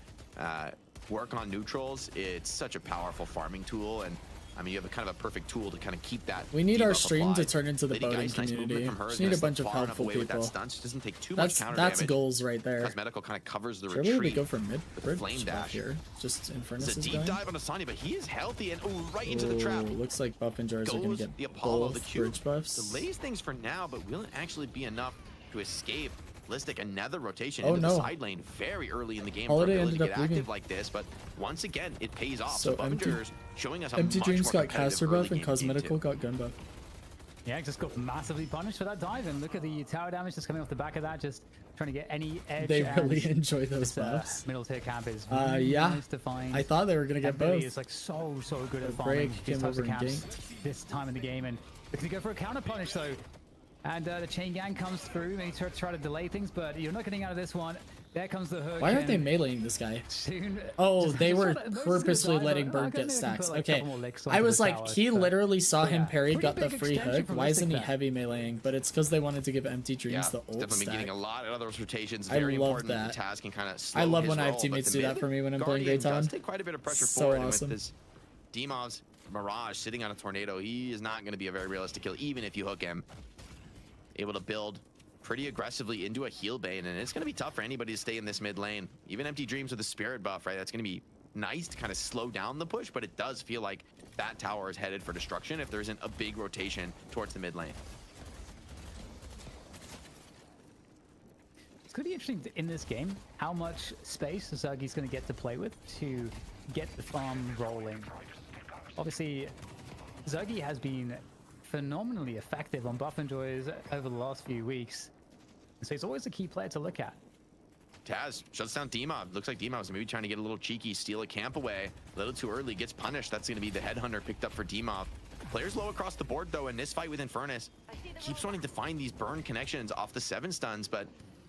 work on neutrals, it's such a powerful farming tool. And I mean, you have a kind of a perfect tool to kind of keep that. We need our debuff stream to applied. turn into the Lady boating Geist, nice movement community. from her, Just is need gonna a bunch slip of far enough helpful away with that people. stun. She doesn't take too much counter That's damage. goals right there. Cosmetical kind of covers the Should we retreat. go for mid with a bridge flame off dash. here? Just Infernus It's a is deep going. dive on Sonya, but he is healthy and right into the trap. Looks like buff and jars are gonna Goes get the Apollo, the both cube. bridge buffs. Delays things for now, but will it actually be enough to escape? Listic, another rotation Oh, into no. the side lane very early in the game Holiday for ability to ended get up leaving. active like this, but once again, it pays off. So So Bumminger's showing us a Empty much Dreams more got competitive caster early buff and game game Cosmetical too. got gun buff. Yeah, just got massively punished for that dive, and look at the tower damage just coming off the back of that, just trying to get any edge. They really enjoy those buffs. Middle tier camp is really yeah. nice to find. I thought they were gonna get both. It's like so good at The farming break these came types of over and camps ganked. this time in the game, and looks to go for a counter punish though. And the chain gang comes through, maybe try to delay things, but you're not getting out of this one. There comes the hook. Why aren't they meleeing this guy? Soon, Oh, they were purposely letting Bird get stacks. Okay, I was like, he literally saw him parry, got the free hook. Why isn't he heavy meleeing? But it's because they wanted to give Empty Dreams the ult definitely stack. getting a lot of those rotations. I Very love important that. the task can kind of slow I love his when I have roll, teammates but do the that for me when I'm playing Guardian Greytown. does take quite a bit of pressure So forward, and awesome. with this Demov's Mirage sitting on a tornado, he is not going to be a very realistic kill, even if you hook him. Able to build pretty aggressively into a heal bane, and it's going to be tough for anybody to stay in this mid lane. Even Empty Dreams with a spirit buff, right? That's going to be nice to kind of slow down the push, but it does feel like that tower is headed for destruction if there isn't a big rotation towards the mid lane. It's going to be interesting in this game how much space Zergi's going to get to play with to get the farm rolling. Obviously, Zergi has been phenomenally effective on buff enjoys over the last few weeks, so he's always a key player to look at. Taz shuts down Demov. Looks like Demov is maybe trying to get a little cheeky, steal a camp away. A little too early, gets punished. That's going to be the headhunter picked up for Demov. Players low across the board, though, in this fight with Eternus. Keeps wanting to find these burn connections off the 7 stuns, but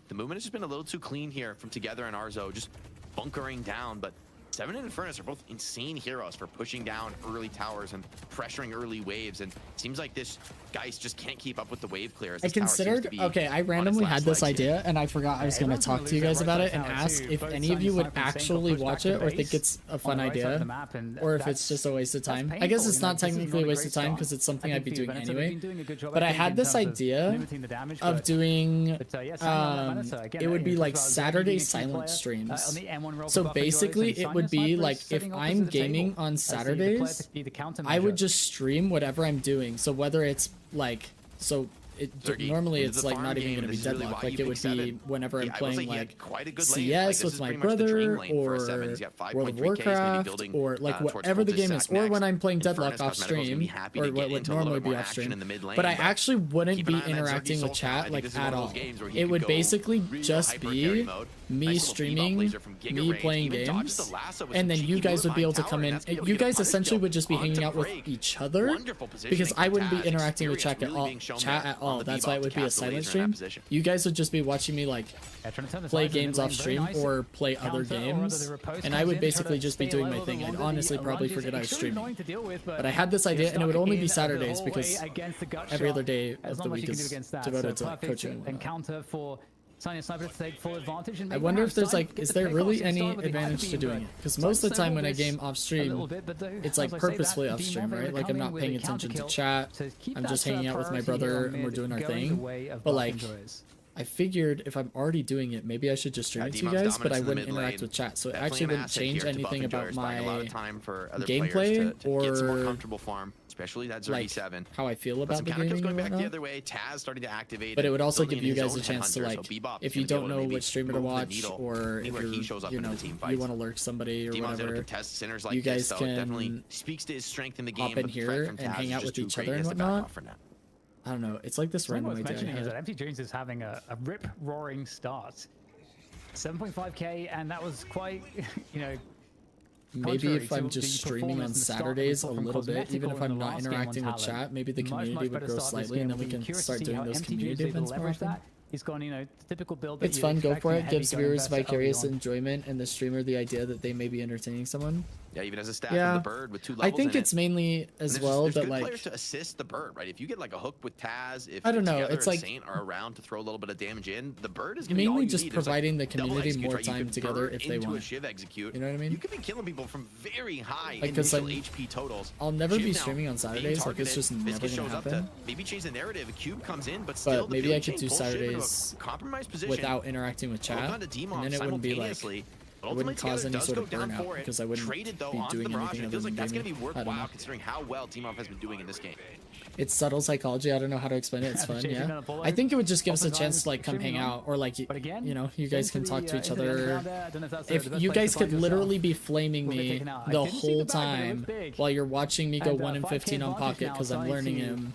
the movement has just been a little too clean here from Together and Arzo, just bunkering down. But 7 and Eternus are both insane heroes for pushing down early towers and pressuring early waves, and it seems like this Geist just can't keep up with the wave clears. I considered, okay, I randomly had this idea and I forgot I was going to talk to you guys about it and ask if any of you would actually watch it or think it's a fun idea, or if it's just a waste of time. I guess it's not technically a waste of time because it's something I'd be doing anyway, but I had this idea of doing, it would be like Saturday silent streams. So basically it would be like, if I'm gaming on Saturdays, I would just stream whatever I'm doing. So whether it's like, normally it's like not even gonna be Deadlock. Like it would be whenever I'm playing like CS with my brother, or World of Warcraft, or like whatever the game is, or when I'm playing Deadlock off stream, or what would normally be off stream. But I actually wouldn't be interacting with chat like at all. It would basically just be me streaming, me playing games, and then you guys would be able to come in. You guys essentially would just be hanging out with each other because I wouldn't be interacting with chat at all. That's why it would be a silent stream. You guys would just be watching me like play games off stream or play other games, and I would basically just be doing my thing. I'd honestly probably forget I was streaming. But I had this idea, and it would only be Saturdays because every other day of the week is devoted to like coaching and whatnot. I wonder if there's like, is there really any advantage to doing it? Because most of the time when I game off stream, it's like purposefully off stream, right? Like I'm not paying attention to chat. I'm just hanging out with my brother and we're doing our thing. But like, I figured if I'm already doing it, maybe I should just stream it to you guys, but I wouldn't interact with chat. So it actually wouldn't change anything about my gameplay or especially that like 7. how I feel about the gaming going back and the whatnot. other way. Taz starting to activate, but it would also give building you his guys own a chance to headhunter, like, so Bebop if is you gonna don't be know able to which streamer to move the watch, needle or if anywhere he shows up you in know the team you fights. want to lurk somebody or Demon's able to whatever, contest sinners like you guys this, though. It can definitely speaks to his strength in the game. hop in but the threat here from and Taz hang is out just with too each great. other and He has to back whatnot. off for now. I don't know. It's like this random What's idea I mentioning is had. that Empty Dreams is having a rip roaring start. 7.5k, and that was quite, you know. Maybe if I'm just streaming on Saturdays a little bit, even if I'm not interacting with chat, maybe the community would grow slightly, and then we can start doing those community events more often. He's gone, you know, typical build. It's fun, go for it. Gives viewers vicarious enjoyment and the streamer the idea that they may be entertaining someone. Yeah, even as a staff in the bird with 2 levels I think in it's mainly as well there's that good like players to assist the bird, right? If you get like a hook with Taz, if I don't know, Together it's and like Saint are around to throw a little bit of damage in, the bird is gonna be all mainly you just need. There's, providing like, the double community execute, more right? You time can together bird if they into a want. shiv execute. You know what I mean? You could be killing people from very high Like, 'cause initial I'm- HP totals. I'll never be Shiv now streaming on being Saturdays, like it's just targeted. never Biscuit gonna shows up to happen. maybe change the narrative. A cube comes in, but still But the maybe field I could chain do pulls Shiv into a Saturdays compromised position. without interacting with chat, Onto Demov and then it wouldn't be like, simultaneously. it wouldn't cause any Does sort go of down burnout for it. because I wouldn't Traded, though, be onto doing the barrage. anything It other feels than like that's going to gaming. be I don't worthwhile know. considering how well Demov has been doing in this game. It's subtle psychology. I don't know how to explain it. It's fun, yeah. I think it would just give us a chance to like come hang out, or like you know, you guys can talk to each other. If you guys could literally be flaming me the whole time while you're watching me go 1 in 15 on pocket because I'm learning him,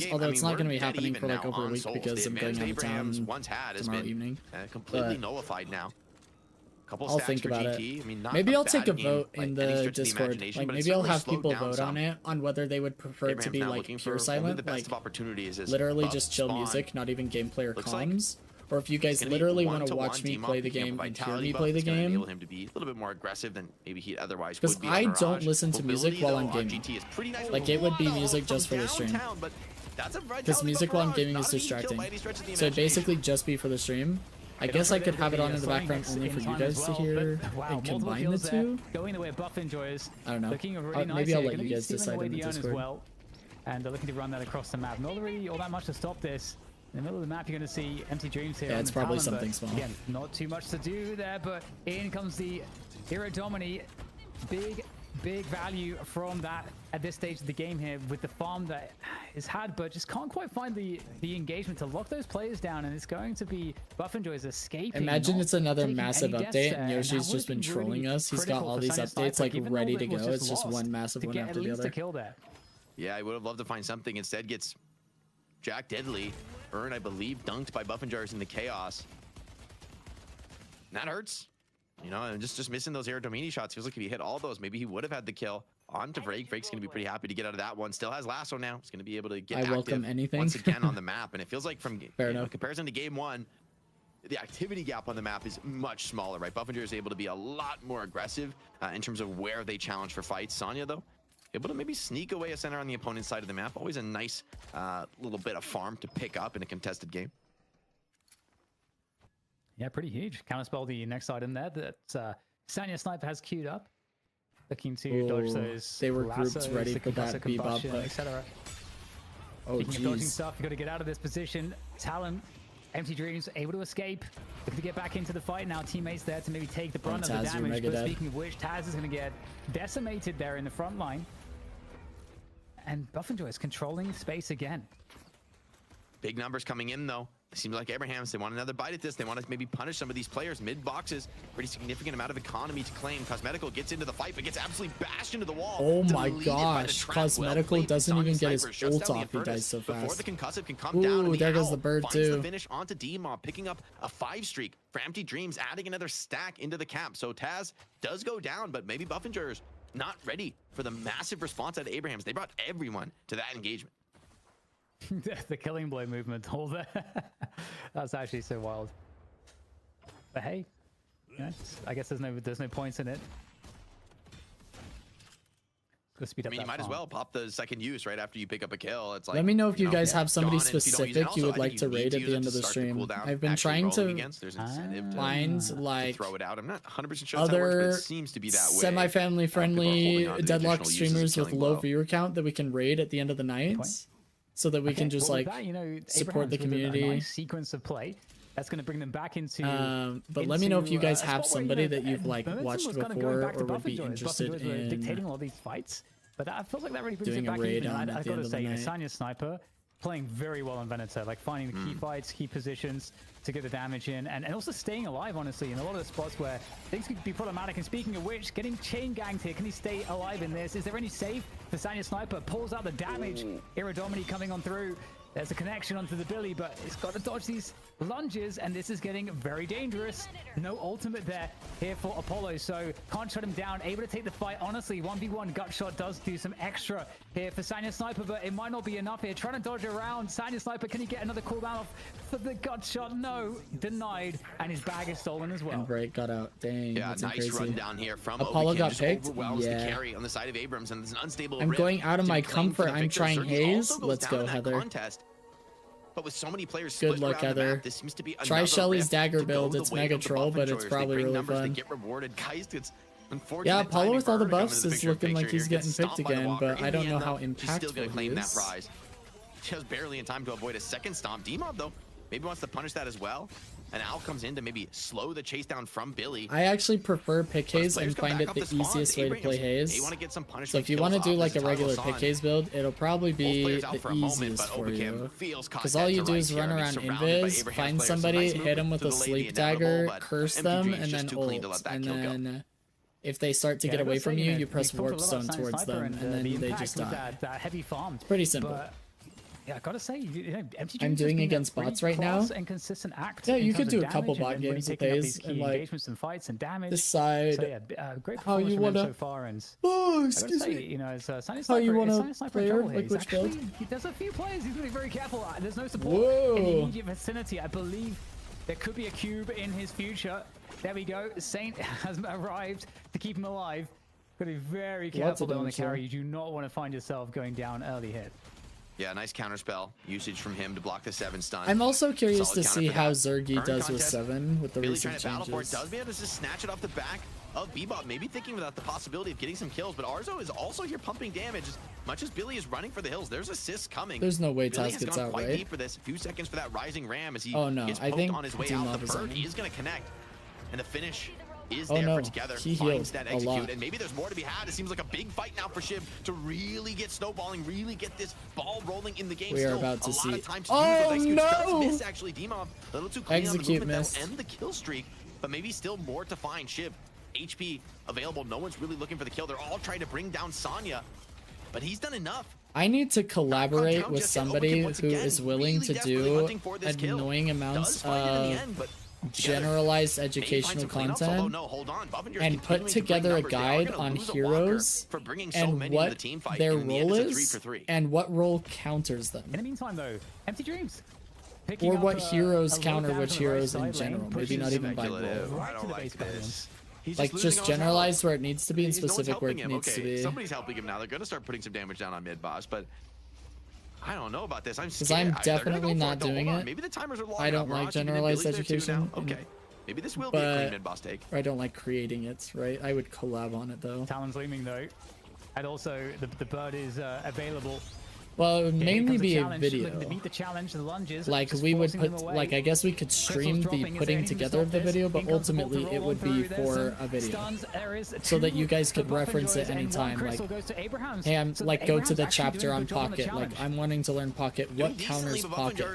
games, game. although I it's mean, not going to we're be dead happening even for like now over a on week Souls. because The I'm going advantage out of Abraham's town once had has tomorrow been evening. completely But nullified now. Couple I'll stacks think for about GT. it. I mean, not Maybe a I'll take a bad game vote by in any the stretch of the Discord. imagination, Like but it's maybe I'll certainly have slowed people down vote some. on it on whether they would prefer it to Abraham's be now like looking pure for only silent, the best like of opportunities. Is literally buff just chill spawn. music, not even gameplay or Looks like comms, or if you guys literally want to watch me play the game and hear me play the game. Enable him to be a little bit more aggressive than maybe he otherwise would Because be. I on don't Mirage. listen to music while I'm Mobility, gaming. though, on GT is pretty nice. Like, it would be What? music just for the stream. Downtown, but that's a Because music while I'm gaming is distracting. So it'd imagination. basically just be for the stream. I guess I could have it on in the background only for you guys to hear and combine the two. Going the way of Buff Enjoyers. I don't know. Looking really nice Maybe I'll here. let Gonna you be guys stealing decide away in the the urn as Discord. well. And they're looking to run that across the map. Not really all that much to stop this. In the middle of the map, you're going to see empty dreams here. Yeah, on it's the probably Talon, something but small. Again, not too much to do there, but in comes the Hero Domini. Big value from that at this stage of the game here with the farm that is had, but just can't quite find the engagement to lock those players down, and it's going to be Buff Enjoy's escaping. Imagine not it's another taking massive any deaths update there, and Yoshi's that just would've been been trolling really us. He's got critical all for these Sunny updates Sniper, like even though ready it to go. was It's just lost, one massive to one get after at the least other. a kill there. Yeah, I would have loved to find something. Instead gets Jack Deadly. Urn, I believe, dunked by Buffenjars in the chaos. And that hurts. You know, and just missing those Air Domini shots. Feels like if he hit all those, maybe he would have had the kill. On to Vrake. Vrake's going to be pretty happy to get out of that one. Still has Lasso now. He's going to be able to get I welcome active anything. once again on the map. And it feels like from Fair in enough. comparison to game one, the activity gap on the map is much smaller, right? Buffenjar is able to be a lot more aggressive in terms of where they challenge for fights. Sonya, though, able to maybe sneak away a center on the opponent's side of the map. Always a nice little bit of farm to pick up in a contested game. Yeah, pretty huge. Counterspell the next item there that Sanya Sniper has queued up. Looking to dodge Ooh, those they were groups lassos, ready the for that concussive bebop combustion, push. etc. Oh, Speaking of dodging jeez. stuff, you've got to get out of this position. Talon, Empty Dreams, able to escape. Looking to get back into the fight now. Teammates there to maybe take the brunt of Taz, the you're damage. mega But dead. speaking of which, Taz is going to get decimated there in the front line. And Buffenjoy is controlling space again. Big numbers coming in, though. It seems like Abrahams, they want another bite at this. They want to maybe punish some of these players. Mid boxes, pretty significant amount of economy to claim. Cosmetical gets into the fight, but gets absolutely bashed into the wall. Oh my Deleted by the gosh, trap. Cosmetical Well played. doesn't even get his Sniper shuts ult down the off, he Eternus dies so Before fast. the concussive can come Ooh, down, and there goes Owl the bird finds too. the finish onto D-Mob, picking up a 5 streak for Empty Dreams, adding another stack into the camp. So Taz does go down, but maybe Buffenger's not ready for the massive response out of Abrahams. They brought everyone to that engagement. The killing blow movement, all there. That's actually so wild. But hey, you know, I guess there's no points in it. Go speed up I mean, you that might as farm. well pop the second use right after you pick up a kill. It's like, Let me know if you know, guys have somebody gone if you don't use it. specific Also, you would I like think to you need raid at use the it end to of the start stream. cooldown, I've been actually trying rolling to against. There's an incentive to find like throw it out. I'm not 100% sure how that works, but other it seems to be that way. semi-family People are holding friendly on to the Deadlock additional uses of streamers with killing low blow. viewer count that we can raid at the end of the nights, so that we can Okay, just well, with like that, you know, support the Abraham's with a community. nice sequence of play. That's going to bring them back into. But let me know if you guys a have spot where, somebody you know, that you've like momentum watched was kind of before going back to or would be Buffenjoy. interested Buffenjoy were dictating in all these fights, but that feels like that really brings doing it a back raid even. on I've at the got end to of the say, night. Sanya Sniper playing very well on Venator, like finding the key fights, key positions to get the damage in, and also staying alive, honestly, in a lot of the spots where things could be problematic. And speaking of which, getting chain ganged here, can he stay alive in this? Is there any save for Sanya Sniper? Pulls out the damage. Iradomini coming on through. There's a connection onto the Billy, but it's got to dodge these lunges, and this is getting very dangerous. No ultimate there here for Apollo, so can't shut him down. Able to take the fight. Honestly, 1v1 gut shot does do some extra here for Sanya Sniper, but it might not be enough here. Trying to dodge around. Sanya Sniper, can he get another cooldown off for the gut shot? No, denied, and his bag is stolen as well. And Break got out. Dang, Yeah, that's nice crazy. run down here from Apollo Ovikin. got Just picked? overwhelms Yeah. the carry on the side of Abrams, and there's an unstable I'm rift going out of to my claim for comfort. the I'm victor. trying Certainly Haze. also goes Let's down go, in that Heather. contest. But with so many players Good split luck, around the Heather. map, this seems to be Try another Shelly's rift dagger to go build. the It's way mega of the troll, but it's Buffenjoyers. They probably bring really numbers, They fun. get rewarded. Geist, it's unfortunate Yeah, Apollo timing with for all the her to come buffs into the is picture looking like picture he's here. getting Gets picked stomped by the again, Walker. but In I the don't know end, how though, she's still gonna impactful he claim that is. prize. Just barely in time to avoid a second stomp. D-Mob, though, maybe wants to punish that as well. And Al comes in to maybe slow the chase down from Billy. I actually prefer pick But as Haze players and come find back it up the the spawn, easiest way to play Abrahams, Haze. they want to get some punishment So if you kills want to off do as like a the regular title's pick on. Haze build, it'll probably Both be players out the for a moment, easiest but for Ovikim you. feels caught Because all dead you to do is rights run here. I mean, around surrounded by invis, Abraham find players, so somebody, nice hit movement him with to a the lady sleep inevitable, dagger, but curse Empty them, Dreams and just then too clean to ult. let that And kill go. then if they start to Yeah, get I away gotta from say, you, know, you we press talked a lot warpstone about Science towards Sniper them, and, and then the they impact just with die. that heavy farm. It's pretty simple. But, yeah, I gotta say, you know, Empty I'm Dreams has doing been a against pretty bots right now. class and consistent act. Yeah, in you could terms do of a couple damage bot and really games with picking up Haze these and key like engagements and fights and damage. decide So yeah, great how performance you from him wanna. so far, and Oh, I gotta excuse say, me. you know, as Sunny How you Sniper, wanna Sunny Sniper play in her? trouble Like here. which Actually, build? there's a few players. He's gonna be very careful. There's no support in the Whoa. immediate vicinity. I believe There could be a cube in his future. There we go. Saint has arrived to keep him alive. Got to be very careful though on the carry. You do not want to find yourself going down early hit. Yeah, nice counterspell usage from him to block the 7 stun. I'm also curious Solid to counter see for how that. Zergy Current does with contest, 7 with the Billy recent trying to battle for it, changes. does be able to just snatch it off the back of Bebop, maybe thinking without the possibility of getting some kills, but Arzo is also here pumping damage. As much as Billy is running for the hills, there's assists coming. There's no way Billy Taz has gets gone out, quite right? deep for this. A few seconds for that rising ram as he Oh, no, gets I poked think on his way Dean out. Love The is on bird him. is going to connect, and the finish is Oh, there no, for Together. he Finds healed that a execute, lot. and maybe there's more to be had. It seems like a big fight now for Shiv to really get snowballing, really get this ball rolling in the game. We are Still, about to a see. lot of time to Oh, use those executes. no! Does miss actually. Demov a little too clean Execute on the movement. missed. That'll end the kill streak, but maybe still more to find. Shiv, HP available. No one's really looking for the kill. They're all trying to bring down Sonya, but he's done enough. I need to collaborate Down with just yet. somebody Overkill once who again, is willing really to desperately do hunting for this kill. annoying Does amounts find it in the of end, but generalized May find educational some cleanups, although content no, hold on. Buffinger's and put continuing to bring together a numbers. They are guide gonna on lose a heroes walker for bringing so and many to the what team fight, their and in the end, role it's a 3 is for 3. and what role counters them. In the meantime, though, Empty Dreams. Picking Or up, what heroes a low counter damage which on the right heroes side in lane, general, maybe pushes not even by Speculative. role. right I to don't the like base this. guardians. He's Like losing just all his health. generalized where it needs to be and No one's specific where it helping him. needs to Okay, be. somebody's helping him now. They're going to start putting some damage down on mid boss, but I don't know about this. I'm scared. I'm They're gonna definitely go for not it, though. doing Hold on. it. Maybe the timers are long I don't enough. like We're keeping generalized Billy there too education, now. Okay. Maybe this will be a but- clean mid boss take. Or I don't like creating it, right? I would collab on it though. Talon's looming though, and also the bird is available. Well, it would Here mainly comes the be a challenge, video. looking to meet the challenge, the lunges, Like just we would forcing them put, away. like I guess we could stream the dropping. Is there putting anything to together of the stop this? video, but In comes the ball ultimately to it roll would on be through. for There's a video. stuns. There is So that you two guys could for Buff reference Enjoys, it and one anytime, crystal like, goes to Abraham's. Hey, I'm So like go to Abraham's the actually chapter doing a on good job on the Pocket. Like challenge. I'm wanting to learn Pocket. What counters Pocket?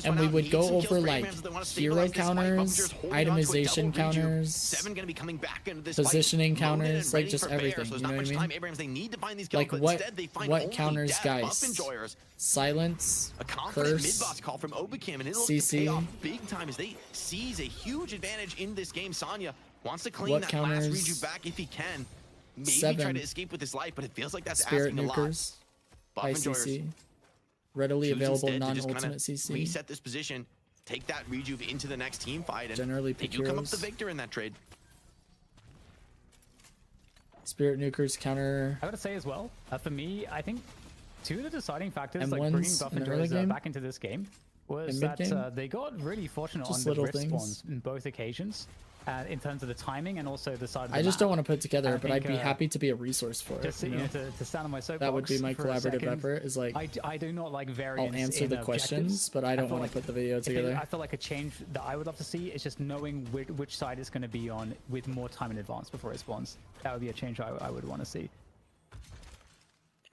And we And would go over like hero counters, itemization counters, Seven gonna be coming back into this positioning fight, loaded counters, and like ready just for bear, everything. so You there's know not what I much mean? time. Abrams, they need to find these kills, Like but what instead they find what only counters death. Geist? Buff enjoyers. Silence, A confident curse, mid-boss call from Obakam, and it'll CC. pay off big time as they seize a huge advantage in this game. Sonya wants to claim What that counters? last reju back if he can. Maybe try 7. to escape with his life, but it feels like that's Spirit asking a lot. Nukers, Buff enjoyers ICC, readily choose available instead to just non-ultimate kinda CC. reset this position, take that rejuve into the next team fight, and Generally they pick do come up heroes. the victor in that trade. Spirit Nukers counter. I gotta say as well, for me, I think two of the deciding factors, M1s like bringing Buff in and the early Joyce game? back into this game, was In that mid-game? they got really fortunate Just on the little rift things. spawns in both occasions, in terms of the timing and also the side of the I just map. don't want to put together, I but I'd think, be happy to be a resource for it. Just You know? to stand on my soapbox. That would be my for a collaborative second. effort. Is like I do not like variance. I'll answer in the questions, objectives. but I don't feel want to like put the video if it- together. I feel like a change that I would love to see is just knowing which side it's going to be on with more time in advance before it spawns. That would be a change I would want to see.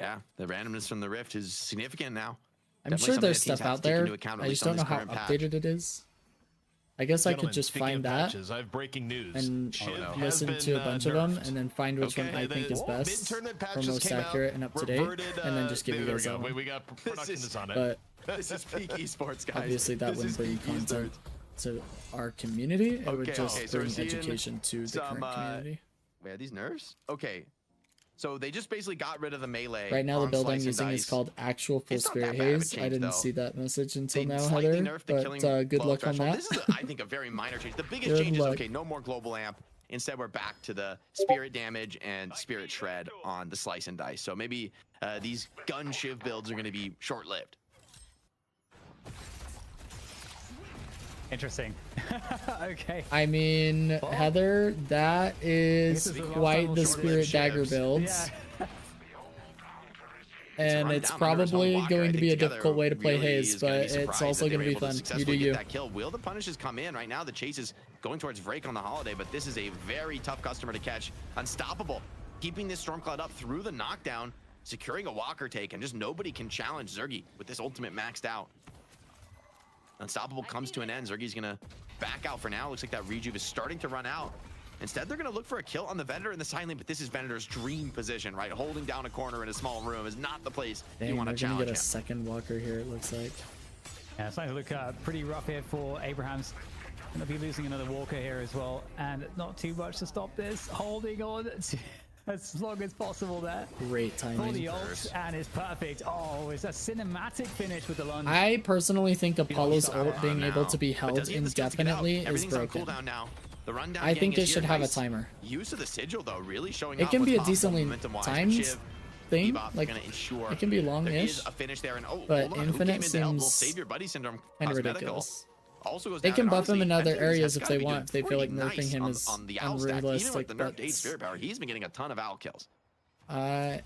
Yeah, the randomness from the rift is significant now. I'm Definitely sure something there's that teams stuff have out to take there. into account, at I least just on don't know this how current patch. updated it is. I guess I could Gentlemen, just speaking find of that patches, I have breaking news. and Shiv has listen been, to a bunch of them, nerfed. and then find which one I think is best, Mid-tournament or patches most came out, accurate and up to date, reverted, and then just give you there guys we that go. one. We got production is- is on it. But This is peak esports, guys. obviously that This wouldn't is bring peak content esports. to our community. It would Okay, just okay, so we're bring seeing education to the some, current community. Wait, are these nerfs? Okay. So they just basically got rid of the melee. Right now, the on build I'm Slice and using is Dice. called Actual Full It's not Spirit that bad of a Haze. I change, didn't though. see that message until They now, slightly Heather. nerfed the But killing good blow luck on threshold. that. This is, I think, a very minor change. The biggest Good change is, luck. okay, no more global amp. Instead, we're back to the spirit damage and spirit shred on the Slice and Dice. So maybe these gun shiv builds are going to be short-lived. Interesting. Okay. I mean, Heather, that is this is the last quite time the we'll Spirit short-lived Dagger shivs. builds. Yeah. And Run it's down under his own probably blocker. going I to think be a together difficult way to play really Haze, is gonna be but it's surprised also that they going to were be able to fun. You successfully do get you. that kill. Will the punishes come in right now? The chase is going towards Vrake on the holiday, but this is a very tough customer to catch. Unstoppable, keeping this Stormcloud up through the knockdown, securing a walker take, and just nobody can challenge Zergy with this ultimate maxed out. Unstoppable comes to an end. Zergy's gonna back out for now. Looks like that rejuve is starting to run out. Instead, they're gonna look for a kill on the Venator in the side lane, but this is Venator's dream position, right? Holding down a corner in a small room is not the place you Dang, want they're to going to challenge get a him. second walker here, it looks like. Yeah, it's starting to look pretty rough here for Abrahams. Gonna be losing another walker here as well, and not too much to stop this. Holding on to as long as possible there. Great For timing. the ult, and it's perfect. Oh, it's a cinematic finish with the lunge. I personally think Apollo's ult being now. able to be But held does he have the skills to get out? indefinitely is Everything's on broken. cooldown now. The rundown I think gang they is should here. have a Nice timer. Use of the sigil though, really showing It off can what's be a possible decently momentum-wise. timed Shiv, thing, Bebop like gonna ensure it can be there long-ish, is a finish there, and but hold on, who infinite came in to help? Well, seems save your buddy syndrome. kind of Cosmetical ridiculous. Also goes They down, can and buff him in honestly, other Eternus areas has if gotta they be want. If they doing feel like pretty nerfing nice him on- is on the owl stack. Even unrealistic. with the nerfed 8 That's spirit power, he's been getting a ton of owl kills.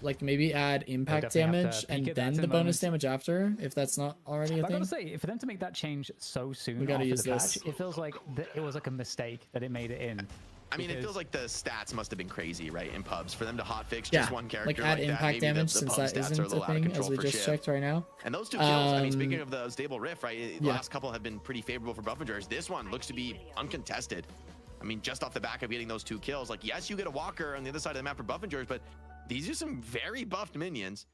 like maybe add impact definitely have to damage peek and at then that the in bonus moments. damage after, if that's not already a I gotta thing. say, for them to make that change so soon We gotta after use the patch, this. it feels like it was like a mistake that it made it in. I mean, it Because- feels like the stats must have been crazy, right, in pubs for them to hotfix Yeah, just one character like add like that. impact Maybe damage the since pub that stats are a isn't a little out of thing, control as we for just Shiv. checked right now. And those two kills, I mean, Um, speaking of the stable rift, right, the yeah. last couple have been pretty favorable for Buffingers. This one looks to be uncontested. I mean, just off the back of getting those 2 kills, like, yes, you get a walker on the other side of the map for Buffingers, but these are some very buffed minions.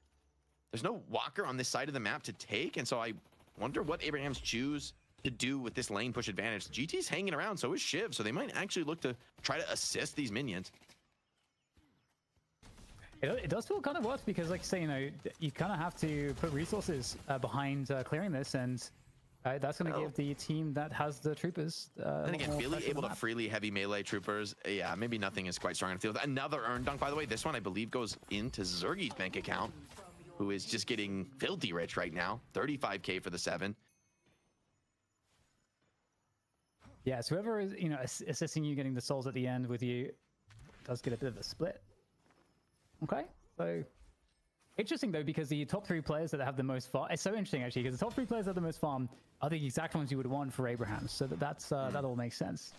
There's no walker on this side of the map to take, and so I wonder what Abrahams choose to do with this lane push advantage. GT's hanging around, so is Shiv, so they might actually look to try to assist these minions. It does feel kind of worse because, like you say, you kind of have to put resources behind clearing this, and that's going to give the team that has the troopers. And again, more Billy pressure able on to the map. freely heavy melee troopers. Yeah, maybe nothing is quite strong enough to deal with. Another earn dunk, by the way. This one, I believe, goes into Zergi's bank account, who is just getting filthy rich right now. 35K for the 7. Yeah, so whoever is, assisting you getting the souls at the end with you does get a bit of a split. Okay, so interesting though, because the top 3 players that have the most farm, it's so interesting actually, because the top 3 players that have the most farm are the exact ones you would want for Abraham, so that all makes sense.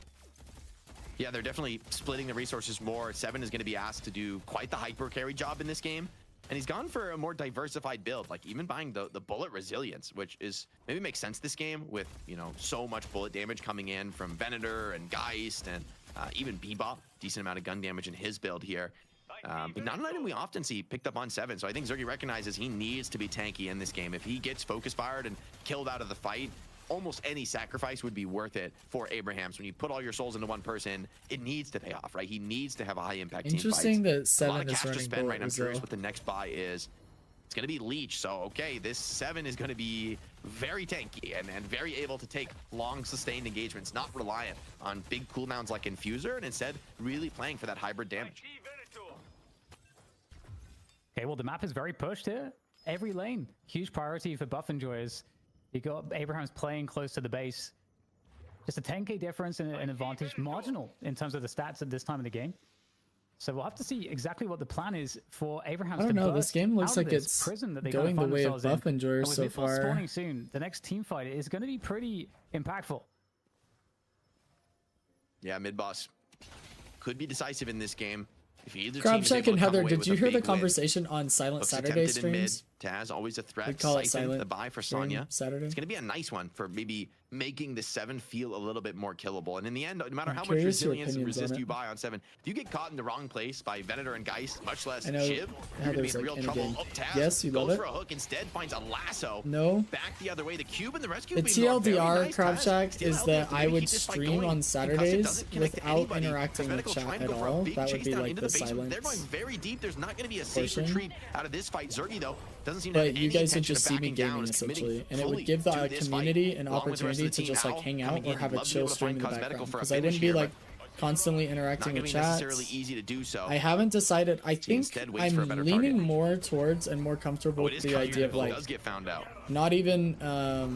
Yeah, they're definitely splitting the resources more. 7 is going to be asked to do quite the hyper carry job in this game. And he's gone for a more diversified build, like even buying the bullet resilience, which is maybe makes sense this game with, so much bullet damage coming in from Venator and Geist and even Bebop. Decent amount of gun damage in his build here. But not an item we often see picked up on 7. So I think Zergi recognizes he needs to be tanky in this game. If he gets focus fired and killed out of the fight, almost any sacrifice would be worth it for Abrahams. When you put all your souls into one person, it needs to pay off, right? He needs to have a high impact team Interesting fight. that A 7 lot of is cash to running spend, right? bullet I'm curious Resil. what the next buy is. It's going to be Leech. So, okay, this 7 is going to be very tanky and very able to take long sustained engagements, not reliant on big cooldowns like Infuser, and instead really playing for that hybrid damage. Okay, well the map is very pushed here. Every lane, huge priority for buff enjoyers. You got Abraham's playing close to the base. Just a 10k difference and an advantage, marginal in terms of the stats at this time of the game. So we'll have to see exactly what the plan is for Abrahams. I don't to know, this burst game looks out of like this it's prison that they going gotta the find way of themselves in. buff enjoyers And with so Mid-Boss far. spawning soon, the next team fight is going to be pretty impactful. Yeah, mid-boss could be decisive in this game. If either Crab team's able Check and to come Heather, away did with you a hear the big win. conversation on Silent Looks Saturday attempted in mid. streams? Taz, always a threat. We call it Siphon, Silent the buy for Stream Sonya. Saturday. It's going to be a nice one for maybe making the 7 feel a little bit more killable. And in the end, no matter I'm how much curious your resilience and opinions on resist it. you buy on 7, if you get caught in the wrong place by Venator and Geist, much less I know Shiv, you're going to be Heather's, in like, real in a trouble. game. Oh, Taz Yes, you goes love for it. a hook, instead finds a lasso. No. Back the other way. The cube and the rescue The beam are very TLDR nice. Crab Taz Shack still is out there that to I maybe would keep this fight stream going. on Concussed Saturdays doesn't connect to without anybody. interacting with Cosmetical chat trying to at go for a all. big That would chase be down like into the basement. silence They're going very deep. There's not going to be a safe portion. retreat out of this fight. Zergi, though, doesn't seem to have But you any guys would intention just of see me backing down. gaming Is committing essentially, and it fully would give to the this community fight, an along with the rest opportunity of the to team. just like Owl hang out coming or in, have a love to be chill able to stream in find the Cosmetical background for a because I finish wouldn't be here, like but constantly not interacting going with to be necessarily chat. easy to do so. I haven't decided. I think instead waits for a I'm better leaning target. more towards and more comfortable Oh, it with is the coming idea if of it like does get found out. not even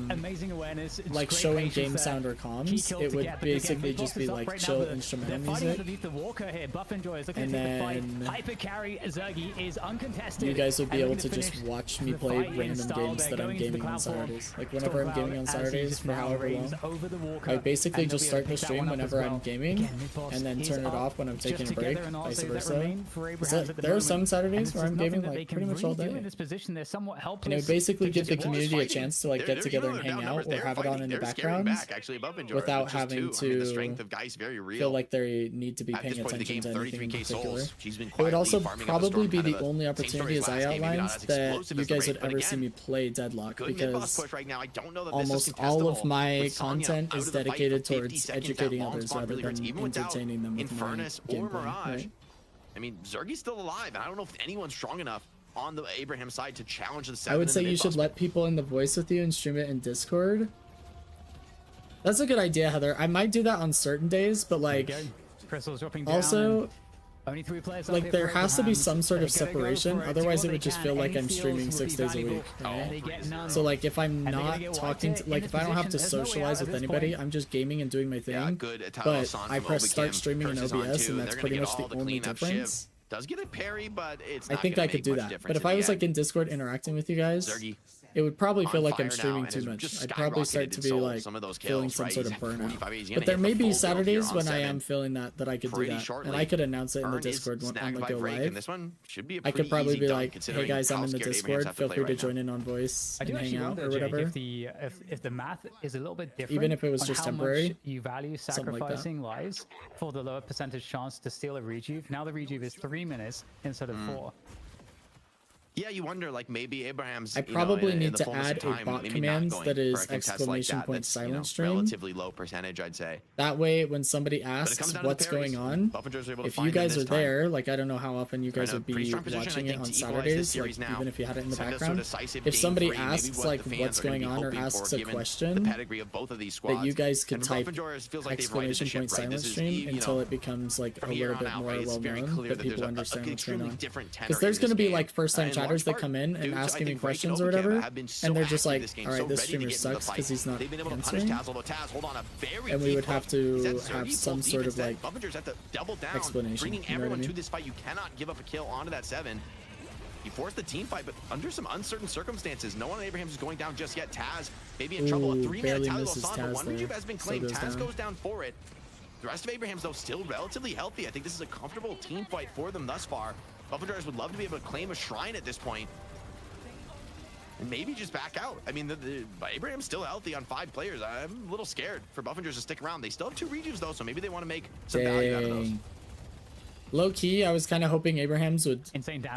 Amazing awareness. It's like great showing patience game there. sound or Key comms. kill It to would get, but again, basically Mid-Boss just be is up like right now, chill but instrumental they're fighting music. underneath the walker here. Buff enjoys looking And to take the fight. then Hyper carry Zergi is uncontested. You guys would be and able looking to just finish watch me the play fight in random style games there, that I'm going into the gaming on cloud form. Saturdays. Like whenever I'm Storm gaming on Cloud as he Saturdays just for now however reigns long, over the walker, I basically and they'll just be able start to the pick that stream one up as whenever well. I'm gaming Again, Mid-Boss and then is turn it up off when I'm just taking a together, break, and vice also that versa. remain for Is Abrahams that- at the there are moment. some And Saturdays this where is I'm nothing gaming that they like can pretty much really all do day. in this position. They're somewhat helpless. And it would basically to give the just community a fighting. chance to like They're- get they're- together even and though hang they're out down or numbers, have it they're on in the fighting. They're scaring background back, actually, above Enjoy, without which is having too. I mean, the to strength of Geist very real. feel like they need to be At paying this point in the attention game, to anything in 33k particular. souls. She's been It would also quietly farming up a probably storm, be kind the of only same story opportunity as as I last game, maybe not outlined as that explosive you as the guys would Wraith, but ever see again, me play Deadlock good mid-boss because push right now. I don't know that almost this is all of contestable. my With Sonya content out is of the fight for dedicated 50 towards seconds, educating that long others spawn rather really hurts. than Even without entertaining them with my Infernus or gameplay. Mirage, Right? I mean, Zergy's still alive, and I don't know if anyone's strong enough on the Abraham side to challenge the 7. I would say you should let people in the voice with you and stream it in Discord. That's a good idea, Heather. I might do that on certain days, but like, Crystal's dropping down. also, only 3 players like there has to be some sort of separation, otherwise it would just feel like I'm streaming 6 days a week. So like if I'm not talking to, like if I don't have to socialize with anybody, I'm just gaming and doing my thing. But I press start streaming in OBS, and that's pretty much the only difference. Does get a parry, but it's I think I could do that. But if I was like in Discord interacting with you guys, it would probably feel like I'm streaming too much. I'd probably start to be like feeling some sort of burnout. But there may be Saturdays when I am feeling that I could do that, and I could announce it in the Discord on the go live. I could probably be like, "Hey guys, I'm in the Discord. Feel free to join in on voice and hang out or whatever." If the math is a little bit different, even if it was on just how temporary, much you value sacrificing lives for the lower percentage chance to steal a rejuve. Now the rejuve is 3 minutes instead of 4. Yeah, you wonder, like, maybe Abraham's. I probably need to add a bot command that is exclamation point silent stream. Relatively low percentage, I'd say. That way, when somebody asks what's going on, if you guys are there, like I don't know how often you guys would be watching it on Saturdays, like even if you had it in the background. If somebody asks like what's going on or asks a question, that you guys could type exclamation point silent stream until it becomes like a little bit more well known that people understand what's going on. Because there's going to be like first time chatters that come in and asking me questions or whatever, and they're just like, all right, this streamer sucks because he's not answering, and we would have to have some sort of like explanation. Bringing everyone to this fight, you cannot give up a kill onto that 7. You forced the team fight, but under some uncertain circumstances. No one on Abrahams is going down just yet. Taz may be in trouble. A 3-man Taz, but one Rejuve has been claimed. Taz goes down for it. The rest of Abrahams, though, still relatively healthy. I think this is a comfortable team fight for them thus far. Buffendrivers would love to be able to claim a shrine at this point. And maybe just back out. I mean, Abraham's still healthy on 5 players. I'm a little scared for Buffendrivers to stick around. They still have 2 rejuves, though, so maybe they want to make some value out of those. Low key, I was kind of hoping Abrahams would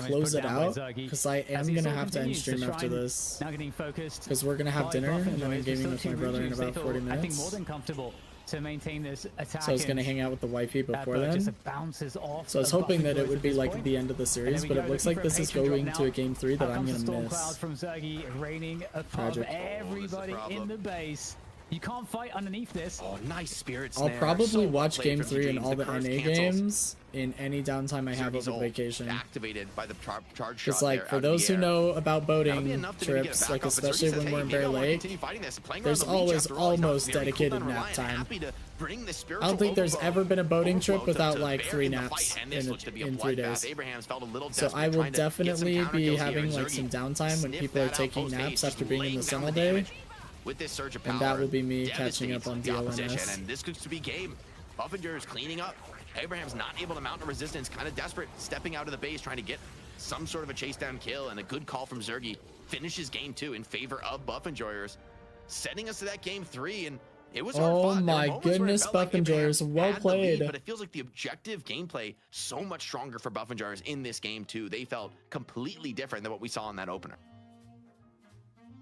close it out, because I am going to have to end stream after this. Because we're going to have dinner, and then I'm gaming with my brother in about 40 minutes. I think more than comfortable to maintain this attack. So I was going to hang out with the wifey before then. So I was hoping that it would be like the end of the series, but it looks like this is going to a game 3 that I'm going to miss. From Zergy raining above everybody in the base. You can't fight underneath this. Oh, nice spirits. I'll probably watch game 3 and all the NA games in any downtime I have over vacation. Activated by the charge shot. Because like for those who know about boating trips, like especially when we're in Bear Lake, there's always almost dedicated nap time. I don't think there's ever been a boating trip without like 3 naps in 3 days. So I will definitely be having like some downtime when people are taking naps after being in the sun all day. With this surge of power, and that will be me catching up on DLNS. And this could be game. Buffender is cleaning up. Abraham's not able to mount a resistance, kind of desperate, stepping out of the base, trying to get some sort of a chase down kill, and a good call from Zergy finishes game 2 in favor of Buffenjoyers, setting us to that game 3. And it was hard fought. Oh my goodness, Buffenjoyers, well played. But it feels like the objective gameplay so much stronger for Buffenjoyers in this game too. They felt completely different than what we saw in that opener.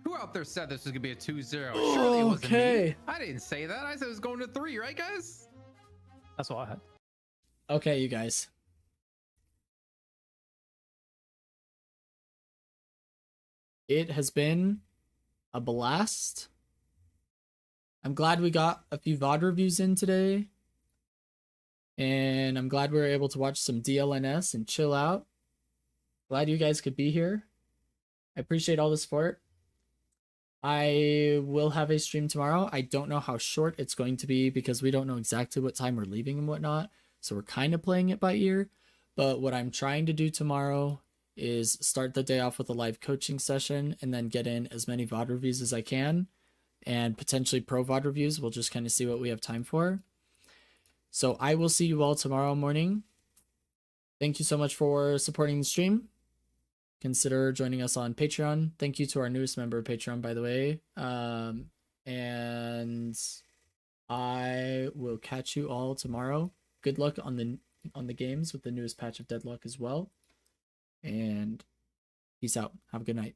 Who out there said this was gonna be a 2-0? Surely it wasn't okay. me. I didn't say that. I said it was going to 3, right, guys? That's what I had. Okay, you guys. It has been a blast. I'm glad we got a few VOD reviews in today. And I'm glad we were able to watch some DLNS and chill out. Glad you guys could be here. I appreciate all the support. I will have a stream tomorrow. I don't know how short it's going to be because we don't know exactly what time we're leaving and whatnot. So we're kind of playing it by ear. But what I'm trying to do tomorrow is start the day off with a live coaching session and then get in as many VOD reviews as I can. And potentially pro VOD reviews. We'll just kind of see what we have time for. So I will see you all tomorrow morning. Thank you so much for supporting the stream. Consider joining us on Patreon. Thank you to our newest member of Patreon, by the way. And I will catch you all tomorrow. Good luck on the games with the newest patch of Deadlock as well. And peace out. Have a good night.